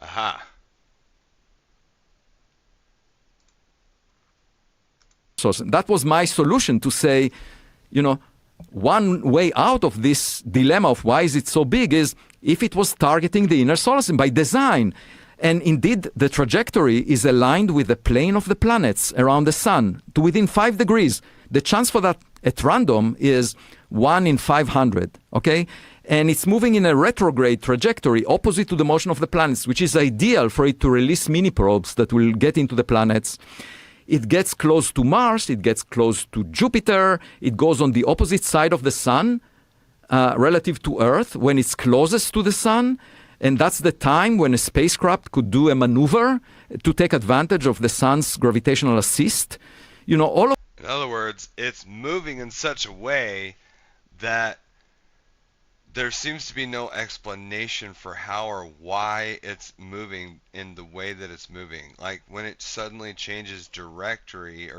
Aha. So that was my solution to say, one way out of this dilemma of why is it so big is if it was targeting the inner solar system by design. And indeed, the trajectory is aligned with the plane of the planets around the sun to within 5 degrees. The chance for that at random is 1 in 500, okay? And it's moving in a retrograde trajectory opposite to the motion of the planets, which is ideal for it to release mini probes that will get into the planets. It gets close to Mars, it gets close to Jupiter, it goes on the opposite side of the sun relative to Earth when it's closest to the sun. And that's the time when a spacecraft could do a maneuver to take advantage of the sun's gravitational assist. In other words, it's moving in such a way that there seems to be no explanation for how or why it's moving in the way that it's moving. Like when it suddenly changes trajectory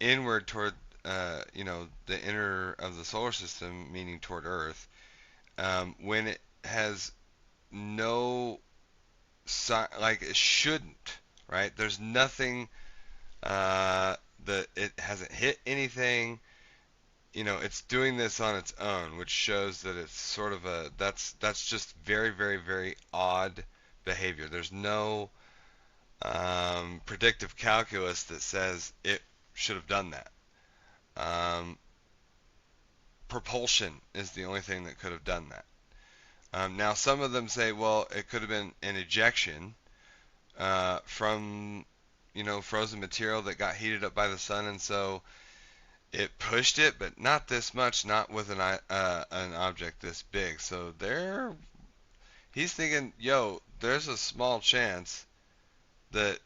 inward toward, the inner of the solar system, meaning toward Earth, when it has no like it shouldn't, right? There's nothing that it hasn't hit anything. It's doing this on its own, which shows that it's sort of that's just very, very, very odd behavior. There's no predictive calculus that says it should have done that. Propulsion is the only thing that could have done that. Now, some of them say, well, it could have been an ejection from, frozen material that got heated up by the sun, and so it pushed it, but not this much, not with an object this big. So he's thinking, there's a small chance that,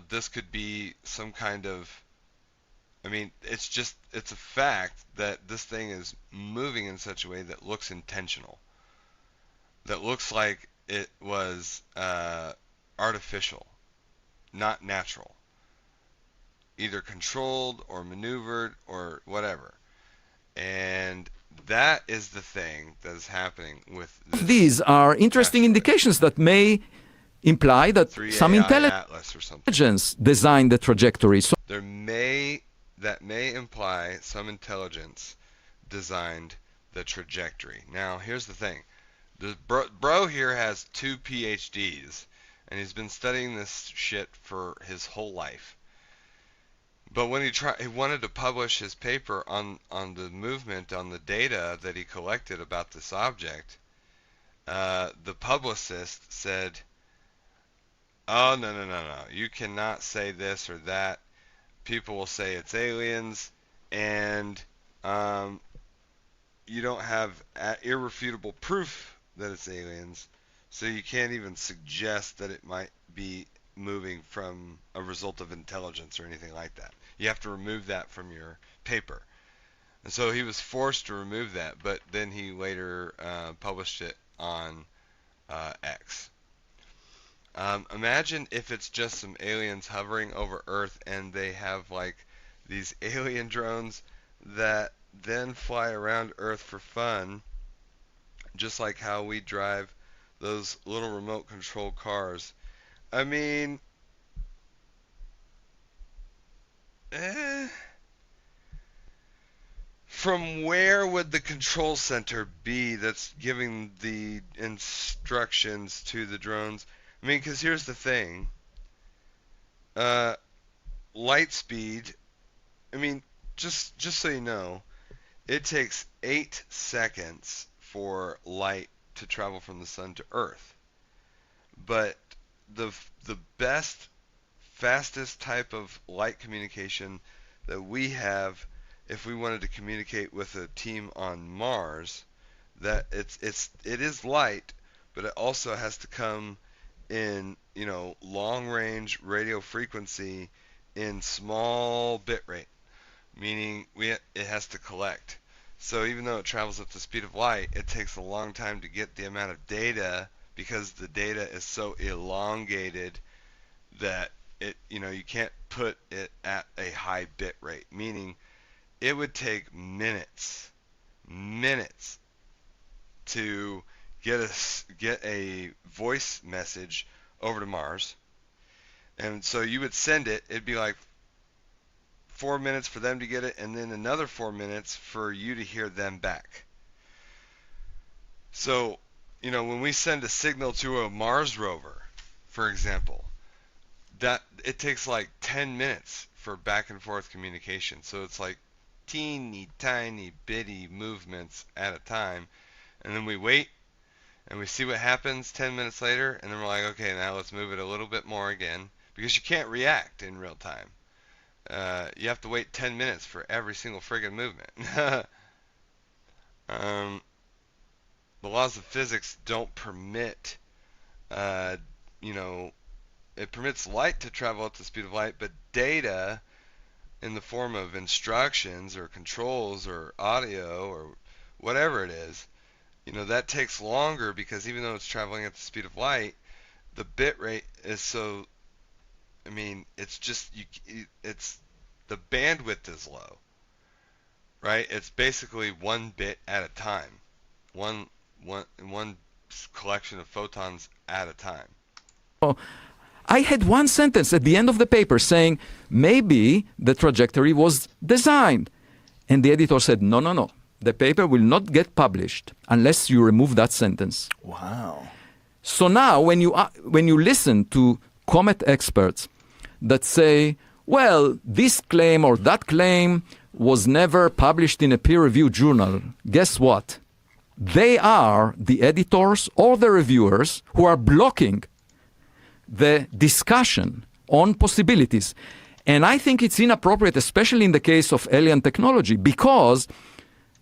this could be some kind of, it's a fact that this thing is moving in such a way that looks intentional, that looks like it was artificial, not natural, either controlled or maneuvered or whatever. And that is the thing that is happening with this. These are interesting indications that may imply that some intelligence designed the trajectory. So that may imply some intelligence designed the trajectory. Now, here's the thing. The bro here has 2 PhDs, and he's been studying this shit for his whole life. But when he wanted to publish his paper on the movement, on the data that he collected about this object, the publicist said, "Oh, no, you cannot say this or that. People will say it's aliens, and you don't have irrefutable proof that it's aliens, so you can't even suggest that it might be moving from a result of intelligence or anything like that. You have to remove that from your paper." And so he was forced to remove that, but then he later published it on X. Imagine if it's just some aliens hovering over Earth and they have like these alien drones that then fly around Earth for fun, just like how we drive those little remote control cars. I mean, from where would the control center be that's giving the instructions to the drones? I mean, because here's the thing. Light speed, just so you know, it takes 8 seconds for light to travel from the sun to Earth. But the best, fastest type of light communication that we have, if we wanted to communicate with a team on Mars, that it is light, but it also has to come in long range radio frequency in small bit rate, meaning it has to collect. So even though it travels at the speed of light, it takes a long time to get the amount of data, because the data is so elongated that you can't put it at a high bit rate, meaning it would take minutes to get a voice message over to Mars. And so you would send it, it'd be like 4 minutes for them to get it, and then another 4 minutes for you to hear them back. So, when we send a signal to a Mars rover, for example, that it takes like 10 minutes for back and forth communication. So it's like teeny tiny bitty movements at a time, and then we wait and we see what happens 10 minutes later, and then we're like, okay, now let's move it a little bit more again, because you can't react in real time. You have to wait 10 minutes for every single friggin' movement. The laws of physics don't permit, it permits light to travel at the speed of light, but data in the form of instructions or controls or audio or whatever it is, that takes longer, because even though it's traveling at the speed of light, the bit rate is so, it's just, the bandwidth is low, right? It's basically 1 bit at a time, one collection of photons at a time. I had one sentence at the end of the paper saying maybe the trajectory was designed. And the editor said, no, no, no. The paper will not get published unless you remove that sentence. Wow. So now when you listen to comet experts that say, well, this claim or that claim was never published in a peer-reviewed journal, guess what? They are the editors or the reviewers who are blocking the discussion on possibilities. And I think it's inappropriate, especially in the case of alien technology, because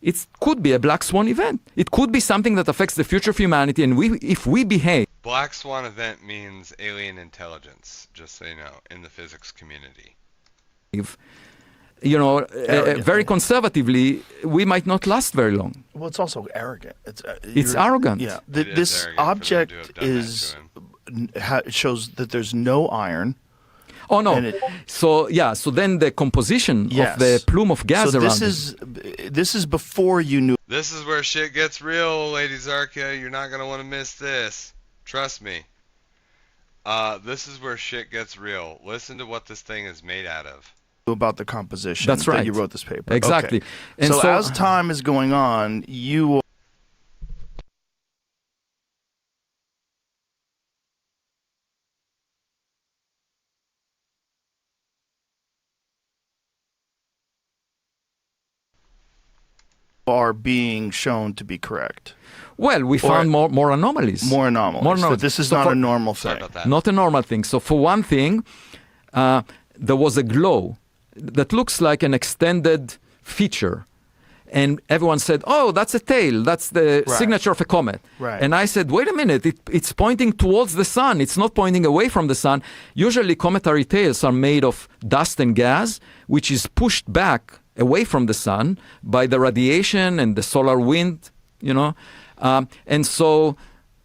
it could be a black swan event. It could be something that affects the future of humanity, and if we behave... Black swan event means alien intelligence, just so you know, in the physics community. Very conservatively, we might not last very long. Well, it's also arrogant. It's arrogant. Yeah. This object shows that there's no iron. Oh, no. So then the composition of the plume of gas around this is before you knew. This is where shit gets real, Lady Zarka. You're not going to want to miss this. Trust me. This is where shit gets real. Listen to what this thing is made out of. About the composition. That's right. That you wrote this paper. Exactly. Okay. And so as time is going on, you will are being shown to be correct. Well, we found more anomalies. More anomalies. So this is not a normal thing. Not a normal thing. So for one thing, there was a glow that looks like an extended feature. And everyone said, oh, that's a tail. That's the signature of a comet. Right. And I said, wait a minute. It's pointing towards the sun. It's not pointing away from the sun. Usually cometary tails are made of dust and gas, which is pushed back away from the sun by the radiation and the solar wind, and so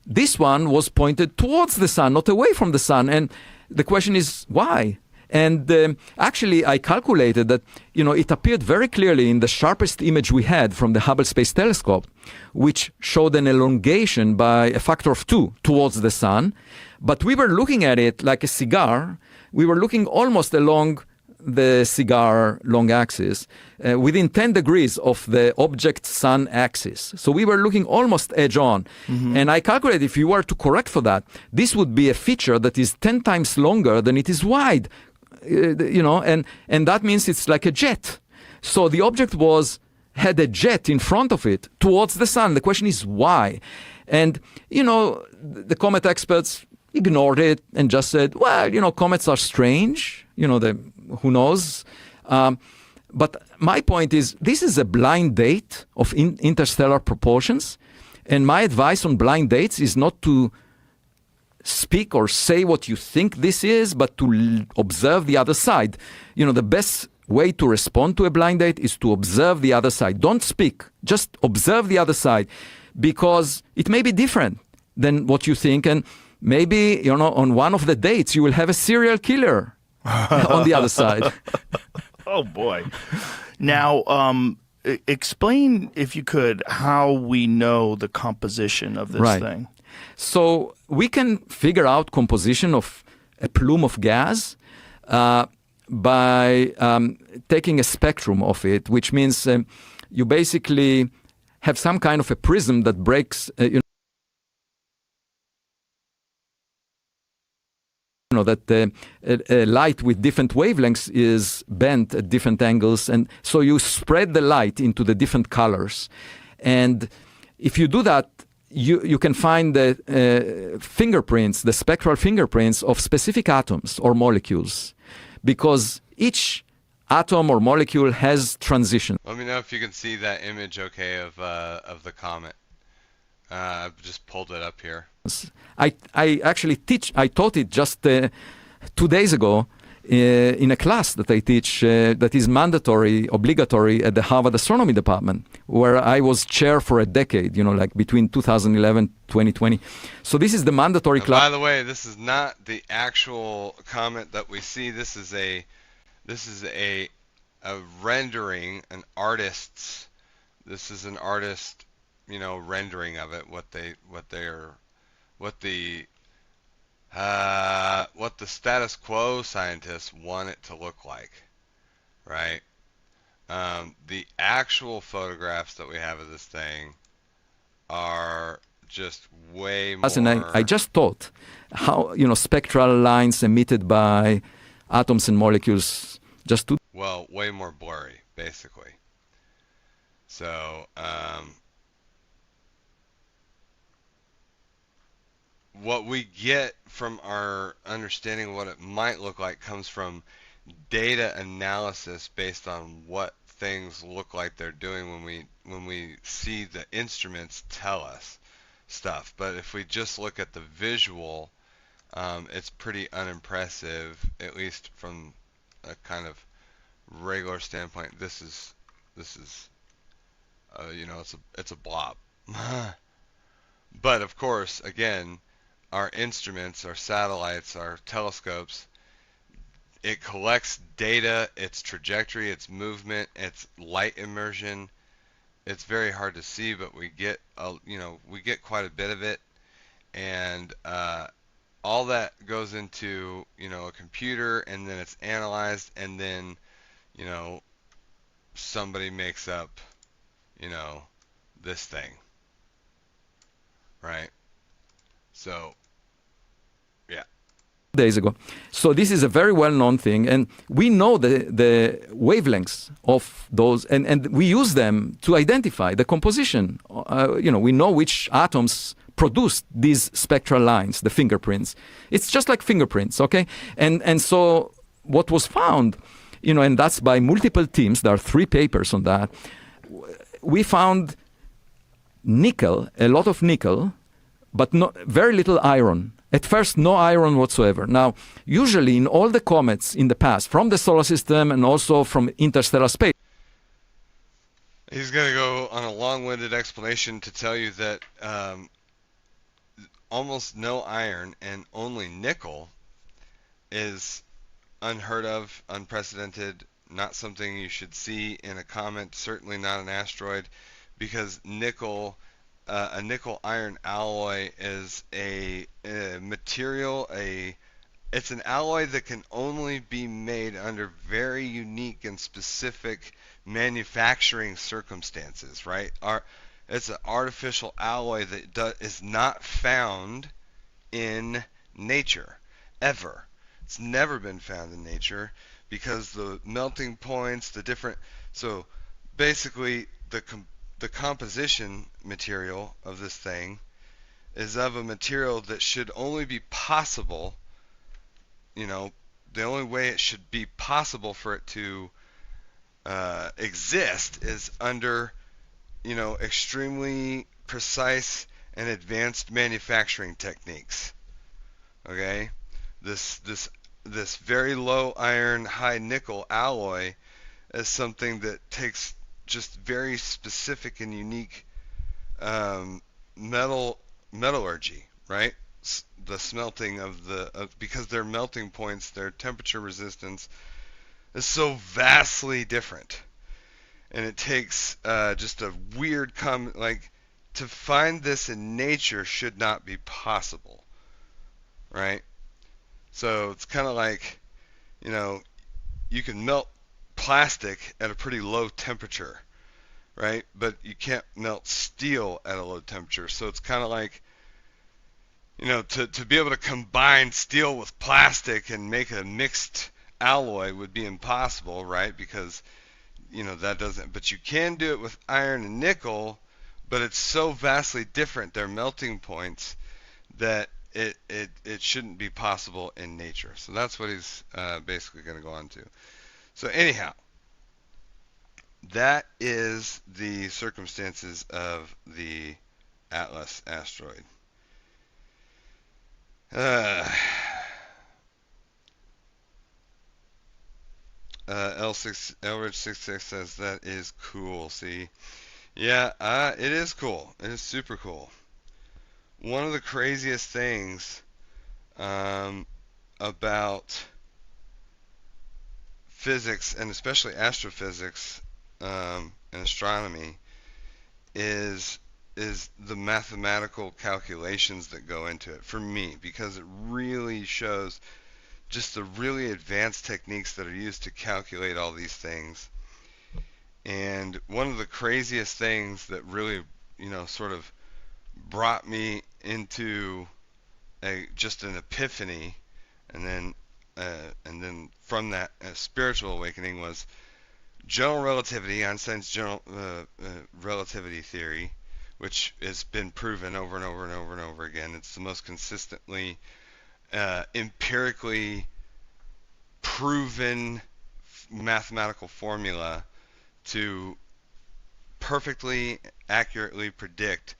this one was pointed towards the sun, not away from the sun. And the question is, why? And actually, I calculated that, it appeared very clearly in the sharpest image we had from the Hubble Space Telescope, which showed an elongation by a factor of 2 towards the sun. But we were looking at it like a cigar. We were looking almost along the cigar long axis, within 10 degrees of the object sun axis. So we were looking almost edge on. Mm-hmm. And I calculated if you were to correct for that, this would be a feature that is 10 times longer than it is wide, and that means it's like a jet. So the object had a jet in front of it towards the sun. The question is why? And, the comet experts ignored it and just said, well, comets are strange, who knows? But my point is, this is a blind date of interstellar proportions. And my advice on blind dates is not to speak or say what you think this is, but to observe the other side. The best way to respond to a blind date is to observe the other side. Don't speak, just observe the other side, because it may be different than what you think. And maybe, on one of the dates, you will have a serial killer on the other side. Oh, boy. Now, explain, if you could, how we know the composition of this thing. So we can figure out composition of a plume of gas by taking a spectrum of it, which means you basically have some kind of a prism that breaks... that light with different wavelengths is bent at different angles, and so you spread the light into the different colors. And if you do that, you can find the fingerprints, the spectral fingerprints of specific atoms or molecules, because each atom or molecule has transition. Let me know if you can see that image, okay, of the comet. I've just pulled it up here. I taught it just 2 days ago in a class that I teach that is obligatory at the Harvard Astronomy Department, where I was chair for a decade, like between 2011 2020. So this is the mandatory class. By the way, this is not the actual comet that we see. This is a rendering, an artist's. This is an artist, rendering of it. what the status quo scientists want it to look like, right? The actual photographs that we have of this thing are just way And I more. just thought how, spectral lines emitted by atoms and molecules just to. Well, way more blurry, basically. So, what we get from our understanding of what it might look like comes from data analysis based on what things look like they're doing when we see the instruments tell us stuff. But if we just look at the visual, it's pretty unimpressive, at least from a kind of regular standpoint. This is it's a blob. But of course, again, our instruments, our satellites, our telescopes, it collects data, its trajectory, its movement, its light immersion. It's very hard to see, but we get quite a bit of it, and all that goes into a computer, and then it's analyzed, and then somebody makes up this thing, right? So, yeah. Days ago. So this is a very well-known thing, and we know the wavelengths of those, and we use them to identify the composition. We know which atoms produce these spectral lines, the fingerprints. It's just like fingerprints, okay? And so what was found, and that's by multiple teams, there are 3 papers on that, we found nickel, a lot of nickel, but very little iron. At first, no iron whatsoever. Now, usually in all the comets in the past, from the solar system and also from interstellar space. He's going to go on a long-winded explanation to tell you that almost no iron and only nickel is unheard of, unprecedented, not something you should see in a comet, certainly not an asteroid, because nickel, a nickel iron alloy is a material, it's an alloy that can only be made under very unique and specific manufacturing circumstances, right? It's an artificial alloy that is not found in nature, ever. It's never been found in nature because the melting points, so basically the composition material of this thing is of a material that should only be possible, the only way it should be possible for it to exist is under, extremely precise and advanced manufacturing techniques. Okay? This very low iron, high nickel alloy is something that takes just very specific and unique metallurgy, right? The smelting because their melting points, their temperature resistance is so vastly different, and it takes just a weird to find this in nature should not be possible, right? So it's kind of like, you can melt plastic at a pretty low temperature, right? But you can't melt steel at a low temperature. So it's kind of like, to be able to combine steel with plastic and make a mixed alloy would be impossible, right? Because, that doesn't, but you can do it with iron and nickel, but it's so vastly different, their melting points, that it shouldn't be possible in nature. So that's what he's basically going to go on to. So anyhow, that is the circumstances of the Atlas asteroid. Elridge66 says that is cool. See, yeah, it is cool. It is super cool. One of the craziest things about physics, and especially astrophysics and astronomy, is is the mathematical calculations that go into it for me, because it really shows just the really advanced techniques that are used to calculate all these things. And one of the craziest things that really, sort of brought me into just an epiphany, and then from that spiritual awakening, was general relativity, Einstein's general relativity theory, which has been proven over and over and over and over again. It's the most consistently empirically proven mathematical formula to perfectly accurately predict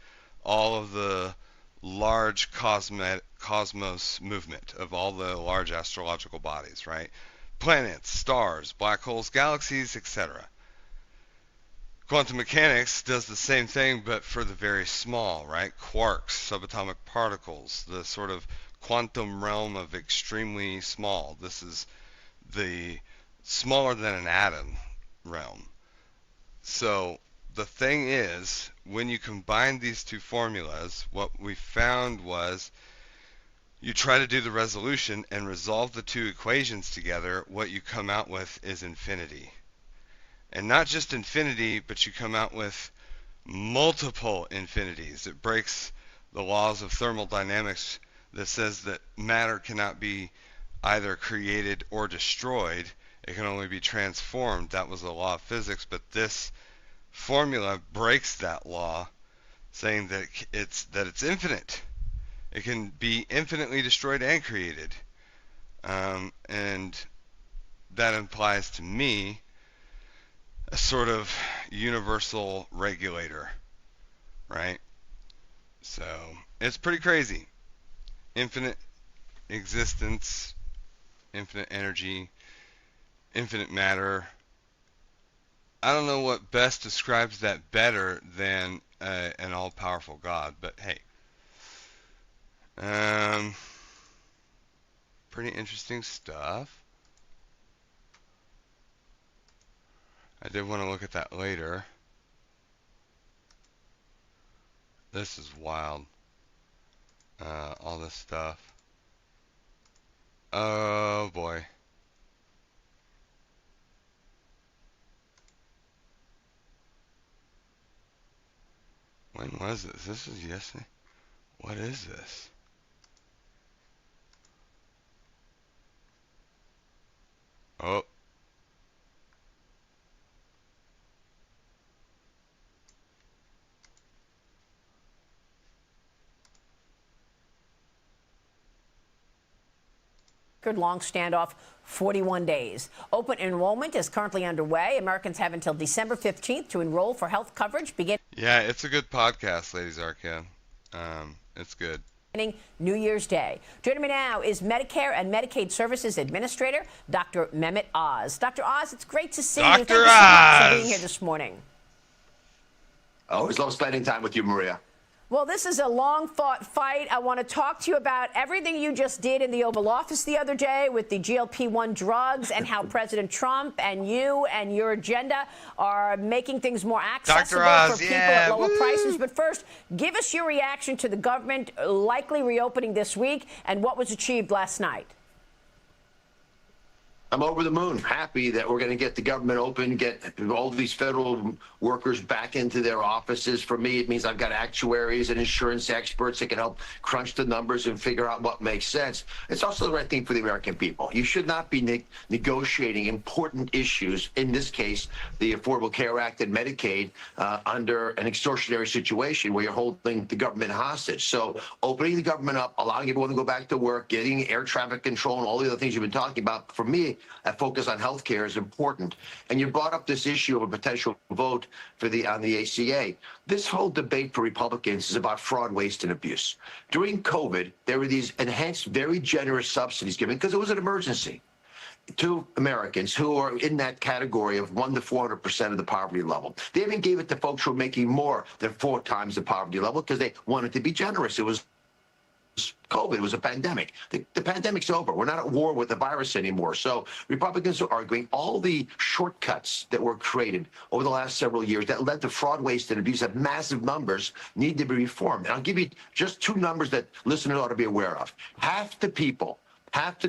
all of the large cosmos movement of all the large astrological bodies, right? Planets, stars, black holes, galaxies, etc. Quantum mechanics does the same thing, but for the very small, right? Quarks, subatomic particles, the sort of quantum realm of extremely small. This is the smaller than an atom realm. So the thing is, when you combine these two formulas, what we found was you try to do the resolution and resolve the two equations together, what you come out with is infinity. And not just infinity, but you come out with multiple infinities. It breaks the laws of thermodynamics that says that matter cannot be either created or destroyed. It can only be transformed. That was the law of physics, but this formula breaks that law, saying that it's infinite. It can be infinitely destroyed and created. And that implies to me a sort of universal regulator, right? So it's pretty crazy. Infinite existence, infinite energy, infinite matter. I don't know what best describes that better than an all-powerful God, but hey. Pretty interesting stuff. I did want to look at that later. This is wild. All this stuff. Oh boy. When was this? This was yesterday. What is this? Oh. Long standoff, 41 days. Open enrollment is currently underway. Americans have until December 15th to enroll for health coverage. Yeah, it's a good podcast, Ladies Arca. It's good. New Year's Day. Joining me now is Medicare and Medicaid Services Administrator, Dr. Mehmet Oz. Dr. Oz, it's great to see you. Thank you so much for being here this morning. I always love spending time with you, Maria. Well, this is a long-fought fight. I want to talk to you about everything you just did in the Oval Office the other day with the GLP-1 drugs and how President Trump and you and your agenda are making things more accessible for people at lower prices. But first, give us your reaction to the government likely reopening this week and what was achieved last night. I'm over the moon, happy that we're going to get the government open, get all these federal workers back into their offices. For me, it means I've got actuaries and insurance experts that can help crunch the numbers and figure out what makes sense. It's also the right thing for the American people. You should not be negotiating important issues, in this case, the Affordable Care Act and Medicaid, under an extortionary situation where you're holding the government hostage. So opening the government up, allowing everyone to go back to work, getting air traffic control and all the other things you've been talking about, for me, that focus on health care is important. And you brought up this issue of a potential vote for on the ACA. This whole debate for Republicans is about fraud, waste, and abuse. During COVID, there were these enhanced, very generous subsidies given because it was an emergency to Americans who are in that category of 1 to 400% of the poverty level. They even gave it to folks who are making more than 4 times the poverty level because they wanted to be generous. It was COVID. It was a pandemic. The pandemic's over. We're not at war with the virus anymore. So Republicans are arguing all the shortcuts that were created over the last several years that led to fraud, waste, and abuse at massive numbers need to be reformed. And I'll give you just two numbers that listeners ought to be aware of. Half the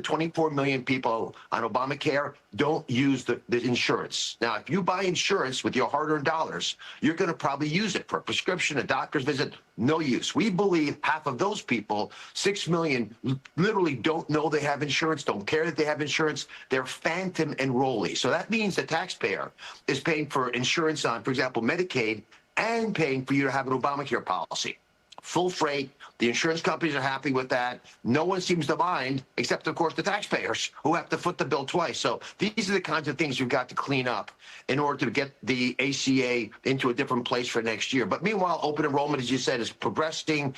24 million people on Obamacare don't use the insurance. Now, if you buy insurance with your hard-earned dollars, you're going to probably use it for a prescription, a doctor's visit, no use. We believe half of those people, 6 million, literally don't know they have insurance, don't care that they have insurance. They're phantom enrollees. So that means the taxpayer is paying for insurance on, for example, Medicaid, and paying for you to have an Obamacare policy. Full freight. The insurance companies are happy with that. No one seems to mind, except, of course, the taxpayers who have to foot the bill twice. So these are the kinds of things you've got to clean up in order to get the ACA into a different place for next year. But meanwhile, open enrollment, as you said, is progressing.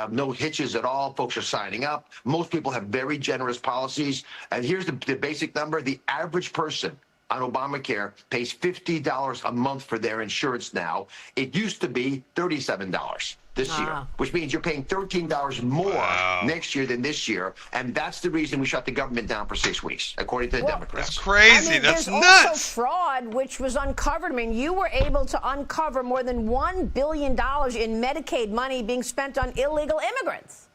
No hitches at all. Folks are signing up. Most people have very generous policies. And here's the basic number. The average person on Obamacare pays $50 a month for their insurance now. It used to be $37 this year, which means you're paying $13 more next year than this year. And that's the reason we shut the government down for 6 weeks, according to the Democrats. That's crazy. I mean, that's there's nuts. also fraud, which was uncovered. I mean, you were able to uncover more than $1 billion in Medicaid money being spent on illegal immigrants.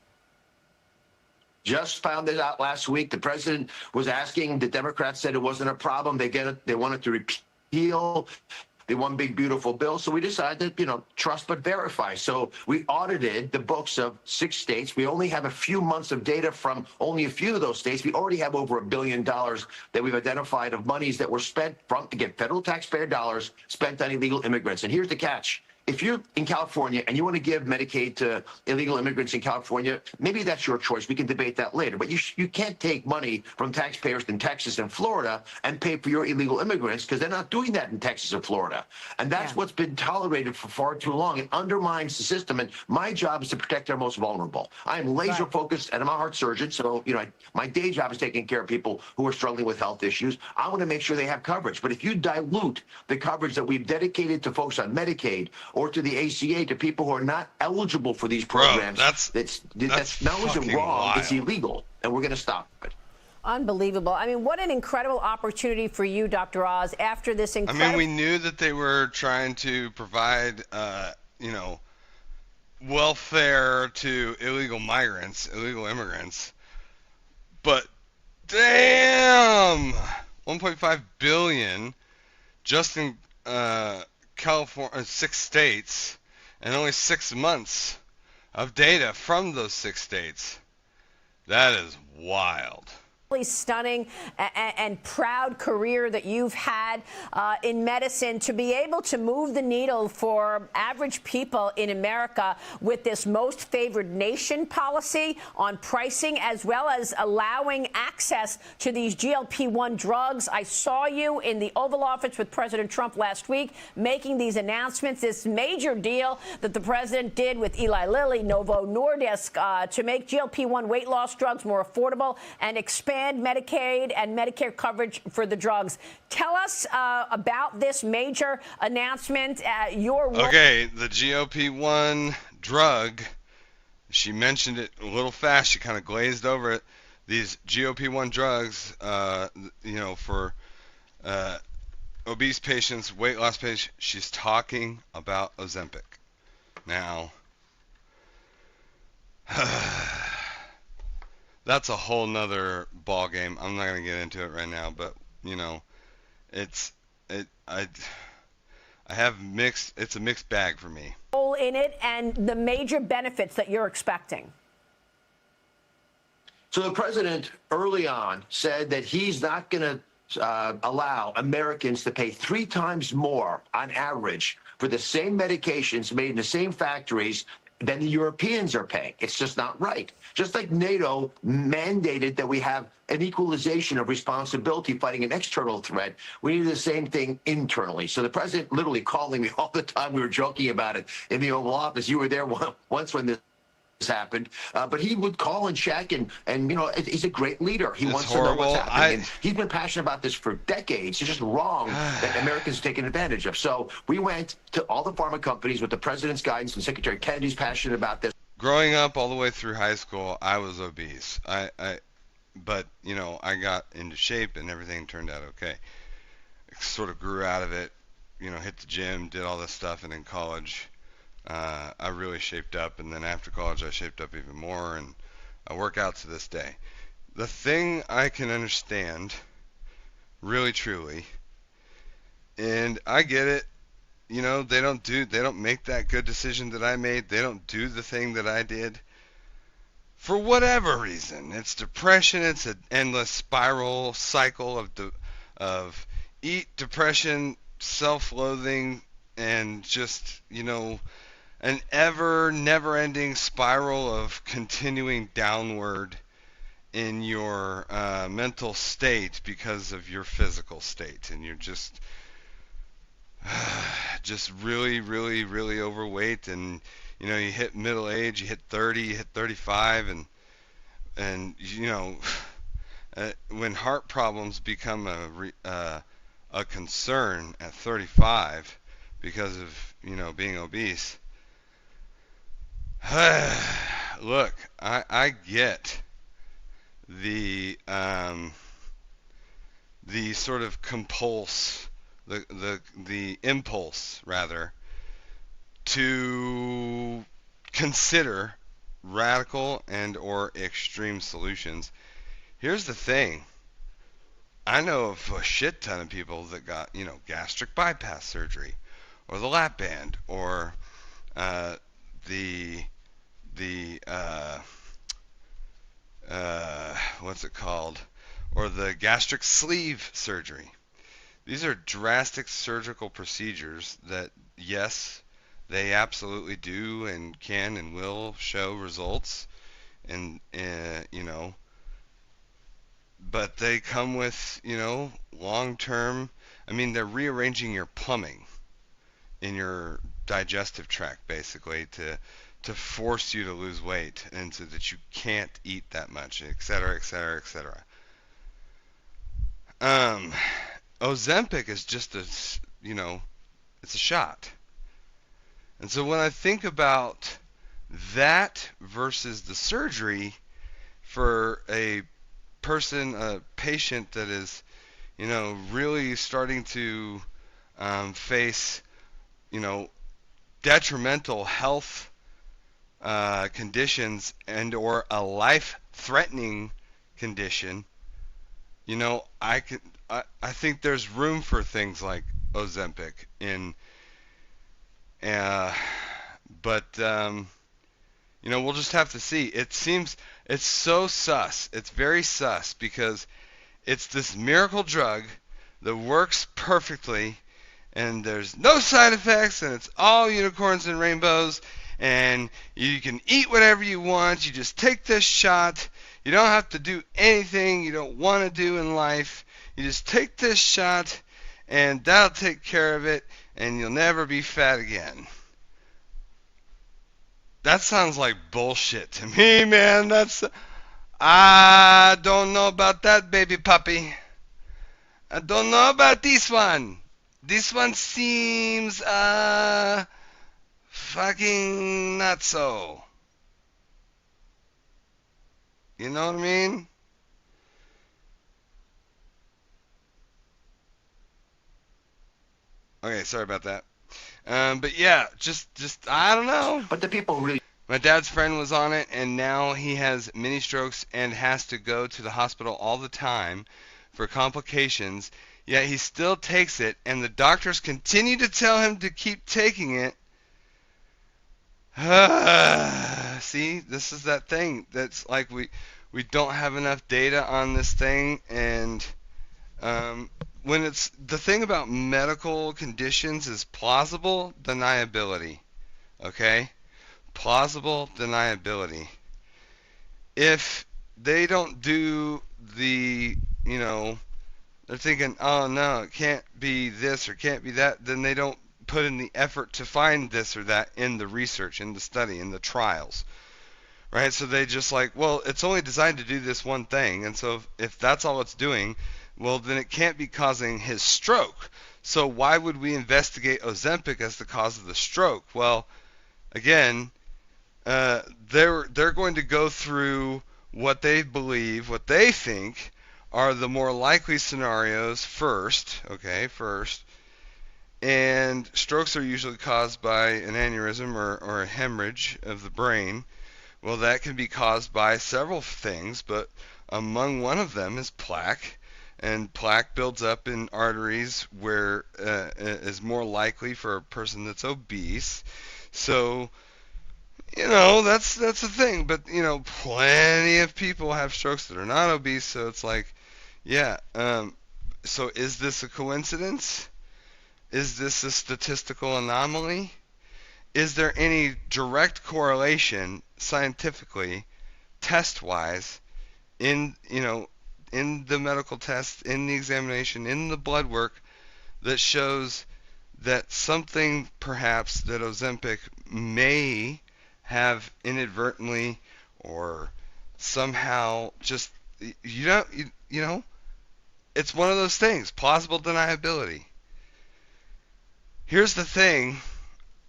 Just found it out last week. The president was asking. The Democrats said it wasn't a problem. They wanted to repeal the one big beautiful bill. So we decided, trust but verify. So we audited the books of 6 states. We only have a few months of data from only a few of those states. We already have over $1 billion that we've identified of monies that were spent to get federal taxpayer dollars spent on illegal immigrants. And here's the catch. If you're in California and you want to give Medicaid to illegal immigrants in California, maybe that's your choice. We can debate that later. But you can't take money from taxpayers in Texas and Florida and pay for your illegal immigrants, because they're not doing that in Texas and Florida. And that's what's been tolerated for far too long. It undermines the system. And my job is to protect our most vulnerable. I am laser focused, and I'm a heart surgeon. So, my day job is taking care of people who are struggling with health issues. I want to make sure they have coverage. But if you dilute the coverage that we've dedicated to folks on Medicaid or to the ACA, to people who are not eligible for these programs, that's not only wrong, wild. It's illegal, and we're going to stop it. Unbelievable. I mean, what an incredible opportunity for you, Dr. Oz, after this incredible... I mean, we knew that they were trying to provide, welfare to illegal immigrants, but damn, 1.5 billion just in California, 6 states, and only 6 months of data from those 6 states. That is wild. Stunning and proud career that you've had in medicine, to be able to move the needle for average people in America with this most favored nation policy on pricing, as well as allowing access to these GLP-1 drugs. I saw you in the Oval Office with President Trump last week making these announcements, this major deal that the president did with Eli Lilly, Novo Nordisk, to make GLP-1 weight loss drugs more affordable and expand Medicaid and Medicare coverage for the drugs. Tell us about this major announcement. Okay, the GLP-1 drug, she mentioned it a little fast. She kind of glazed over it. These GLP-1 drugs, for obese patients, weight loss patients, she's talking about Ozempic. Now, that's a whole nother ball game. I'm not going to get into it right now, but it's a mixed bag for me. In it and the major benefits that you're expecting. So the president early on said that he's not going to allow Americans to pay 3 times more on average for the same medications made in the same factories than the Europeans are paying. It's just not right. Just like NATO mandated that we have an equalization of responsibility fighting an external threat, we need the same thing internally. So the president literally calling me all the time. We were joking about it in the Oval Office. You were there once when this happened, but he would call and check, and he's a great leader. He wants to know what's happening. And he's been passionate about this for decades. It's just wrong that Americans are taking advantage of. So we went to all the pharma companies with the president's guidance, and Secretary Kennedy's passionate about this. growing up all the way through high school, I was obese. But I got into shape and everything turned out okay. Sort of grew out of it, hit the gym, did all this stuff, and in college, I really shaped up, and then after college, I shaped up even more, and I work out to this day. The thing I can understand, really truly, and I get it, they don't make that good decision that I made. They don't do the thing that I did. For whatever reason, it's depression. It's an endless spiral cycle of eat, depression, self-loathing, and just, an never-ending spiral of continuing downward in your mental state because of your physical state. And you're just really, really, really overweight, and you hit middle age, you hit 30, you hit 35, and when heart problems become a concern at 35 because of being obese. Look, I get the sort of the impulse rather to consider radical and or extreme solutions. Here's the thing. I know of a shit ton of people that got, gastric bypass surgery, or the lap band, or what's it called? Or the gastric sleeve surgery. These are drastic surgical procedures that, yes, they absolutely do and can and will show results, and but they come with long-term. I mean, they're rearranging your plumbing in your digestive tract basically to force you to lose weight, and so that you can't eat that much, etc., etc., etc. Ozempic is just it's a shot. And so when I think about that versus the surgery for a patient that is, really starting to face, detrimental health conditions and or a life-threatening condition, I think there's room for things like Ozempic but we'll just have to see. It seems it's so sus. It's very sus because it's this miracle drug that works perfectly, and there's no side effects, and it's all unicorns and rainbows, and you can eat whatever you want. You just take this shot. You don't have to do anything you don't want to do in life. You just take this shot, and that'll take care of it, and you'll never be fat again. That sounds like bullshit to me, man. I don't know about that, baby puppy. I don't know about this one. This one seems, fucking not so. You know what I mean? Okay, sorry about that. But yeah, just I don't know. But the people really. My dad's friend was on it, and now he has mini strokes and has to go to the hospital all the time for complications. Yet he still takes it, and the doctors continue to tell him to keep taking it. See, this is that thing. That's like we don't have enough data on this thing, and when it's the thing about medical conditions is plausible deniability. Okay? Plausible deniability. If they don't do the, they're thinking, oh no, it can't be this or can't be that, then they don't put in the effort to find this or that in the research, in the study, in the trials. Right? So they just like, well, it's only designed to do this one thing, and so if that's all it's doing, well, then it can't be causing his stroke. So why would we investigate Ozempic as the cause of the stroke? Well, again, they're going to go through what they believe, what they think are the more likely scenarios first, and strokes are usually caused by an aneurysm or a hemorrhage of the brain. Well, that can be caused by several things, but among one of them is plaque, and plaque builds up in arteries where is more likely for a person that's obese. So, that's the thing. But plenty of people have strokes that are not obese, so it's like, yeah. So is this a coincidence? Is this a statistical anomaly? Is there any direct correlation scientifically, test-wise, in the medical test, in the examination, in the blood work that shows that something perhaps that Ozempic may have inadvertently or somehow just it's one of those things, plausible deniability. Here's the thing,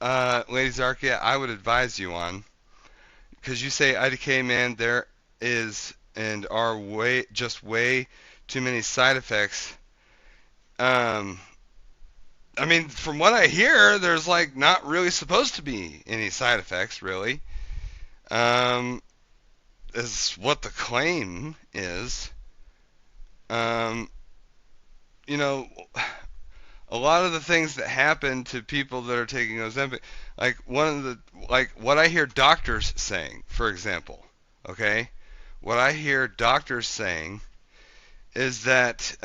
Lady Zarkia, I would advise you on, because you say IDK, man, there is and are way too many side effects. I mean, from what I hear, there's like not really supposed to be any side effects, really. Is what the claim is. A lot of the things that happen to people that are taking Ozempic, like what I hear doctors saying, for example, okay? What I hear doctors saying is that,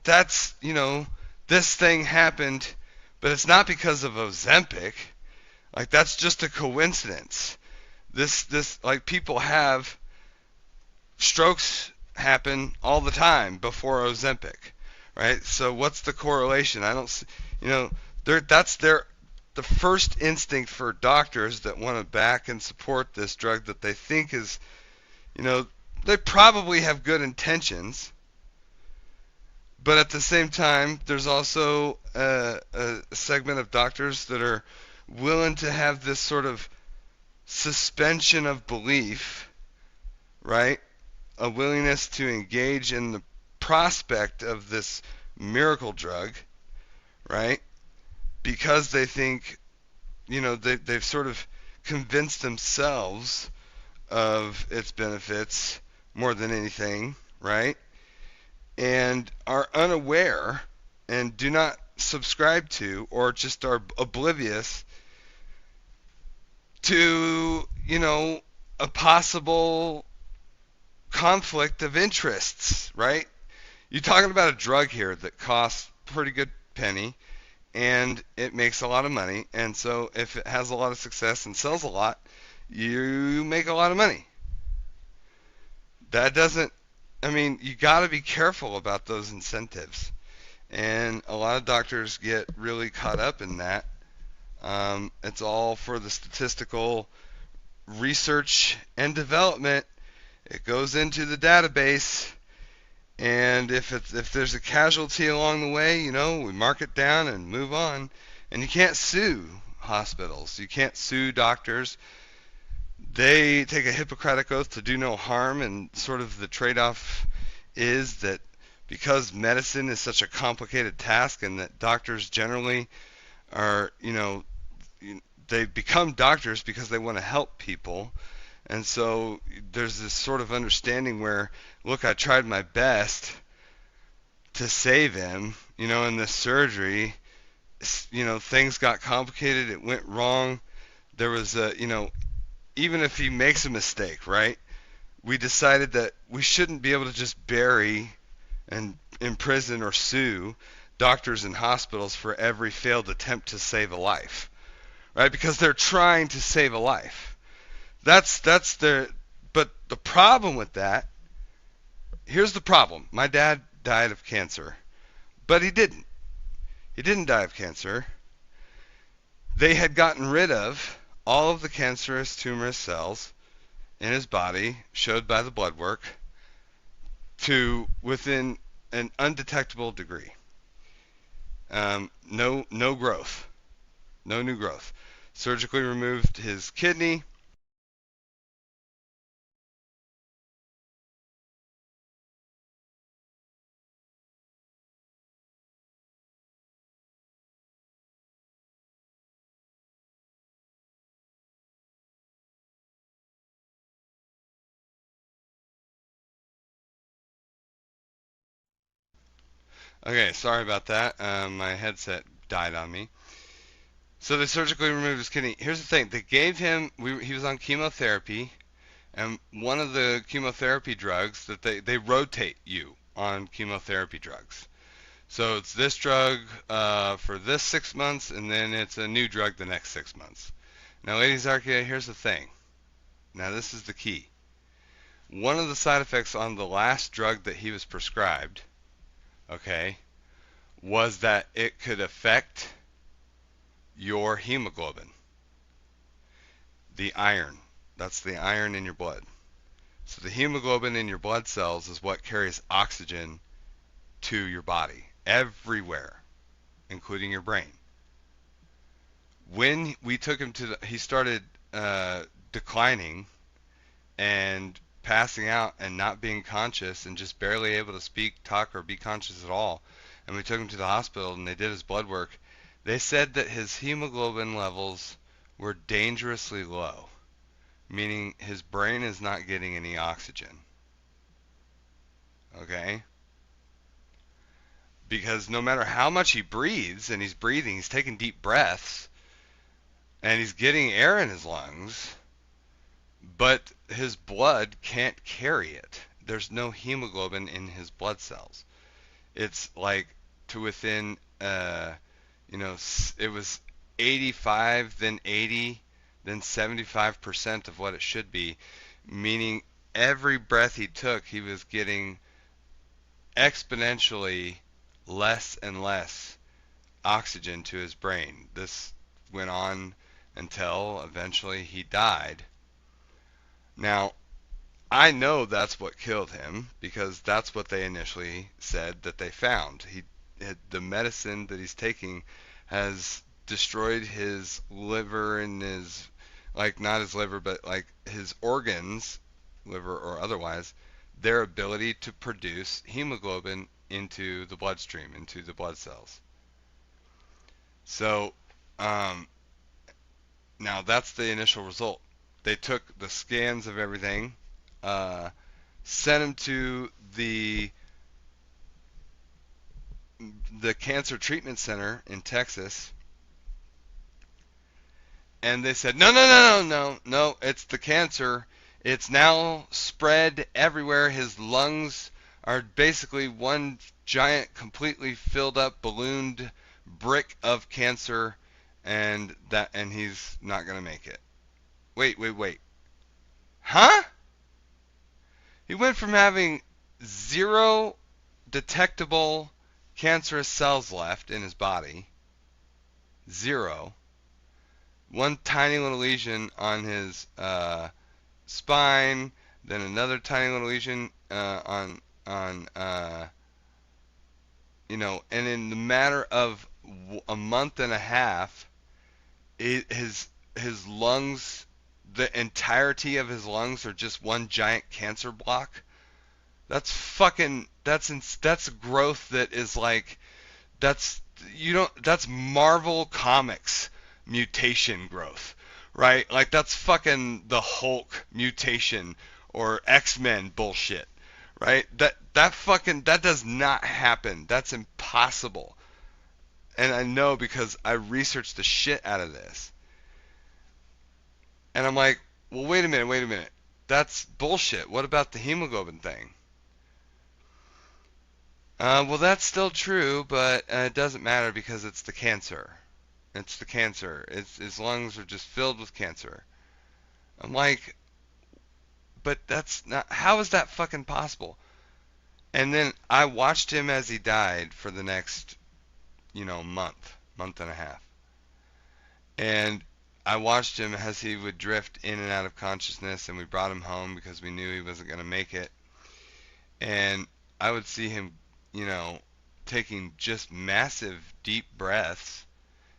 that's, this thing happened, but it's not because of Ozempic. Like, that's just a coincidence. Like, people have strokes happen all the time before Ozempic, right? So what's the correlation? I don't see, that's the first instinct for doctors that want to back and support this drug that they think is, they probably have good intentions, but at the same time, there's also a segment of doctors that are willing to have this sort of suspension of belief, right? A willingness to engage in the prospect of this miracle drug, right? Because they think, they've sort of convinced themselves of its benefits more than anything, right? And are unaware and do not subscribe to, or just are oblivious to, a possible conflict of interests, right? You're talking about a drug here that costs a pretty good penny, and it makes a lot of money, and so if it has a lot of success and sells a lot, you make a lot of money. That doesn't, you got to be careful about those incentives, and a lot of doctors get really caught up in that. It's all for the statistical research and development. It goes into the database, and if there's a casualty along the way, we mark it down and move on. And you can't sue hospitals. You can't sue doctors. They take a Hippocratic oath to do no harm, and sort of the trade-off is that because medicine is such a complicated task, and that doctors generally are, they become doctors because they want to help people. And so there's this sort of understanding where, look, I tried my best to save him, in this surgery, things got complicated, it went wrong. There was even if he makes a mistake, right? We decided that we shouldn't be able to just bury and imprison or sue doctors and hospitals for every failed attempt to save a life, right? Because they're trying to save a life. But the problem with that, here's the problem. My dad died of cancer, but he didn't. He didn't die of cancer. They had gotten rid of all of the cancerous tumorous cells in his body, showed by the blood work, to within an undetectable degree. No growth. No new growth. Surgically removed his kidney, Okay, sorry about that. My headset died on me. So they surgically removed his kidney. Here's the thing. They gave him, he was on chemotherapy, and one of the chemotherapy drugs that they rotate you on chemotherapy drugs. So it's this drug for this 6 months, and then it's a new drug the next 6 months. Now, ladies Archaea, here's the thing. Now, this is the key. One of the side effects on the last drug that he was prescribed, okay, was that it could affect your hemoglobin. The iron. That's the iron in your blood. So the hemoglobin in your blood cells is what carries oxygen to your body, everywhere, including your brain. When we took him to he started declining and passing out and not being conscious and just barely able to speak, talk, or be conscious at all. And we took him to the hospital and they did his blood work. They said that his hemoglobin levels were dangerously low, meaning his brain is not getting any oxygen. Okay? Because no matter how much he breathes, and he's breathing, he's taking deep breaths, and he's getting air in his lungs, but his blood can't carry it. There's no hemoglobin in his blood cells. It's like to within, it was 85, then 80, then 75% of what it should be, meaning every breath he took, he was getting exponentially less and less oxygen to his brain. This went on until eventually he died. Now, I know that's what killed him because that's what they initially said that they found. The medicine that he's taking has destroyed his liver and his, like, not his liver, but like his organs, liver or otherwise, their ability to produce hemoglobin into the bloodstream, into the blood cells. So, now that's the initial result. They took the scans of everything, sent him to the cancer treatment center in Texas, and they said, no, it's the cancer. It's now spread everywhere. His lungs are basically one giant, completely filled up, ballooned brick of cancer, and he's not going to make it. Wait. Huh? He went from having 0 detectable cancerous cells left in his body, 0, one tiny little lesion on his spine, then another tiny little lesion and in the matter of a month and a half, his lungs, the entirety of his lungs are just one giant cancer block. That's growth that is like, that's Marvel Comics mutation growth, right? Like that's fucking the Hulk mutation or X-Men bullshit, right? That does not happen. That's impossible. And I know because I researched the shit out of this. And I'm like, well, wait a minute. That's bullshit. What about the hemoglobin thing? Well, that's still true, but it doesn't matter because it's the cancer. It's the cancer. His lungs are just filled with cancer. I'm like, but that's not, how is that fucking possible? And then I watched him as he died for the next, month and a half. And I watched him as he would drift in and out of consciousness, and we brought him home because we knew he wasn't going to make it. And I would see him, taking just massive deep breaths.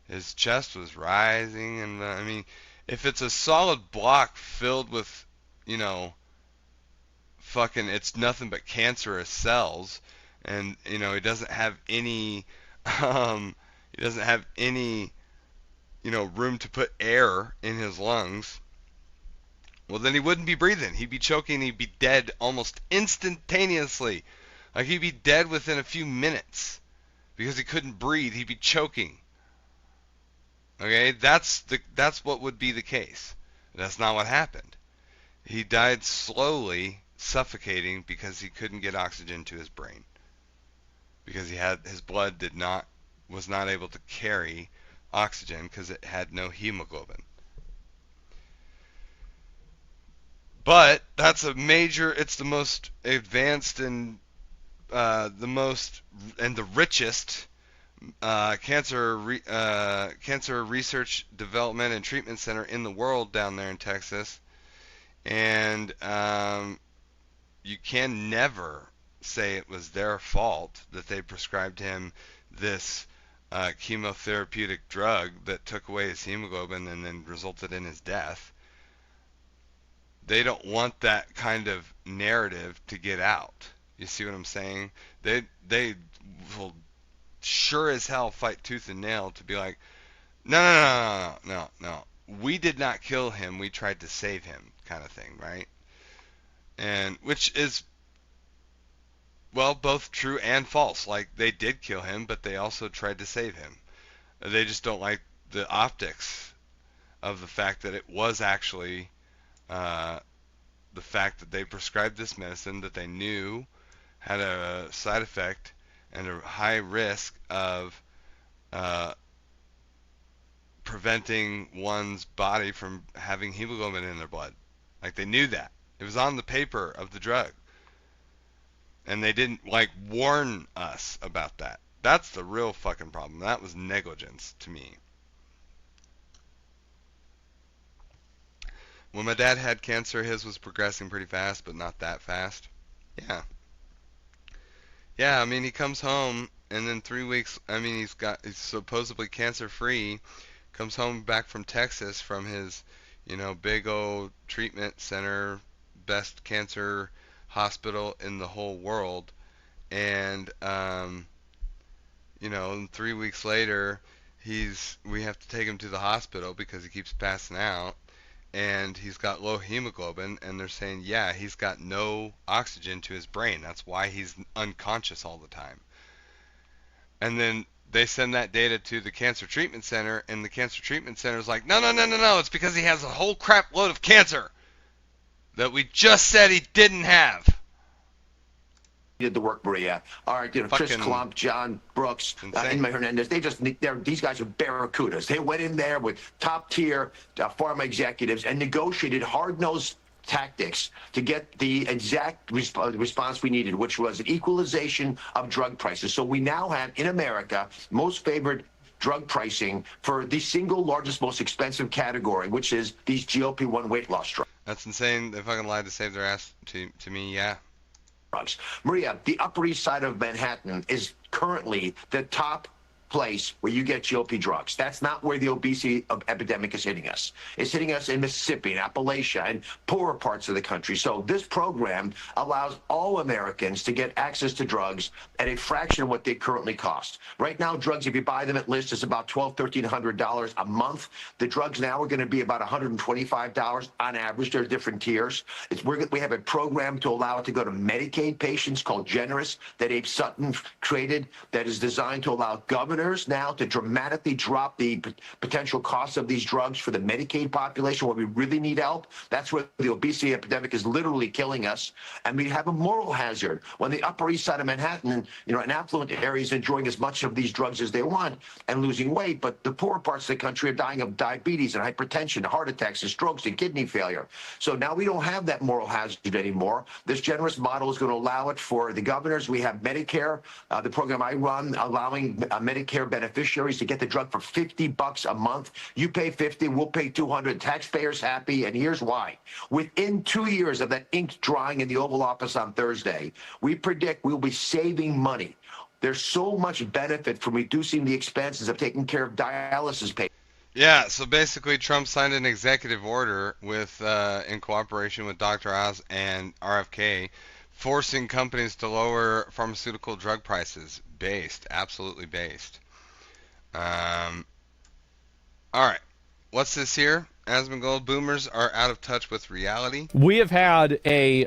His chest was rising, and I mean, if it's a solid block filled with, it's nothing but cancerous cells, and he doesn't have any, room to put air in his lungs. Well, then he wouldn't be breathing. He'd be choking. He'd be dead almost instantaneously. Like he'd be dead within a few minutes. because he couldn't breathe. He'd be choking. Okay, that's what would be the case. That's not what happened. He died slowly, suffocating because he couldn't get oxygen to his brain. Because his blood was not able to carry oxygen because it had no hemoglobin. But that's it's the most advanced and the richest cancer research, development, and treatment center in the world down there in Texas. And you can never say it was their fault that they prescribed him this chemotherapeutic drug that took away his hemoglobin and then resulted in his death. They don't want that kind of narrative to get out. You see what I'm saying? They will sure as hell fight tooth and nail to be like, no. We did not kill him. We tried to save him, kind of thing, right? And which is, well, both true and false. Like, they did kill him, but they also tried to save him. They just don't like the optics of the fact that it was actually the fact that they prescribed this medicine that they knew had a side effect and a high risk of preventing one's body from having hemoglobin in their blood. Like, they knew that. It was on the paper of the drug. And they didn't, warn us about that. That's the real fucking problem. That was negligence to me. When my dad had cancer, his was progressing pretty fast, but not that fast. Yeah. Yeah, I mean, he comes home, and then 3 weeks, he's supposedly cancer-free, comes home back from Texas from his, big old treatment center, best cancer hospital in the whole world, and, 3 weeks later, we have to take him to the hospital because he keeps passing out, and he's got low hemoglobin, and they're saying, yeah, he's got no oxygen to his brain. That's why he's unconscious all the time. And then they send that data to the cancer treatment center, and the cancer treatment center is like, no, it's because he has a whole crap load of cancer that we just said he didn't have. Did the work, Maria. All right, Chris Klump, John Brooks, Inma Hernandez. These guys are barracudas. They went in there with top-tier pharma executives and negotiated hard-nosed tactics to get the exact response we needed, which was an equalization of drug prices. So we now have, in America, most favored drug pricing for the single largest, most expensive category, which is these GLP-1 weight loss drugs. That's insane. They fucking lied to save their ass to me, yeah. Maria, the Upper East Side of Manhattan is currently the top place where you get GLP drugs. That's not where the obesity epidemic is hitting us. It's hitting us in Mississippi and Appalachia and poorer parts of the country. So this program allows all Americans to get access to drugs at a fraction of what they currently cost. Right now, drugs, if you buy them at list, is about $1,200, $1,300 a month. The drugs now are going to be about $125 on average. There are different tiers. We have a program to allow it to go to Medicaid patients called Generous that Abe Sutton created that is designed to allow governors now to dramatically drop the potential costs of these drugs for the Medicaid population where we really need help. That's where the obesity epidemic is literally killing us. And we have a moral hazard when the Upper East Side of Manhattan, an affluent area is enjoying as much of these drugs as they want and losing weight, but the poorer parts of the country are dying of diabetes and hypertension, heart attacks and strokes and kidney failure. So now we don't have that moral hazard anymore. This generous model is going to allow it for the governors. We have Medicare, the program I run, allowing Medicare beneficiaries to get the drug for $50 a month. You pay $50, we'll pay $200. Taxpayers happy, and here's why. Within 2 years of that ink drying in the Oval Office on Thursday, we predict we'll be saving money. There's so much benefit from reducing the expenses of taking care of dialysis patients. Yeah, so basically Trump signed an executive order with in cooperation with Dr. Oz and RFK, forcing companies to lower pharmaceutical drug prices. Absolutely based. All right, what's this here? Asmongold, boomers are out of touch with reality. We have had a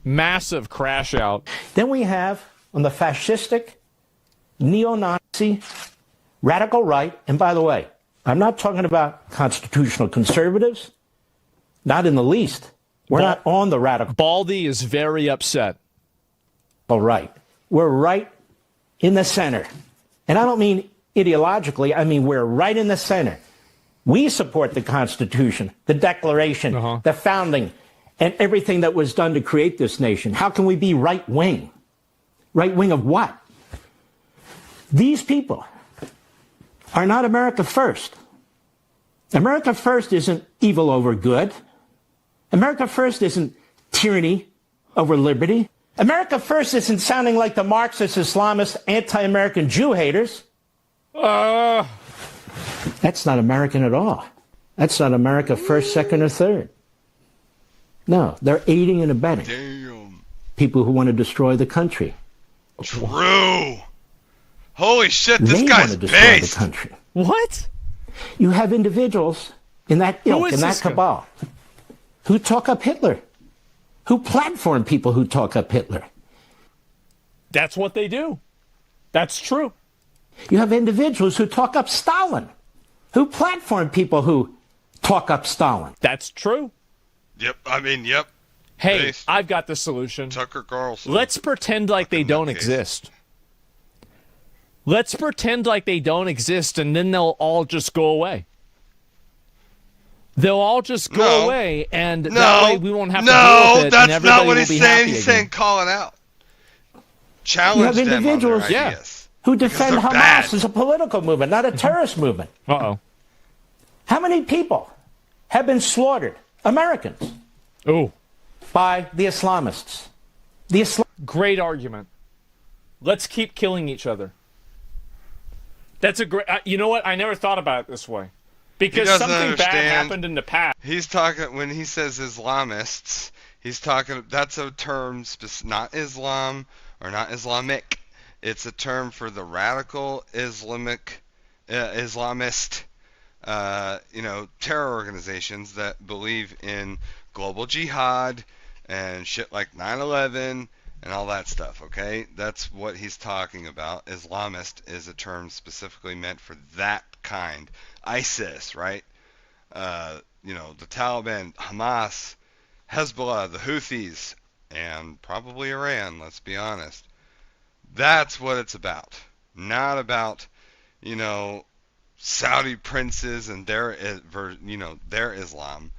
massive crash out. Then we have on the fascistic, neo-Nazi. See, radical right, and by the way, I'm not talking about constitutional conservatives, not in the least. We're not on the radical. Baldy is very upset. All right. We're right in the center. And I don't mean ideologically, I mean we're right in the center. We support the Constitution, the Declaration, the founding, and everything that was done to create this nation. How can we be right wing? Right wing of what? These people are not America first. America first isn't evil over good. America first isn't tyranny over liberty. America first isn't sounding like the Marxist, Islamist, anti-American Jew haters. That's not American at all. That's not America first, second, or third. No, they're aiding and abetting people who want to destroy the country. True. Holy shit, this they guy's want to destroy based. the country. What? You have individuals in that ilk, in that cabal, who talk up Hitler, who platform people who talk up Hitler. That's what they do. That's true. You have individuals who talk up Stalin, who platform people who talk up Stalin. That's true. Yep, I mean, yep. Hey, Based. I've got the solution. Tucker Carlson. Let's pretend like they don't exist. Let's pretend like they don't exist, and then they'll all just go away. They'll all just go away, and that way we won't have to deal with it, and everybody not what will he's be saying. happy He's again. saying call it out. You Challenge have them individuals on their ideas. who defend they're Hamas bad. as a political movement, not a terrorist movement. Uh-oh. How many people have been slaughtered, Americans, by the Islamists? Great argument. Let's keep killing each other. That's a great... you know what? I never thought about it this way. Because doesn't something bad understand. happened in the past. He's talking, when he says Islamists, he's talking, that's a term, not Islam or not Islamic. It's a term for the radical Islamist, terror organizations that believe in global jihad and shit like 9/11 and all that stuff, okay? That's what he's talking about. Islamist is a term specifically meant for that kind. ISIS, right? The Taliban, Hamas, Hezbollah, the Houthis, and probably Iran, let's be honest. That's what it's about. Not about, Saudi princes and their Islam.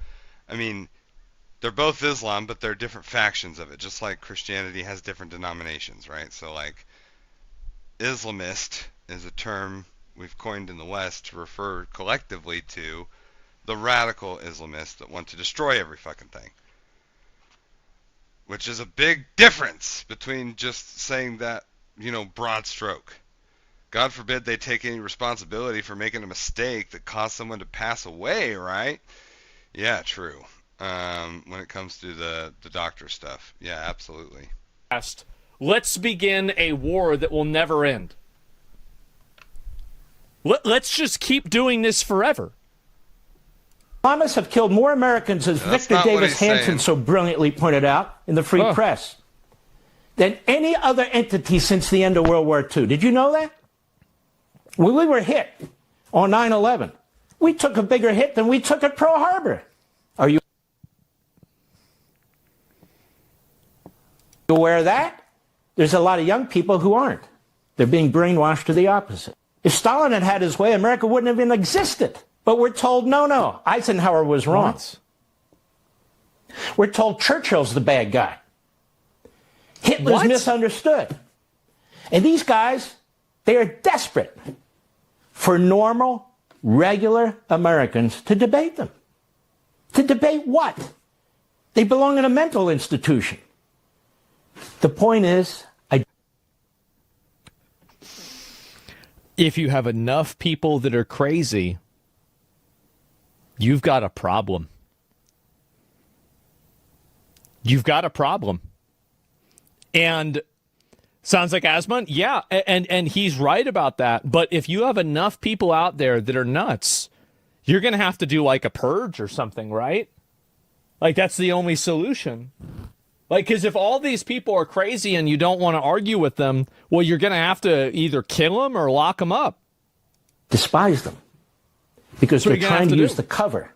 I mean, they're both Islam, but they're different factions of it, just like Christianity has different denominations, right? So, like, Islamist is a term we've coined in the West to refer collectively to the radical Islamists that want to destroy every fucking thing. Which is a big difference between just saying that, broad stroke. God forbid they take any responsibility for making a mistake that caused someone to pass away, right? Yeah, true. When it comes to the doctor stuff. Yeah, absolutely. Let's begin a war that will never end. Let's just keep doing this forever. Islamists have killed more Americans, as Victor Davis Hanson so brilliantly pointed out in the Free Press, than any other entity since the end of World War II. Did you know that? When we were hit on 9/11, we took a bigger hit than we took at Pearl Harbor. Are you aware of that? There's a lot of young people who aren't. They're being brainwashed to the opposite. If Stalin had had his way, America wouldn't have even existed. But we're told, no, Eisenhower was wrong. What? We're told Churchill's the bad guy. Hitler's misunderstood. And these guys, they are desperate for normal, regular Americans to debate them. To debate what? They belong in a mental institution. The point is, if you have enough people that are crazy, you've got a problem. You've got a problem. And sounds like Asmon, yeah, and he's right about that. But if you have enough people out there that are nuts, you're going to have to do like a purge or something, right? Like that's the only solution. Like, because if all these people are crazy and you don't want to argue with them, well, you're going to have to either kill them or lock them up. Despise them. Because they're trying to use the cover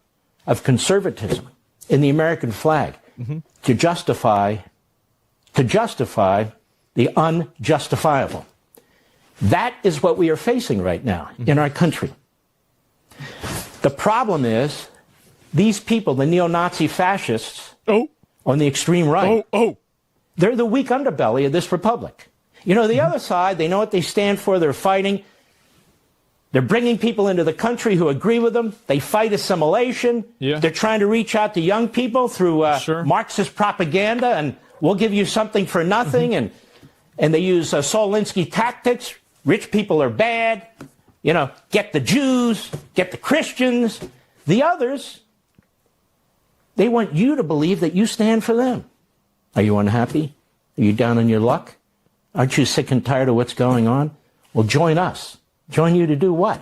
of conservatism in the American flag to justify the unjustifiable. That is what we are facing right now in our country. The problem is these people, the neo-Nazi fascists on the extreme right, they're the weak underbelly of this republic. You know, the other side, they know what they stand for. They're fighting. They're bringing people into the country who agree with them. They fight assimilation. They're trying to reach out to young people through Marxist propaganda, and we'll give you something for nothing. And they use Saul Alinsky tactics. Rich people are bad. You know, get the Jews, get the Christians. The others, they want you to believe that you stand for them. Are you unhappy? Are you down on your luck? Aren't you sick and tired of what's going on? Well, join us. Join you to do what?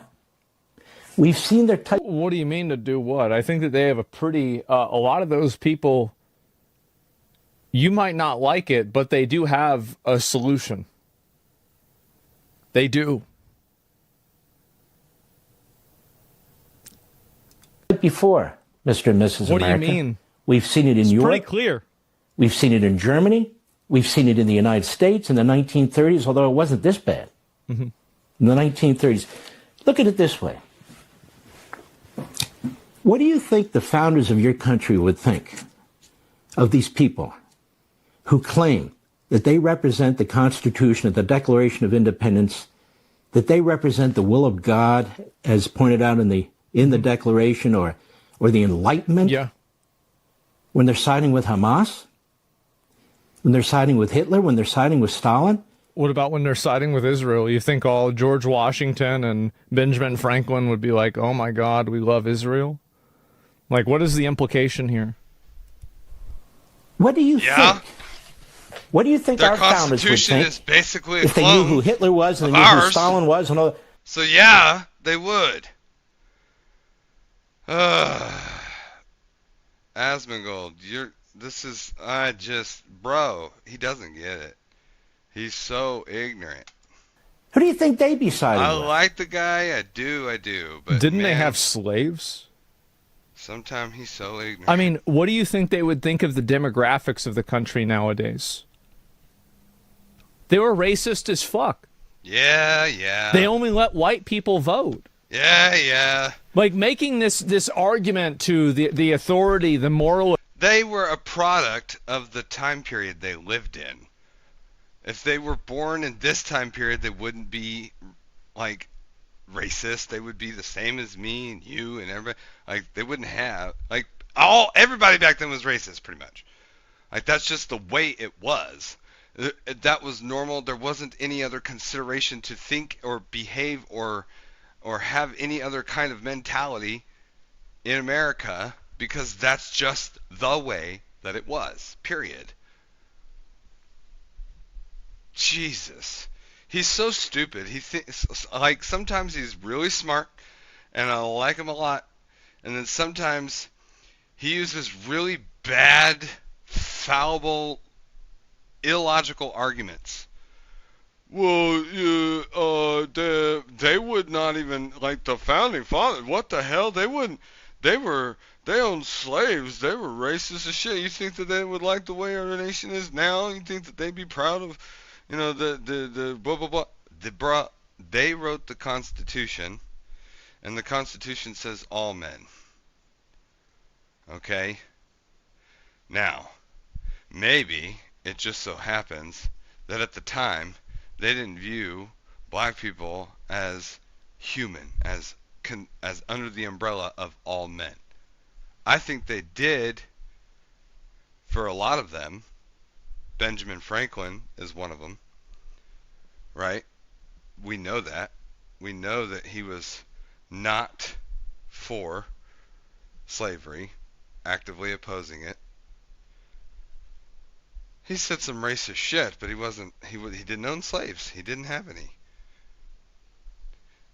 We've seen their type. What do you mean to do what? I think that they have a pretty, a lot of those people, you might not like it, but they do have a solution. They do. Before, Mr. and Mrs. What America. do you mean? We've seen it in It's Europe. pretty clear. We've seen it in Germany. We've seen it in the United States in the 1930s, although it wasn't this bad. In the 1930s. Look at it this way. What do you think the founders of your country would think of these people who claim that they represent the Constitution and the Declaration of Independence, that they represent the will of God, as pointed out in the Declaration, or the Enlightenment? Yeah. When they're siding with Hamas? When they're siding with Hitler? When they're siding with Stalin? What about when they're siding with Israel? You think all George Washington and Benjamin Franklin would be like, oh my God, we love Israel? Like, what is the implication here? What do you think? What do you think Their our founders would Constitution think is basically a if they knew clone who Hitler was and of they knew who ours. Stalin was and all? So yeah, they would. Asmongold, bro, he doesn't get it. He's so ignorant. Who do you think they'd be siding I with? like the guy, I do, but Didn't they man, have slaves? Sometimes he's so ignorant. I mean, what do you think they would think of the demographics of the country nowadays? They were racist as fuck. Yeah. They only let white people vote. Yeah. Like, making this argument to the authority, the moral... They were a product of the time period they lived in. If they were born in this time period, they wouldn't be, like, racist. They would be the same as me and you and everybody. Like, they wouldn't have... Like, everybody back then was racist, pretty much. Like, that's just the way it was. That was normal. There wasn't any other consideration to think or behave or have any other kind of mentality in America, because that's just the way that it was, period. Jesus. He's so stupid. He thinks, like, sometimes he's really smart, and I like him a lot, and then sometimes he uses really bad, fallible, illogical arguments. Well, they would not even, like, the founding fathers, what the hell? They wouldn't, they owned slaves. They were racist as shit. You think that they would like the way our nation is now? You think that they'd be proud of, the blah, blah, blah. They wrote the Constitution, and the Constitution says all men. Okay? Now, maybe it just so happens that at the time, they didn't view black people as human, as under the umbrella of all men. I think they did for a lot of them. Benjamin Franklin is one of them, right? We know that. We know that he was not for slavery, actively opposing it. He said some racist shit, but he didn't own slaves. He didn't have any.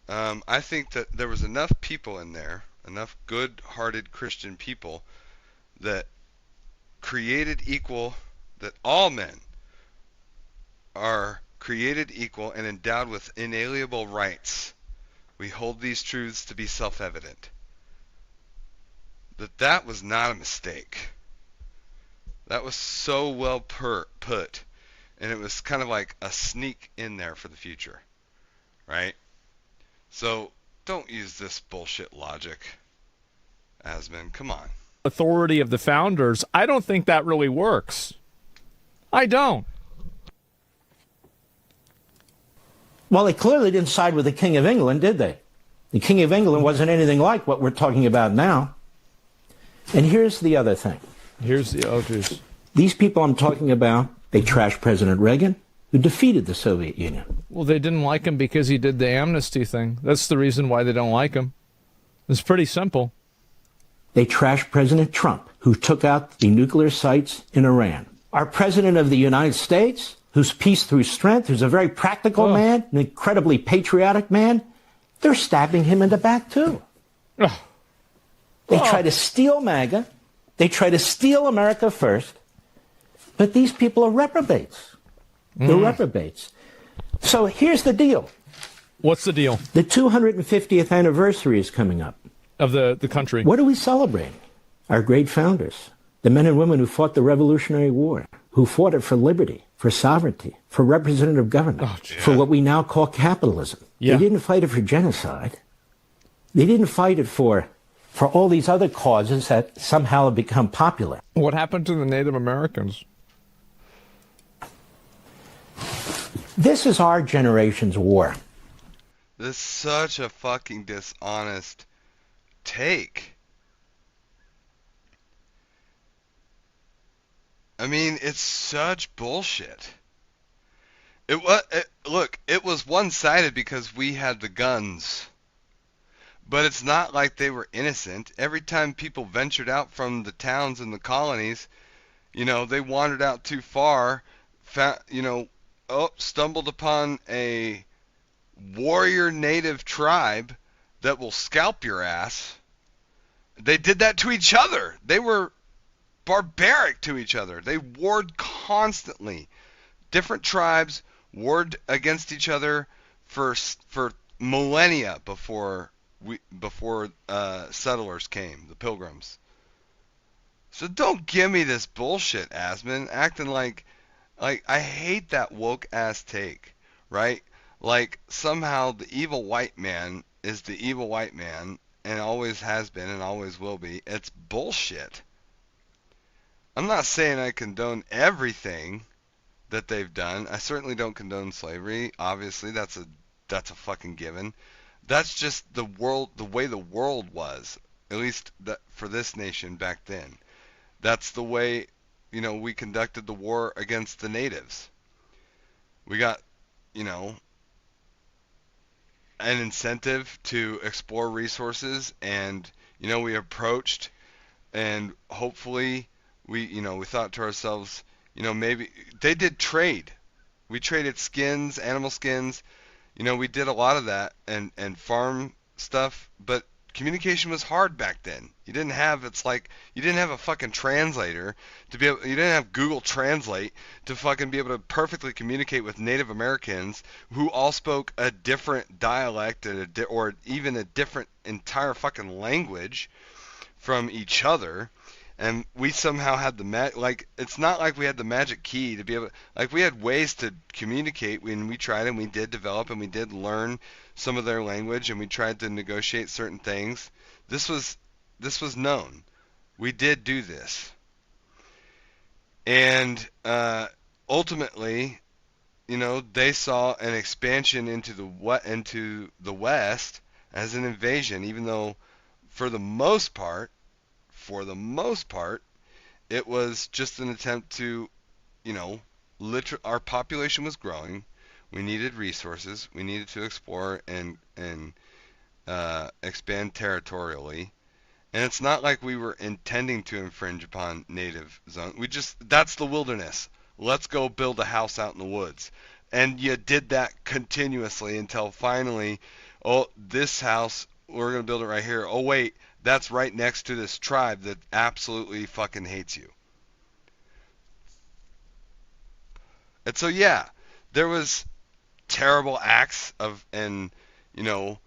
I think that there was enough people in there, enough good-hearted Christian people, that created equal that all men are created equal and endowed with inalienable rights, we hold these truths to be self-evident. That was not a mistake. That was so well put, and it was kind of like a sneak in there for the future, right? So don't use this bullshit logic, Asmon. Come on. Authority of the founders, I don't think that really works. I don't. Well, they clearly didn't side with the King of England, did they? The King of England wasn't anything like what we're talking about now. And here's the other thing. Here's the others. These people I'm talking about, they trashed President Reagan, who defeated the Soviet Union. Well, they didn't like him because he did the amnesty thing. That's the reason why they don't like him. It's pretty simple. They trashed President Trump, who took out the nuclear sites in Iran. Our President of the United States, who's peace through strength, who's a very practical man, an incredibly patriotic man, they're stabbing him in the back, too. They try to steal MAGA. They try to steal America first. But these people are reprobates. They're reprobates. So here's the deal. What's the deal? The 250th anniversary is coming up. Of the country. What are we celebrating? Our great founders, the men and women who fought the Revolutionary War, who fought it for liberty, for sovereignty, for representative government, for what we now call capitalism. They didn't fight it for genocide. They didn't fight it for all these other causes that somehow have become popular. What happened to the Native Americans? This is our generation's war. This is such a fucking dishonest take. I mean, it's such bullshit. Look, it was one-sided because we had the guns. But it's not like they were innocent. Every time people ventured out from the towns and the colonies, they wandered out too far, stumbled upon a warrior native tribe that will scalp your ass. They did that to each other. They were barbaric to each other. They warred constantly. Different tribes warred against each other for millennia before settlers came, the Pilgrims. So don't give me this bullshit, Asmon, acting like I hate that woke ass take, right? Like somehow the evil white man is the evil white man and always has been and always will be. It's bullshit. I'm not saying I condone everything that they've done. I certainly don't condone slavery. Obviously, that's a fucking given. That's just the way the world was, at least for this nation back then. That's the way, we conducted the war against the natives. We got, an incentive to explore resources, and, we approached, and hopefully we thought to ourselves, maybe they did trade. We traded skins, animal skins. We did a lot of that and farm stuff, but communication was hard back then. You didn't have a fucking translator you didn't have Google Translate to fucking be able to perfectly communicate with Native Americans who all spoke a different dialect or even a different entire fucking language from each other. And we somehow had it's not like we had the magic key to be able, we had ways to communicate when we tried, and we did develop and we did learn some of their language, and we tried to negotiate certain things. This was known. We did do this. And ultimately, they saw an expansion into the West as an invasion, even though for the most part, it was just an attempt to, our population was growing. We needed resources. We needed to explore and expand territorially. And it's not like we were intending to infringe upon native zones. That's the wilderness. Let's go build a house out in the woods. And you did that continuously until finally, this house, we're going to build it right here. Oh, wait. That's right next to this tribe that absolutely fucking hates you. And so, yeah, there was terrible acts of, and, you know,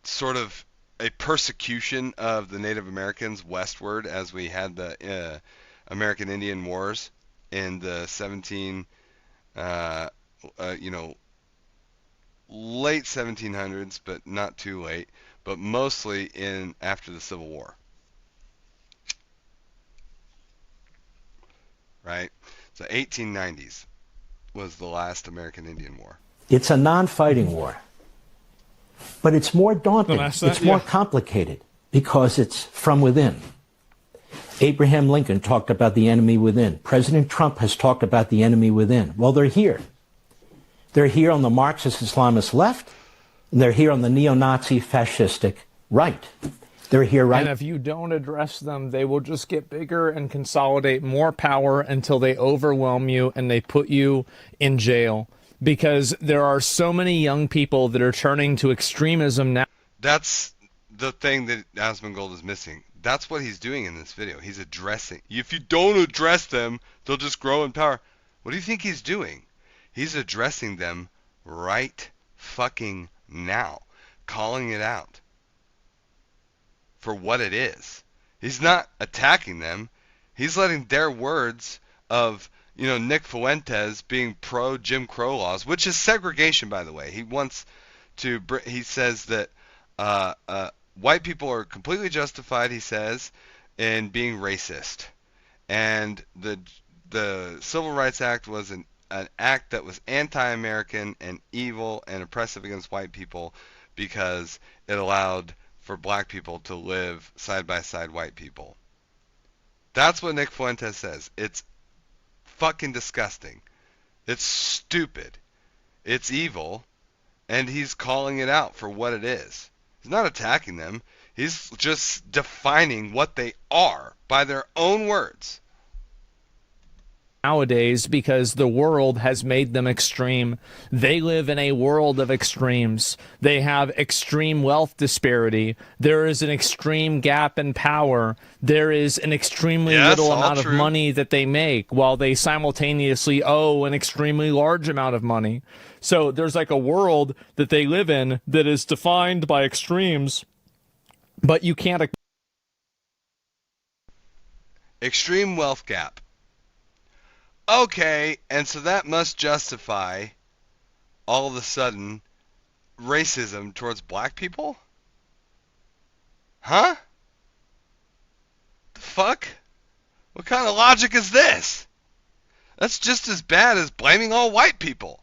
sort of a persecution of the Native Americans westward as we had the American Indian Wars in the late 1700s, but not too late, but mostly in after the Civil War. Right? So 1890s was the last American Indian War. It's a non-fighting war. But it's more daunting. It's more complicated because it's from within. Abraham Lincoln talked about the enemy within. President Trump has talked about the enemy within. Well, they're here. They're here on the Marxist Islamist left, and they're here on the neo-Nazi fascistic right. They're here right. And if you don't address them, they will just get bigger and consolidate more power until they overwhelm you and they put you in jail. Because there are so many young people that are turning to extremism now. That's the thing that Asmongold is missing. That's what he's doing in this video. He's addressing. If you don't address them, they'll just grow in power. What do you think he's doing? He's addressing them right fucking now. Calling it out for what it is. He's not attacking them. He's letting their words of, Nick Fuentes being pro Jim Crow laws, which is segregation, by the way. He says that white people are completely justified, he says, in being racist. And the Civil Rights Act was an act that was anti-American and evil and oppressive against white people because it allowed for black people to live side by side white people. That's what Nick Fuentes says. It's fucking disgusting. It's stupid. It's evil. And he's calling it out for what it is. He's not attacking them. He's just defining what they are by their own words. Nowadays, because the world has made them extreme. They live in a world of extremes. They have extreme wealth disparity. There is an extreme gap in power. There is an extremely little amount of money that they make, while they simultaneously owe an extremely large amount of money. So there's like a world that they live in that is defined by extremes, but you can't. Extreme wealth gap. Okay, and so that must justify, all of a sudden, racism towards black people? Huh? The fuck? What kind of logic is this? That's just as bad as blaming all white people.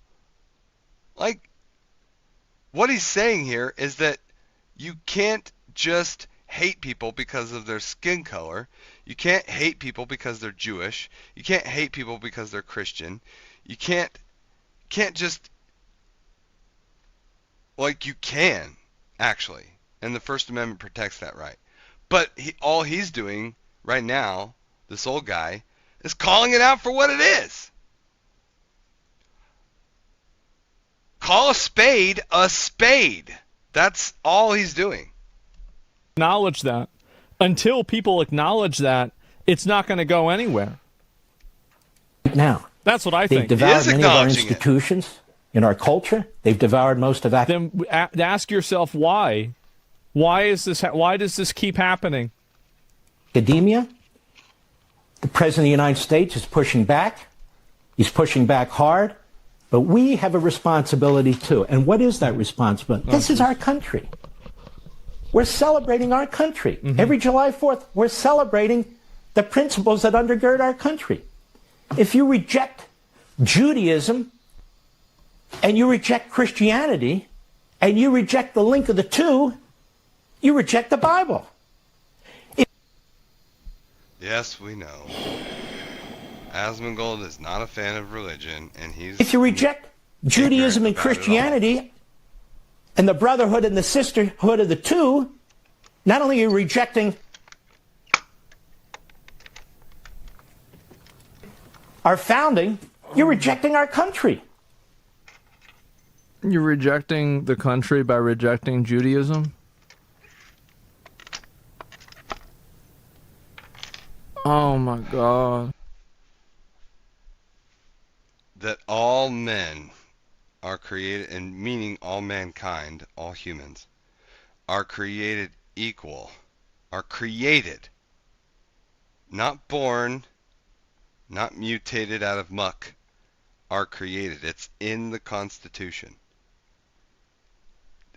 Like, what he's saying here is that you can't just hate people because of their skin color. You can't hate people because they're Jewish. You can't hate people because they're Christian. You can't just, like, you can, actually. And the First Amendment protects that right. But all he's doing right now, this old guy, is calling it out for what it is. Call a spade a spade. That's all he's doing. Acknowledge that. Until people acknowledge that, it's not going to go anywhere. Now, that's what I think. They've devoured many of our institutions in our culture. They've devoured most of that. Then ask yourself why. Why does this keep happening? Academia. The President of the United States is pushing back. He's pushing back hard. But we have a responsibility too. And what is that responsibility? This is our country. We're celebrating our country. Mm-hmm. Every July 4th, we're celebrating the principles that undergird our country. If you reject Judaism and you reject Christianity and you reject the link of the two, you reject the Bible. Yes, we know. Asmongold is not a fan of religion, and he's... If you reject Judaism and Christianity and the brotherhood and the sisterhood of the two, not only are you rejecting our founding, you're rejecting our country. You're rejecting the country by rejecting Judaism? Oh my God. men are created, and meaning all mankind, all humans, are created equal, are created, not born, not mutated out of muck, are created. It's in the Constitution.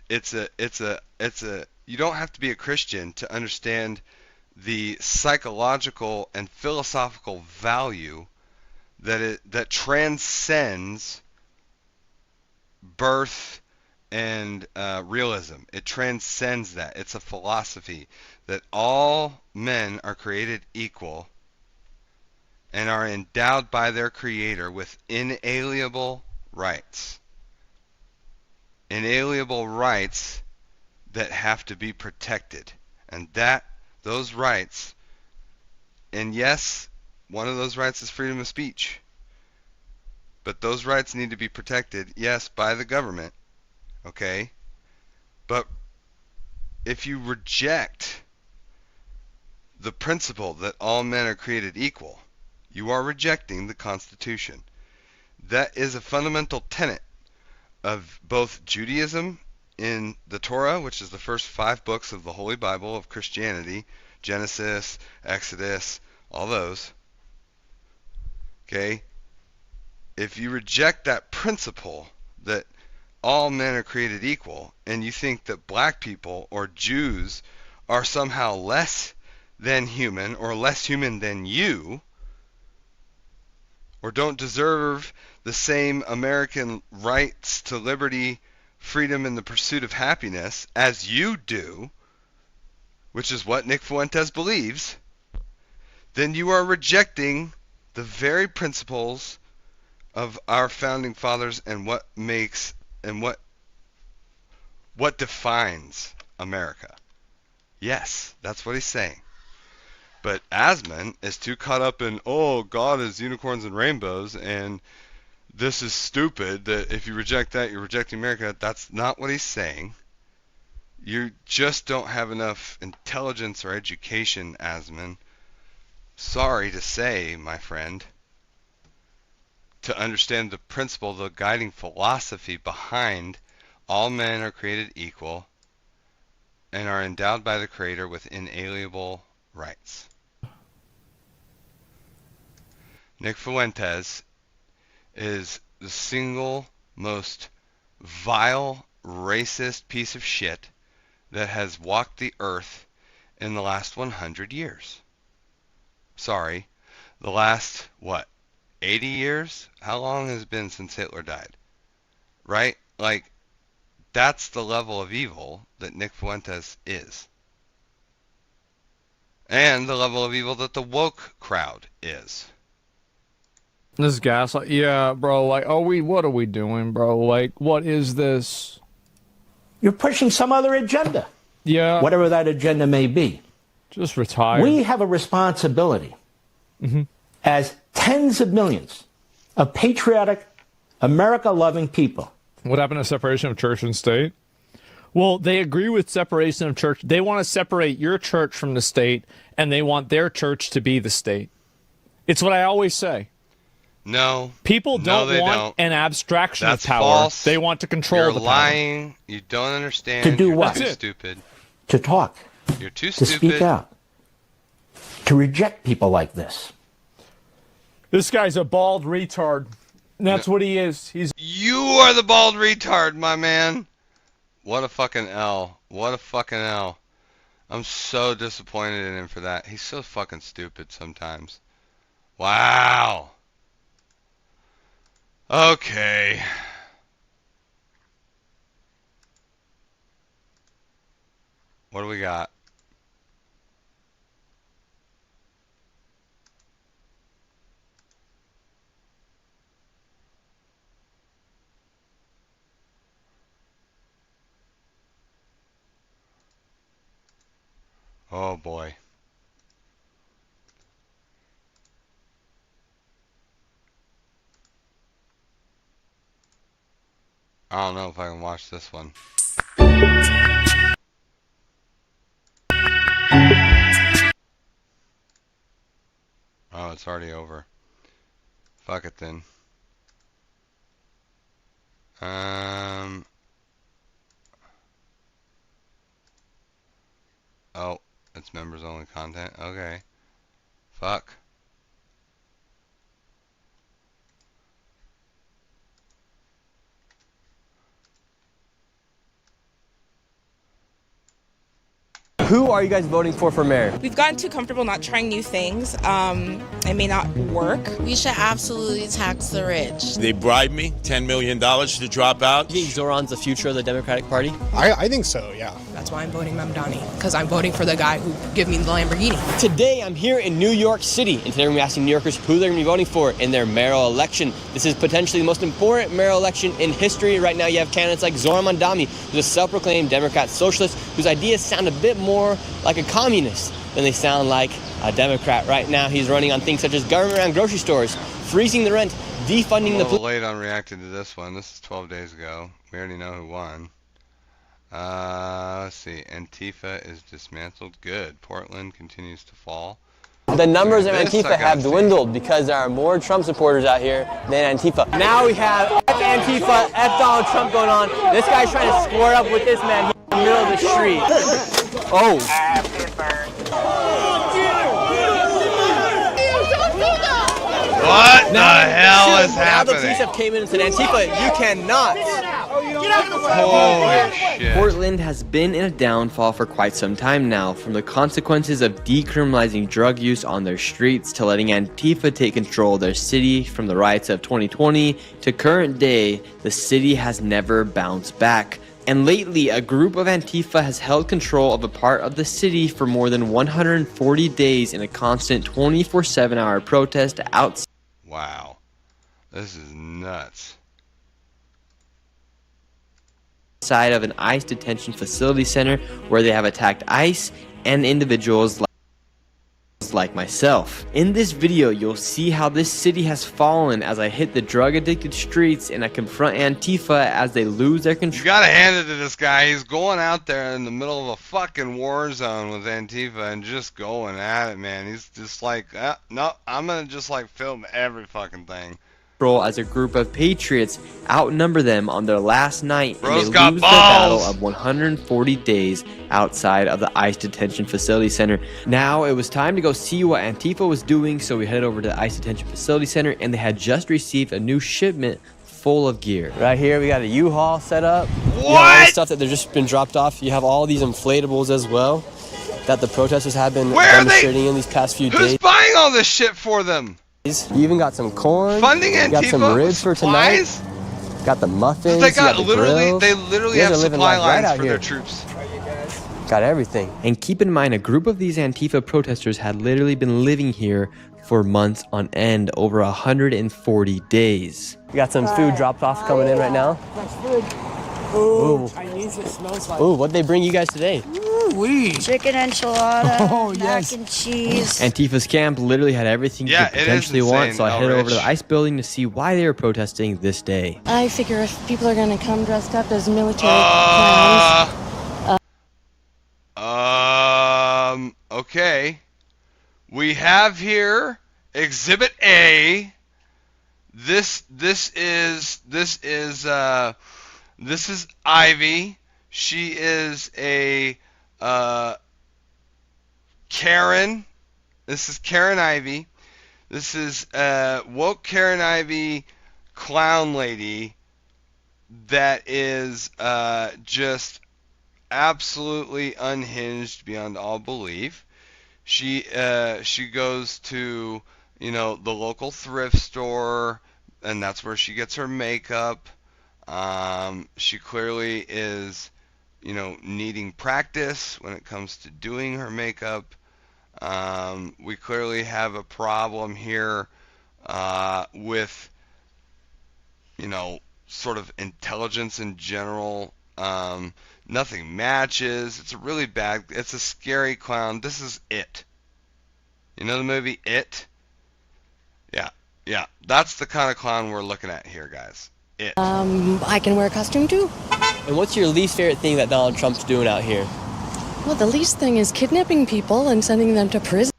You don't have to be a Christian to understand the psychological and philosophical value that transcends birth and realism. It transcends that. It's a philosophy that all men are created equal and are endowed by their Creator with inalienable rights. Inalienable rights that have to be protected. And those rights, and yes, one of those rights is freedom of speech. But those rights need to be protected, yes, by the government, okay? But if you reject the principle that all men are created equal, you are rejecting the Constitution. That is a fundamental tenet of both Judaism in the Torah, which is the first 5 books of the Holy Bible of Christianity, Genesis, Exodus, all those, okay? If you reject that principle that all men are created equal, and you think that black people or Jews are somehow less than human or less human than you, or don't deserve the same American rights to liberty, freedom, and the pursuit of happiness as you do, which is what Nick Fuentes believes, then you are rejecting the very principles of our founding fathers and what makes and what defines America. Yes, that's what he's saying. But Asmon is too caught up in, oh, God is unicorns and rainbows, and this is stupid, that if you reject that, you're rejecting America. That's not what he's saying. You just don't have enough intelligence or education, Asmon. Sorry to say, my friend, to understand the principle, the guiding philosophy behind all men are created equal and are endowed by the Creator with inalienable rights. Nick Fuentes is the single most vile, racist piece of shit that has walked the earth in the last 100 years. Sorry, the last, 80 years? How long has it been since Hitler died? Right? Like, that's the level of evil that Nick Fuentes is. And the level of evil that the woke crowd is. This gaslight, yeah, bro. Like, what are we doing, bro? Like, what is this? You're pushing some other agenda. Yeah. Whatever that agenda may be. Just retire. We have a responsibility as tens of millions of patriotic, America-loving people. What happened to separation of church and state? Well, they agree with separation of church. They want to separate your church from the state, and they want their church to be the state. It's what I always say. No. People don't want don't. an abstraction That's of power. False. They want to control You're the power. lying. You don't understand. To do You're what? too stupid. To talk. You're too to stupid. speak out. To reject people like this. This guy's a bald retard. And that's what he is. You are the bald retard, my man. What a fucking L. What a fucking L. I'm so disappointed in him for that. He's so fucking stupid sometimes. Wow. Okay. What do we got? Oh boy. I don't know if I can watch this one. Oh, it's already over. Fuck it then. Oh, it's members only content. Okay. Fuck. Who are you guys voting for mayor? We've gotten too comfortable not trying new things. It may not work. We should absolutely tax the rich. They bribed me $10 million to drop out. Do you think Zoran's the future of the Democratic Party? I think so, yeah. That's why I'm voting Mamdani, because I'm voting for the guy who gave me the Lamborghini. Today I'm here in New York City, and today we're going to be asking New Yorkers who they're going to be voting for in their mayoral election. This is potentially the most important mayoral election in history. Right now you have candidates like Zoran Mamdani, who's a self-proclaimed Democrat socialist, whose ideas sound a bit more like a communist than they sound like a Democrat. Right now he's running on things such as government around grocery stores, freezing the rent, defunding the police. Late on reacting to this one. This is 12 days ago. We already know who won. Let's see. Antifa is dismantled. Good. Portland continues to fall. The numbers of Antifa have dwindled because there are more Trump supporters out here than Antifa. Now we have F Antifa, F Donald Trump going on. This guy's trying to square up with this man in the middle of the street. Oh. What the hell is Now the happening? police have came in and said, Antifa, you cannot. Holy shit. Portland has been in a downfall for quite some time now, from the consequences of decriminalizing drug use on their streets to letting Antifa take control of their city. From the riots of 2020 to current day, the city has never bounced back. And lately, a group of Antifa has held control of a part of the city for more than 140 days in a constant 24/7 hour protest outside. Wow. This is nuts. Side of an ICE detention facility center where they have attacked ICE and individuals like myself. In this video, you'll see how this city has fallen as I hit the drug-addicted streets and I confront Antifa as they lose their control. You gotta hand it to this guy. He's going out there in the middle of a fucking war zone with Antifa and just going at it, man. He's just like, no, I'm gonna just like film every fucking thing. As a group of patriots outnumber them on their last night, and Bro's they got lose their battle of 140 days outside of the ICE detention facility center. Now it was time to go see what Antifa was doing, so we headed over to the ICE detention facility center, and they had just received a new shipment full of gear. Right here we got a U-Haul set up. What? You got all the stuff that they've just been dropped off. You have all these inflatables as well that the protesters have been demonstrating in these past few days. Who's buying all this shit for them? You even got some corn. Funding you got some Antifa ribs for tonight. Got the muffins. They got you got the they grills. literally You guys have are living supply life right lines out for here. their troops. Got everything. And keep in mind, a group of these Antifa protesters had literally been living here for months on end, over 140 days. We got some food dropped off coming in right now. That's food. Ooh. Chinese, it smells like. Ooh, what'd they bring you guys today? Chicken enchilada, Oh, mac yes. and cheese. Antifa's camp literally had everything you could potentially want, so I headed over to the ICE building to see why they were protesting this day. I figure if people are going to come dressed up as military clowns. Okay. We have here Exhibit A. This is Ivy. She is a Karen. This is Karen Ivy. This is woke Karen Ivy clown lady that is just absolutely unhinged beyond all belief. She goes to, you know, the local thrift store, and that's where she gets her makeup. She clearly is, you know, needing practice when it comes to doing her makeup. We clearly have a problem here with, you know, sort of intelligence in general. Nothing matches. It's a really bad, it's a scary clown. This is It. You know the movie It? Yeah. That's the kind of clown we're looking at here, guys. It. I can wear a costume too. And what's your least favorite thing that Donald Trump's doing out here? Well, the least thing is kidnapping people and sending them to prison.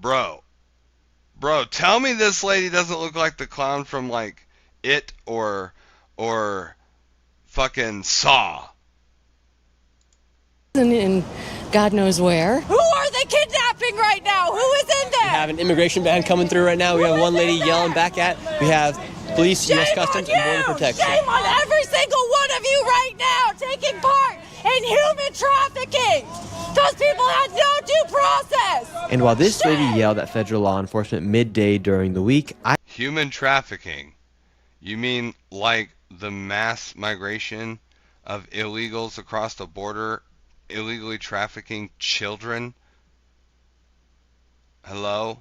Bro, tell me this lady doesn't look like the clown from like It or or fucking Saw. In God knows where. Who are they kidnapping right now? Who is in there? We have an immigration ban coming through right now. We have one lady yelling back at. We have police, U.S. Customs, and Border Protection. Shame on every single one of you right now taking part in human trafficking. Those people had no due process. And while this lady yelled at federal law enforcement midday during the week, Human trafficking? You mean like the mass migration of illegals across the border, illegally trafficking children? Hello?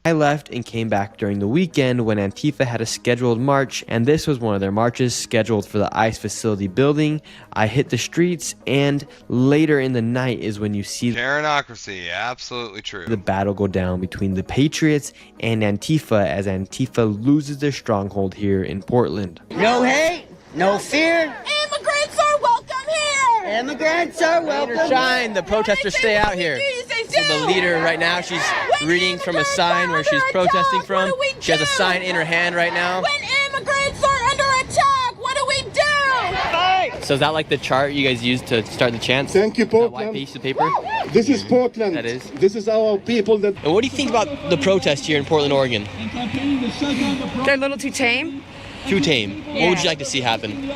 I left and came back during the weekend when Antifa had a scheduled march, and this was one of their marches scheduled for the ICE facility building. I hit the streets, and later in the night is when you see Karenocracy, absolutely true. the battle go down between the Patriots and Antifa as Antifa loses their stronghold here in Portland. No hate, no fear. Immigrants are welcome here. Immigrants are welcome. Shine, the protesters stay out here. So the leader right now, she's reading from a sign where she's protesting from. She has a sign in her hand right now. When immigrants are under attack, what do we do? So is that like the chart you guys used to start the chants? Thank you, That Portland. white piece of paper? This is Portland. That is. This is our people that. And what do you think about the protest here in Portland, Oregon? They're a little too tame. Too tame. What would you like to see happen?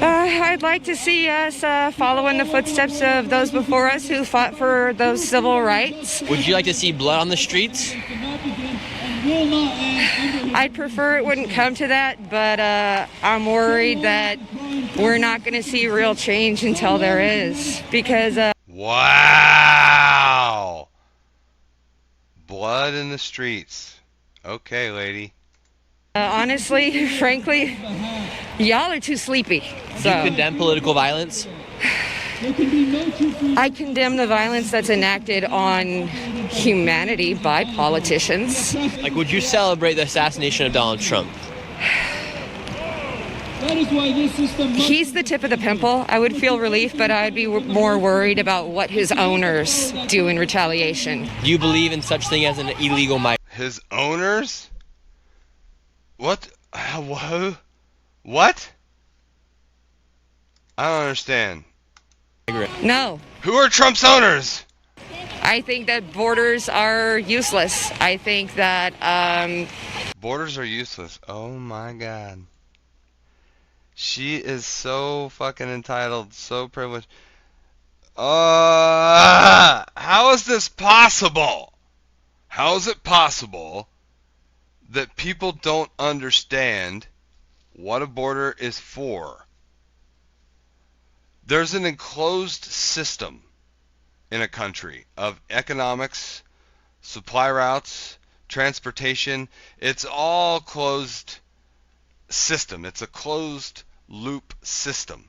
I'd like to see us follow in the footsteps of those before us who fought for those civil rights. Would you like to see blood on the streets? I'd prefer it wouldn't come to that, but I'm worried that we're not going to see real change until there is. Because Wow! Blood in the streets. Okay, lady. honestly, frankly, y'all are too sleepy. Do you condemn political violence? I condemn the violence that's enacted on humanity by politicians. Like, would you celebrate the assassination of Donald Trump? He's the tip of the pimple. I would feel relief, but I'd be more worried about what his owners do in retaliation. Do you believe in such thing as an illegal migrant? His owners? What? Who? What? I don't understand. No. Who are Trump's owners? I think that borders are useless. I think that Borders are useless. Oh my god. She is so fucking entitled, so privileged. How is this possible? How is it possible that people don't understand what a border is for? There's an enclosed system in a country of economics, supply routes, transportation. It's all closed system. It's a closed loop system.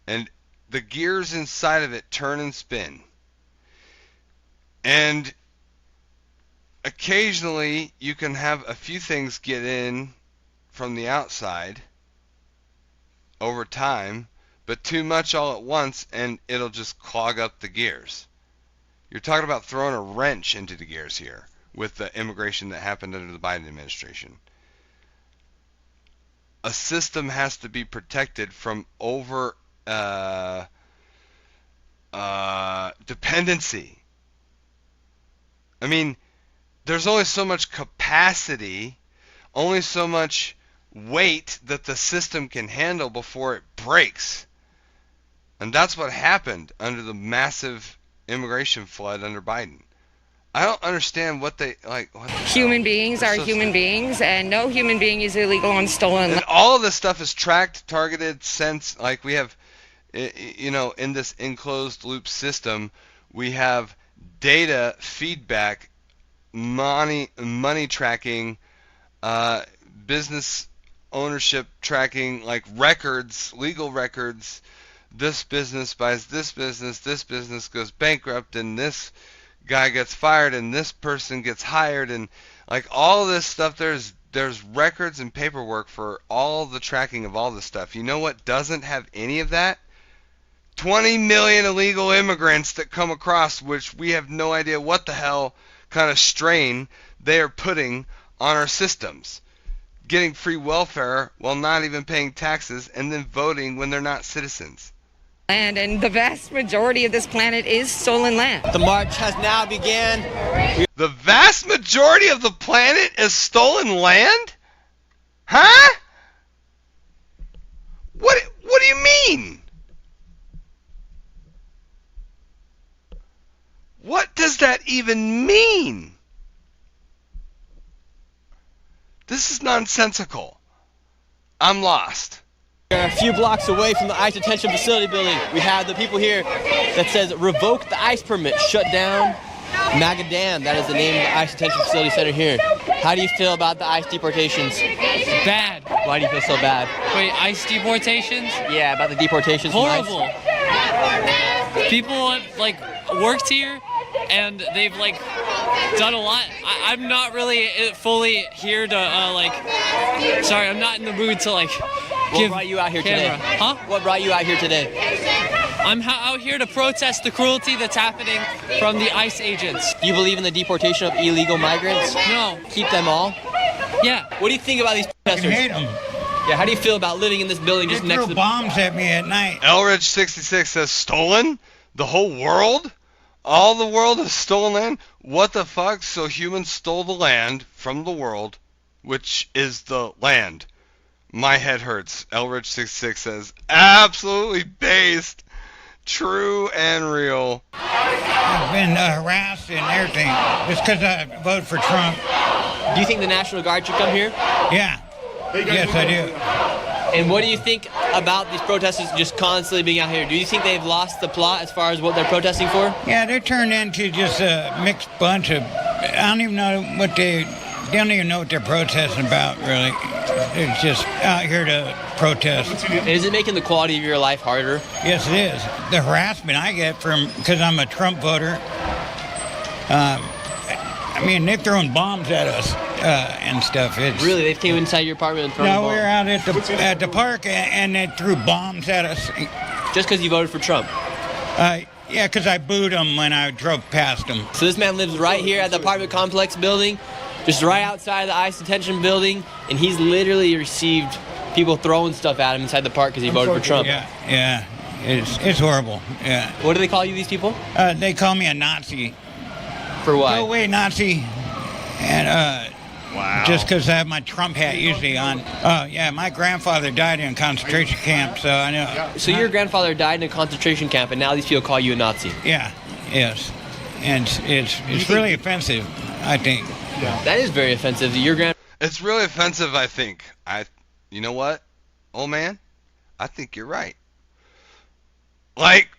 And the gears inside of it turn and spin. And occasionally you can have a few things get in from the outside over time, but too much all at once and it'll just clog up the gears. You're talking about throwing a wrench into the gears here with the immigration that happened under the Biden administration. A system has to be protected from over dependency. I mean, there's only so much capacity, only so much weight that the system can handle before it breaks. And that's what happened under the massive immigration flood under Biden. I don't understand what they like. What the human beings are human beings, and no human being is illegal and stolen. And all of this stuff is tracked, targeted, sense. Like we have, you know, in this enclosed loop system, we have data feedback, money tracking, business ownership tracking, like records, legal records. This business buys this business goes bankrupt, and this guy gets fired, and this person gets hired, and like all this stuff. There's records and paperwork for all the tracking of all this stuff. You know what doesn't have any of that? 20 million illegal immigrants that come across, which we have no idea what the hell kind of strain they are putting on our systems. getting free welfare while not even paying taxes, and then voting when they're not citizens. Land, and the vast majority of this planet is stolen land. The march has now began. The vast majority of the planet is stolen land? Huh? What do you mean? What does that even mean? This is nonsensical. I'm lost. We're a few blocks away from the ICE detention facility building. We have the people here that says revoke the ICE permit, shut down Magadam. That is the name of the ICE detention facility center here. How do you feel about the ICE deportations? Bad. Why do you feel so bad? Wait, ICE deportations? Yeah, about the deportations. Horrible. People have, like, worked here, and they've, like, done a lot. I'm not really fully here to, sorry, I'm not in the mood to, like, What brought you out here camera. today? Huh? What brought you out here today? I'm out here to protest the cruelty that's happening from the ICE agents. Do you believe in the deportation of illegal migrants? No. Keep them all? Yeah. What do you think about these protesters? I hate them. Yeah, how do you feel about living in this building just next to the... bombs at me at night. Elridge66 says, stolen? The whole world? All the world is stolen land? What the fuck? So humans stole the land from the world, which is the land. My head hurts. Elridge66 says, absolutely based. True and real. I've been harassed and everything just because I voted for Trump. Do you think the National Guard should come here? Yeah. Yes, I do. And what do you think about these protesters just constantly being out here? Do you think they've lost the plot as far as what they're protesting for? Yeah, they're turned into just a mixed bunch of... I don't even know what they don't even know what they're protesting about, really. They're just out here to protest. Is it making the quality of your life harder? Yes, it is. The harassment I get from... because I'm a Trump voter. I mean, they're throwing bombs at us and stuff. It's, really? They came inside your apartment and thrown bombs? No, we were out at the park and they threw bombs at us. Just because you voted for Trump? Yeah, because I booed them when I drove past them. So this man lives right here at the apartment complex building, just right outside the ICE detention building, and he's literally received people throwing stuff at him inside the park because he voted for Trump. Yeah. It's horrible. Yeah. What do they call you, these people? They call me a Nazi. For what? Go away, Nazi. And wow. Just because I have my Trump hat usually on. Oh, yeah, my grandfather died in a concentration camp, so I know. So your grandfather died in a concentration camp, and now these people call you a Nazi? Yeah, yes. And it's really offensive, I think. Yeah. That is very offensive. It's really offensive, I think. You know what, old man? I think you're right. Like,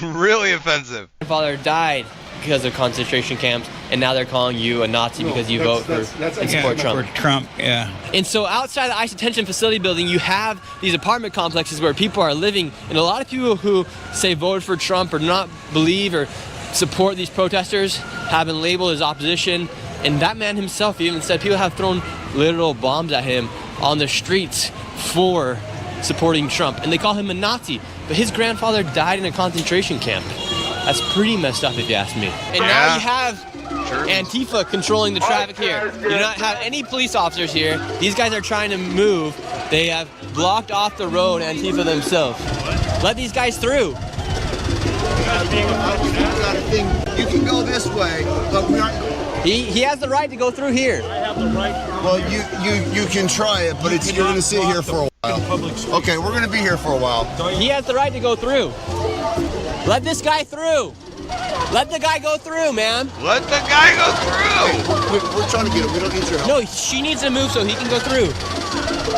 really offensive. Your grandfather died because of concentration camps, and now they're calling you a Nazi because you vote for and support Trump. For Trump, yeah. And so outside the ICE detention facility building, you have these apartment complexes where people are living, and a lot of people who say vote for Trump or not believe or support these protesters have been labeled as opposition. And that man himself even said people have thrown literal bombs at him on the streets for supporting Trump. And they call him a Nazi. But his grandfather died in a concentration camp. That's pretty messed up if you ask me. And now you have Antifa controlling the traffic here. You do not have any police officers here. These guys are trying to move. They have blocked off the road, Antifa themselves. Let these guys through. You can go this way, but we aren't. He has the right to go through here. I have the right. Well, you can try it, but you're going to sit here for a while. Okay, we're going to be here for a while. He has the right to go through. Let this guy through. Let the guy go through, man. Let the guy go through. We're trying to get him. We don't need your help. No, she needs to move so he can go through.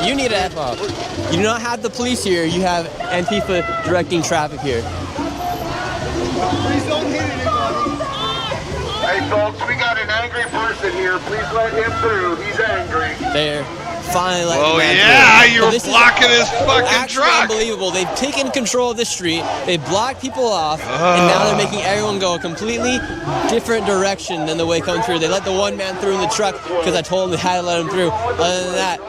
You need to F up. You do not have the police here. You have Antifa directing traffic here. Please don't hit anybody. Hey, folks, we got an angry person here. Please let him through. He's angry. There. Finally letting oh, the man yeah, through. you were blocking his fucking truck. Unbelievable. They've taken control of the street. They've blocked people off, and now they're making everyone go a completely different direction than the way coming through. They let the one man through in the truck because I told them they had to let him through. Other than that,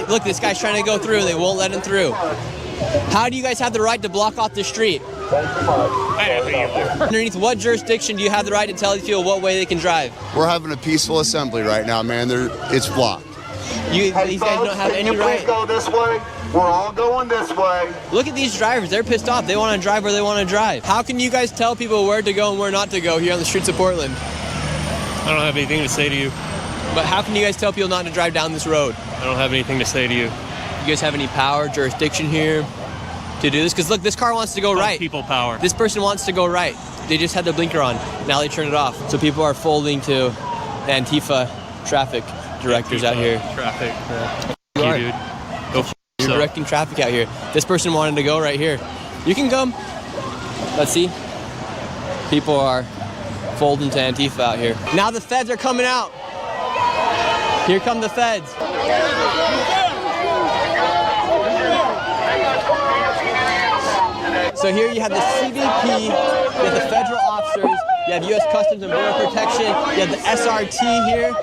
look, this guy's trying to go through. They won't let him through. How do you guys have the right to block off the street? Underneath what jurisdiction do you have the right to tell these people what way they can drive? We're having a peaceful assembly right now, man. It's blocked. These guys don't have any right. Please go this way. We're all going this way. Look at these drivers. They're pissed off. They want to drive where they want to drive. How can you guys tell people where to go and where not to go here on the streets of Portland? I don't have anything to say to you. But how can you guys tell people not to drive down this road? I don't have anything to say to you. You guys have any power, jurisdiction here to do this? Because look, this car wants to go right. People power. This person wants to go right. They just had the blinker on. Now they turn it off. So people are folding to Antifa traffic directors out here. Traffic. You are. Dude. Go You're directing traffic out here. This person wanted to go right here. You can come. Let's see. People are folding to Antifa out here. Now the feds are coming out. Here come the feds. So here you have the CBP, you have the federal officers, you have U.S. Customs and Border Protection, you have the SRT here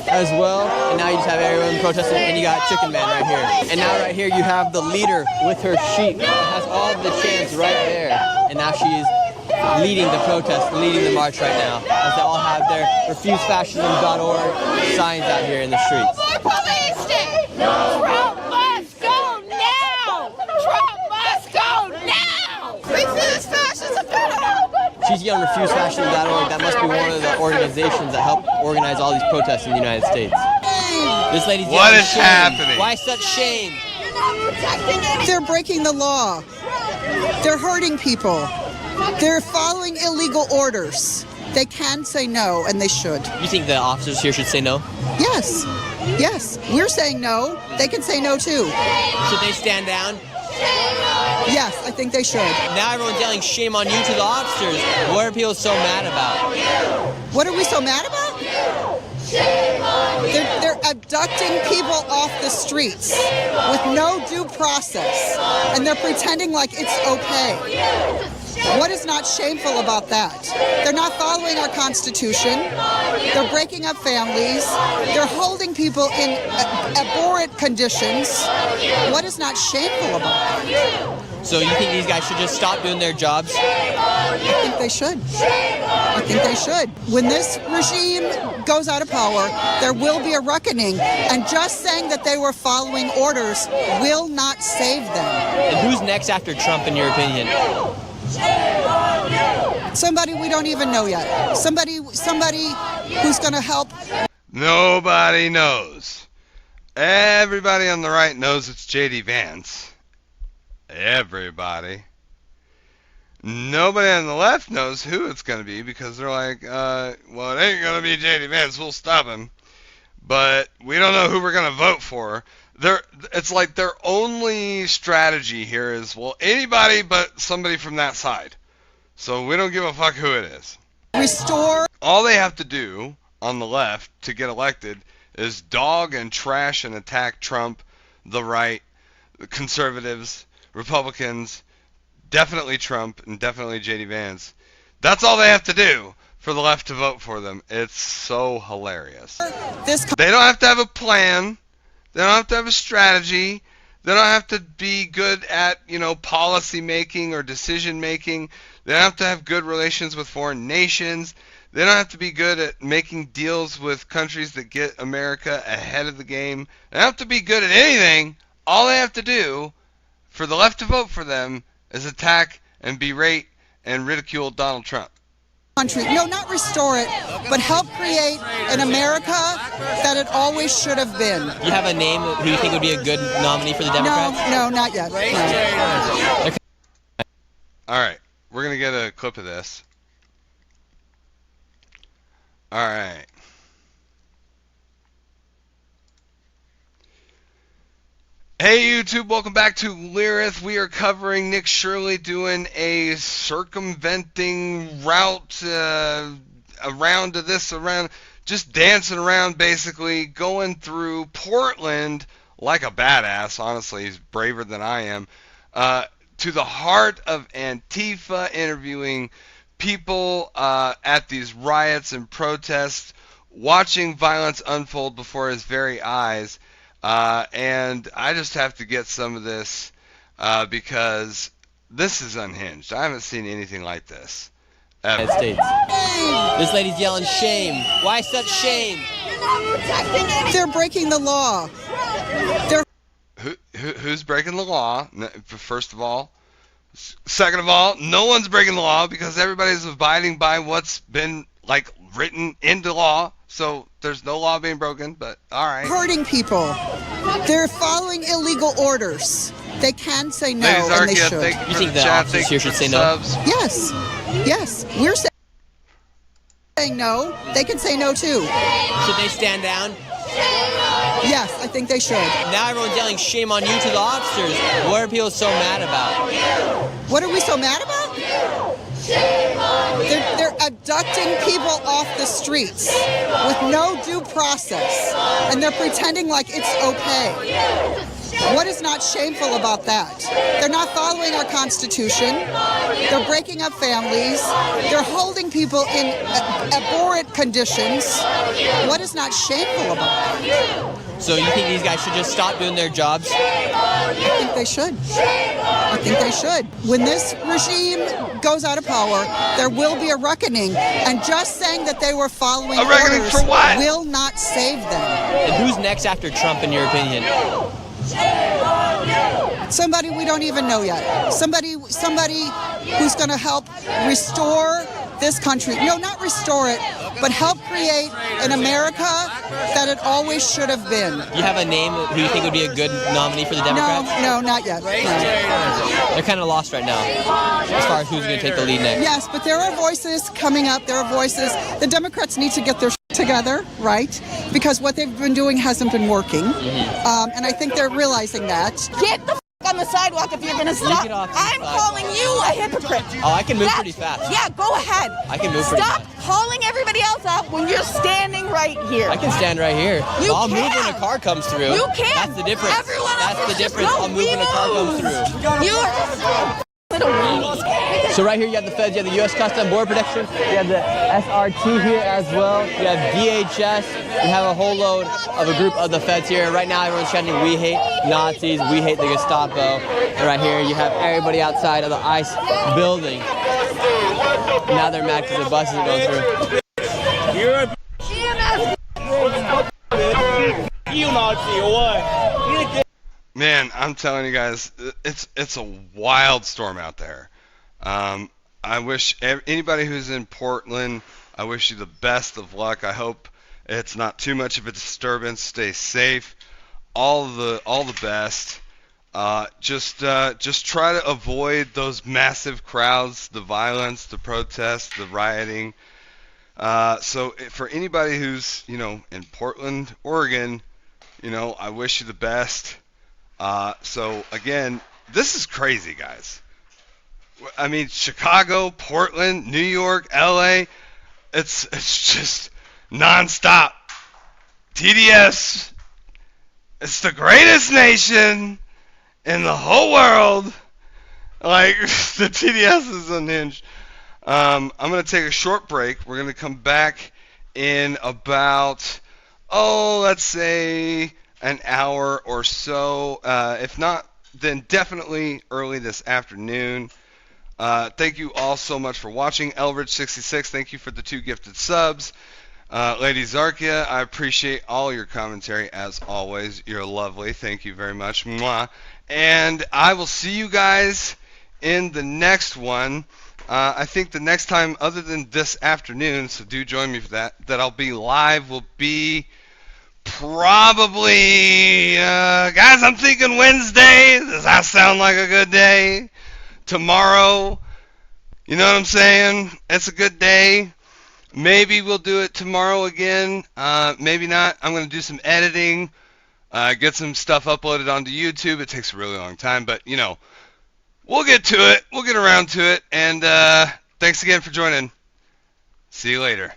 as well, and now you just have everyone protesting, and you got Chicken Man right here. And now right here you have the leader with her sheep, that has all of the chants right there, and now she is leading the protest, leading the march right now, as they all have their refusefascism.org signs out here in the streets. Police state! Trump must go now! Trump must go now! Refuse fascism! She's yelling refusefascism.org. That must be one of the organizations that help organize all these protests in the United States. This lady's yelling, what is shame. happening? Why such shame? They're breaking the law. They're hurting people. They're following illegal orders. They can say no, and they should. You think the officers here should say no? Yes. Yes. We're saying no. They can say no, too. Should they stand down? Yes, I think they should. Now everyone's yelling shame on you to the officers. What are people so mad about? What are we so mad about? They're abducting people off the streets with no due process, and they're pretending like it's okay. What is not shameful about that? They're not following our Constitution. They're breaking up families. They're holding people in abhorrent conditions. What is not shameful about that? So you think these guys should just stop doing their jobs? I think they should. I think they should. When this regime goes out of power, there will be a reckoning. And just saying that they were following orders will not save them. And who's next after Trump, in your opinion? Somebody we don't even know yet. Somebody who's going to help. Nobody knows. Everybody on the right knows it's J.D. Vance. Everybody. Nobody on the left knows who it's going to be because they're like, well, it ain't going to be J.D. Vance. We'll stop him. But we don't know who we're going to vote for. It's like their only strategy here is, well, anybody but somebody from that side. So we don't give a fuck who it is. Restore. All they have to do on the left to get elected is dog and trash and attack Trump, the right, the conservatives, Republicans, definitely Trump, and definitely J.D. Vance. That's all they have to do for the left to vote for them. It's so hilarious. They don't have to have a plan. They don't have to have a strategy. They don't have to be good at, policy making or decision making. They don't have to have good relations with foreign nations. They don't have to be good at making deals with countries that get America ahead of the game. They don't have to be good at anything. All they have to do for the left to vote for them is attack and berate and ridicule Donald Trump. Country. No, not restore it, but help create an America that it always should have been. You have a name who you think would be a good nominee for the Democrats? No, not yet. No. Okay. All right, we're going to get a clip of this. All right. Hey YouTube, welcome back to Lyrith. We are covering Nick Shirley doing a circumventing route around to this, around, just dancing around basically, going through Portland like a badass. Honestly, he's braver than I am. To the heart of Antifa, interviewing people at these riots and protests, watching violence unfold before his very eyes. And I just have to get some of this because this is unhinged. I haven't seen anything like this ever. United States. This lady's yelling shame. Why such shame? They're breaking the law. They're Who's breaking the law? First of all. Second of all, no one's breaking the law because everybody's abiding by what's been like written into law. So there's no law being broken, but all right. hurting people. They're following illegal orders. They can say no, Ladies, and they Arkia, should. thank you You for think the the chat. officers Thank here you should for say the no? subs. Yes. We're saying no. They can say no too. Should they stand down? Yes, I think they should. Now everyone's yelling shame on you to the officers. What are people so mad about? What are we so mad about? They're abducting people off the streets with no due process, and they're pretending like it's okay. What is not shameful about that? They're not following our Constitution. They're breaking up families. They're holding people in abhorrent conditions. What is not shameful about that? So you think these guys should just stop doing their jobs? I think they should. I think they should. When this regime goes out of power, there will be a reckoning. And just saying that they were following A reckoning orders for what? will not save them. And who's next after Trump, in your opinion? Somebody we don't even know yet. Somebody who's going to help restore this country. No, not restore it, but help create an America that it always should have been. You have a name who you think would be a good nominee for the Democrats? No, not yet. No. They're kind of lost right now as far as who's going to take the lead next. Yes, but there are voices coming up. There are voices. The Democrats need to get their together, right? Because what they've been doing hasn't been working. And I think they're realizing that. Get the on the sidewalk if you're going to stop. I'm calling you a hypocrite. Oh, I can move pretty fast. Yeah, go ahead. I can move pretty Stop fast. calling everybody else out when you're standing right here. I can stand right here. You I'll move can. when a car comes through. You can. That's the difference. Everyone That's else the is difference. just- I'll move when a car comes through. You are just So right here you have the feds, you have the U.S. Customs Border Protection, you have the SRT here as well, you have DHS, you have a whole load of a group of the feds here. Right now everyone's chanting, we hate Nazis, we hate the Gestapo. And right here you have everybody outside of the ICE building. Now they're mad because the buses are going through. You Nazi, what? Man, I'm telling you guys, it's a wild storm out there. I wish anybody who's in Portland, I wish you the best of luck. I hope it's not too much of a disturbance. Stay safe. All the best. Just try to avoid those massive crowds, the violence, the protests, the rioting. So for anybody who's in Portland, Oregon, I wish you the best. So again, this is crazy, guys. I mean, Chicago, Portland, New York, LA, it's just nonstop. TDS, it's the greatest nation in the whole world. Like, the TDS is unhinged. I'm going to take a short break. We're going to come back in about, let's say an hour or so. If not, then definitely early this afternoon. Thank you all so much for watching. Elridge66, thank you for the 2 gifted subs. Lady Zarkia, I appreciate all your commentary as always. You're lovely. Thank you very much. Mwah. And I will see you guys in the next one. I think the next time, other than this afternoon, so do join me for that I'll be live will be probably, guys, I'm thinking Wednesday. Does that sound like a good day? Tomorrow, you know what I'm saying? It's a good day. Maybe we'll do it tomorrow again. Maybe not. I'm going to do some editing, get some stuff uploaded onto YouTube. It takes a really long time, but, we'll get to it. We'll get around to it. And thanks again for joining. See you later.